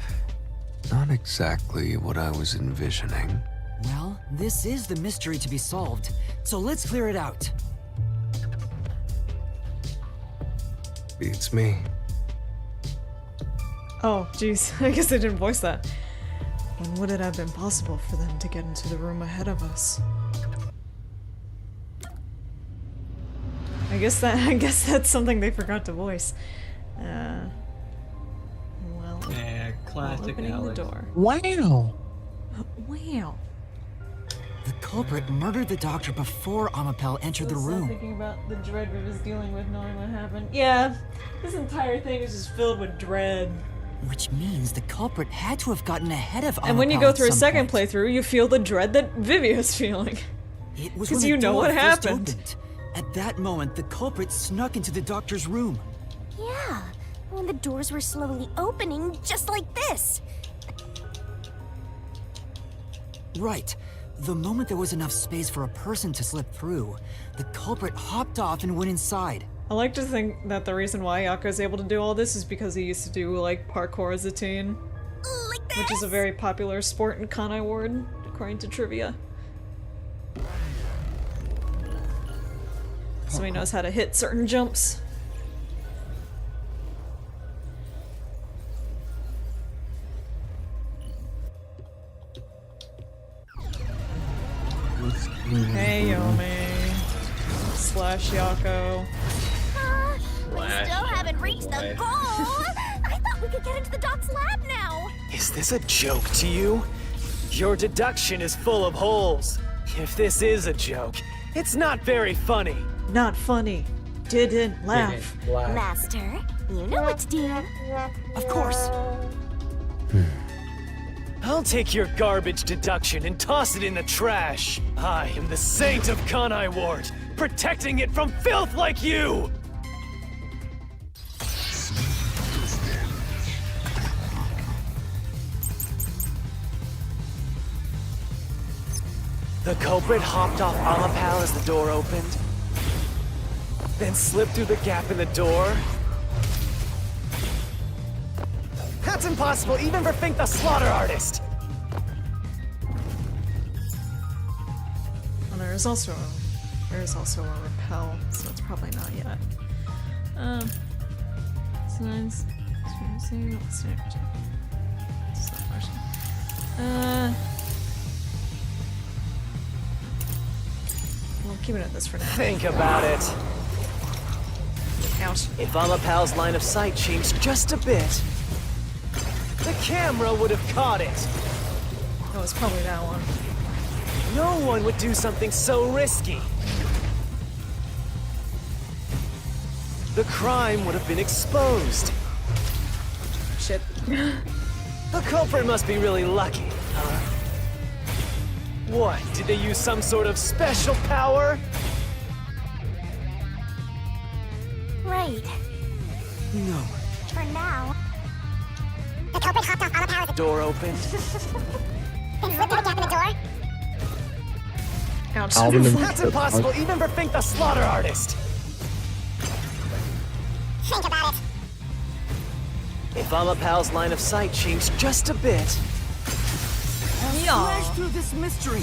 Not exactly what I was envisioning. Well, this is the mystery to be solved, so let's clear it out. Beats me. Oh, jeez. I guess they didn't voice that. When would it have been possible for them to get into the room ahead of us? I guess that's something they forgot to voice. Well, Yeah, classic opening Alex. the door. Wow. Wow. The culprit murdered the doctor before Amapel entered the room. Thinking about the dread we was dealing with, knowing what happened. Yeah, this entire thing is just filled with dread. Which means the culprit had to have gotten ahead of Amapel. And when you go at through a some second point. playthrough, you feel the dread that Vivia's feeling. It was Because when you the know door what first happened. opened. At that moment, the culprit snuck into the doctor's room. Yeah, when the doors were slowly opening, just like this. Right. The moment there was enough space for a person to slip through, the culprit hopped off and went inside. I like to think that the reason why Yako is able to do all this is because he used to do, like, parkour as a teen. Which is a very popular sport in Kanai Ward, according to trivia. So he knows how to hit certain jumps. Hey, Yomi. Slash Yako. We still haven't reached the goal. I thought we could get into the doc's lab now. Is this a joke to you? Your deduction is full of holes. If this is a joke, it's not very funny. Not funny. Didn't laugh. Master, you know what to do. Of course. I'll take your garbage deduction and toss it in the trash. I am the saint of Kanai Ward, protecting it from filth like you! The culprit hopped off Amapal as the door opened, then slipped through the gap in the door. That's impossible even for Fink the Slaughter Artist! Well, there is also a repel, so it's probably not yet. Signs. We'll keep it at this for now. Think about it. Ouch. If Amapal's line of sight changed just a bit, the camera would have caught it. That was probably that one. No one would do something so risky. The crime would have been exposed. Shit. The culprit must be really lucky, huh? What, did they use some sort of special power? Right. No. For now. The culprit hopped off Amapal. Door opened. Then slipped through the gap in the door. Ouch. That's impossible even for Fink the Slaughter Artist. Think about it. If Amapal's line of sight changed just a bit, Smash through this mystery.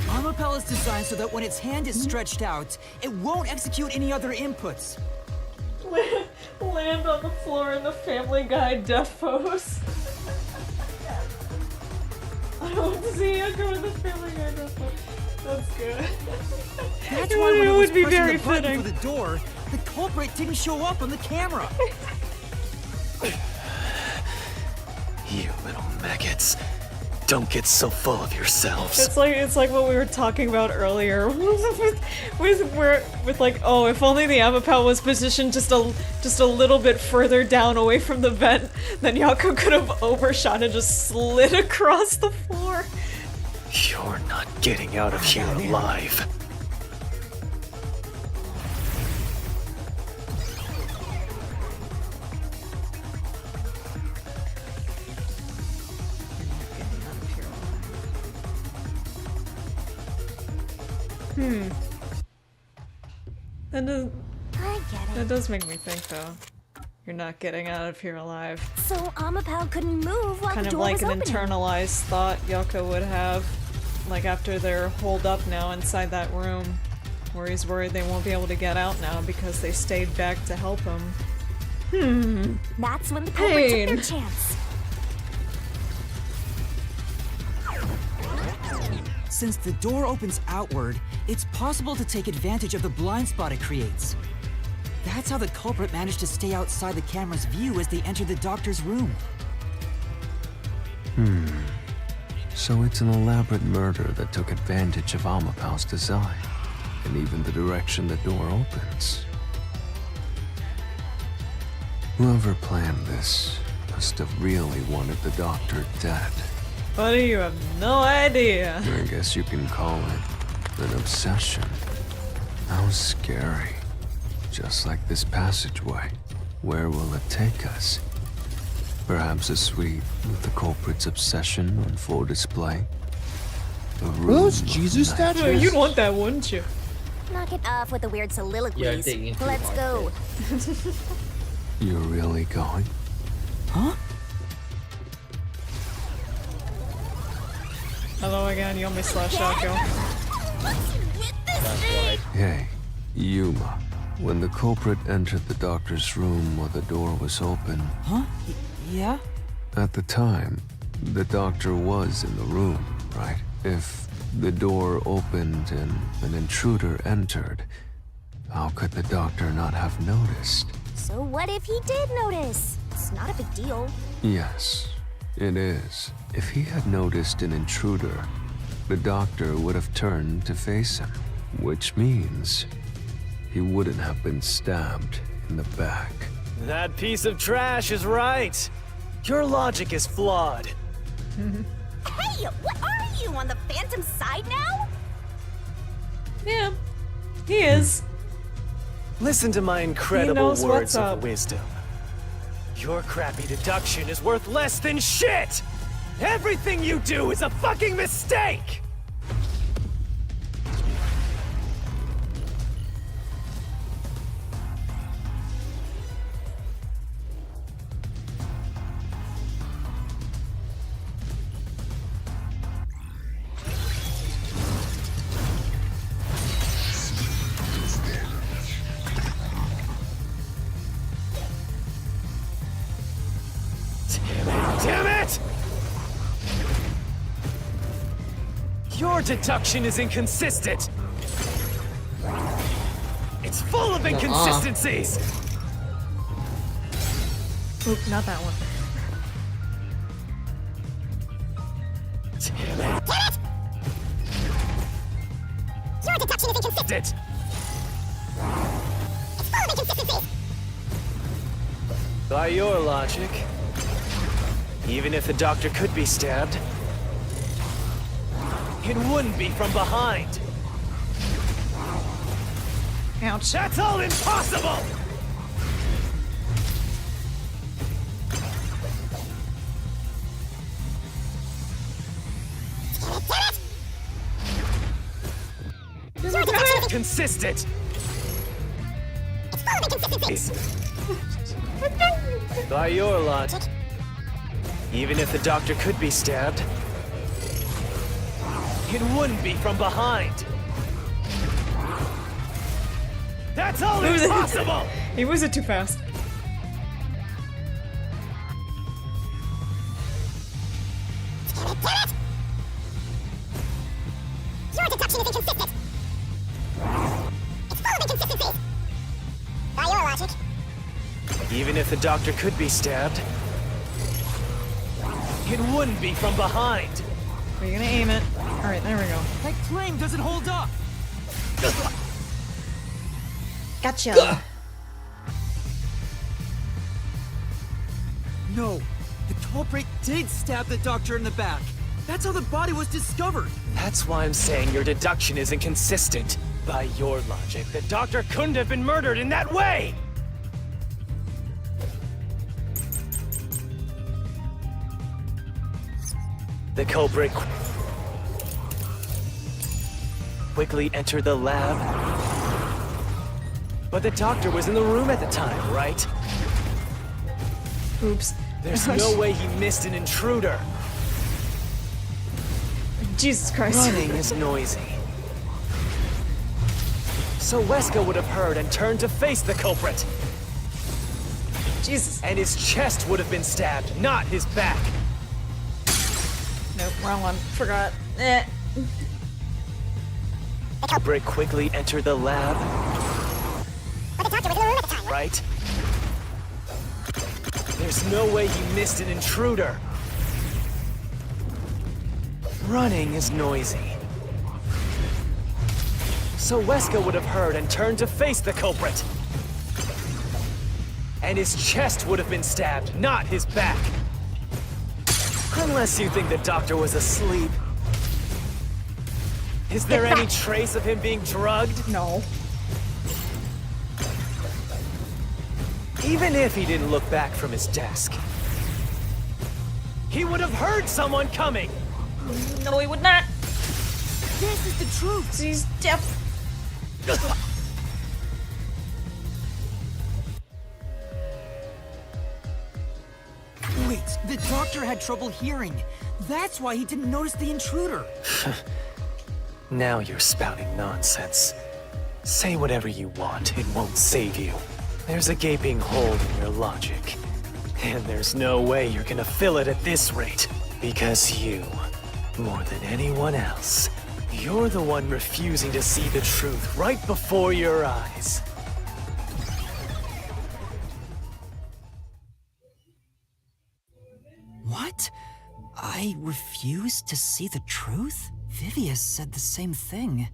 Amapel is designed so that when its hand is stretched out, it won't execute any other inputs. Land on the floor in the Family Guy death pose. I want to see Yucko in the Family Guy death pose. That's good. That's It why when would- I it was would be pressing very the button fitting. for the door, the culprit didn't show up on the camera. You little maggots. Don't get so full of yourselves. It's like what we were talking about earlier with like, oh, if only the Amapal was positioned just a little bit further down away from the vent, then Yako could have overshot and just slid across the floor. You're not getting out of here alive. That does, I get it. that does make me think though. You're not getting out of here alive. So Amapal couldn't move while Kind the of door like was an opening. internalized thought Yako would have, like after they're holed up now inside that room, where he's worried they won't be able to get out now because they stayed back to help him. That's when the culprit took Pain. their chance. Since the door opens outward, it's possible to take advantage of the blind spot it creates. That's how the culprit managed to stay outside the camera's view as they entered the doctor's room. So it's an elaborate murder that took advantage of Amapal's design, and even the direction the door opens. Whoever planned this must have really wanted the doctor dead. Buddy, you have no idea. I guess you can call it an obsession. How scary. Just like this passageway. Where will it take us? Perhaps a suite with the culprit's obsession on full display? A room those of Jesus nightmares? statues? You'd want that, wouldn't you? Knock it off with the weird soliloquies. digging too Let's hard, go. You're really going? Huh? Hello again, Yomi slash Yako. Hey, Yuma. When the culprit entered the doctor's room while the door was open, Huh? Yeah? at the time, the doctor was in the room, right? If the door opened and an intruder entered, how could the doctor not have noticed? So what if he did notice? It's not a big deal. Yes, it is. If he had noticed an intruder, the doctor would have turned to face him, which means he wouldn't have been stabbed in the back. That piece of trash is right. Your logic is flawed. Hey, what are you, on the Phantom side now? Yeah, he is. Listen to my incredible knows words what's of up. wisdom. Your crappy deduction is worth less than shit! Everything you do is a fucking mistake! Damn it! Your deduction is inconsistent. It's full of inconsistencies. Oop, not that one. Damn it! Your deduction is inconsistent. It. It's full of inconsistencies. By your logic, even if the doctor could be stabbed, it wouldn't be from behind. Ouch. That's all impossible! Consistent. It's full of inconsistencies. By your logic, even if the doctor could be stabbed, It wouldn't be from behind. That's all impossible! He was it too fast. Your deduction is inconsistent. It's full of inconsistencies. By your logic. Even if the doctor could be stabbed, it wouldn't be from behind. We're gonna aim it. Alright, there we go. That claim doesn't hold up. Gotcha. No, the culprit did stab the doctor in the back. That's how the body was discovered. That's why I'm saying your deduction is inconsistent. By your logic, the doctor couldn't have been murdered in that way! The culprit quickly entered the lab. But the doctor was in the room at the time, right? Oops. There's no way he missed an intruder. Jesus Christ. Running is noisy. So Wesker would have heard and turned to face the culprit. Jesus. And his chest would have been stabbed, not his back. Nope, wrong one. Forgot. Eh. The culprit quickly entered the lab. But the doctor was in the room at the time. Right? There's no way he missed an intruder. Running is noisy. So Wesker would have heard and turned to face the culprit. And his chest would have been stabbed, not his back. Unless you think the doctor was asleep. Is there any trace of him being drugged? No. Even if he didn't look back from his desk, he would have heard someone coming. No, he would not. This is the truth. He's deaf. Wait, the doctor had trouble hearing. That's why he didn't notice the intruder. Now you're spouting nonsense. Say whatever you want, it won't save you. There's a gaping hole in your logic. And there's no way you're gonna fill it at this rate. Because you, more than anyone else, you're the one refusing to see the truth right before your eyes. What? I refuse to see the truth? Vivius said the same thing.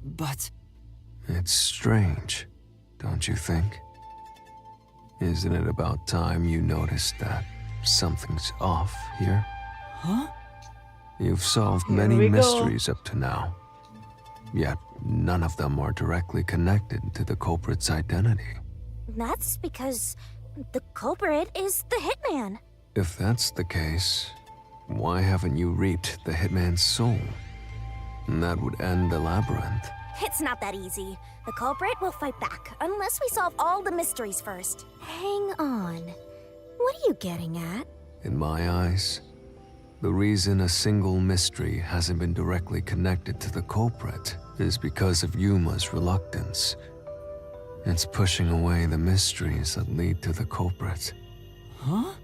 But... It's strange, don't you think? Isn't it about time you noticed that something's off here? Huh? You've solved Here many we go. mysteries up to now. Yet none of them are directly connected to the culprit's identity. That's because the culprit is the hitman. If that's the case, why haven't you reaped the hitman's soul? That would end the labyrinth. It's not that easy. The culprit will fight back, unless we solve all the mysteries first. Hang on. What are you getting at? In my eyes, the reason a single mystery hasn't been directly connected to the culprit is because of Yuma's reluctance. It's pushing away the mysteries that lead to the culprit. Huh?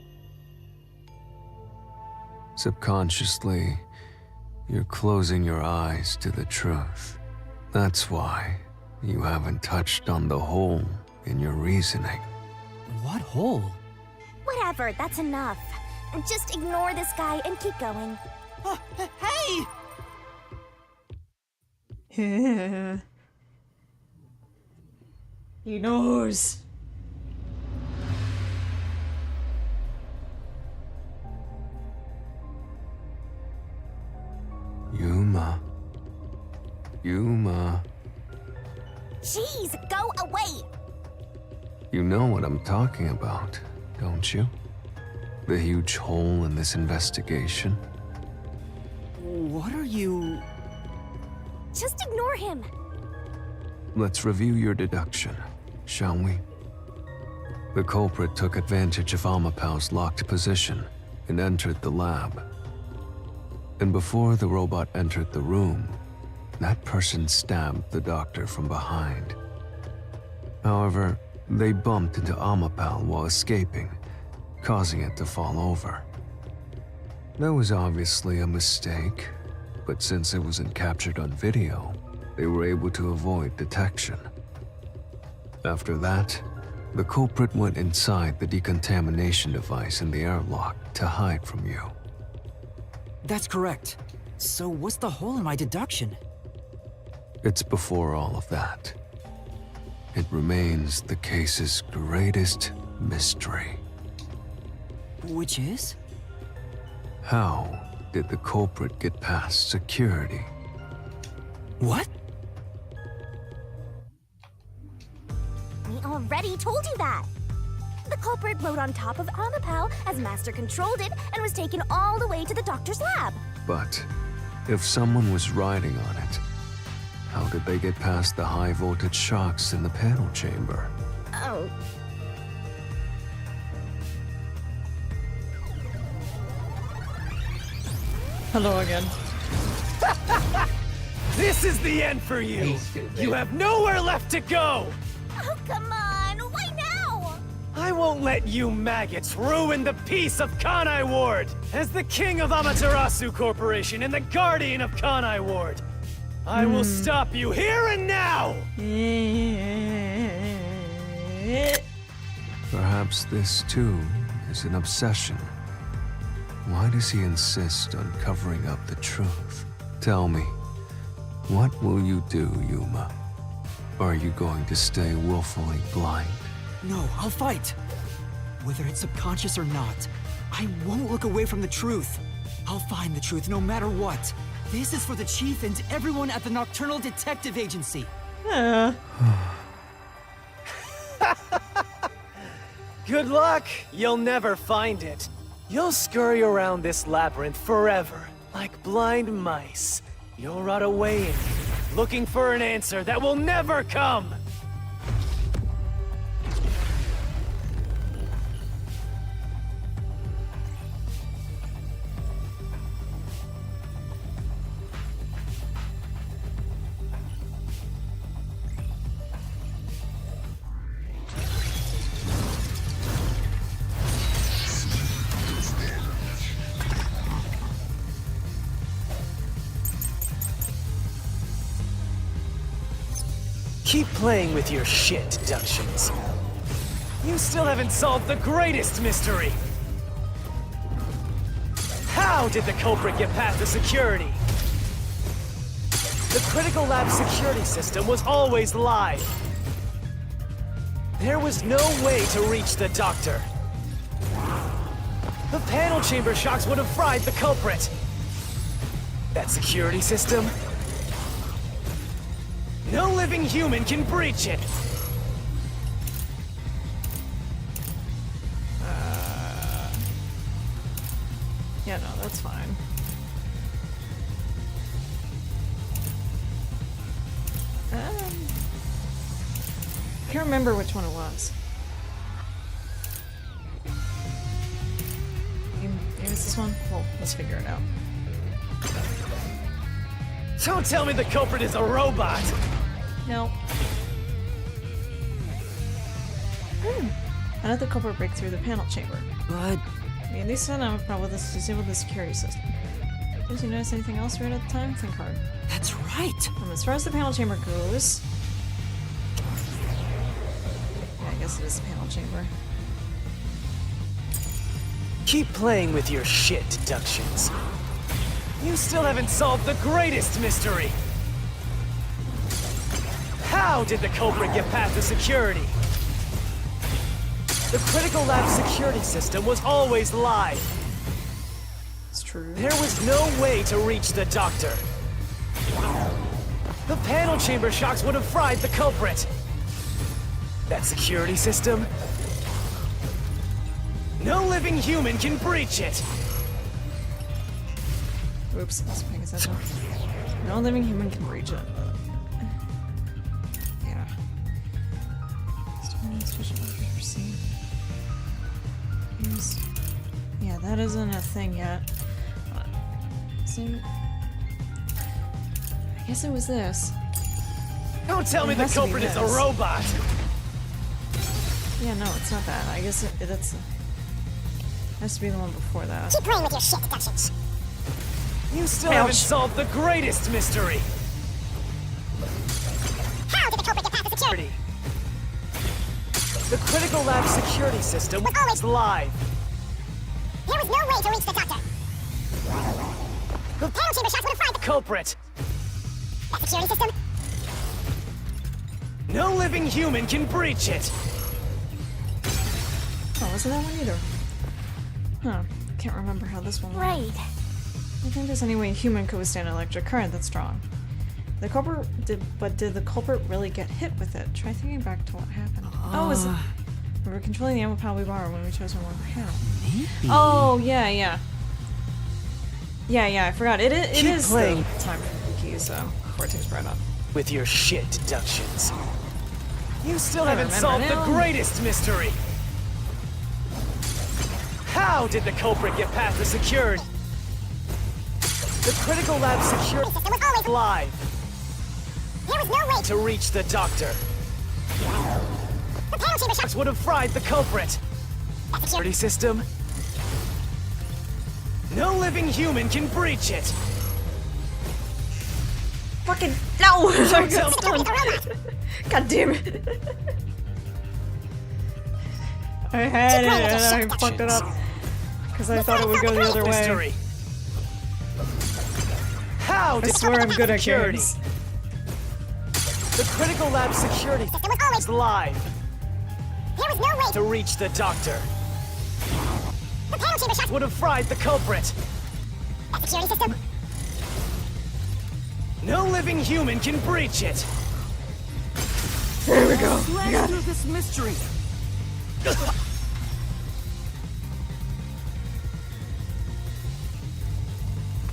Subconsciously, you're closing your eyes to the truth. That's why you haven't touched on the hole in your reasoning. What hole? Whatever, that's enough. Just ignore this guy and keep going. Hey! He knows. Yuma. Yuma. Jeez, go away! You know what I'm talking about, don't you? The huge hole in this investigation? What are you... Just ignore him. Let's review your deduction, shall we? The culprit took advantage of Amapau's locked position and entered the lab. And before the robot entered the room, that person stabbed the doctor from behind. However, they bumped into Amapal while escaping, causing it to fall over. That was obviously a mistake, but since it wasn't captured on video, they were able to avoid detection. After that, the culprit went inside the decontamination device in the airlock to hide from you. That's correct. So what's the hole in my deduction? It's before all of that. It remains the case's greatest mystery. Which is? How did the culprit get past security? What? We already told you that. The culprit rode on top of Amapal as Master controlled it and was taken all the way to the doctor's lab. But if someone was riding on it, how did they get past the high voltage shocks in the panel chamber? Oh. Hello again. This is the end for you! You have nowhere left to go! Oh, come on! Why now? I won't let you maggots ruin the peace of Kanai Ward! As the king of Amaterasu Corporation and the guardian of Kanai Ward, I will stop you here and now! Perhaps this too is an obsession. Why does he insist on covering up the truth? Tell me, what will you do, Yuma? Are you going to stay willfully blind? No, I'll fight. Whether it's subconscious or not, I won't look away from the truth. I'll find the truth no matter what. This is for the Chief and everyone at the Nocturnal Detective Agency. Good luck! You'll never find it. You'll scurry around this labyrinth forever, like blind mice. You'll rot away in it, looking for an answer that will never come! Keep playing with your shit deductions. You still haven't solved the greatest mystery! How did the culprit get past the security? The critical lab security system was always live. There was no way to reach the doctor. The panel chamber shocks would have fried the culprit. That security system? No living human can breach it! Yeah, no, that's fine. I can't remember which one it was. Maybe it's this one? Well, let's figure it out. Don't tell me the culprit is a robot! No. How did the culprit break through the panel chamber? But... I mean, these said Amapal with us disabled the security system. Did you notice anything else right at the time? Think hard. That's right! As far as the panel chamber goes... Yeah, I guess it is the panel chamber. Keep playing with your shit deductions. You still haven't solved the greatest mystery! How did the culprit get past the security? The critical lab security system was always live. It's true. There was no way to reach the doctor. The panel chamber shocks would have fried the culprit. That security system? No living human can breach it. Oops, I was paying attention. No living human can breach it. Yeah. Yeah, that isn't a thing yet. It's I guess it was this. Don't tell me It the has to be culprit is a this. robot! Yeah, no, it's not that. I guess that's... has to be the one before that. Keep playing with your shit deductions. You still Ouch. haven't solved the greatest mystery! How did the culprit get past the security? The critical lab security system was live. There was no way to reach the doctor. The panel chamber shots would have fried the Culprit! that security system. No living human can breach it! Oh, wasn't that one either? Huh. Can't remember how this one went. Right. I don't think there's any way a human could withstand an electric current that's strong. Did the culprit really get hit with it? Try thinking back to what happened. We were controlling the ammo pal we borrowed when we chose one more panel. Maybe. Oh, yeah. Yeah, I forgot. It Keep is playing. the time for the keys, before it takes right up. With your shit deductions. You still I haven't remember solved now. the greatest mystery! How did the culprit get past the security? The critical lab security System was always live There was no way to reach the doctor. The panel chamber shots This would have fried the culprit. that Security system. No living human can breach it. Fucking no! I Don't got tell stunned. God damn it. I had it and I fucked it up. Because I thought it would go the other way. Mystery. How I did swear I'm good at security? games. The critical lab security system was always is live There was no way to reach the doctor. the panel chamber shots Would have fried the culprit. that security system. No living human can breach it. There we go. Let's do this mystery.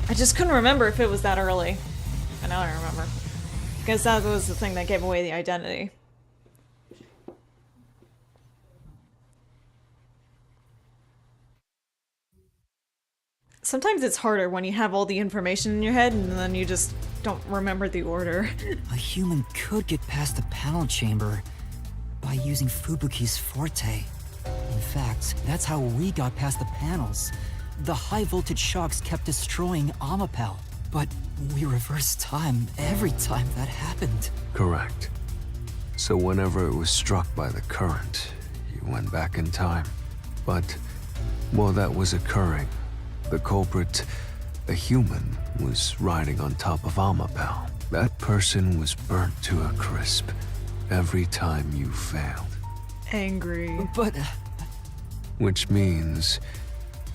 I just couldn't remember if it was that early. And now I remember. Because that was the thing that gave away the identity. Sometimes it's harder when you have all the information in your head and then you just don't remember the order. A human could get past the panel chamber by using Fubuki's forte. In fact, that's how we got past the panels. The high voltage shocks kept destroying Amapel, but we reversed time every time that happened. Correct. So whenever it was struck by the current, you went back in time. But while that was occurring, the culprit, a human, was riding on top of Amapel. That person was burnt to a crisp every time you failed. Angry. But Which means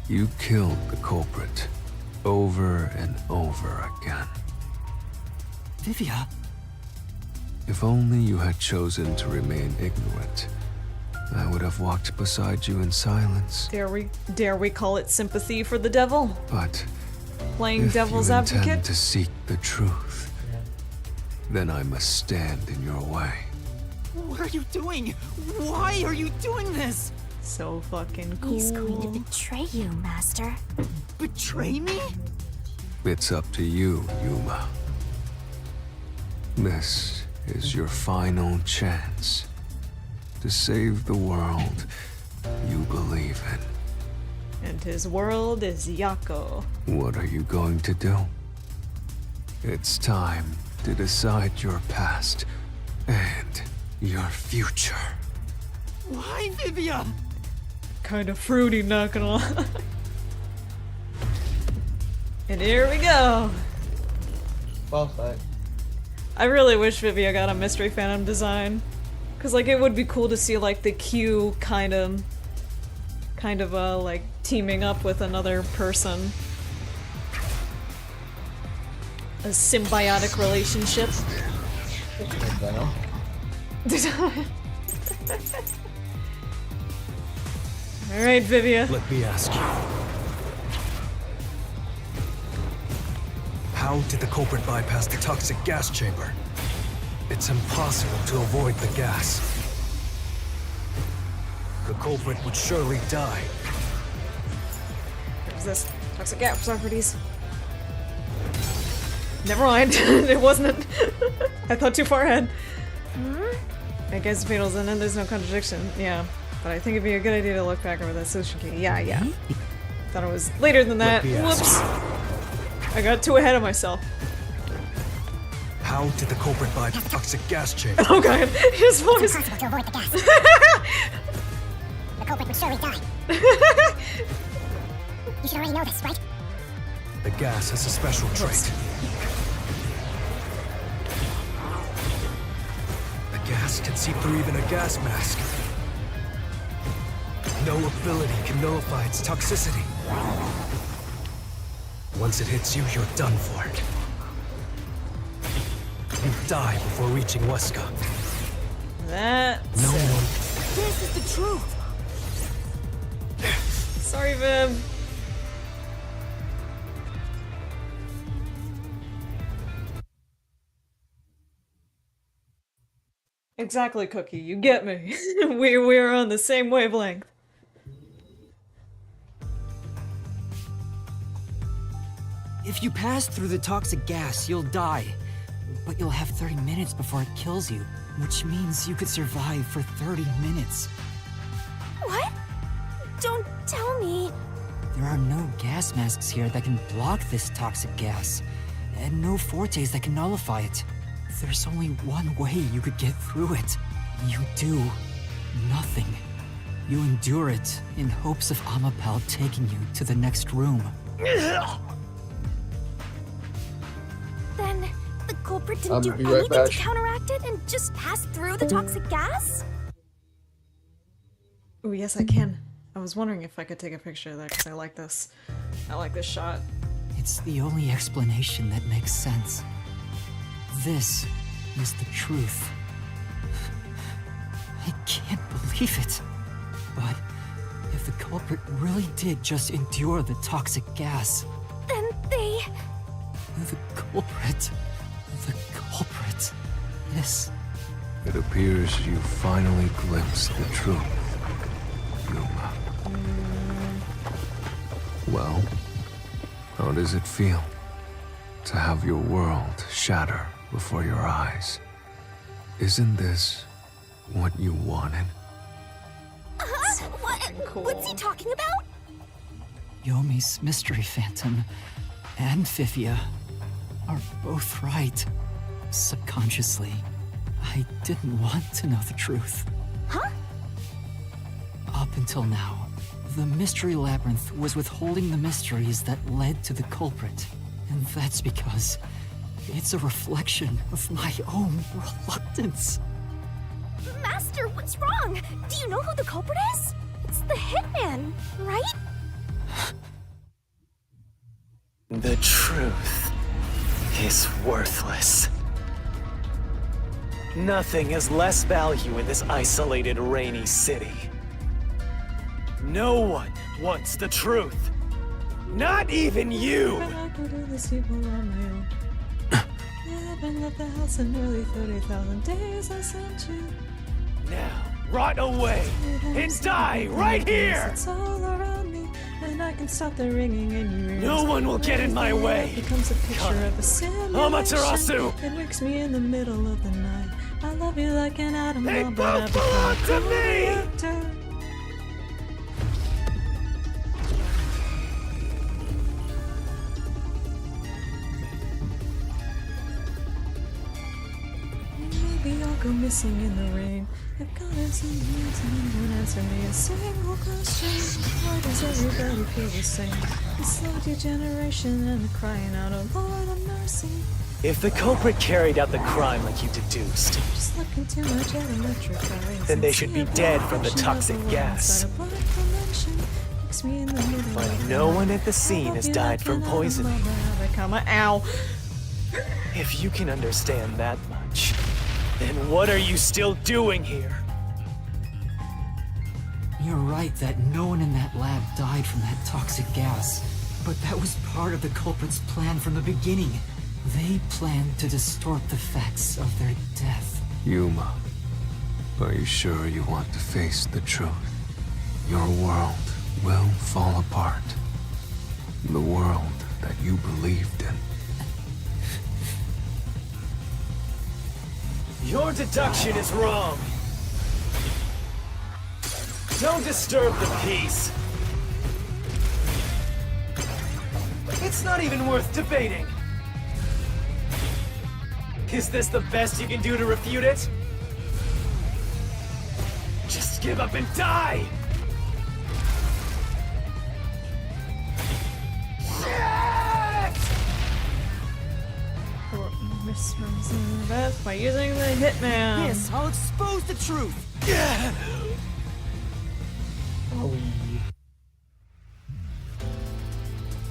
you killed the culprit over and over again. Vivia, If only you had chosen to remain ignorant, I would have walked beside you in silence. Dare we call it sympathy for the devil? But Playing if devil's you intend advocate? to seek the truth, then I must stand in your way. What are you doing? Why are you doing this? So fucking cool. He's going to betray you, Master. Betray me? It's up to you, Yuma. This is your final chance to save the world you believe in. And his world is Yako. What are you going to do? It's time to decide your past and your future. Why, Vivia? Kind of fruity, not gonna lie. And here we go. Well said. I really wish Vivia got a Mystery Phantom design. Cause like it would be cool to see like the Q kind of like teaming up with another person. A symbiotic relationship. Alright, Vivia. Let me ask you. How did the culprit bypass the toxic gas chamber? It's impossible to avoid the gas. The culprit would surely die. What is this? Toxic gas, Socrates. Never mind. It wasn't. I thought too far ahead. I guess Fatal's in and there's no contradiction. Yeah. But I think it'd be a good idea to look back over that solution key. Yeah. Thought it was later than that. Whoops. I got too ahead of myself. How did the culprit buy the toxic gas chain? Oh god, his voice. Impossible to avoid the gas. The culprit would surely die. You should already know this, right? The gas has a special trait. The gas can see through even a gas mask. No ability can nullify its toxicity. Once it hits you, you're done for. You die before reaching Weska. That's no one. This is the truth. Sorry, Viv. Exactly, Cookie. You get me. We're on the same wavelength. If you pass through the toxic gas, you'll die. But you'll have 30 minutes before it kills you, which means you could survive for 30 minutes. What? Don't tell me. There are no gas masks here that can block this toxic gas, and no fortes that can nullify it. There's only one way you could get through it. You do nothing. You endure it in hopes of Amapal taking you to the next room. Then the culprit didn't I'll do be right anything back. to counteract it and just pass through the toxic gas? Oh, yes, I can. I was wondering if I could take a picture of that because I like this. I like this shot. It's the only explanation that makes sense. This is the truth. I can't believe it. But if the culprit really did just endure the toxic gas, Then they... the culprit, yes. It appears you finally glimpsed the truth, Yuma. Well, how does it feel to have your world shatter before your eyes? Isn't this what you wanted? What's he talking about? Yomi's mystery phantom and Fifia are both right. Subconsciously, I didn't want to know the truth. Huh? Up until now, the Mystery Labyrinth was withholding the mysteries that led to the culprit. And that's because it's a reflection of my own reluctance. Master, what's wrong? Do you know who the culprit is? It's the hitman, right? The truth is worthless. Nothing has less value in this isolated, rainy city. No one wants the truth. Not even you! I can do this evil on my own. I haven't left the house in nearly 30,000 days. I sent you. Now, rot away and die right here! It's all around me, and I can stop the ringing in your ears. No one will get in my way. It becomes a picture of a simulation. Amaterasu! It wakes me in the middle of the night. I love you like an atom They bomb, but I both belong to become a me! reactor. Maybe I'll go missing in the rain. I've got some news and you won't answer me a single question. Why does everybody feel the same? The slow degeneration and the crying out, oh Lord of mercy. If the culprit carried out the crime like you deduced, Just looking too much at electric eyes. then they should be dead from the toxic gas. But no one at the scene has died from poisoning. Ow. If you can understand that much, then what are you still doing here? You're right that no one in that lab died from that toxic gas. But that was part of the culprit's plan from the beginning. They planned to distort the facts of their death. Yuma, are you sure you want to face the truth? Your world will fall apart. The world that you believed in. Your deduction is wrong. Don't disturb the peace. It's not even worth debating. Is this the best you can do to refute it? Just give up and die! Misrepresenting the best by using the hitman. Yes, I'll expose the truth.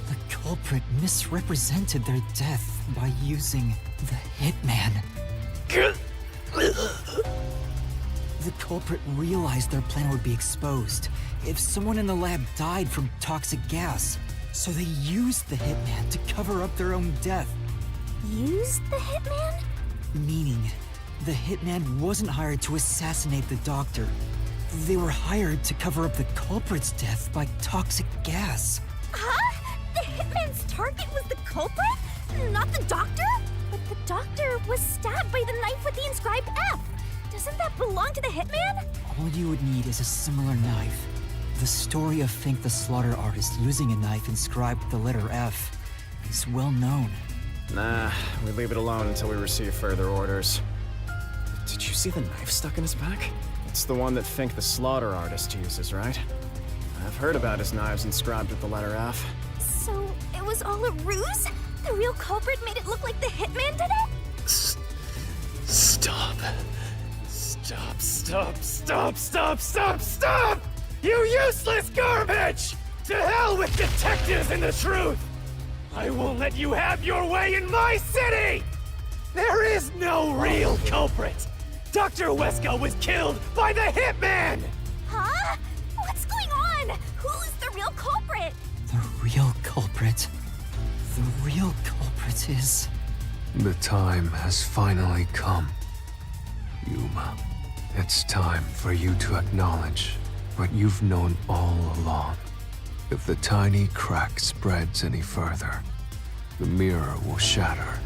The culprit misrepresented their death by using the hitman. The culprit realized their plan would be exposed if someone in the lab died from toxic gas. So they used the hitman to cover up their own death. Used the hitman? Meaning, the hitman wasn't hired to assassinate the doctor. They were hired to cover up the culprit's death by toxic gas. Huh? The hitman's target was the culprit? Not the doctor? But the doctor was stabbed by the knife with the inscribed F. Doesn't that belong to the hitman? All you would need is a similar knife. The story of Fink the Slaughter Artist using a knife inscribed with the letter F is well known. Nah, we leave it alone until we receive further orders. Did you see the knife stuck in his back? It's the one that Fink the Slaughter Artist uses, right? I've heard about his knives inscribed with the letter F. So it was all a ruse? The real culprit made it look like the hitman did it? Stop. Stop, stop, stop, stop, stop, stop! You useless garbage! To hell with detectives and the truth! I won't let you have your way in my city! There is no real culprit! Dr. Wesker was killed by the hitman! Huh? What's going on? Who's the real culprit? The real culprit. The real culprit is... The time has finally come. Yuma, it's time for you to acknowledge what you've known all along. If the tiny crack spreads any further, the mirror will shatter,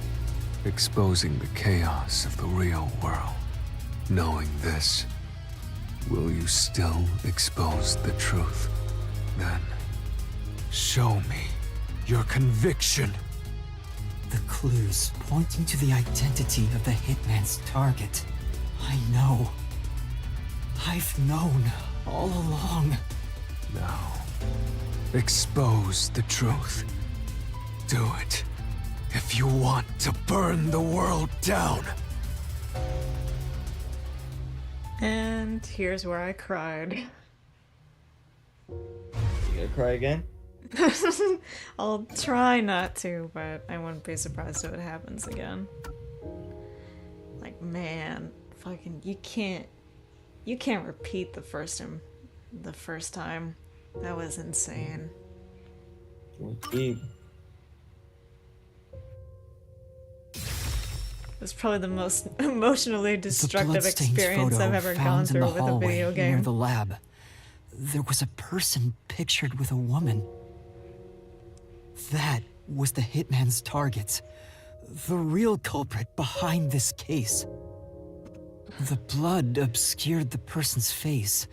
exposing the chaos of the real world. Knowing this, will you still expose the truth? Then, show me your conviction. The clues pointing to the identity of the hitman's target. I know. I've known all along. Now, expose the truth. Do it if you want to burn the world down. And here's where I cried. You gonna cry again? I'll try not to, but I wouldn't be surprised if it happens again. Like, man, fucking, you can't repeat the first time. That was insane. Indeed. It was probably the most emotionally destructive bloodstained experience photo I've ever found gone in through the with a hallway video near game. the lab. There was a person pictured with a woman. That was the hitman's target. The real culprit behind this case. The blood obscured the person's face,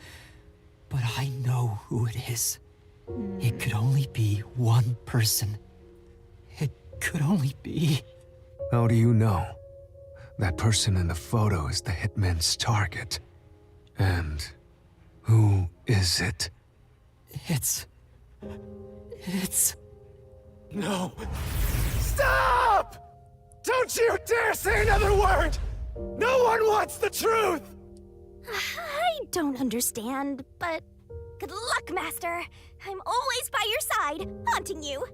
but I know who it is. It could only be one person. It could only be... How do you know? That person in the photo is the hitman's target. And who is it? It's... No! Stop! Don't you dare say another word! No one wants the truth! I don't understand, but good luck, Master. I'm always by your side, haunting you.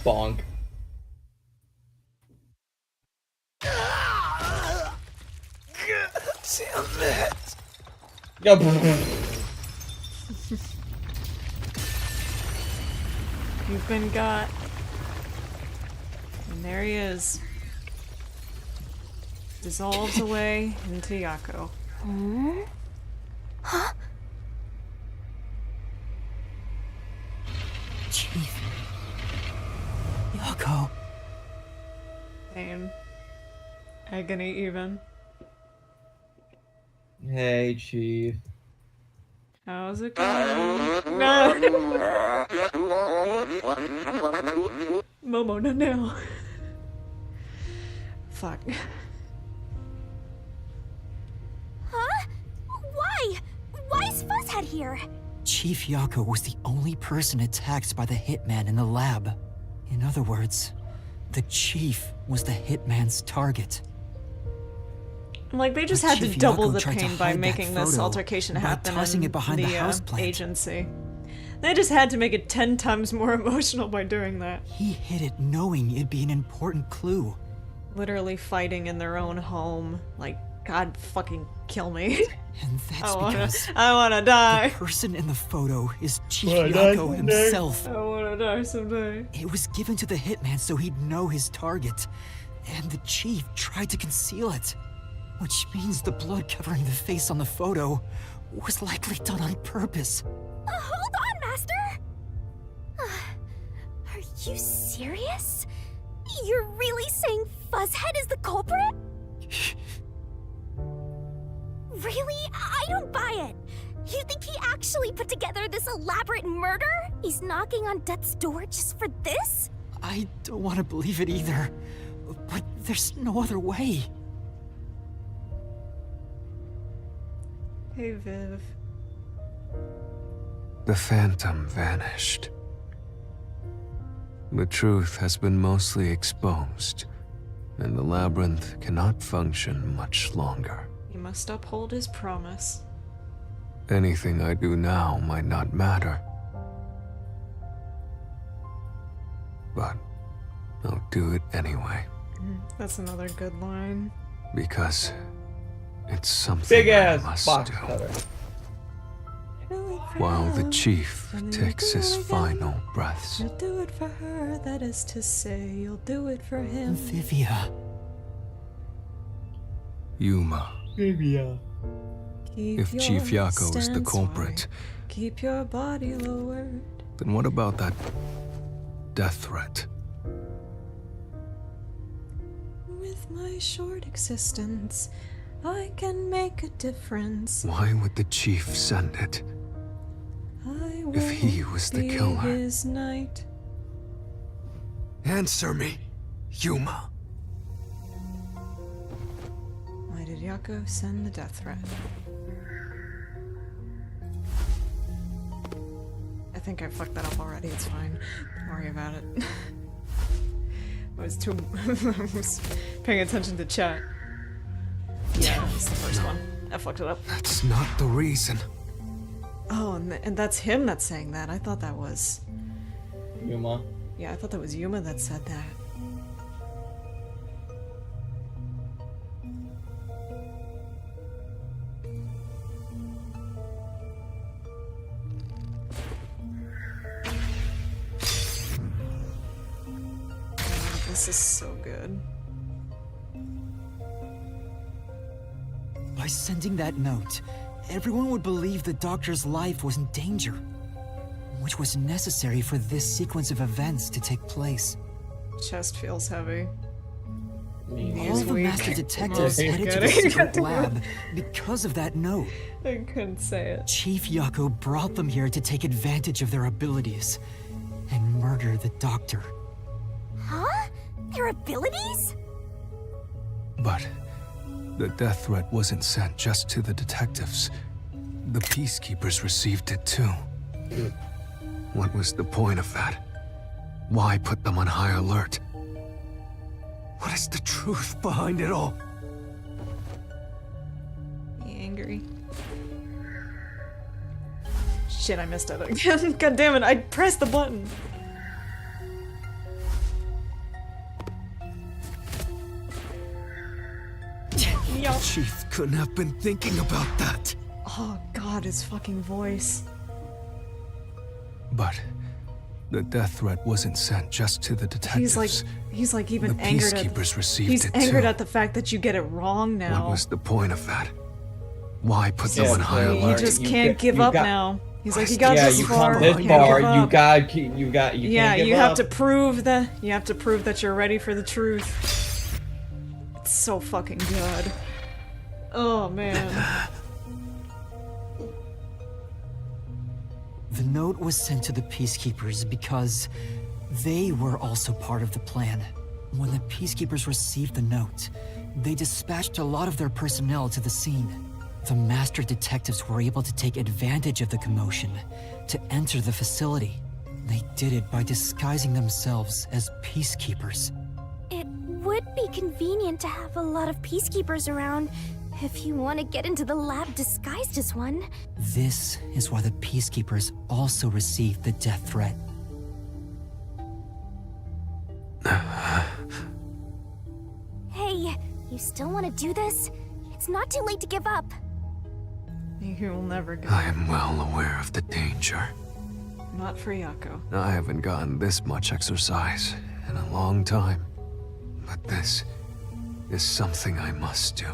Bonk. Damn it! You've been got. And there he is. Dissolves away into Yako. Huh? Chief. Yako. Pain. Agony even. Hey, Chief. How's it going? No. Momo, not now. Fuck. Huh? Why? Why is Fuzzhead here? Chief Yako was the only person attacked by the hitman in the lab. In other words, the chief was the hitman's target. Like, they just But had to Chief double Yako the tried to pain by hide that making this photo altercation by happen tossing in it behind the house plant. agency. They just had to make it 10 times more emotional by doing that. He hid it knowing it'd be an important clue. Literally fighting in their own home. Like, God fucking kill me. And that's because I wanna die. the person in the photo is Chief Wanna die Yako someday? himself. I wanna die someday. It was given to the hitman so he'd know his target. And the chief tried to conceal it. Which means the blood covering the face on the photo was likely done on purpose. Hold on, Master! Are you serious? You're really saying Fuzzhead is the culprit? Really? I don't buy it. You think he actually put together this elaborate murder? He's knocking on death's door just for this? I don't want to believe it either. But there's no other way. Hey, Viv. The phantom vanished. The truth has been mostly exposed, and the labyrinth cannot function much longer. He must uphold his promise. Anything I do now might not matter. But I'll do it anyway, That's another good line. because it's something Big I ass must box do. cutter. While the chief takes his final breaths. You'll do it for her, that is to say, you'll do it for him. Vivia. Yuma. Vivia. Keep If your Chief Yako is the stance culprit, wide. Keep your body lowered. then what about that death threat? With my short existence, I can make a difference. Why would the chief send it? I If he will was the be killer. his knight. Answer me, Yuma. Why did Yako send the death threat? I think I fucked that up already, it's fine. Don't worry about it. I was too... I was paying attention to chat. Yeah, that was the first one. I fucked it up. That's not the reason. Oh, and that's him that's saying that. I thought that was... Yuma. Yeah, I thought that was Yuma that said that. This is so good. By sending that note, everyone would believe the doctor's life was in danger, which was necessary for this sequence of events to take place. Chest feels heavy. All the master detectives headed to the secret lab because of that note. I couldn't say it. Chief Yako brought them here to take advantage of their abilities and murder the doctor. Huh? Their abilities? But the death threat wasn't sent just to the detectives. The peacekeepers received it too. What was the point of that? Why put them on high alert? What is the truth behind it all? Be angry. Shit, I missed it again. God damn it, I pressed the button. Yup. Chief couldn't have been thinking about that. Oh god, his fucking voice. But the death threat wasn't sent just to the detectives. He's like even The angered at peacekeepers received he's it angered too. at the fact that you get it wrong now. What was the point of that? Why put them Yeah, on high you He alert? just You can't got- give you up got- now. He's like, he got Yeah, this you far. come this can't far, give you up. got, you Yeah, can't give you have up. to prove that you're ready for the truth. It's so fucking good. Oh man. The note was sent to the Peacekeepers because they were also part of the plan. When the Peacekeepers received the note, they dispatched a lot of their personnel to the scene. The master detectives were able to take advantage of the commotion to enter the facility. They did it by disguising themselves as Peacekeepers. It would be convenient to have a lot of peacekeepers around if you want to get into the lab disguised as one. This is why the Peacekeepers also received the death threat. Hey, you still want to do this? It's not too late to give up. You will never go. I am well aware of the danger. Not for Yako. I haven't gotten this much exercise in a long time. But this is something I must do.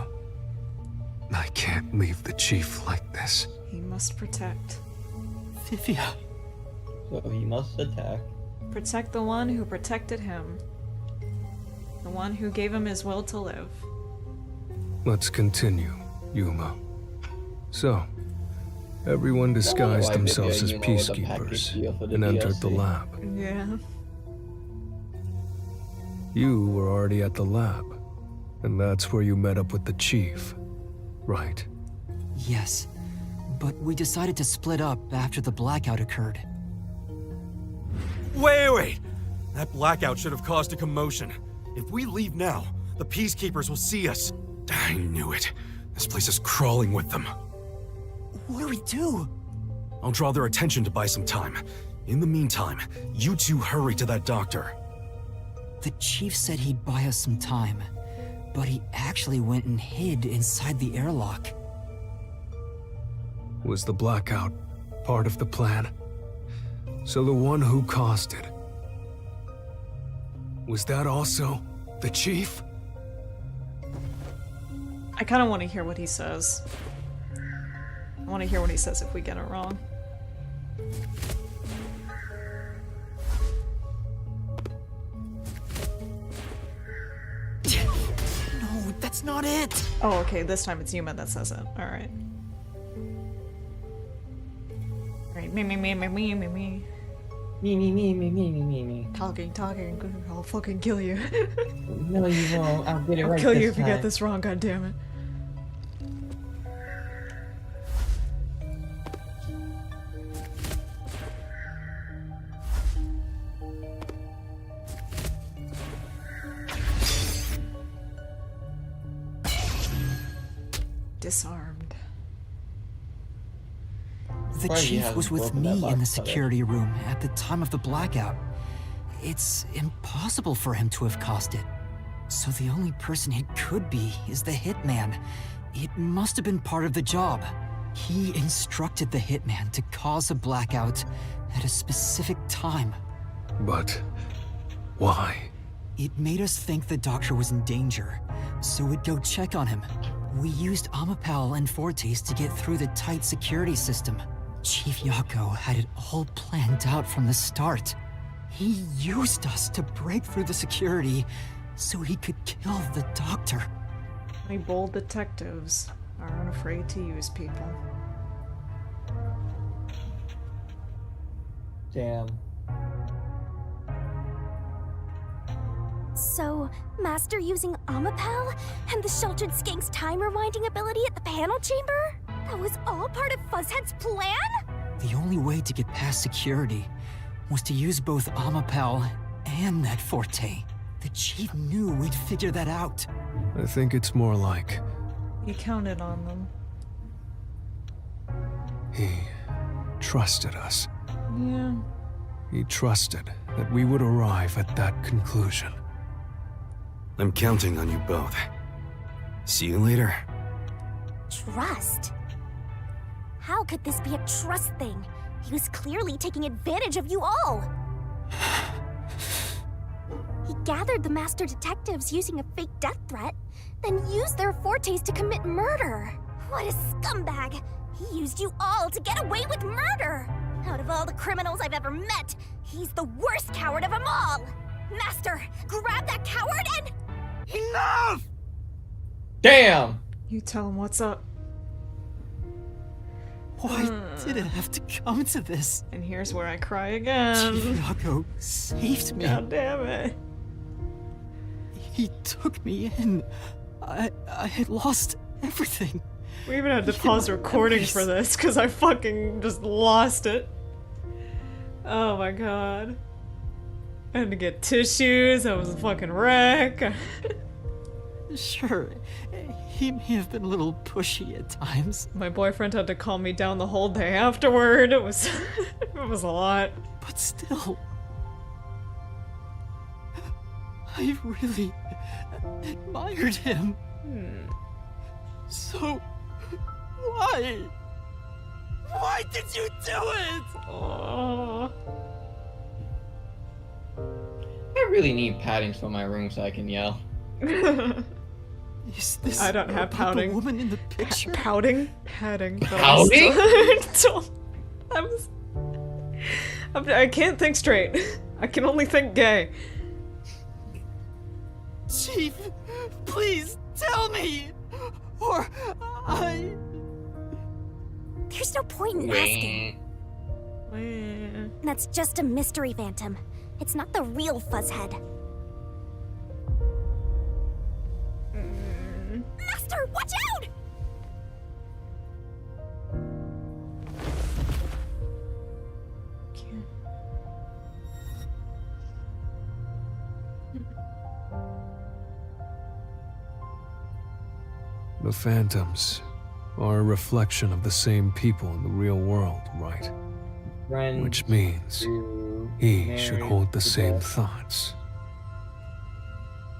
I can't leave the chief like this. He must protect. Vivia. So he must attack. Protect the one who protected him. The one who gave him his will to live. Let's continue, Yuma. So, everyone disguised Why themselves as Vivia, with a package peacekeepers deal for the and entered the DLC. lab. Yeah. You were already at the lab, and that's where you met up with the chief, right? Yes, but we decided to split up after the blackout occurred. Wait! That blackout should have caused a commotion. If we leave now, the Peacekeepers will see us. I knew it. This place is crawling with them. What do we do? I'll draw their attention to buy some time. In the meantime, you two hurry to that doctor. The chief said he'd buy us some time, but he actually went and hid inside the airlock. Was the blackout part of the plan? So the one who caused it, was that also the chief? I kind of want to hear what he says. I want to hear what he says if we get it wrong. No, that's not it. Oh, okay, this time it's Yuma that says it. Alright. Alright, me. Me. Talking. I'll fucking kill you. No, you won't. I'll get it I'll right kill you this if you get time. this wrong, goddammit. Disarmed. The Why you chief haven't was with broken that me in the box cutter? security room at the time of the blackout. It's impossible for him to have caused it. So the only person it could be is the hitman. It must have been part of the job. He instructed the hitman to cause a blackout at a specific time. But why? It made us think the doctor was in danger, so we'd go check on him. We used Amapal and Fortes to get through the tight security system. Chief Yako had it all planned out from the start. He used us to break through the security so he could kill the doctor. My bold detectives are unafraid to use people. Damn. So, Master using Amapal and the Sheltered Skank's time rewinding ability at the panel chamber? That was all part of Fuzzhead's plan? The only way to get past security was to use both Amapal and that Forte. The chief knew we'd figure that out. I think it's more like He counted on them. he trusted us. Yeah. He trusted that we would arrive at that conclusion. I'm counting on you both. See you later, Trust? How could this be a trust thing? He was clearly taking advantage of you all. He gathered the master detectives using a fake death threat, then used their fortes to commit murder. What a scumbag! He used you all to get away with murder! Out of all the criminals I've ever met, he's the worst coward of them all! Master, grab that coward and... Enough! Damn! You tell him what's up. Why did it have to come to this? And here's where I cry again. Tiago saved me. God damn it. He took me in. I had lost everything. We even had to pause recording for this because I fucking just lost it. Oh my god. I had to get tissues. I was a fucking wreck. Sure, he may have been a little pushy at times. My boyfriend had to calm me down the whole day afterward. It was it was a lot. But still, I really admired him. So, why? Why did you do it? Oh. I really need padding for my room so I can yell. Is this I don't have about pouting. the woman in the picture? Pouting? Padding. but Pouting? I can't think straight. I can only think gay. Chief, please tell me, or I... There's no point in asking. That's just a mystery phantom. It's not the real Fuzzhead. Master, watch out! The phantoms are a reflection of the same people in the real world, right? Friends Which means who he should married hold the to same death. thoughts.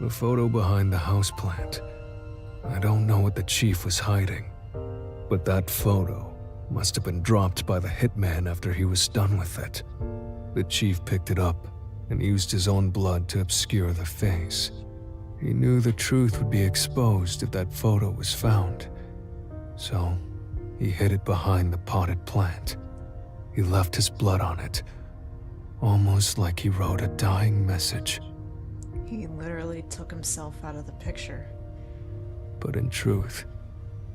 The photo behind the houseplant. I don't know what the chief was hiding, but that photo must have been dropped by the hitman after he was done with it. The chief picked it up and used his own blood to obscure the face. He knew the truth would be exposed if that photo was found, so he hid it behind the potted plant. He left his blood on it, almost like he wrote a dying message. He literally took himself out of the picture. But in truth,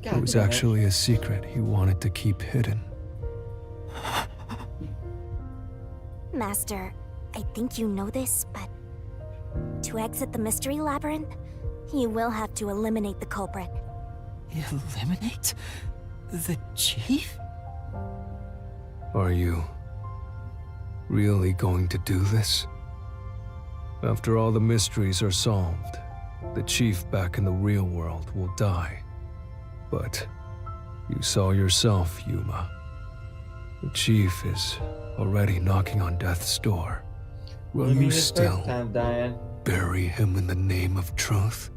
God it was damn it. actually a secret he wanted to keep hidden. Master, I think you know this, but to exit the mystery labyrinth, you will have to eliminate the culprit. Eliminate the chief? Are you really going to do this? After all the mysteries are solved, the chief back in the real world will die. But you saw yourself, Yuma. The chief is already knocking on death's door. Will you still bury him in the name of truth?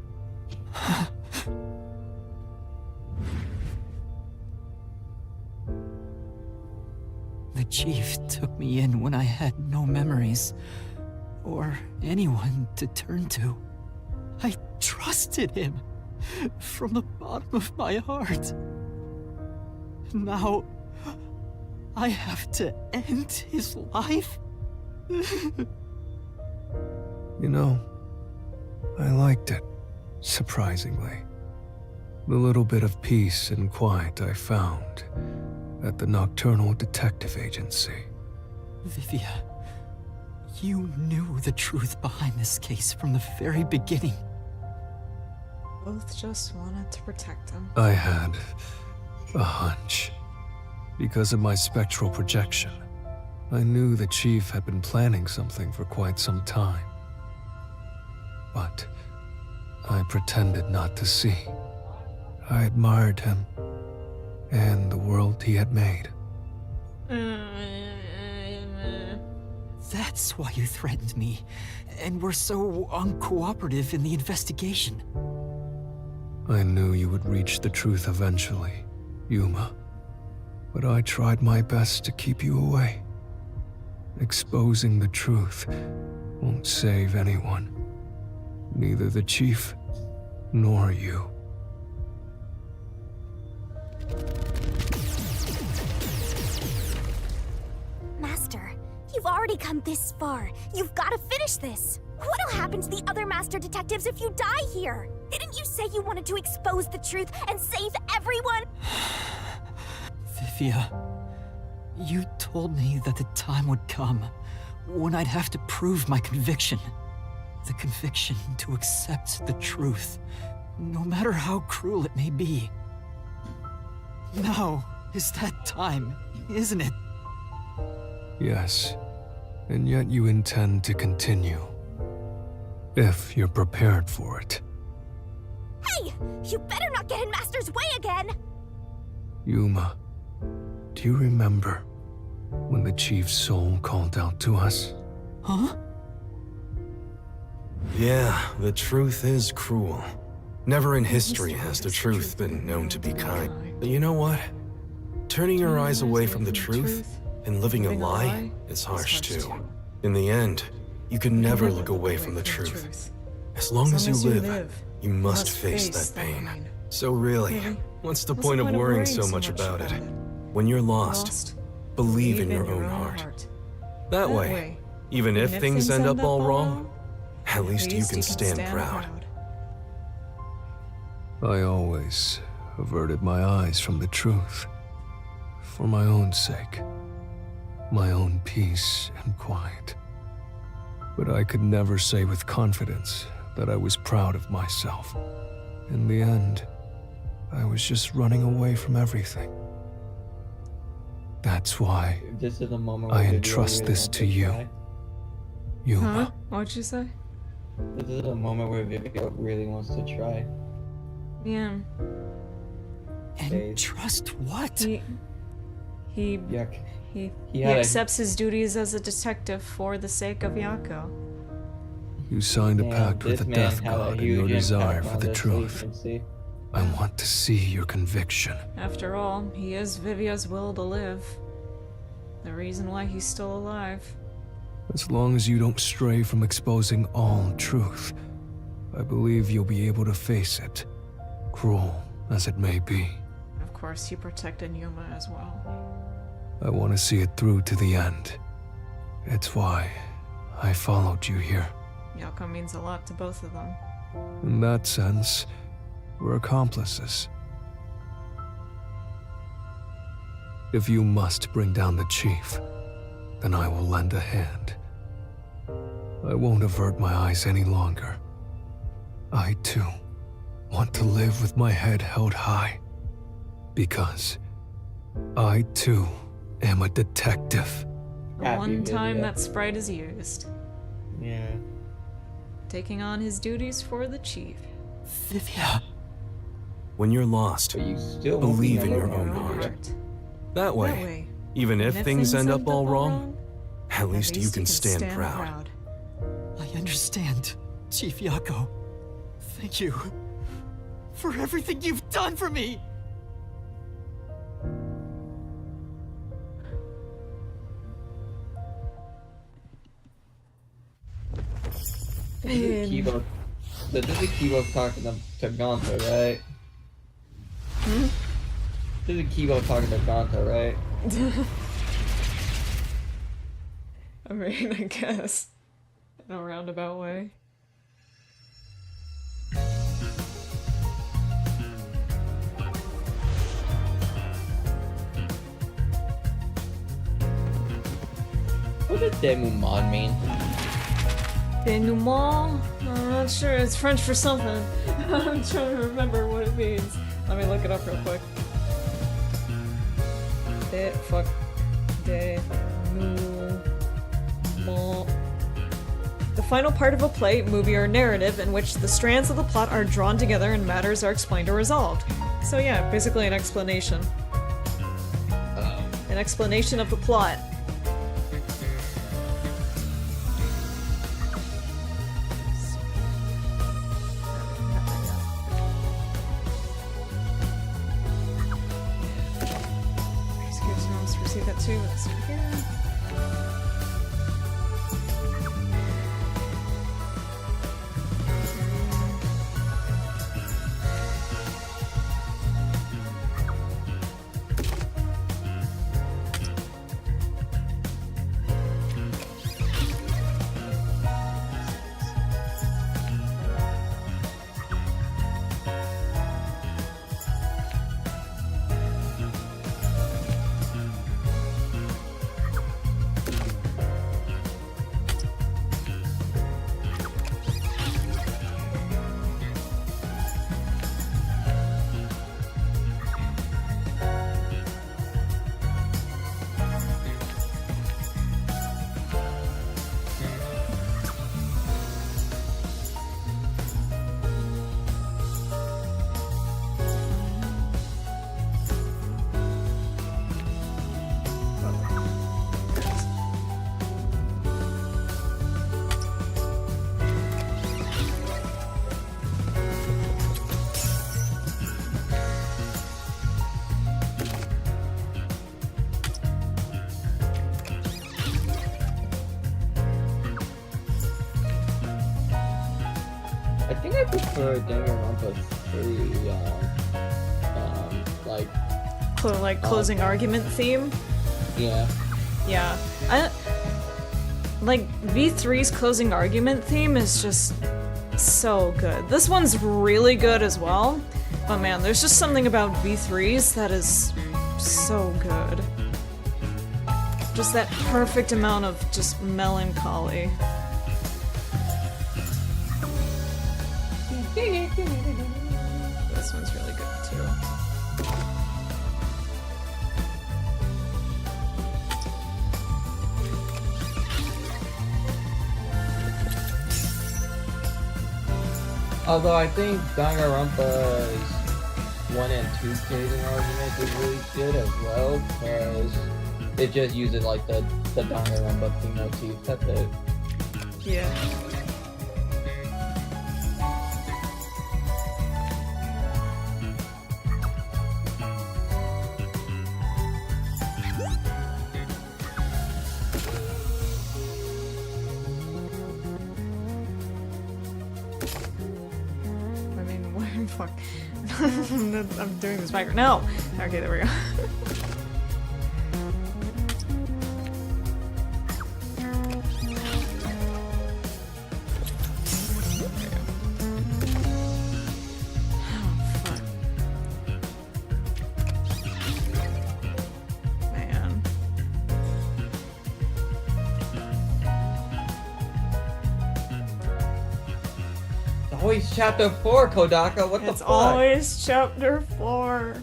The chief took me in when I had no memories, or anyone to turn to. I trusted him from the bottom of my heart. Now, I have to end his life? You know, I liked it, surprisingly. The little bit of peace and quiet I found at the Nocturnal Detective Agency. Vivia, you knew the truth behind this case from the very beginning. Both just wanted to protect him. I had a hunch. Because of my spectral projection, I knew the chief had been planning something for quite some time. But I pretended not to see. I admired him and the world he had made. That's why you threatened me, and were so uncooperative in the investigation. I knew you would reach the truth eventually, Yuma. But I tried my best to keep you away. Exposing the truth won't save anyone. Neither the chief nor you. Master, you've already come this far. You've got to finish this. What'll happen to the other Master Detectives if you die here? Didn't you say you wanted to expose the truth and save everyone? Vivia, you told me that the time would come when I'd have to prove my conviction. The conviction to accept the truth, no matter how cruel it may be. Now is that time, isn't it? Yes, and yet you intend to continue. If you're prepared for it. Hey! You better not get in Master's way again! Yuma, do you remember when the chief's soul called out to us? Huh? Yeah, the truth is cruel. Never in history has the truth been known to be kind. But you know what? Turning your eyes away from the truth and living a lie is harsh too. In the end, you can never look away from the truth. As long as you live, you must face that pain. So really, what's the point of worrying so much about it? When you're lost, believe in your own heart. That way, even if things end up all wrong, at least you can stand proud. I always averted my eyes from the truth. For my own sake. My own peace and quiet. But I could never say with confidence that I was proud of myself. In the end, I was just running away from everything. That's why This is a moment I where entrust this to you. Yuma. Huh? What'd you say? This is a moment where Vivio really wants to try. Yeah. And trust what? Yuck. He had a- accepts his duties as a detective for the sake of Yako. You signed a Damn, pact with this the man Death had a God in huge your desire impact for on the this truth. agency. I want to see your conviction. After all, he is Vivia's will to live. The reason why he's still alive. As long as you don't stray from exposing all truth, I believe you'll be able to face it, cruel as it may be. Of course, he protected Yuma as well. I want to see it through to the end. It's why I followed you here. Yako means a lot to both of them. In that sense, we're accomplices. If you must bring down the chief, then I will lend a hand. I won't avert my eyes any longer. I, too, want to live with my head held high. Because I, too, am a detective. The Happy one time Vivia. that sprite is used. Yeah. Taking on his duties for the chief. Vivia. When you're lost, But you still won't be believe in your alone. own heart. Heart. That way, even if things end up all wrong, at least you can stand proud. I understand, Chief Yako. Thank you for everything you've done for me. This is Kibo. This is Kibo talking to Gonta, right? This is Kibo talking to Gonta, right? I mean, I guess. In a roundabout way. What does denouement mean? Denouement? I'm not sure. It's French for something. I'm trying to remember what it means. Let me look it up real quick. Denouement. The final part of a play, movie, or narrative in which the strands of the plot are drawn together and matters are explained or resolved. So yeah, basically an explanation. An explanation of the plot. see that too. Let's do it here. I think I prefer Danganronpa 3, like Closing argument theme. Yeah. Yeah. Like V3's closing argument theme is just so good. This one's really good as well. But man, there's just something about V3's that is so good. Just that perfect amount of just melancholy. This one's really good too. Although I think Danganronpa's 1 and 2 closing argument is really good as well, because it just uses like the Danganronpa theme motif. That's it. Yeah. Fuck. I'm doing this back. No! Okay, there we go. Always chapter 4, Kodaka. What the It's fuck? always chapter 4.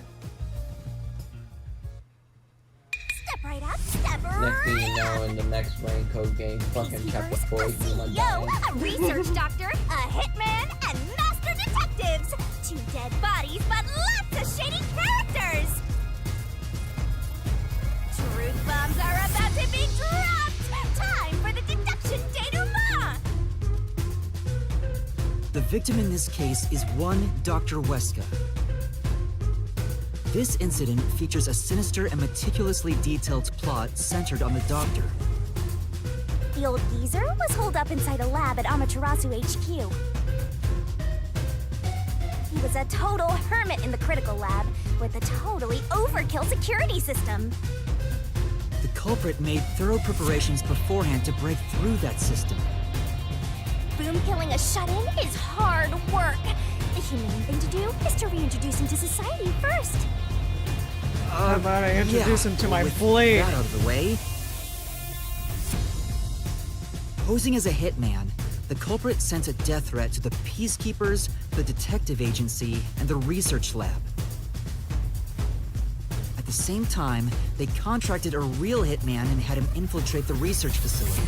Step right up, step right. Next thing you know, in the next Raincoat game, fucking chapter 4 is Yuma Yo, dying. a research doctor, a hitman, and master detectives. 2 dead bodies, but lots of shady characters. Truth bombs are about to be dropped. Time for the deduction denouement. The victim in this case is one Dr. Weska. This incident features a sinister and meticulously detailed plot centered on the doctor. The old geezer was holed up inside a lab at Amaterasu HQ. He was a total hermit in the critical lab with a totally overkill security system. The culprit made thorough preparations beforehand to break through that system. Boom killing a shut-in is hard work. The humane thing to do is to reintroduce him to society first. How about I introduce him to my with blade? That out of the way. Posing as a hitman, the culprit sent a death threat to the Peacekeepers, the detective agency, and the research lab. At the same time, they contracted a real hitman and had him infiltrate the research facility.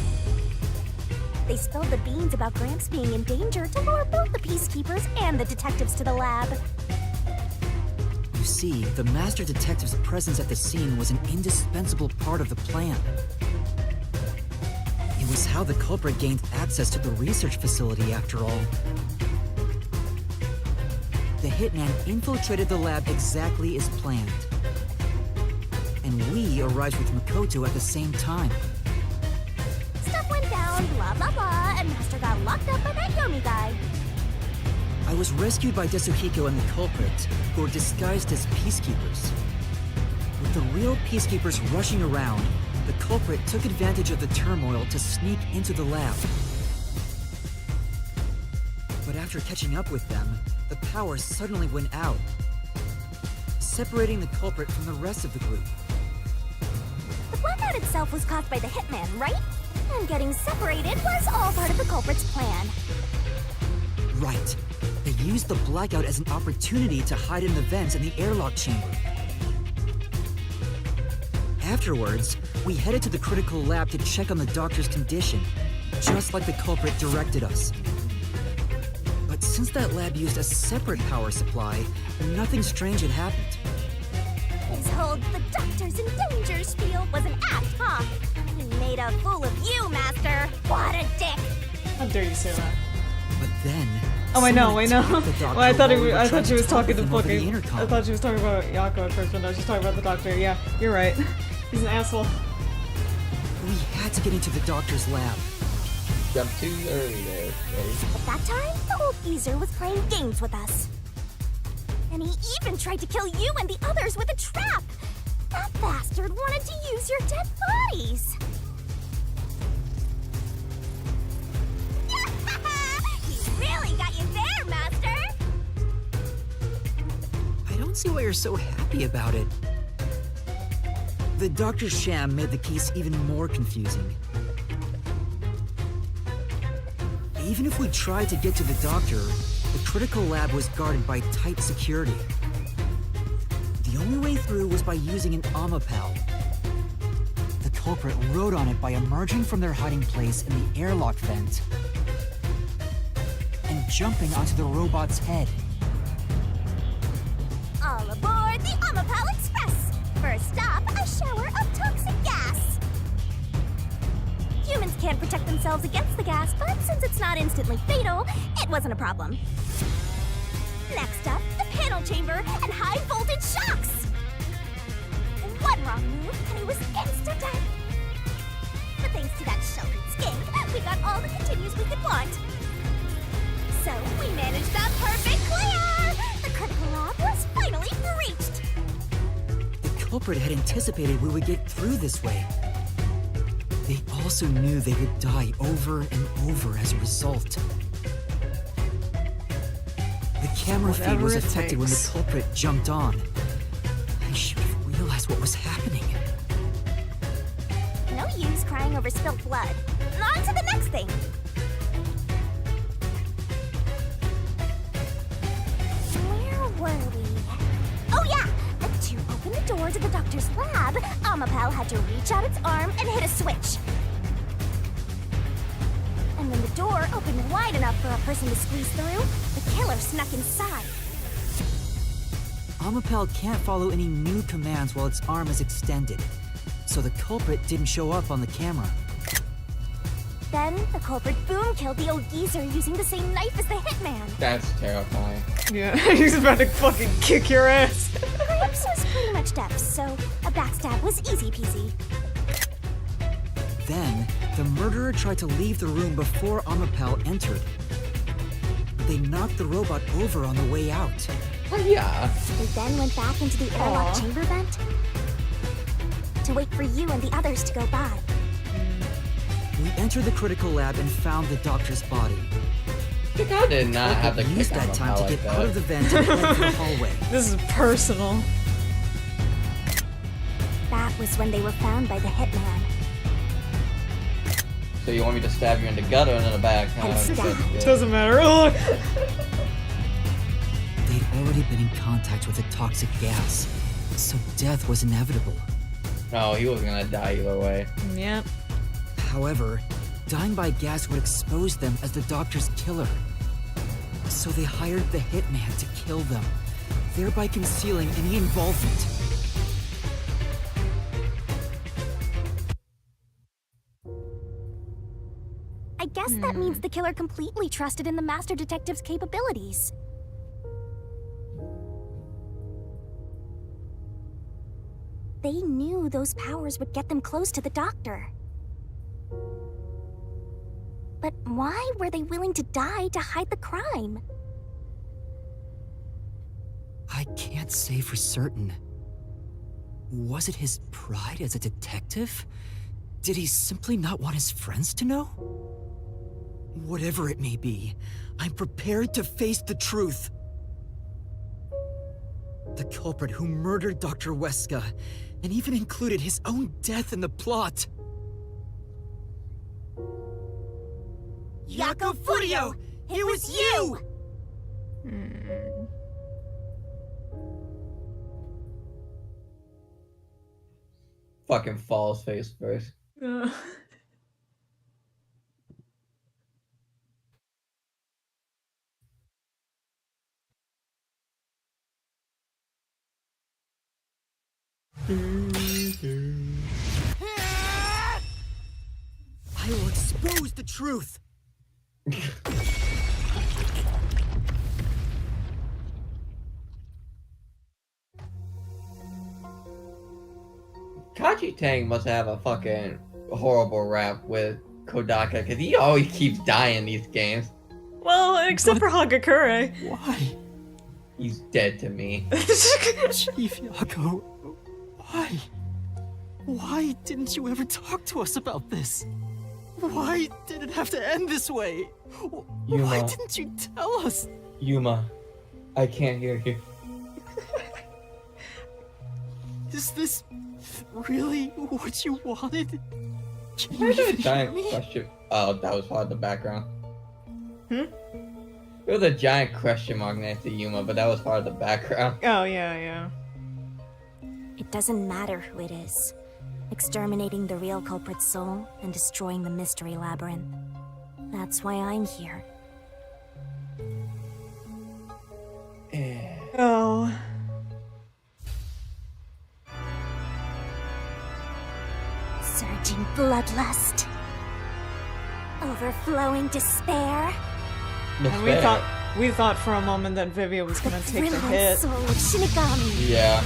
They spilled the beans about Gramps being in danger to lure both the Peacekeepers and the detectives to the lab. You see, the Master Detective's presence at the scene was an indispensable part of the plan. It was how the culprit gained access to the research facility, after all. The hitman infiltrated the lab exactly as planned. And we Yomi arrives with Makoto at the same time. Stuff went down, blah blah blah, and Master got locked up by that Yomi guy. I was rescued by Desuhiko and the culprit, who were disguised as peacekeepers. With the real peacekeepers rushing around, the culprit took advantage of the turmoil to sneak into the lab. But after catching up with them, the power suddenly went out, separating the culprit from the rest of the group. The blackout itself was caused by the hitman, right? And getting separated was all part of the culprit's plan. Right. They used the blackout as an opportunity to hide in the vents in the airlock chamber. Afterwards, we headed to the critical lab to check on the doctor's condition, just like the culprit directed us. But since that lab used a separate power supply, nothing strange had happened. His whole "the doctor's in danger" spiel was an act, huh? He made a fool of you, Master. What a dick! How dare you say that? But then... Oh, I know. someone attacked the doctor Well, I thought while we were I trying thought she was talk talking to with him over the fucking. intercom. I thought she was talking about Yako at first, but no, she's talking about the doctor. Yeah, you're right. He's an asshole. We had to get into the doctor's lab. Jumped too early there, buddy. At that time, the old geezer was playing games with us. And he even tried to kill you and the others with a trap! That bastard wanted to use your dead bodies! He really got you there, Master! I don't see why you're so happy about it. The doctor's sham made the case even more confusing. Even if we tried to get to the doctor, the critical lab was guarded by tight security. The only way through was by using an Amapal. The culprit rode on it by emerging from their hiding place in the airlock vent and jumping onto the robot's head. All aboard the Amapal Express! First stop, a shower of toxic gas! Humans can't protect themselves against the gas, but since it's not instantly fatal, it wasn't a problem. Next up, the panel chamber and high-voltage shocks! One wrong move, and he was insta-dead. But thanks to that sheltered skink, we got all the continues we could want. So, we managed a perfect clear! The critical lab was finally breached! The culprit had anticipated we would get through this way. They also knew they would die over and over as a result. The camera feed Whatever was it affected when the takes. culprit jumped on. I should have realized what was happening. No use crying over spilt blood. On to the next thing! Where were we? Oh yeah! To open the door to the doctor's lab, Amapal had to reach out its arm and hit a switch. And when the door opened wide enough for a person to squeeze through, the killer snuck inside. Amapal can't follow any new commands while its arm is extended, so the culprit didn't show up on the camera. Then, the culprit boom killed the old geezer using the same knife as the hitman. That's terrifying. Yeah, he's about to fucking kick your ass. Grips was pretty much deaf, so a backstab was easy peasy. Then, the murderer tried to leave the room before Amapal entered. They knocked the robot over on the way out. Oh, yeah. They then went back into the airlock chamber vent to wait for you and the others to go by. We entered the critical lab and found the doctor's body. I did not have to Used kick that time to like get that. out of the vent and head to the hallway. This is personal. That was when they were found by the hitman. So you want me to stab you in the gut or in the back? Doesn't matter. Ugh. They'd already been in contact with a toxic gas, so death was inevitable. No, he was gonna die either way. Yep. However, dying by gas would expose them as the doctor's killer. So they hired the hitman to kill them, thereby concealing any involvement. I guess that means the killer completely trusted in the Master Detective's capabilities. they knew those powers would get them close to the doctor. But why were they willing to die to hide the crime? I can't say for certain. Was it his pride as a detective? Did he simply not want his friends to know? Whatever it may be, I'm prepared to face the truth. The culprit who murdered Dr. Weska, and even included his own death in the plot. Jaco Furio! It was you! Fucking falls face first. I will expose the truth. Kaji Tang must have a fucking horrible rap with Kodaka because he always keeps dying in these games. Well, except for Hagakure. Why? He's dead to me. Chief Jaco, why? Why didn't you ever talk to us about this? Why did it have to end this way? Why Yuma. didn't you tell us? Yuma, I can't hear you. Is this really what you wanted? Can you There's a even hear giant me? question. Oh, that was part of the background. There was a giant question mark next to Yuma, but that was part of the background. Oh, yeah. It doesn't matter who it is. Exterminating the real culprit's soul and destroying the mystery labyrinth. That's why I'm here. Oh. Surging bloodlust. Overflowing despair. And we thought for a moment that Vivia was gonna take the Brilliant hit. soul of Shinigami Yeah.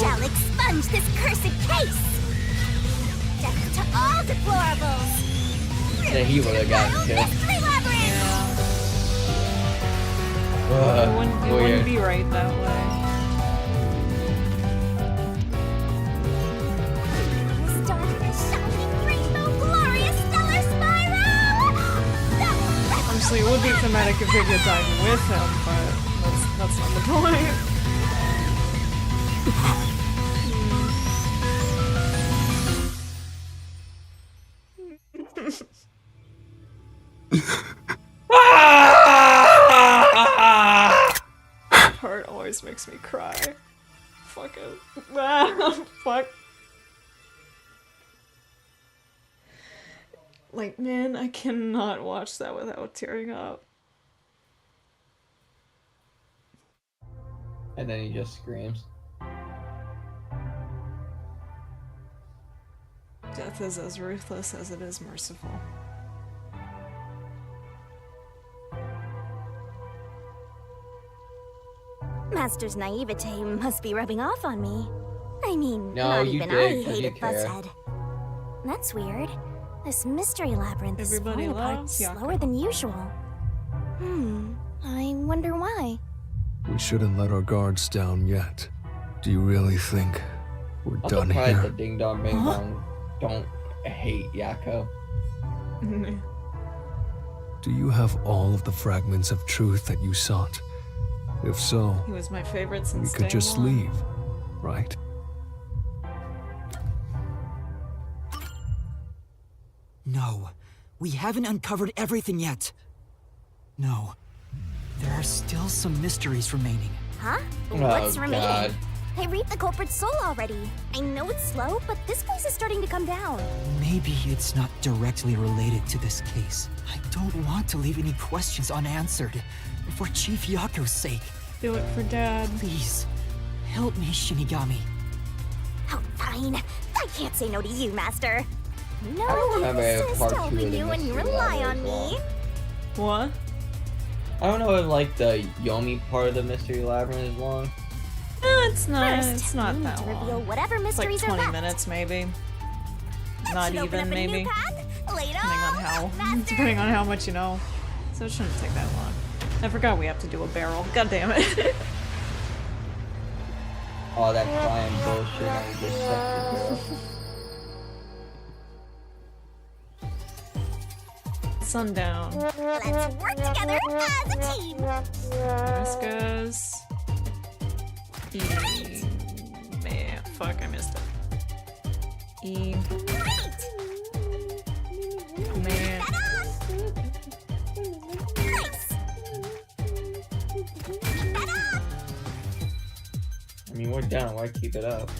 shall expunge this cursed case. Death to all deplorables. That he would have gotten killed. Mystery labyrinth. It wouldn't be right that way. This darkness shall be rainbow glorious stellar spiral. Honestly, it would be thematic if Vivia died with him, but that's not the point. Part always makes me cry. Fuck it. Fuck. Like, man, I cannot watch that without tearing up. And then he just screams. Death is as ruthless as it is merciful. Master's naivete must be rubbing off on me. I mean, No, not you even did, I 'cause you hated care. Buzzhead. That's weird. This mystery labyrinth is Everybody falling apart loves Jaco. slower than usual. I wonder why. We shouldn't let our guards down yet. Do you really think we're I'm done surprised here? the Ding Dong Bing Bong don't hate Jaco. Do you have all of the fragments of truth that you sought? If so, He was my favorite we since could day just one. leave, right? No, we haven't uncovered everything yet. No, there are still some mysteries remaining. Huh? Oh, What's remaining? God. I reaped the culprit's soul already. I know it's slow, but this place is starting to come down. Maybe it's not directly related to this case. I don't want to leave any questions unanswered. For Chief Yako's sake. Do it for Dad. Please, help me, Shinigami. Oh, fine. I can't say no to you, Master. No, I don't remember this if is part still 2 for of the you when you mystery rely lab on was me. What? I don't know if like the Yomi part of the Mystery Labyrinth is long. It's not. First, It's not we need that to long. reveal whatever It's like mysteries 20 are left. minutes, maybe. Not Should open even, up a new maybe. path? Later, Depending on how much you know. So it shouldn't take that long. I forgot we have to do a barrel. God damn it. All that crying bullshit I just said. Sundown. Let's work together as a team. Weska's. Man, fuck, I missed it. Man. I mean, we're done. Why keep it up?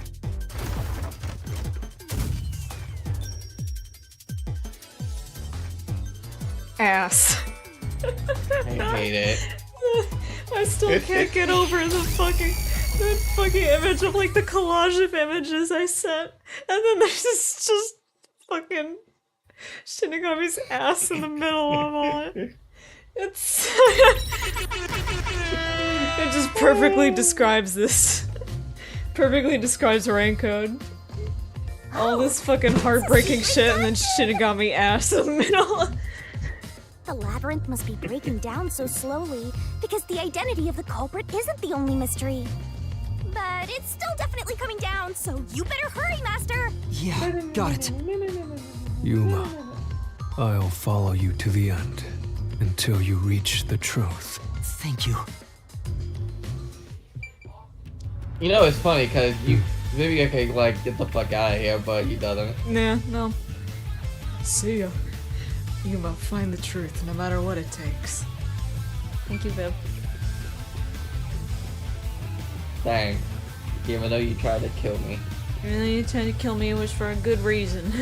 Ass. I hate it. I still can't get over the fucking image of like the collage of images I sent, and then there's just fucking Shinigami's ass in the middle of all it. It's it just perfectly describes this. Perfectly describes Rain Code. All this fucking heartbreaking shit, and then Shinigami ass in the middle. The labyrinth must be breaking down so slowly because the identity of the culprit isn't the only mystery. But it's still definitely coming down, so you better hurry, Master! Yeah, got it. Yuma, I'll follow you to the end until you reach the truth. Thank you. You know, it's funny because maybe I could like get the fuck out of here, but he doesn't. Nah, no. See ya. You must find the truth, no matter what it takes. Thank you, Viv. Dang. Even though you tried to kill me. Even though you tried to kill me, it was for a good reason.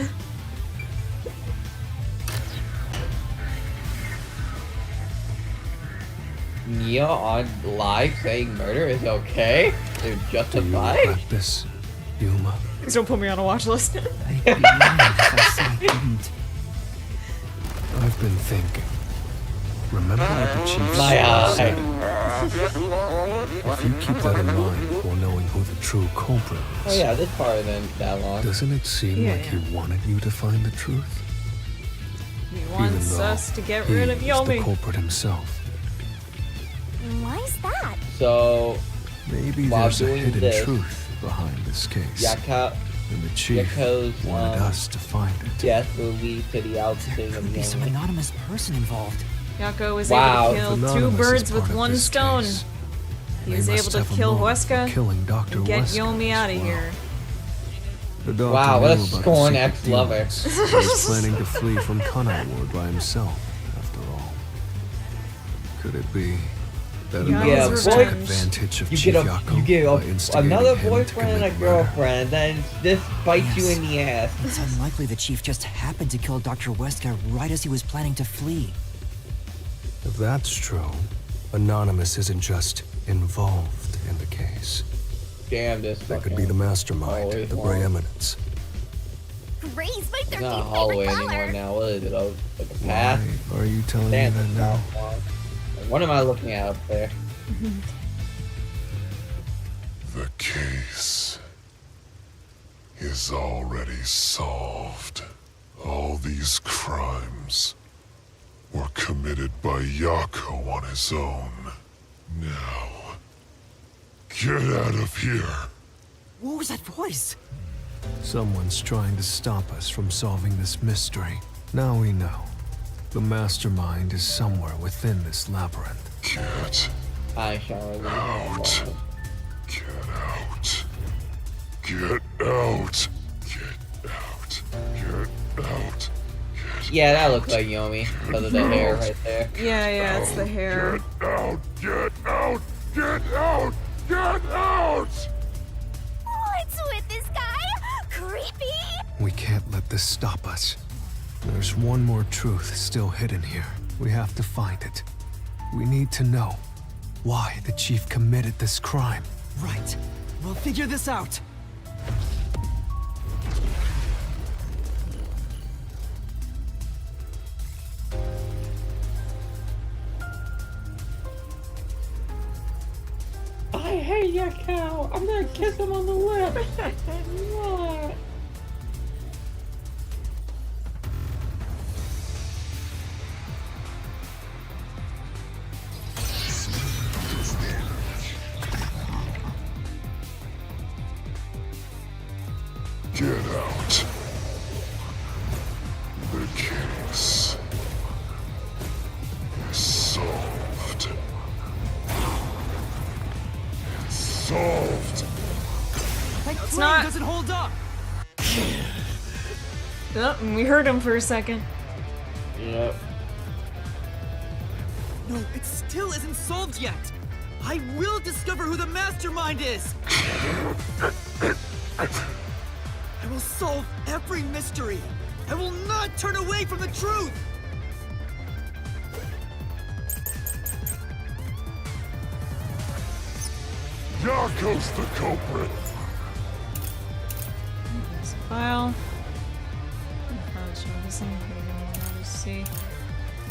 Nia on live saying murder is okay? They're justified? Do you regret this, Yuma? Please don't put me on a watch list. I'd be lying if I said I didn't. I've been thinking. Remember what the chief My said? eye. If you keep that in mind while knowing who the true culprit is. Oh yeah, this part isn't that long. Doesn't it seem like he wanted you to find the truth? He wants Even though us to get he rid of is Yomi. the culprit himself. Why is that? So, Maybe while there's a doing hidden this, truth behind this case. Yaka, And the chief Yako's, wanted us to find it. death will lead to the outing of Be some Yomi. anonymous person involved. Yako was Wow. able to kill If two Anonymous is birds part with of one this stone. case, He they was able must to have a kill motive for Weska killing Dr. and get Weska Yomi out of as well. here. The doctor Wow, what a knew about the scorn secret ex-lover. dealings. He was planning to flee from Kanai Ward by himself, after all. Could it be that You Anonymous get a took boy- advantage of You Chief get Yako by instigating another him to boyfriend and a commit murder? girlfriend, then this bites you Yes. in the ass. It's unlikely the chief just happened to kill Dr. Weska right as he was planning to flee. If that's true, Anonymous isn't just involved in the case. Damn, this That could be the mastermind, always the wrong. Grey Eminence. Gray's my It's 13th not a favorite hallway color. anymore now. What is it? Oh, like a path? Why are you telling me Damn, that it's now? not long. What am I looking at up there? The case is already solved. All these crimes were committed by Yako on his own. Now, get out of here. What was that voice? Someone's trying to stop us from solving this mystery. Now we know. The mastermind is somewhere within this labyrinth. Get I shall leave out. Get out. Get out. Get out. Get out. Yeah, that looks like Yomi because of the hair right there. Yeah, it's the hair. Get out. Get out. Get out. Get out. What's with this guy? Creepy! We can't let this stop us. There's one more truth still hidden here. We have to find it. We need to know why the chief committed this crime. Right. We'll figure this out. I hate Yako. I'm gonna kiss him on the lip. What? Get out. The case is solved. It's solved. That It's claim not- doesn't hold up. Oh, and we heard him for a second. Yep. No, it still isn't solved yet. I will discover who the mastermind is. I will solve every mystery. I will not turn away from the truth. Yako's the culprit. There's a file. See.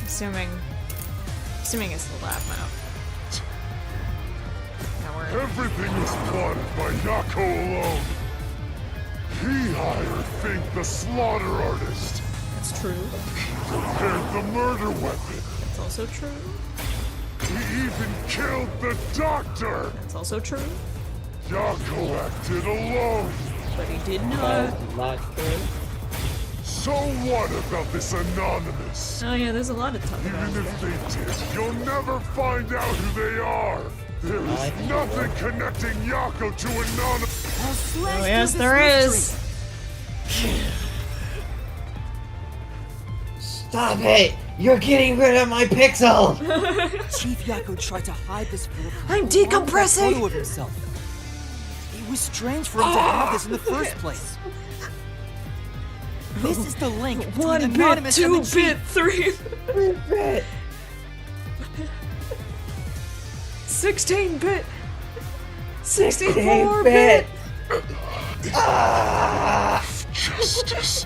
Assuming it's the lab map. Now we're Everything was plotted by Yako alone. He hired Fink the slaughter artist. That's true. Prepared the murder weapon. That's also true. He even killed the doctor. That's also true. Yako acted alone. But he did That's not. not true. So what about this Anonymous? Oh yeah, there's a lot of talk about Even it. if they did, you'll never find out who they are. There is nothing connecting Yako to Anonymous. Oh yes, there is. Stop it! You're getting rid of my pixel! Chief Yako tried to hide this photo. I'm decompressing! Photo of himself. It was strange for him to have this in the first place. This is the link between 1 bit, Anonymous and 2 the bit, Chief. 3 bit, 16 bit, 64 bit. Justice.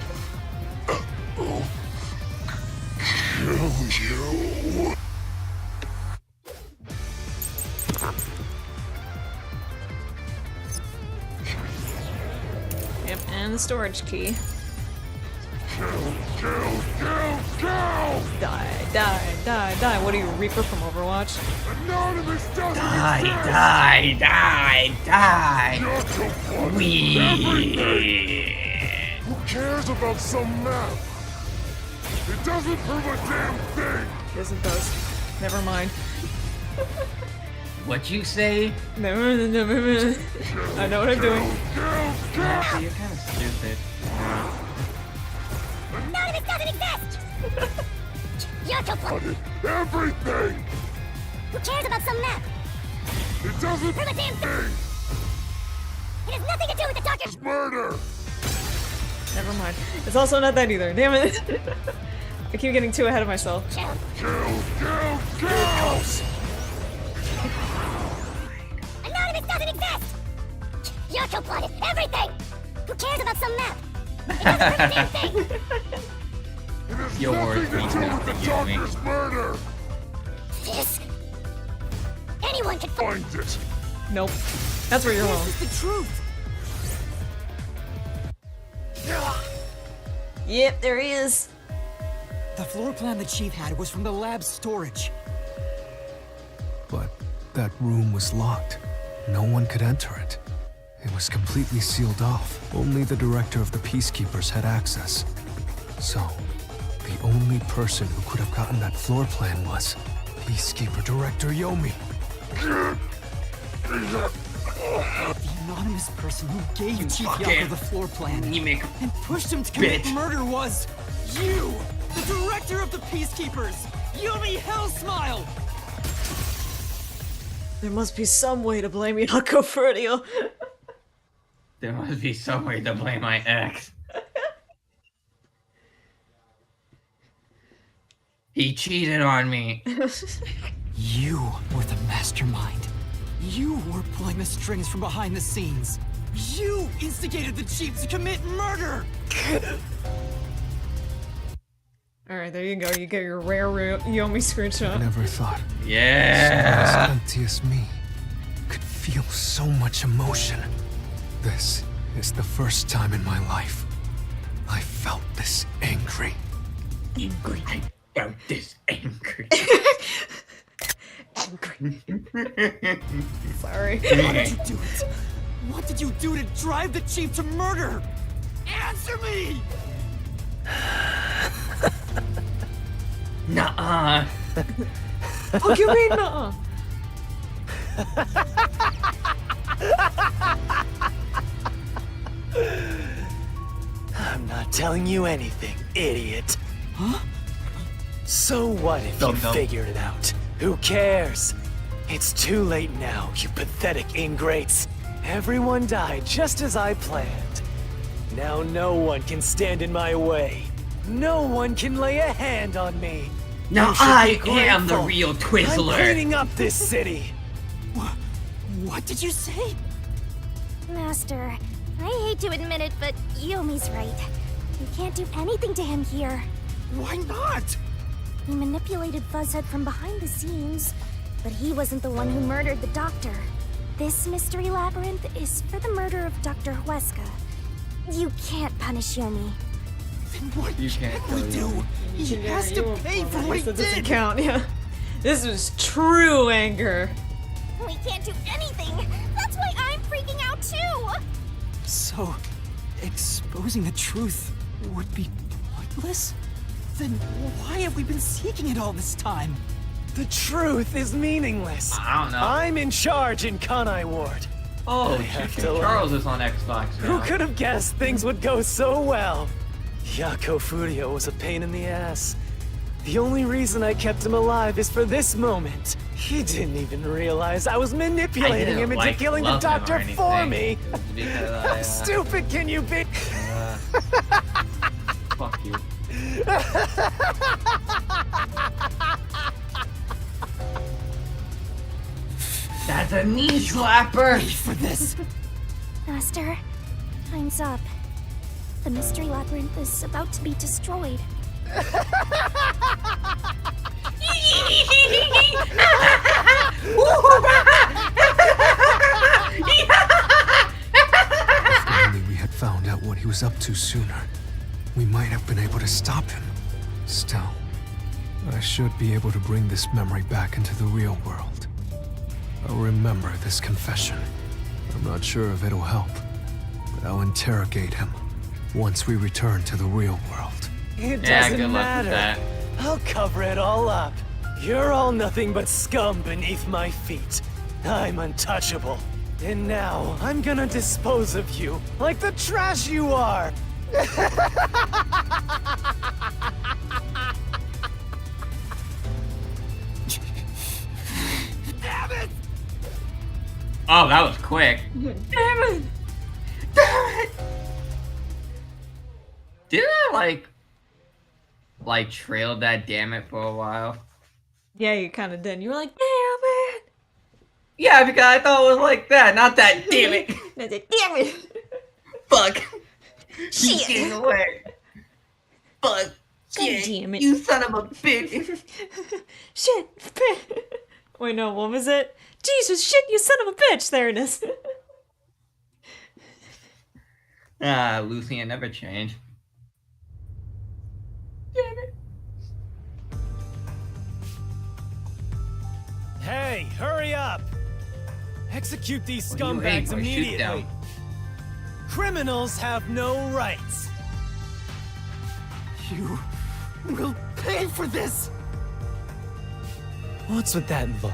Kill you. Yep, and the storage key. Kill. Die. What are you, Reaper from Overwatch? Anonymous doesn't Die. Yako We. Who cares about some map? It doesn't prove a damn thing. Yes, it does. Never mind. What you say? Never. I know what I'm doing. Actually, you're kind of stupid. Anonymous doesn't exist! Yako Plotted everything. Who cares about some map? It doesn't Prove a damn thing! It has nothing to do with the doctor's murder. Never mind. It's also not that either. Damn it. I keep getting too ahead of myself. Kill. Anonymous doesn't exist! Yako plotted everything! Who cares about some map? It doesn't prove a damn thing! It has Your nothing words to mean do with nothing, the Yumi. doctor's murder. This... Anyone could Find it. Nope. That's where you're wrong. This is the truth. Yep, there he is. The floor plan the Chief had was from the lab's storage. But that room was locked. No one could enter it. It was completely sealed off. Only the director of the Peacekeepers had access. So, the only person who could have gotten that floor plan was Peacekeeper Director Yomi. The anonymous person who gave Chief fucking Yako the floor plan and pushed him to commit bitch. murder was you, the director of the Peacekeepers, Yomi Hellsmile. There must be some way to blame Yako Furdio. There must be some way to blame my ex. He cheated on me. You were the mastermind. You were pulling the strings from behind the scenes. You instigated the Chief to commit murder! Alright, there you go. You get your rare Yomi I screenshot. never thought Yeah. someone as empty as me could feel so much emotion. This is the first time in my life I felt this angry. Angry. I felt this angry. Sorry. Why did you do it? What did you do to drive the chief to murder? Answer me! Nuh-uh. What do you mean, nuh-uh? I'm not telling you anything, idiot. Huh? So what if you figured it out? Who cares? It's too late now, you pathetic ingrates. Everyone died just as I planned. Now no one can stand in my way. No one can lay a hand on me. Now You should I be am the grateful. real Twizzler. I'm cleaning up this city. What did you say? Master, I hate to admit it, but Yomi's right. You can't do anything to him here. Why not? He manipulated Fuzzhead from behind the scenes, but he wasn't the one who murdered the doctor. This mystery labyrinth is for the murder of Dr. Huesca. You can't punish Yomi. Then what You can't we do? He has to pay for what he That doesn't did. count, yeah. This was true anger. We can't do anything. That's why I'm freaking out too. So, exposing the truth would be pointless? Then why have we been seeking it all this time? The truth is meaningless. I don't know. I'm in charge in Kanai Ward. Oh, I have Chicken to learn. Charles is on Xbox Who now. could have guessed things would go so well? Yako Furio was a pain in the ass. The only reason I kept him alive is for this moment. He didn't even realize I was manipulating him into killing the doctor for me. Because How stupid can you be? Fuck you. That's a knee slapper. For this. Master, time's up. The mystery labyrinth is about to be destroyed. If only we had found out what he was up to sooner, we might have been able to stop him. Still, I should be able to bring this memory back into the real world. I'll remember this confession. I'm not sure if it'll help, but I'll interrogate him once we return to the real world. It Yeah, doesn't good luck with matter. that. I'll cover it all up. You're all nothing but scum beneath my feet. I'm untouchable. And now I'm gonna dispose of you like the trash you are. Damn it! Oh, that was quick. Damn it! Damn it! Did I like trail that damn it for a while? Yeah, you kind of did. You were like, damn it! Yeah, because I thought it was like that, not that damn it. That's it. Damn it! Fuck. He's Shit. getting away. Fuck. Shit. Damn it. You son of a bitch. Shit! Wait, no, what was it? Jesus, shit, you son of a bitch! There it is. Ah, Lucian never changed. Damn it. Hey, hurry up! Execute these What are you waiting scumbags for? Shoot immediately. them. Criminals have no rights. You will pay for this! What's with that look?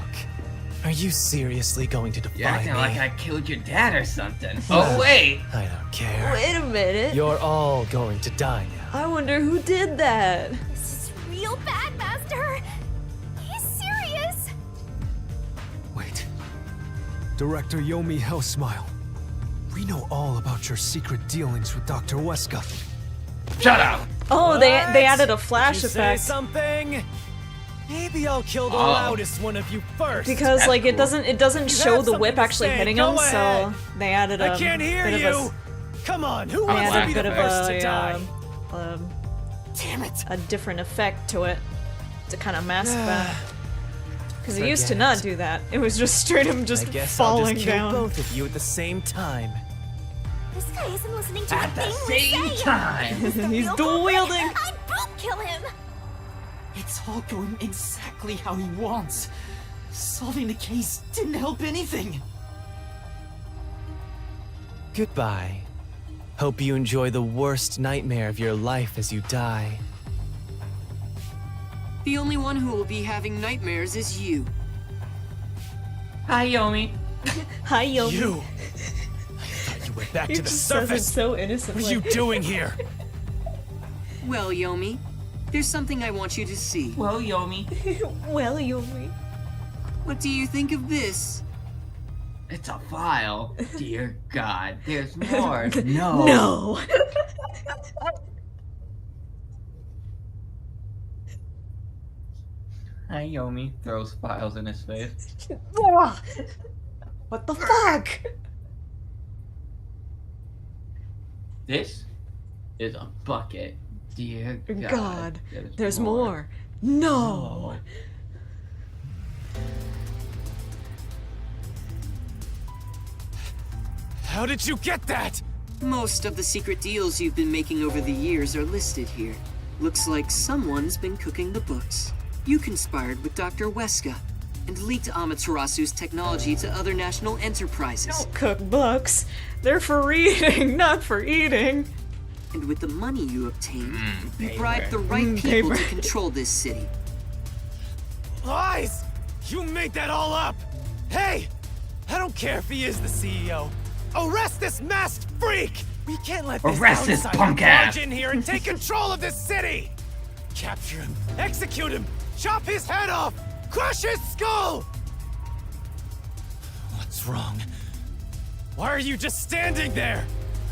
Are you seriously going to defy You're acting me? like I killed your dad or something. Oh, wait. I don't care. Wait a minute. You're all going to die now. I wonder who did that. This is real bad, Master. He's serious. Wait. Director Yomi Hellsmile. We know all about your secret dealings with Dr. Huesca. Shut up. Oh, they added a Did flash you say effect. something? Maybe I'll kill the Oh. loudest one of you first. Because That's like it cool. doesn't You show have the something whip to actually say, hitting go him, ahead. so they added a I can't hear bit you. of Come on, who a, they wants to added be a bit the of first to die? Damn it! a different effect to it to kind of mask that. Because it used to not do that. It was just straight up just I guess I'll falling just kill down. both of you at the same time. This guy isn't listening to At a the thing same we say. time. Mr. He's Real dual Boy, wielding. I'd boot kill him. It's all going exactly how he wants. Solving the case didn't help anything. Goodbye. Hope you enjoy the worst nightmare of your life as you die. The only one who will be having nightmares is you. Hi, Yomi. Hi, Yomi. You! I thought you went back He to the just says it surface. so innocently. What are you doing here? Well, Yomi, there's something I want you to see. Well, Yomi. Well, Yomi. What do you think of this? It's a file. Dear God, there's more. No. No. Hi, Yomi. Throws files in his face. What the fuck? This is a bucket. Dear God. God, there's more. No. How did you get that? Most of the secret deals you've been making over the years are listed here. Looks like someone's been cooking the books. You conspired with Dr. Weska and leaked Amaterasu's technology to other national enterprises. Don't cook books. They're for reading, not for eating. And with the money you obtained, you paper. bribed the right people Paper. to control this city. Lies! You made that all up! Hey! I don't care if he is the CEO. Arrest this masked freak! We can't let this Arrest this outsider punk ass. barge in here and take control of this city! Capture him, execute him, chop his head off, crush his skull! What's wrong? Why are you just standing there?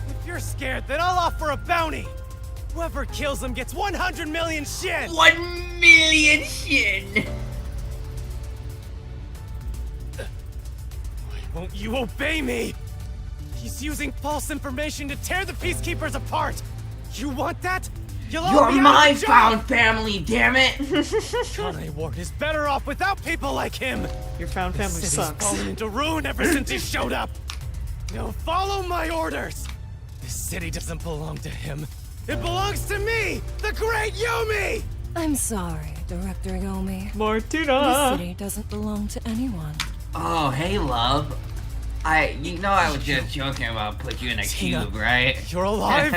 If you're scared, then I'll offer a bounty. Whoever kills him gets 100 million shin! 1 million shin! Won't you obey me? He's using false information to tear the Peacekeepers apart! You want that? You'll all You're be out my of a job! found family, damn it! Connie Ward is better off without people like him! Your found family City's sucks. fallen into ruin ever since he showed up! Now follow my orders! This city doesn't belong to him. It belongs to me! The great Yomi! I'm sorry, Director Yomi. Martina! This city doesn't belong to anyone. Oh, hey, love. You know I was just joking about put you in a Tina, cube, right? You're alive?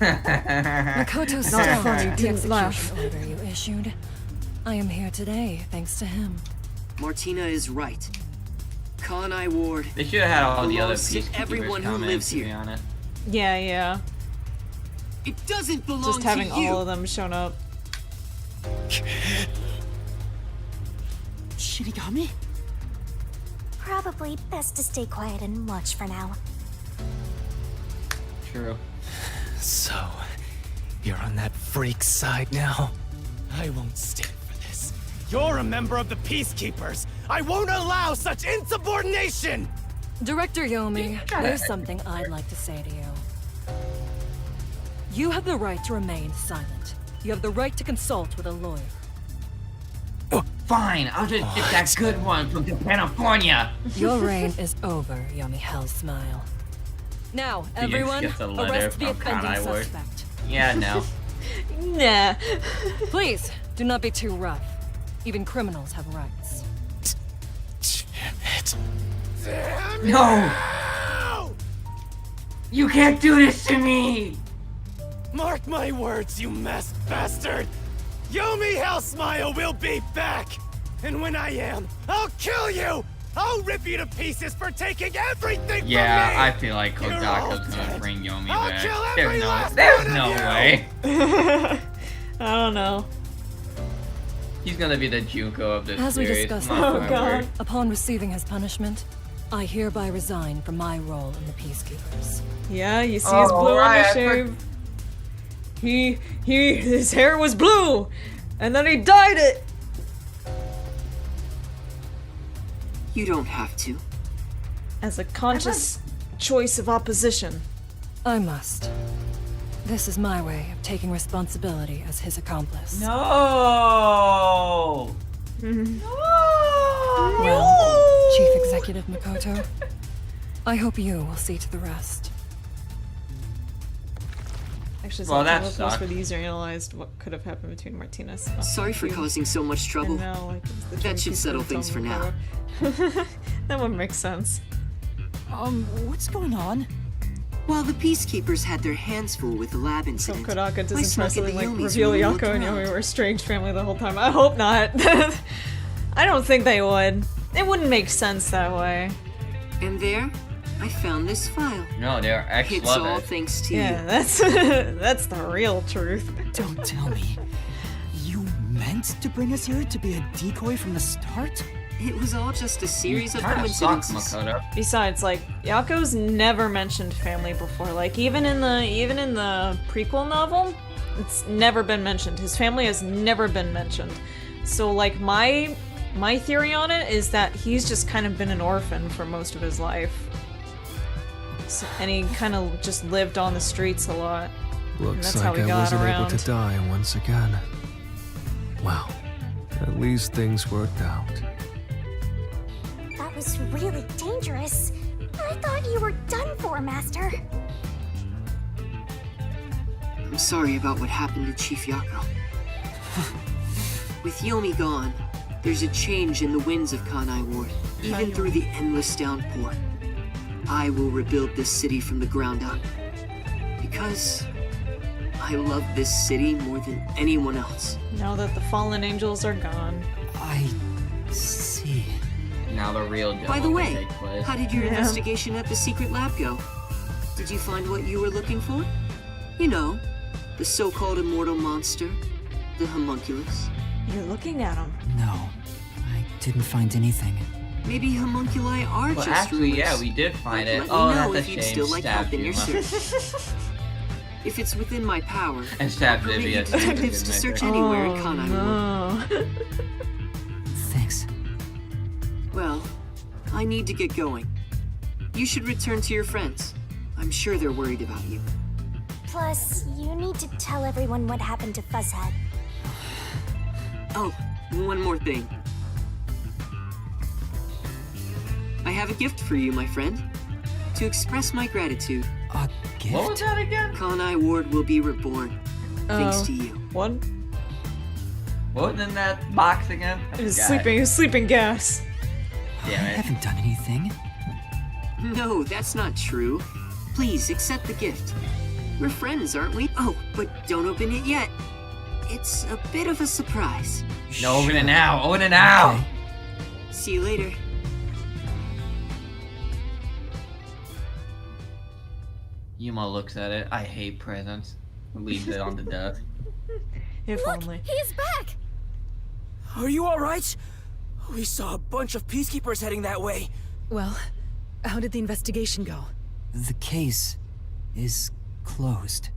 Makoto Not Stone, funny, the didn't laugh. execution order you issued. I am here today thanks to him. Martina is right. Conai Ward They should have had all the other belongs to peacekeepers everyone who come in, lives to be here. honest. Yeah, yeah. It doesn't belong Just having to you. all of them shown up. Shinigami? Probably best to stay quiet and watch for now. True. So, you're on that freak's side now? I won't stand for this. You're a member of the Peacekeepers! I won't allow such insubordination! Director Yomi, there's something I'd like to say to you. You have the right to remain silent. You have the right to consult with a lawyer. Fine, I'll just get that good one from California. Your reign is over, Yomi Hellsmile. Now, just everyone, gets a letter arrest the from offending Conai Ward. suspect. Yeah, no. Nah. Please, do not be too rough. Even criminals have rights. No! You can't do this to me! Mark my words, you masked bastard! Yomi Hellsmile will be back! And when I am, I'll kill you! I'll rip you to pieces for taking everything from me! Yeah, I feel like You're Kodako's all gonna dead. bring Yomi I'll back. kill every last There's one no of you! way. I don't know. He's gonna be the Junko of this As we series. discussed Mark before, my word. upon receiving his punishment, I hereby resign from my role in the Peacekeepers. Yeah, you see his Oh, blue right, I undershave. His hair was blue, and then he dyed it. You don't have to. As a conscious choice of opposition. I must. This is my way of taking responsibility as his accomplice. No! Mhm. No! Well, Chief Executive Makoto, I hope you will see to the rest. Actually, Well, that sometimes sucked. for the user analyzed what could have happened between Martinez. Sorry for causing so much trouble. That should settle things for now. That one makes sense. What's going on? While the Peacekeepers had their hands full with the lab So incident, Kodaka I snuck disinterestedly into like Yomi's reveal room and Yako and looked Yomi around. were a strange family the whole time. I hope not. I don't think they would. It wouldn't make sense that way. And there, I found this file. No, they're actually It's all thanks to Yeah, you. that's that's the real truth. Don't tell me. You meant to bring us here to be a decoy from the start? It was all just a series of kinda suck, coincidences. Makoto. Besides, like, Yako's never mentioned family before. Like, even in the prequel novel, it's never been mentioned. His family has never been mentioned. So, like, my theory on it is that he's just kind of been an orphan for most of his life. So, and he kind of just lived on the streets a lot. And Looks that's how like he I got wasn't around. able to die once again. Well, at least things worked out. That was really dangerous. I thought you were done for, Master. I'm sorry about what happened to Chief Yako. With Yomi gone, there's a change in the winds of Kanai Ward, even through the endless downpour. I will rebuild this city from the ground up. Because I love this city more than anyone else. Now that the fallen angels are gone. I see. Now the real demo By the will way, take place. how did your Yeah. investigation at the secret lab go? Did you find what you were looking for? You know, the so-called immortal monster, the homunculus. You're looking at him. No, I didn't find anything. Maybe homunculi are Well, just actually, rumors. yeah, we did find it. Let Oh, me know that's if a you'd shame. still like Stabbed help in your Yuma. search. If it's within my power, And stabbed permit Vivian. you detectives to search anywhere in Kanai Ward. No. Thanks. Well, I need to get going. You should return to your friends. I'm sure they're worried about you. Plus, you need to tell everyone what happened to Fuzzhead. Oh, one more thing. I have a gift for you, my friend. To express my gratitude. A gift? What was that again? Kanai Ward will be reborn. Thanks to you. What? What was in that box again? I He was forgot. sleeping. He was sleeping gas. I Damn it. haven't done anything. No, that's not true. Please accept the gift. We're friends, aren't we? Oh, but don't open it yet. It's a bit of a surprise. No, open it now. Open it now. Okay. See you later. Yuma looks at it. I hate presents. Leaves it on the desk. If Look, only. he's back! Are you alright? We saw a bunch of peacekeepers heading that way. Well, how did the investigation go? The case is closed.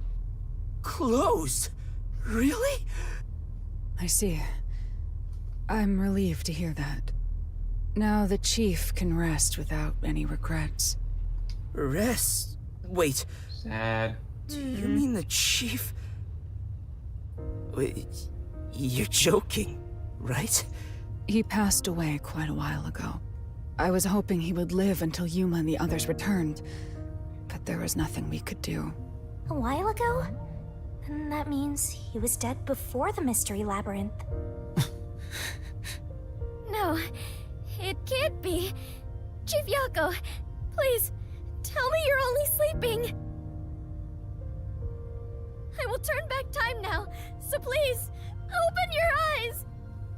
Closed? Really? I see. I'm relieved to hear that. Now the chief can rest without any regrets. Rest? Wait, Sad. do you mean the chief? Wait, you're joking, right? He passed away quite a while ago. I was hoping he would live until Yuma and the others returned, but there was nothing we could do. A while ago? Then that means he was dead before the Mystery Labyrinth. No, it can't be. Chief Yako, please, tell me you're only sleeping. I will turn back time now, so please, open your eyes!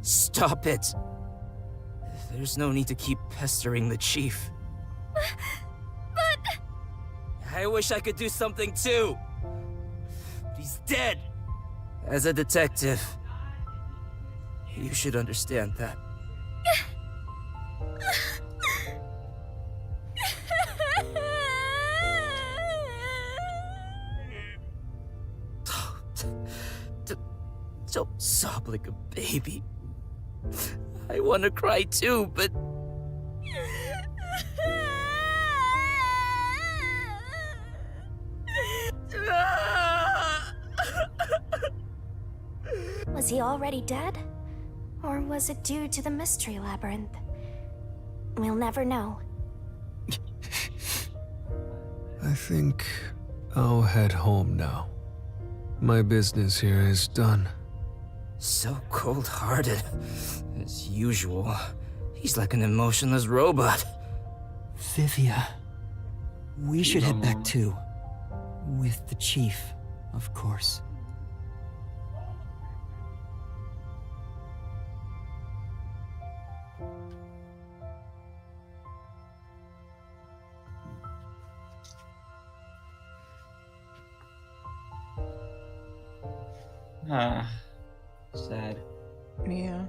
Stop it. There's no need to keep pestering the chief. But... I wish I could do something too. But he's dead. As a detective, you should understand that. Don't sob like a baby. I want to cry too, but Was he already dead? Or was it due to the Mystery Labyrinth? We'll never know. I think I'll head home now. My business here is done. So cold-hearted. As usual. He's like an emotionless robot. Vivia. We should head back too. With the chief, of course. Ah, sad. Yeah.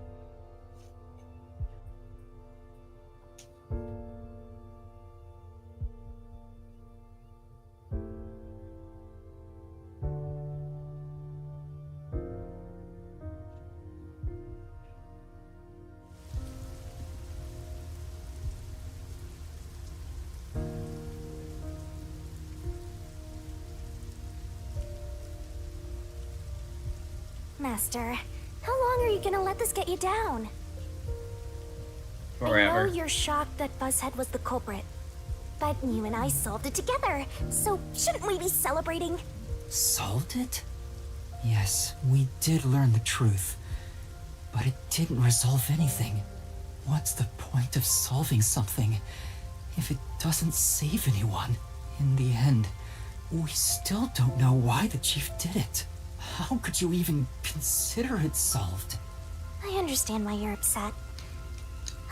Master, how long are you gonna let this get you down? I Forever. know you're shocked that Buzzhead was the culprit, but you and I solved it together, so shouldn't we be celebrating? Solved it? Yes, we did learn the truth. But it didn't resolve anything. What's the point of solving something if it doesn't save anyone? In the end, we still don't know why the chief did it. How could you even consider it solved? I understand why you're upset.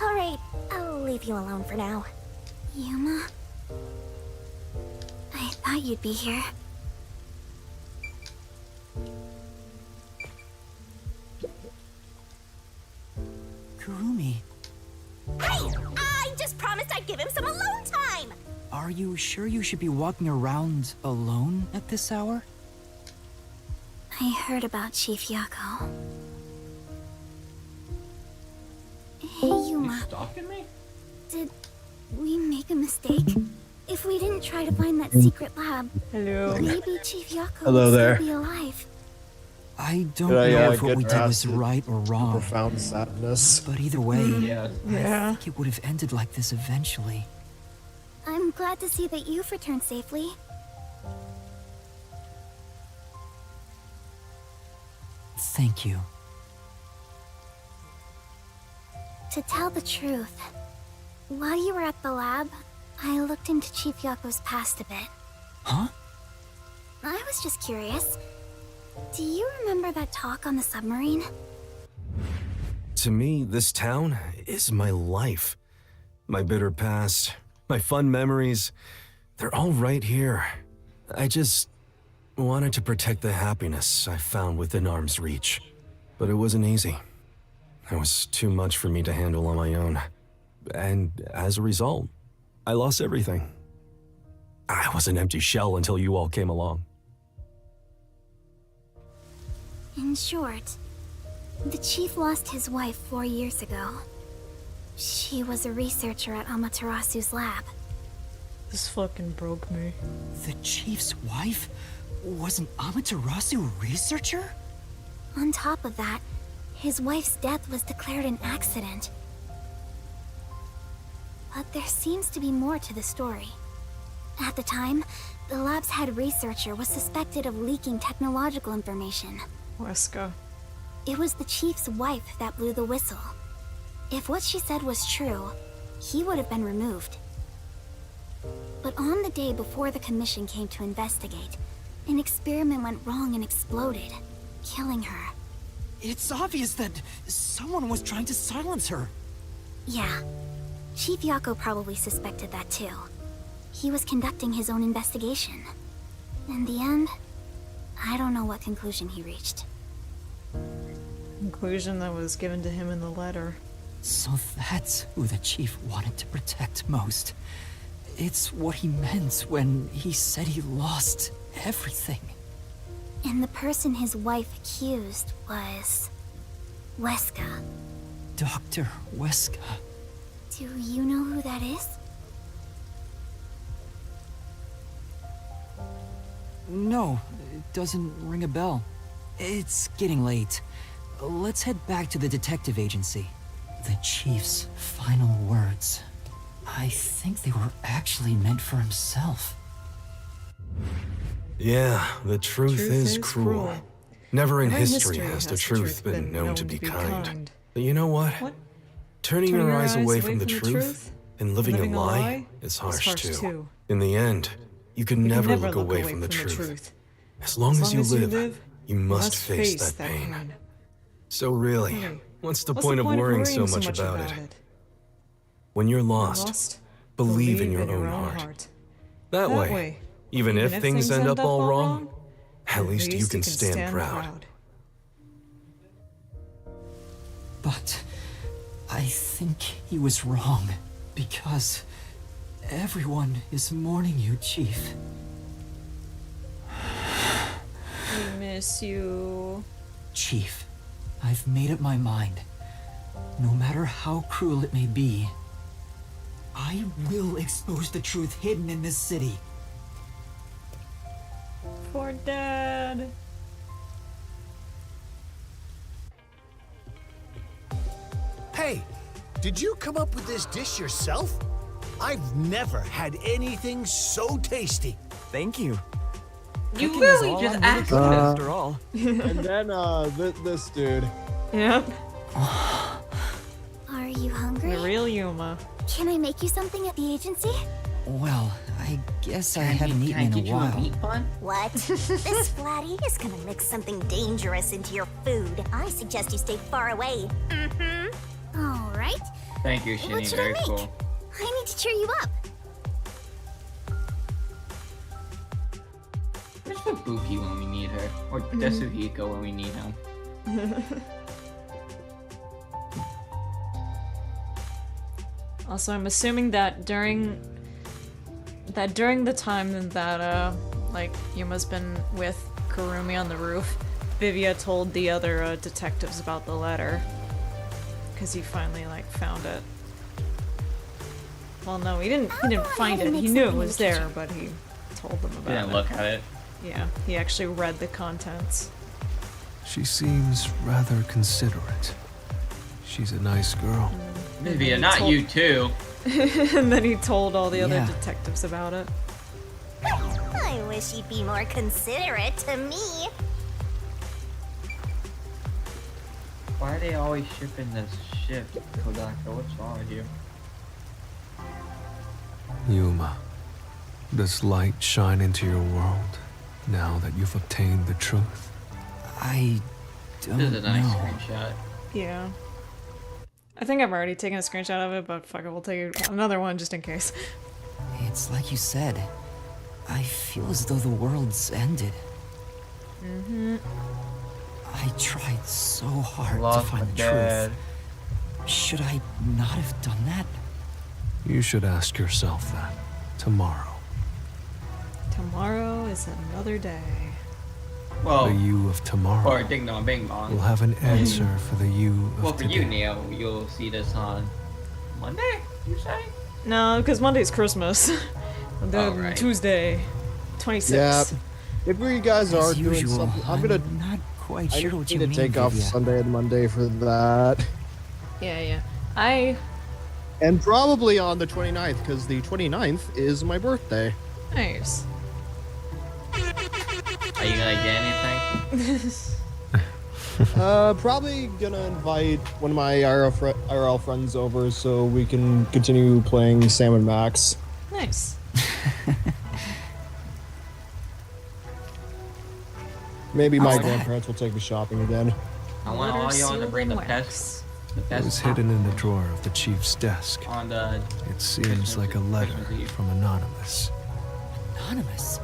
Alright, I'll leave you alone for now. Yuma? I thought you'd be here. Kurumi, Hey! I just promised I'd give him some alone time! are you sure you should be walking around alone at this hour? I heard about Chief Yako. Hey, Yuma. Stalking me? Did we make a mistake? If we didn't try to find that secret lab, Hello. maybe Chief Yako Hello would there. still be alive. I don't Did I, know if what get we did was past it? right or wrong. Profound sadness. But either way, Yeah. Yeah. I think it would have ended like this eventually. I'm glad to see that you've returned safely. Thank you. To tell the truth, while you were at the lab, I looked into Chief Yako's past a bit. Huh? I was just curious. Do you remember that talk on the submarine? To me, this town is my life. My bitter past, my fun memories, they're all right here. I just wanted to protect the happiness I found within arm's reach. But it wasn't easy. It was too much for me to handle on my own. And as a result, I lost everything. I was an empty shell until you all came along. In short, the chief lost his wife 4 years ago. She was a researcher at Amaterasu's lab. This fucking broke me. The chief's wife was an Amaterasu researcher? On top of that, his wife's death was declared an accident. But there seems to be more to the story. At the time, the lab's head researcher was suspected of leaking technological information. Wesker. It was the chief's wife that blew the whistle. If what she said was true, he would have been removed. But on the day before the commission came to investigate, an experiment went wrong and exploded, killing her. It's obvious that someone was trying to silence her. Yeah, Chief Yako probably suspected that too. He was conducting his own investigation. In the end, I don't know what conclusion he reached. Conclusion that was given to him in the letter. So that's who the chief wanted to protect most. It's what he meant when he said he lost everything. And the person his wife accused was... Weska. Dr. Weska. Do you know who that is? No, it doesn't ring a bell. It's getting late. Let's head back to the detective agency. The chief's final words. I think they were actually meant for himself. Yeah, the truth is cruel. Never in history has the truth been known to be kind. But you know what? Turning your eyes away from the truth and living a lie is harsh too. In the end, you can never look away from the truth. As long as you live, you must face that pain. So really, what's the point of worrying so much about it? When you're lost, believe in your own heart. That way, even if things end up all wrong, at least you can stand proud. But I think he was wrong, because everyone is mourning you, Chief. We miss you. Chief, I've made up my mind. No matter how cruel it may be, I will expose the truth hidden in this city. Poor Dad. Hey, did you come up with this dish yourself? I've never had anything so tasty. Thank you. You Cooking really is all just I'm really asked good at, him. after all. And then this dude. Yep. Are you hungry? The real Yuma. Can I make you something at the agency? Well, I guess I haven't eaten in a while. What? This flatty is gonna mix something dangerous into your food. I suggest you stay far away. Mm-hmm. All right. Thank you, What Shinny. should I Very make? cool. I need to cheer you up. Where's Fubuki when we need her? Or Desuhiko when we need him? Also, I'm assuming that during the time that like Yuma's been with Kurumi on the roof, Vivia told the other detectives about the letter, because he finally like found it. Well, no, he didn't find it. He knew it was there, but he told them about it. Didn't look at it. Yeah, he actually read the contents. She seems rather considerate. She's a nice girl. Vivia, not you too. And then he told all the other Yeah. detectives about it. I wish you'd be more considerate to me. Why are they always shipping this ship, Kodaka? What's wrong with you? Yuma, does light shine into your world now that you've obtained the truth? I don't This is a nice know. screenshot. Yeah. I think I've already taken a screenshot of it, but fuck it, we'll take another one just in case. It's like you said. I feel as though the world's ended. Mm-hmm. I tried so hard Lost to find my the dad. truth. Should I not have done that? You should ask yourself that tomorrow. Tomorrow is another day. Well, The you of tomorrow or Ding Dong Bing Bong. will have an answer for the you of Well, for today. you, Neo, you'll see this on Monday, you say? No, because Monday's Christmas. And then Oh, right. Tuesday, 26th. Yeah. If you guys are As doing usual, something, I'm gonna. not quite I sure need what to you mean, take off Vivia. Sunday and Monday for that. Yeah. And probably on the 29th, because the 29th is my birthday. Nice. Are you gonna get anything? Probably gonna invite one of my IRL friends over so we can continue playing Sam and Max. Nice. Maybe my How's that? grandparents will take me shopping again. I want all y'all to bring the best It was hidden in the drawer of the chief's desk. on the. It seems like a letter from Anonymous. Anonymous?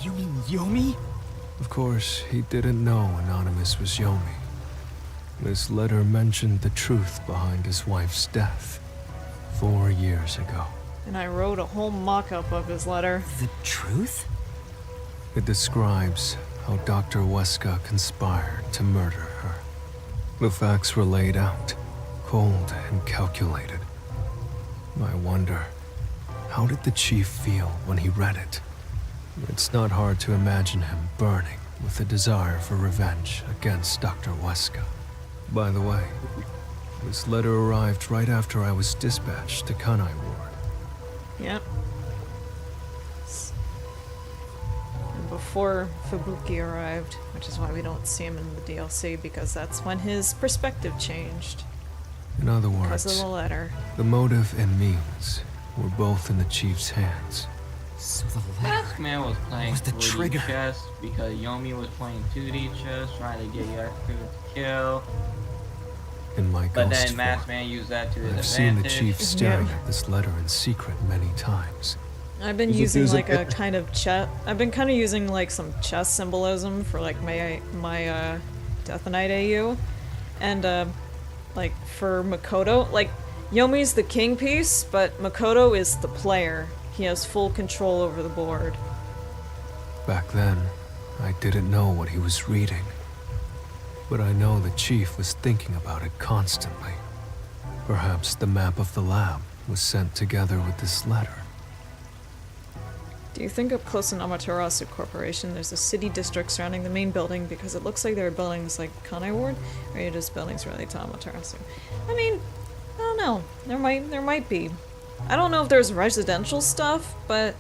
You mean Yomi? Of course, he didn't know Anonymous was Yomi. This letter mentioned the truth behind his wife's death 4 years ago. And I wrote a whole mock-up of his letter. The truth? It describes how Dr. Weska conspired to murder her. The facts were laid out, cold and calculated. I wonder, how did the chief feel when he read it? It's not hard to imagine him burning with a desire for revenge against Dr. Weska. By the way, this letter arrived right after I was dispatched to Kanai Ward. Yep. And before Fubuki arrived, which is why we don't see him in the DLC, because that's when his perspective changed. In other Because words, of the letter. the motive and means were both in the chief's hands. So the Masked Man was playing was the 3D trigger. chess because Yomi was playing 2D chess, trying to get Yaku to kill. In my But ghost then Masked form, Man used that to his I've advantage. seen the chief staring at this letter in secret many times. I've been using like a kind of chess. I've been kind of using like some chess symbolism for like my Death Knight AU, and like for Makoto, like Yomi's the king piece, but Makoto is the player. He has full control over the board. Back then, I didn't know what he was reading. But I know the chief was thinking about it constantly. Perhaps the map of the lab was sent together with this letter. Do you think up close in Amaterasu Corporation there's a city district surrounding the main building because it looks like there are buildings like Kanai Ward, or are just buildings related to Amaterasu? I mean, I don't know. There might be. I don't know if there's residential stuff, but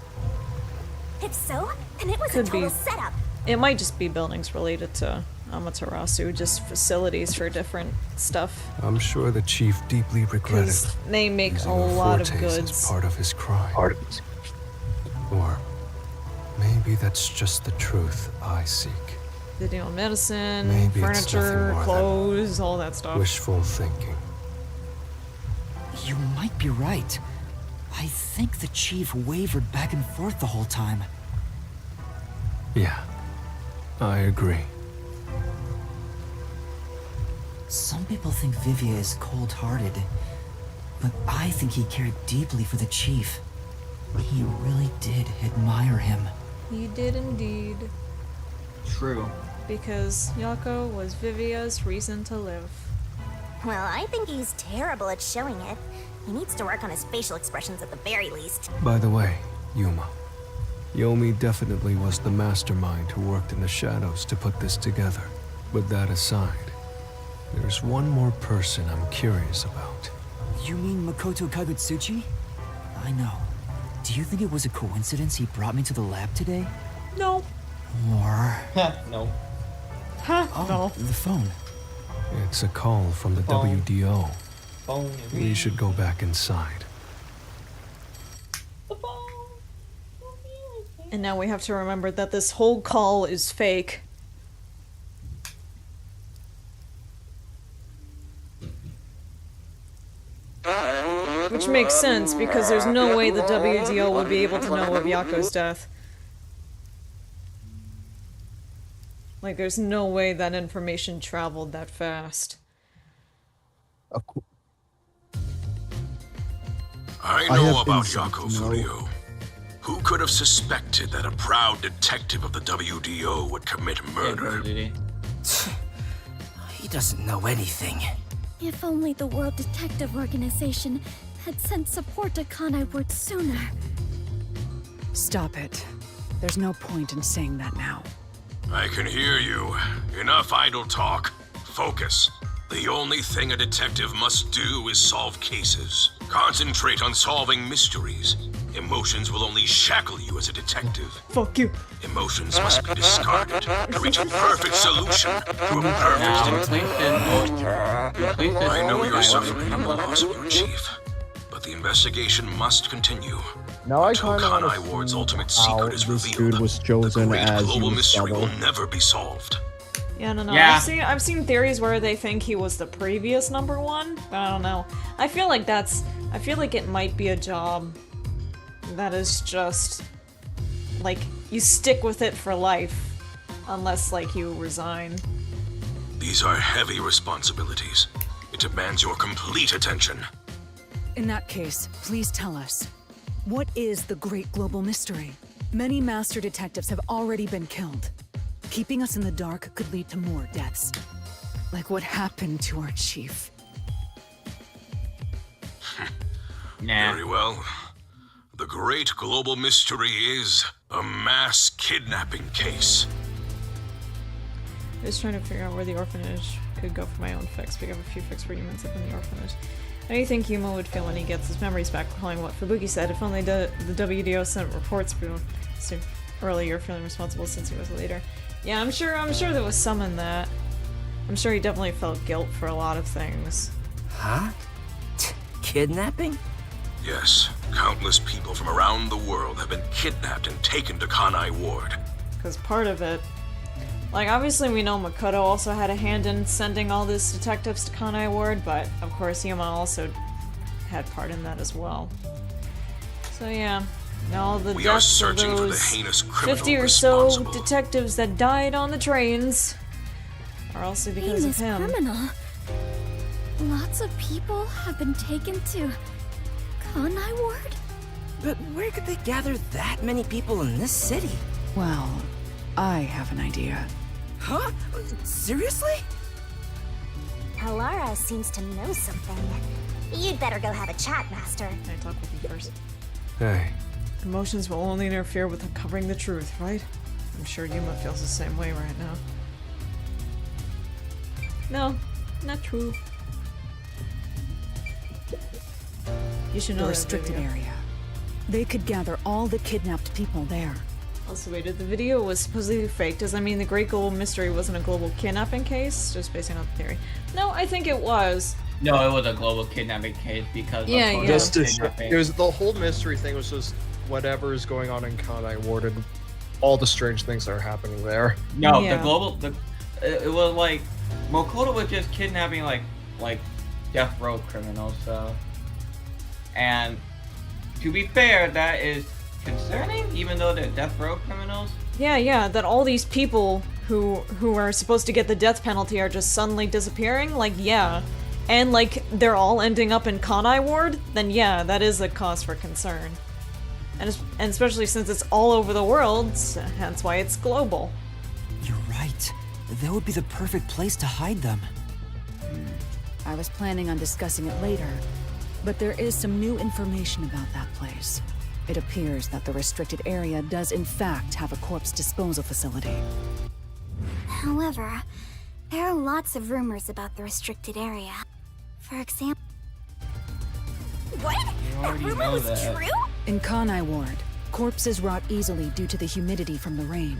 If so, then it was Could a total be. setup. it might just be buildings related to Amaterasu, just facilities for different stuff. I'm sure the chief deeply regretted 'Cause they make using a lot of Fortes goods. as part of his crime. Or maybe that's just the truth I seek. They deal in medicine, Maybe it's nothing furniture, more than clothes, all that stuff. Wishful thinking. You might be right. I think the chief wavered back and forth the whole time. Yeah, I agree. Some people think Vivia is cold-hearted, but I think he cared deeply for the chief. He really did admire him. He did indeed. True. Because Yako was Vivia's reason to live. Well, I think he's terrible at showing it. He needs to work on his facial expressions at the very least. By the way, Yuma, Yomi definitely was the mastermind who worked in the shadows to put this together. But that aside, there's one more person I'm curious about. You mean Makoto Kagutsuchi? I know. Do you think it was a coincidence he brought me to the lab today? No. Or... No. Huh? Oh, No. the phone. It's a call from the Phone. WDO. Phone. We should go back inside. And now we have to remember that this whole call is fake. Which makes sense, because there's no way the WDO would be able to know of Yako's death. Like, there's no way that information traveled that fast. I know about Yako Furio. Who could have suspected that a proud detective of the WDO would commit murder? He doesn't know anything. If only the World Detective Organization had sent support to Kanai Ward sooner. Stop it. There's no point in saying that now. I can hear you. Enough idle talk. Focus. The only thing a detective must do is solve cases. Concentrate on solving mysteries. Emotions will only shackle you as a detective. Fuck you. Emotions must be discarded to reach a perfect solution to a perfect detective. I know you're suffering the loss of your chief, but the investigation must continue. Now I Until kind of Kanai want Ward's to see ultimate how secret is this revealed, dude was chosen great as global Yuma's mystery will double. never be solved. Yeah, no. Yeah. I've seen theories where they think he was the previous #1, but I don't know. I feel like it might be a job that is just like you stick with it for life unless like you resign. These are heavy responsibilities. It demands your complete attention. In that case, please tell us. What is the great global mystery? Many master detectives have already been killed. Keeping us in the dark could lead to more deaths. Like what happened to our chief. Very well. The great global mystery is a mass kidnapping case. I was trying to figure out where the orphanage could go for my own fix. We have a few fix for humans up in the orphanage. How do you think Yuma would feel when he gets his memories back, recalling what Fubuki said? If only the WDO sent reports earlier, feeling responsible since he was a leader. Yeah, I'm sure there was some in that. I'm sure he definitely felt guilt for a lot of things. Huh? Kidnapping? Yes, countless people from around the world have been kidnapped and taken to Kanai Ward. Because part of it, like, obviously we know Makoto also had a hand in sending all these detectives to Kanai Ward, but of course Yuma also had part in that as well. So yeah, now the We are deaths of searching for the those heinous criminal 50 or so detectives that died on the trains are also because of him. Criminal. Lots of people have been taken to Kanai Ward? But where could they gather that many people in this city? Well, I have an idea. Huh? Seriously? Alara seems to know something. You'd better go have a chat, Master. Can I talk with you first? Hey. Emotions will only interfere with uncovering the truth, right? I'm sure Yuma feels the same way right now. No, not true. You should know The that restricted video. area. They could gather all the kidnapped people there. Also, wait, the video was supposedly fake. Does that mean the Great Global Mystery wasn't a global kidnapping case? Just basing on the theory. No, I think it was. No, it was a global kidnapping case because Yeah, of yeah. Just to show, kidnapping. it was the whole mystery thing was just whatever is going on in Kanai Ward and all the strange things that are happening there. No, Yeah. it was like Makoto was just kidnapping like death row criminals. So, and to be fair, that is concerning, even though they're death row criminals. Yeah, that all these people who are supposed to get the death penalty are just suddenly disappearing. Like, yeah, and like they're all ending up in Kanai Ward. Then yeah, that is a cause for concern, and especially since it's all over the world, hence why it's global. You're right. That would be the perfect place to hide them. I was planning on discussing it later, but there is some new information about that place. It appears that the restricted area does in fact have a corpse disposal facility. However, there are lots of rumors about the restricted area. For example... What? That already rumor know was that. true? In Kanai Ward, corpses rot easily due to the humidity from the rain,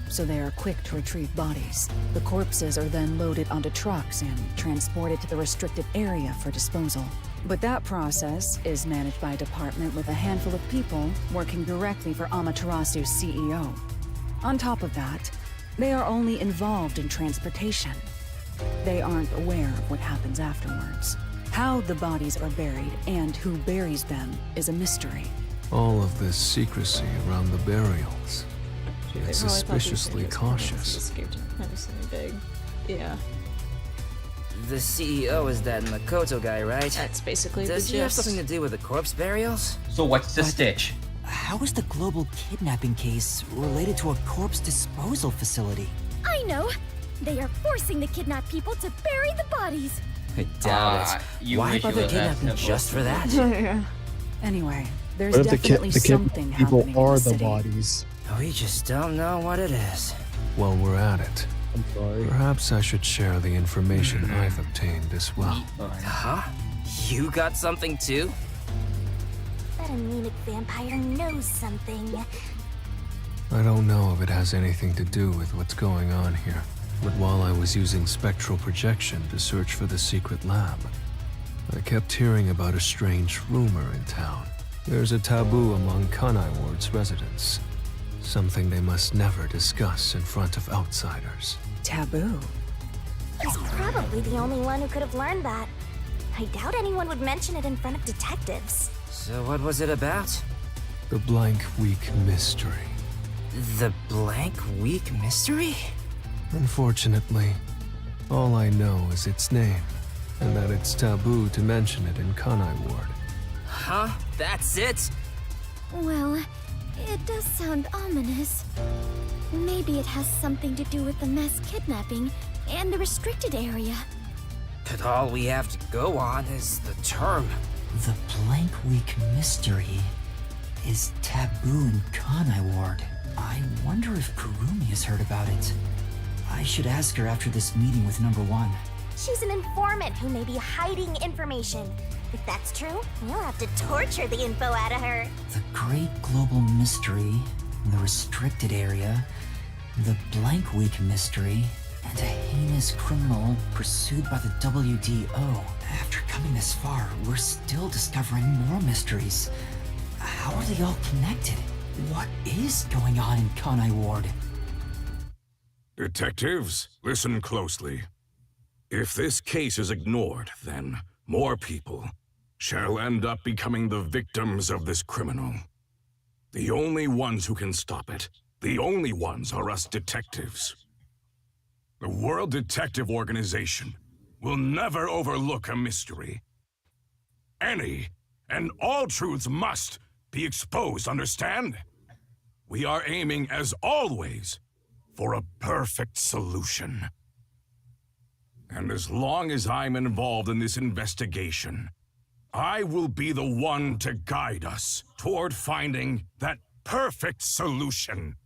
so they are quick to retrieve bodies. The corpses are then loaded onto trucks and transported to the restricted area for disposal. But that process is managed by a department with a handful of people working directly for Amaterasu's CEO. On top of that, they are only involved in transportation. They aren't aware of what happens afterwards. How the bodies are buried and who buries them is a mystery. All of this secrecy around the burials. And suspiciously cautious. Escaped kind of something big. Yeah. The CEO is that Makoto guy, right? That's basically the Does he have gist. something to do with the corpse burials? So what's the stitch? How is the global kidnapping case related to a corpse disposal facility? I know! They are forcing the kidnapped people to bury the bodies! I doubt it. You Why wish it bother was that kidnapping simple. just for that? Yeah. Anyway, there's What if definitely the something people happening are in the the city. bodies? We just don't know what it is. While we're at it, I'm sorry. perhaps I should share the information I've obtained as well. Huh? You got something too? That anemic vampire knows something. I don't know if it has anything to do with what's going on here, but while I was using spectral projection to search for the secret lab, I kept hearing about a strange rumor in town. There's a taboo among Kanai Ward's residents. Something they must never discuss in front of outsiders. Taboo? He's probably the only one who could have learned that. I doubt anyone would mention it in front of detectives. So what was it about? The Blank Week Mystery. The Blank Week Mystery? Unfortunately, all I know is its name, and that it's taboo to mention it in Kanai Ward. Huh? That's it? Well, it does sound ominous. Maybe it has something to do with the mass kidnapping and the restricted area. But all we have to go on is the term. The Blank Week Mystery is taboo in Kanai Ward. I wonder if Kurumi has heard about it. I should ask her after this meeting with number 1. She's an informant who may be hiding information. If that's true, you'll have to torture the info out of her. The Great Global Mystery, the Restricted Area, the Blank Week Mystery, and a heinous criminal pursued by the WDO. After coming this far, we're still discovering more mysteries. How are they all connected? What is going on in Kanai Ward? Detectives, listen closely. If this case is ignored, then more people shall end up becoming the victims of this criminal. The only ones who can stop it, the only ones are us detectives. The World Detective Organization will never overlook a mystery. Any and all truths must be exposed, understand? We are aiming, as always, for a perfect solution. And as long as I'm involved in this investigation, I will be the one to guide us toward finding that perfect solution.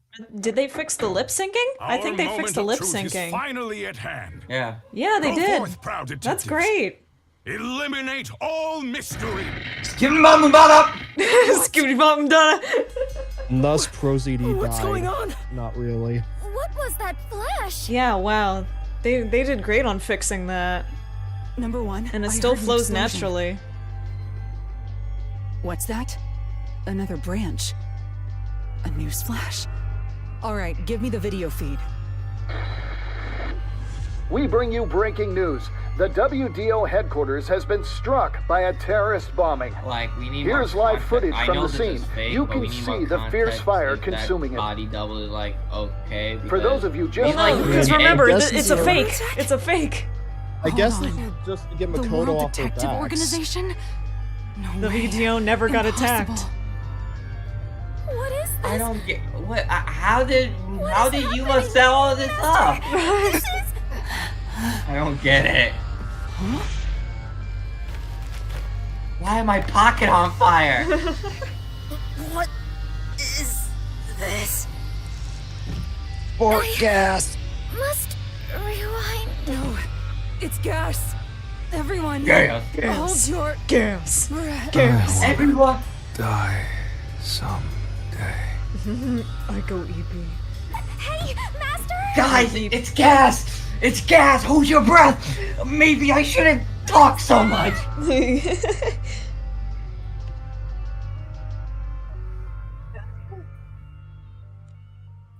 Did they fix the lip syncing? I think they fixed the lip syncing. Finally at hand. Yeah. Yeah, they Go did. forth, proud That's detectives. great. Eliminate all mystery. Skibidi bum bada. Skibidi bum bada. And thus Prosody died. What's going on? Not really. What was that flash? Yeah, wow. They did great on fixing that. Number one. And it I still heard an flows explosion. naturally. What's that? Another branch. A news flash. All right, give me the video feed. We bring you breaking news. The WDO headquarters has been struck by a terrorist bombing. Like, we need Here's more live context. footage I from know the this scene. is fake, You but can we need see more the fierce context fire if that consuming it. body double is like, okay. For those of you just Well, no, because remember, I guess it's a it's- fake. It's a fake. I guess this is just to get The Makoto World off their Detective backs. Organization? The VDO never got attacked. What is this? I don't get what. How did Yuma set all this up? I don't get it. Why am my pocket on fire? What is this? Fort gas. Must rewind. No, it's gas. Everyone, Gas. hold your gas. breath. Gas. Everyone. Die someday. I go EP. Hey, Master! Guys, it's gas! It's gas! Hold your breath! Maybe I shouldn't talk so much!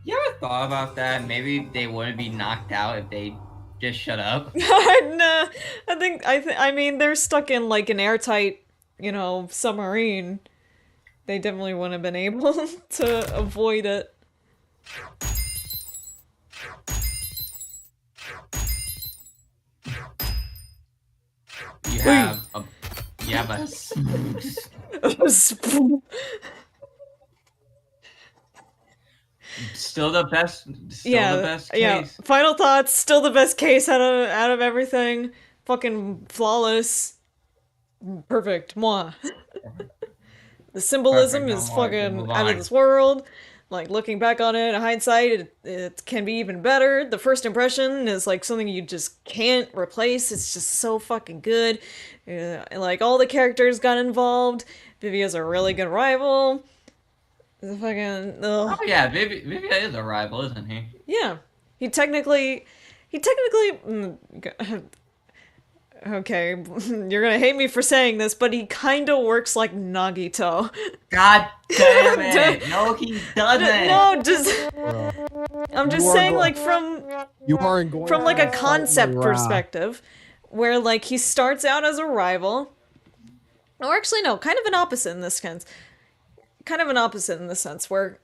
You ever thought about that? Maybe they wouldn't be knocked out if they just shut up. Nah, I mean, they're stuck in like an airtight, submarine. They definitely wouldn't have been able to avoid it. You have a still the best. Still the best case. Yeah. Final thoughts. Still the best case out of everything. Fucking flawless. Perfect. Mwah. The symbolism Perfect, is no more, fucking move out of on. this world. Like, looking back on it in hindsight, it can be even better. The first impression is like something you just can't replace. It's just so fucking good. Like, all the characters got involved. Vivia's a really good rival. The fucking Oh yeah, Vivia is a rival, isn't he? yeah. He technically okay, you're gonna hate me for saying this, but he kind of works like Nagito. God damn it! No, he doesn't. No, just I'm just You are saying, going- like, from like a concept perspective, where like he starts out as a rival, or actually no, kind of an opposite in this sense. Kind of an opposite in the sense where,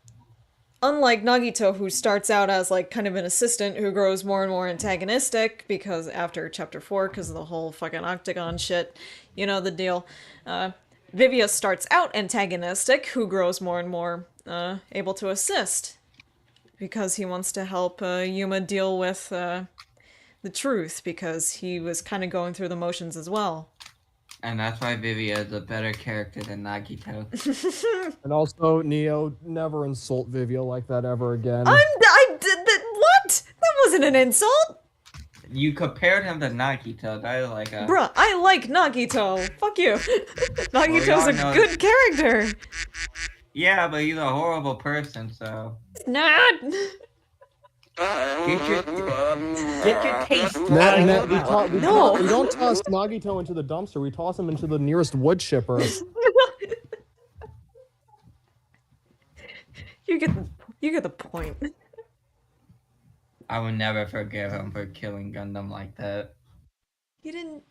unlike Nagito, who starts out as like kind of an assistant who grows more and more antagonistic because after chapter 4, because of the whole fucking octagon shit, you know the deal. Vivia starts out antagonistic, who grows more and more able to assist because he wants to help Yuma deal with the truth, because he was kind of going through the motions as well. And that's why Vivia is a better character than Nagito. And also, Neo, never insult Vivia like that ever again. I did that. What? That wasn't an insult. You compared him to Nagito. That is like a. Bruh, I like Nagito. Fuck you. Nagito's y'all a know- good character. Yeah, but he's a horrible person, so. Not. Get your taste Matt, right. we don't toss Nagito into the dumpster. We toss him into the nearest wood chipper. You get the point. I would never forgive him for killing Gundam like that. He didn't.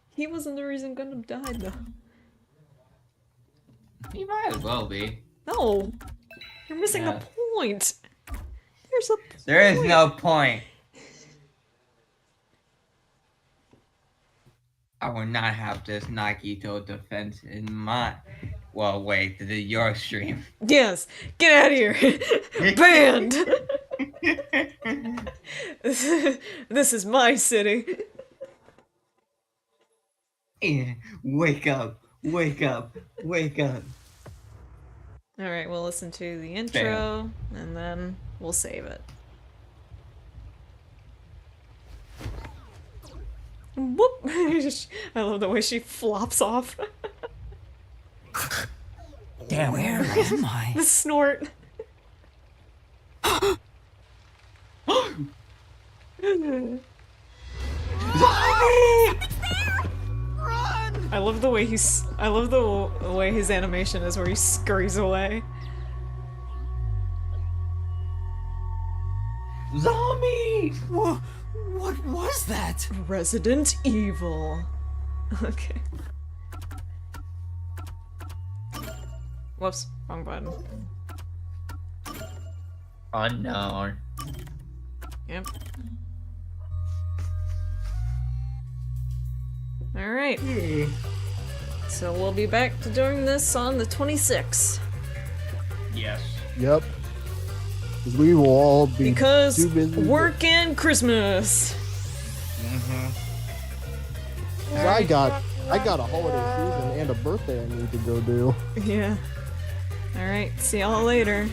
He wasn't the reason Gundam died, though. He might as well be. No, you're missing the point. There's a. There is no point. I will not have this Nagito defense in my. Well, wait, this is your stream. Yes, get out of here. Banned. This is my city. Wake up! Wake up! Wake up! All right, we'll listen to the intro and then we'll save it. Whoop! I love the way she flops off. Damn, where am I? The snort. I love the way I love the way his animation is, where he scurries away. Zombies! What was that? Resident Evil. Okay. Whoops, wrong button. Unknown. Yep. Alright. So we'll be back to doing this on the 26th. Yes. Yep. Because we will all be Because too busy. work and Christmas. I got a holiday season and a birthday I need to go do. Yeah. Alright, see y'all later.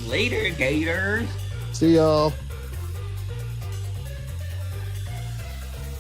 Later, Gators. See y'all.